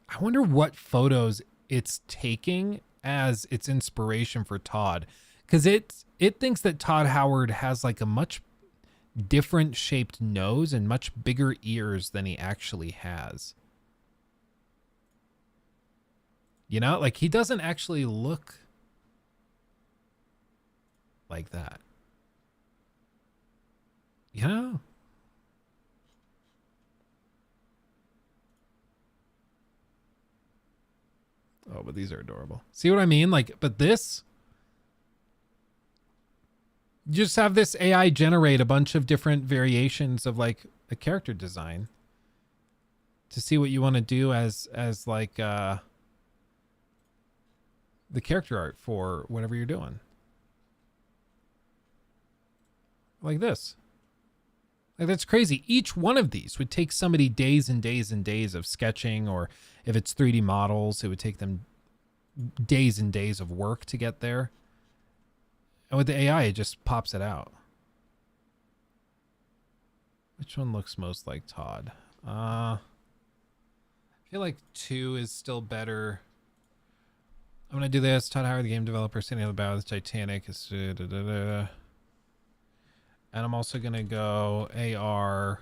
S3: I wonder what photos it's taking as its inspiration for Todd, because it thinks that Todd Howard has like a much different shaped nose and much bigger ears than he actually has. You know, like he doesn't actually look like that. You know? Oh, but these are adorable. See what I mean? Like, but this, you just have this AI generate a bunch of different variations of like a character design to see what you want to do as like the character art for whatever you're doing. Like this. Like that's crazy. Each one of these would take somebody days and days and days of sketching, or if it's 3D models, it would take them days and days of work to get there. And with the AI, it just pops it out. Which one looks most like Todd? I feel like 2 is still better. I'm going to do this. Todd Howard, the game developer, sitting on the bow of the Titanic. And I'm also going to go AR.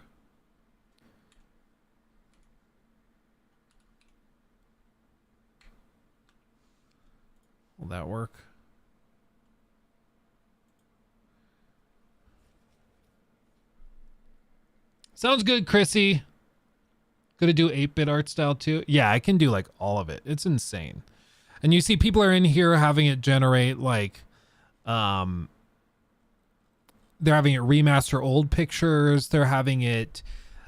S3: Will that work? Sounds good, Chrissy. Gonna do 8-bit art style too? Yeah, I can do like all of it. It's insane. And you see people are in here having it generate like, they're having it remaster old pictures. They're having it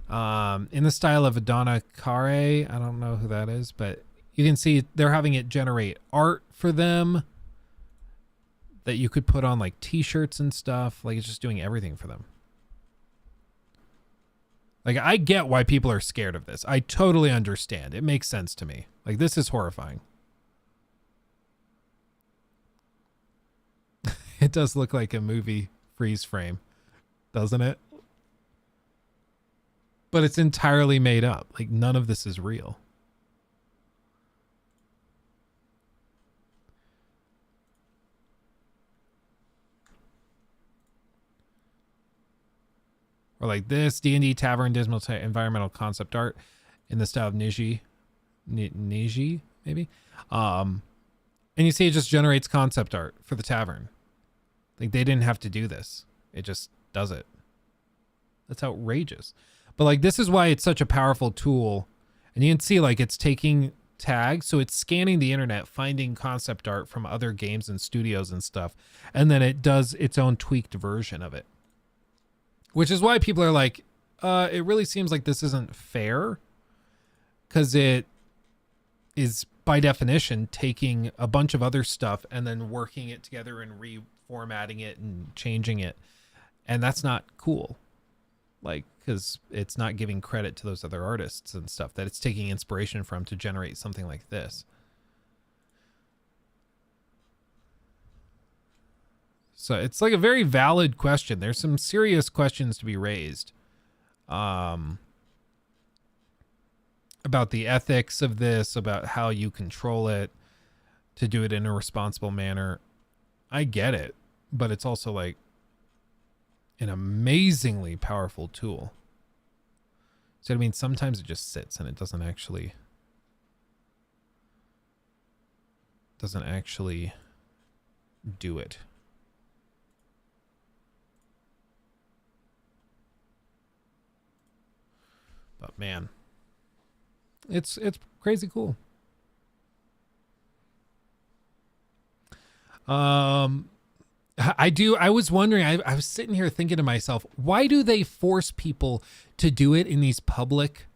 S3: in the style of Adana Kare. I don't know who that is, but you can see they're having it generate art for them that you could put on like t-shirts and stuff. Like it's just doing everything for them. Like I get why people are scared of this. I totally understand. It makes sense to me. Like this is horrifying. It does look like a movie freeze frame, doesn't it? But it's entirely made up. Like none of this is real. Or like this D&D Tavern Dismal environmental concept art in the style of Niji, maybe. And you see it just generates concept art for the tavern. Like they didn't have to do this. It just does it. That's outrageous. But like this is why it's such a powerful tool. And you can see like it's taking tags. So it's scanning the internet, finding concept art from other games and studios and stuff. And then it does its own tweaked version of it. Which is why people are like, it really seems like this isn't fair. Because it is by definition taking a bunch of other stuff and then working it together and reformatting it and changing it. And that's not cool. Like, because it's not giving credit to those other artists and stuff that it's taking inspiration from to generate something like this. So it's like a very valid question. There's some serious questions to be raised about the ethics of this, about how you control it to do it in a responsible manner. I get it, but it's also like an amazingly powerful tool. So I mean, sometimes it just sits and it doesn't actually do it. But man, it's crazy cool. I was wondering, I was sitting here thinking to myself, why do they force people to do it in these public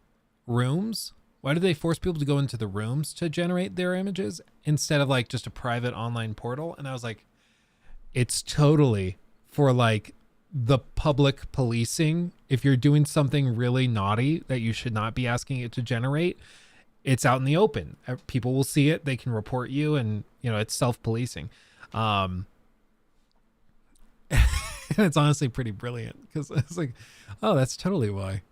S3: rooms? Why do they force people to go into the rooms to generate their images instead of like just a private online portal? And I was like, it's totally for like the public policing. If you're doing something really naughty that you should not be asking it to generate, it's out in the open. People will see it. They can report you, and you know, it's self-policing. And it's honestly pretty brilliant because it's like, oh, that's totally why.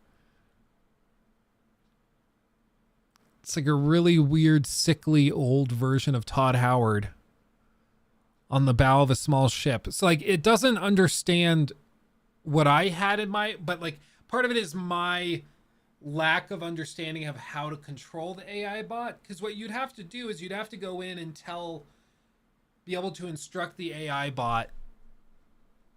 S3: It's like a really weird, sickly, old version of Todd Howard on the bow of a small ship. It's like, it doesn't understand what I had in my, but like part of it is my lack of understanding of how to control the AI bot. Because what you'd have to do is you'd have to go in and be able to instruct the AI bot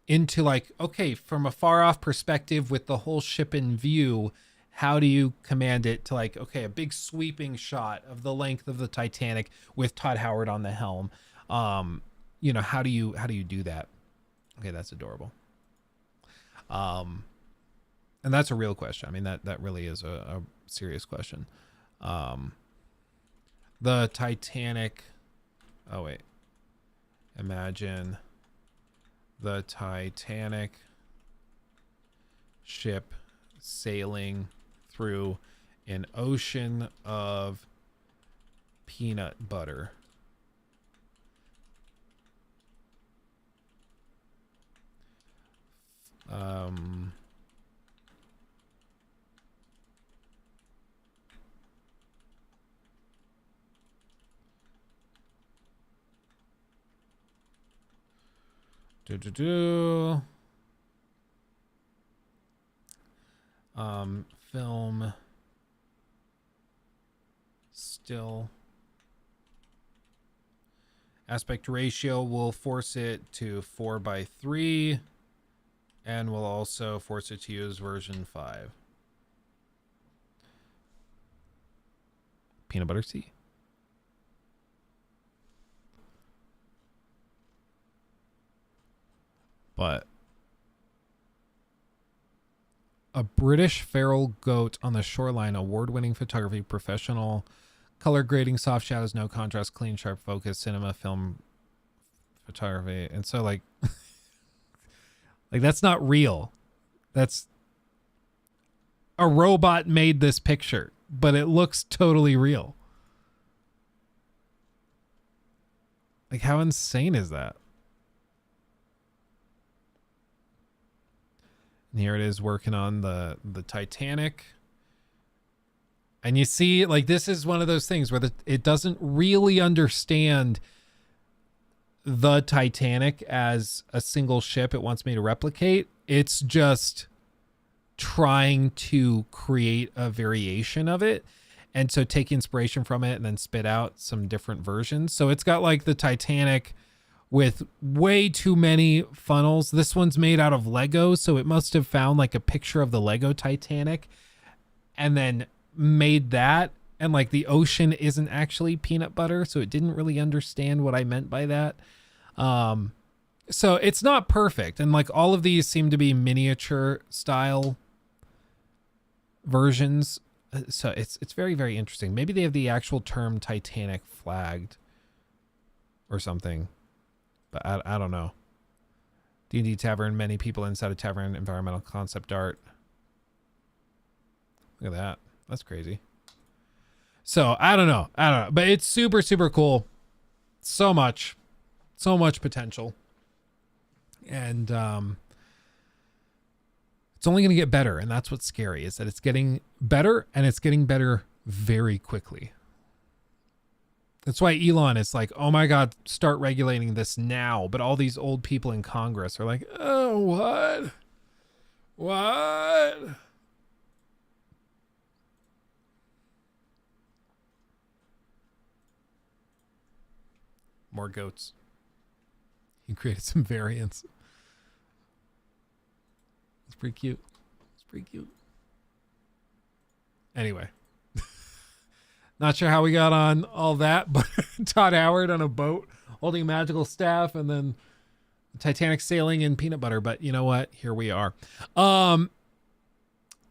S3: into like, okay, from a far off perspective with the whole ship in view, how do you command it to like, okay, a big sweeping shot of the length of the Titanic with Todd Howard on the helm. You know, how do you do that? Okay, that's adorable. And that's a real question. I mean, that really is a serious question. The Titanic. Oh wait. Imagine the Titanic ship sailing through an ocean of peanut butter. Film still aspect ratio will force it to 4:3 and will also force it to use version 5. Peanut butter tea. But a British feral goat on the shoreline, award-winning photography, professional color grading, soft shadows, no contrast, clean, sharp focus, cinema, film photography. And so like, like that's not real. That's a robot made this picture, but it looks totally real. Like, how insane is that? And here it is working on the Titanic. And you see, like, this is one of those things where it doesn't really understand the Titanic as a single ship it wants me to replicate. It's just trying to create a variation of it. And so take inspiration from it and then spit out some different versions. So it's got like the Titanic with way too many funnels. This one's made out of Lego, so it must have found like a picture of the Lego Titanic and then made that. And like the ocean isn't actually peanut butter, so it didn't really understand what I meant by that. So it's not perfect. And like all of these seem to be miniature style versions. So it's very, very interesting. Maybe they have the actual term Titanic flagged or something. But I don't know. D&D Tavern, many people inside a tavern, environmental concept art. Look at that. That's crazy. So I don't know. But it's super, super cool. So much potential. And it's only going to get better. And that's what's scary, is that it's getting better, and it's getting better very quickly. That's why Elon is like, oh my God, start regulating this now. But all these old people in Congress are like, oh, what? more goats. He created some variants. It's pretty cute. It's pretty cute. Anyway. Not sure how we got on all that, but Todd Howard on a boat holding a magical staff and then Titanic sailing in peanut butter. But you know what? Here we are.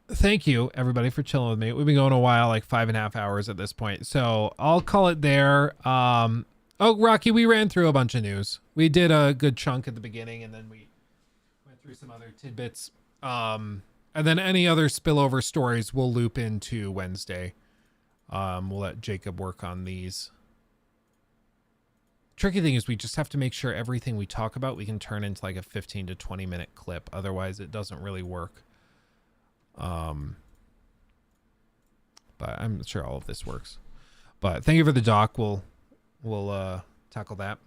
S3: Thank you, everybody, for chilling with me. We've been going a while, like 5.5 hours at this point. So I'll call it there. Oh, Rocky, we ran through a bunch of news. We did a good chunk at the beginning, and then we went through some other tidbits. And then any other spillover stories we'll loop into Wednesday. We'll let Jacob work on these. Tricky thing is we just have to make sure everything we talk about we can turn into like a 15 to 20 minute clip. Otherwise it doesn't really work. But I'm sure all of this works. But thank you for the doc. We'll tackle that.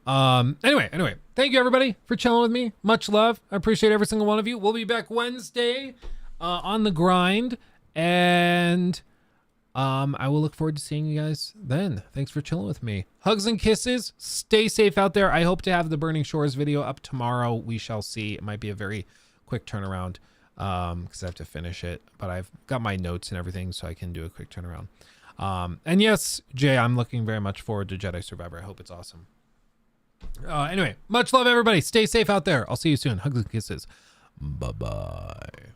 S3: Anyway, thank you everybody for chilling with me. Much love. I appreciate every single one of you. We'll be back Wednesday on the grind. And I will look forward to seeing you guys then. Thanks for chilling with me. Hugs and kisses. Stay safe out there. I hope to have the Burning Shores video up tomorrow. We shall see. It might be a very quick turnaround because I have to finish it. But I've got my notes and everything, so I can do a quick turnaround. And yes, Jay, I'm looking very much forward to Jedi Survivor. I hope it's awesome. Anyway, much love, everybody. Stay safe out there. I'll see you soon. Hugs and kisses. Bye-bye.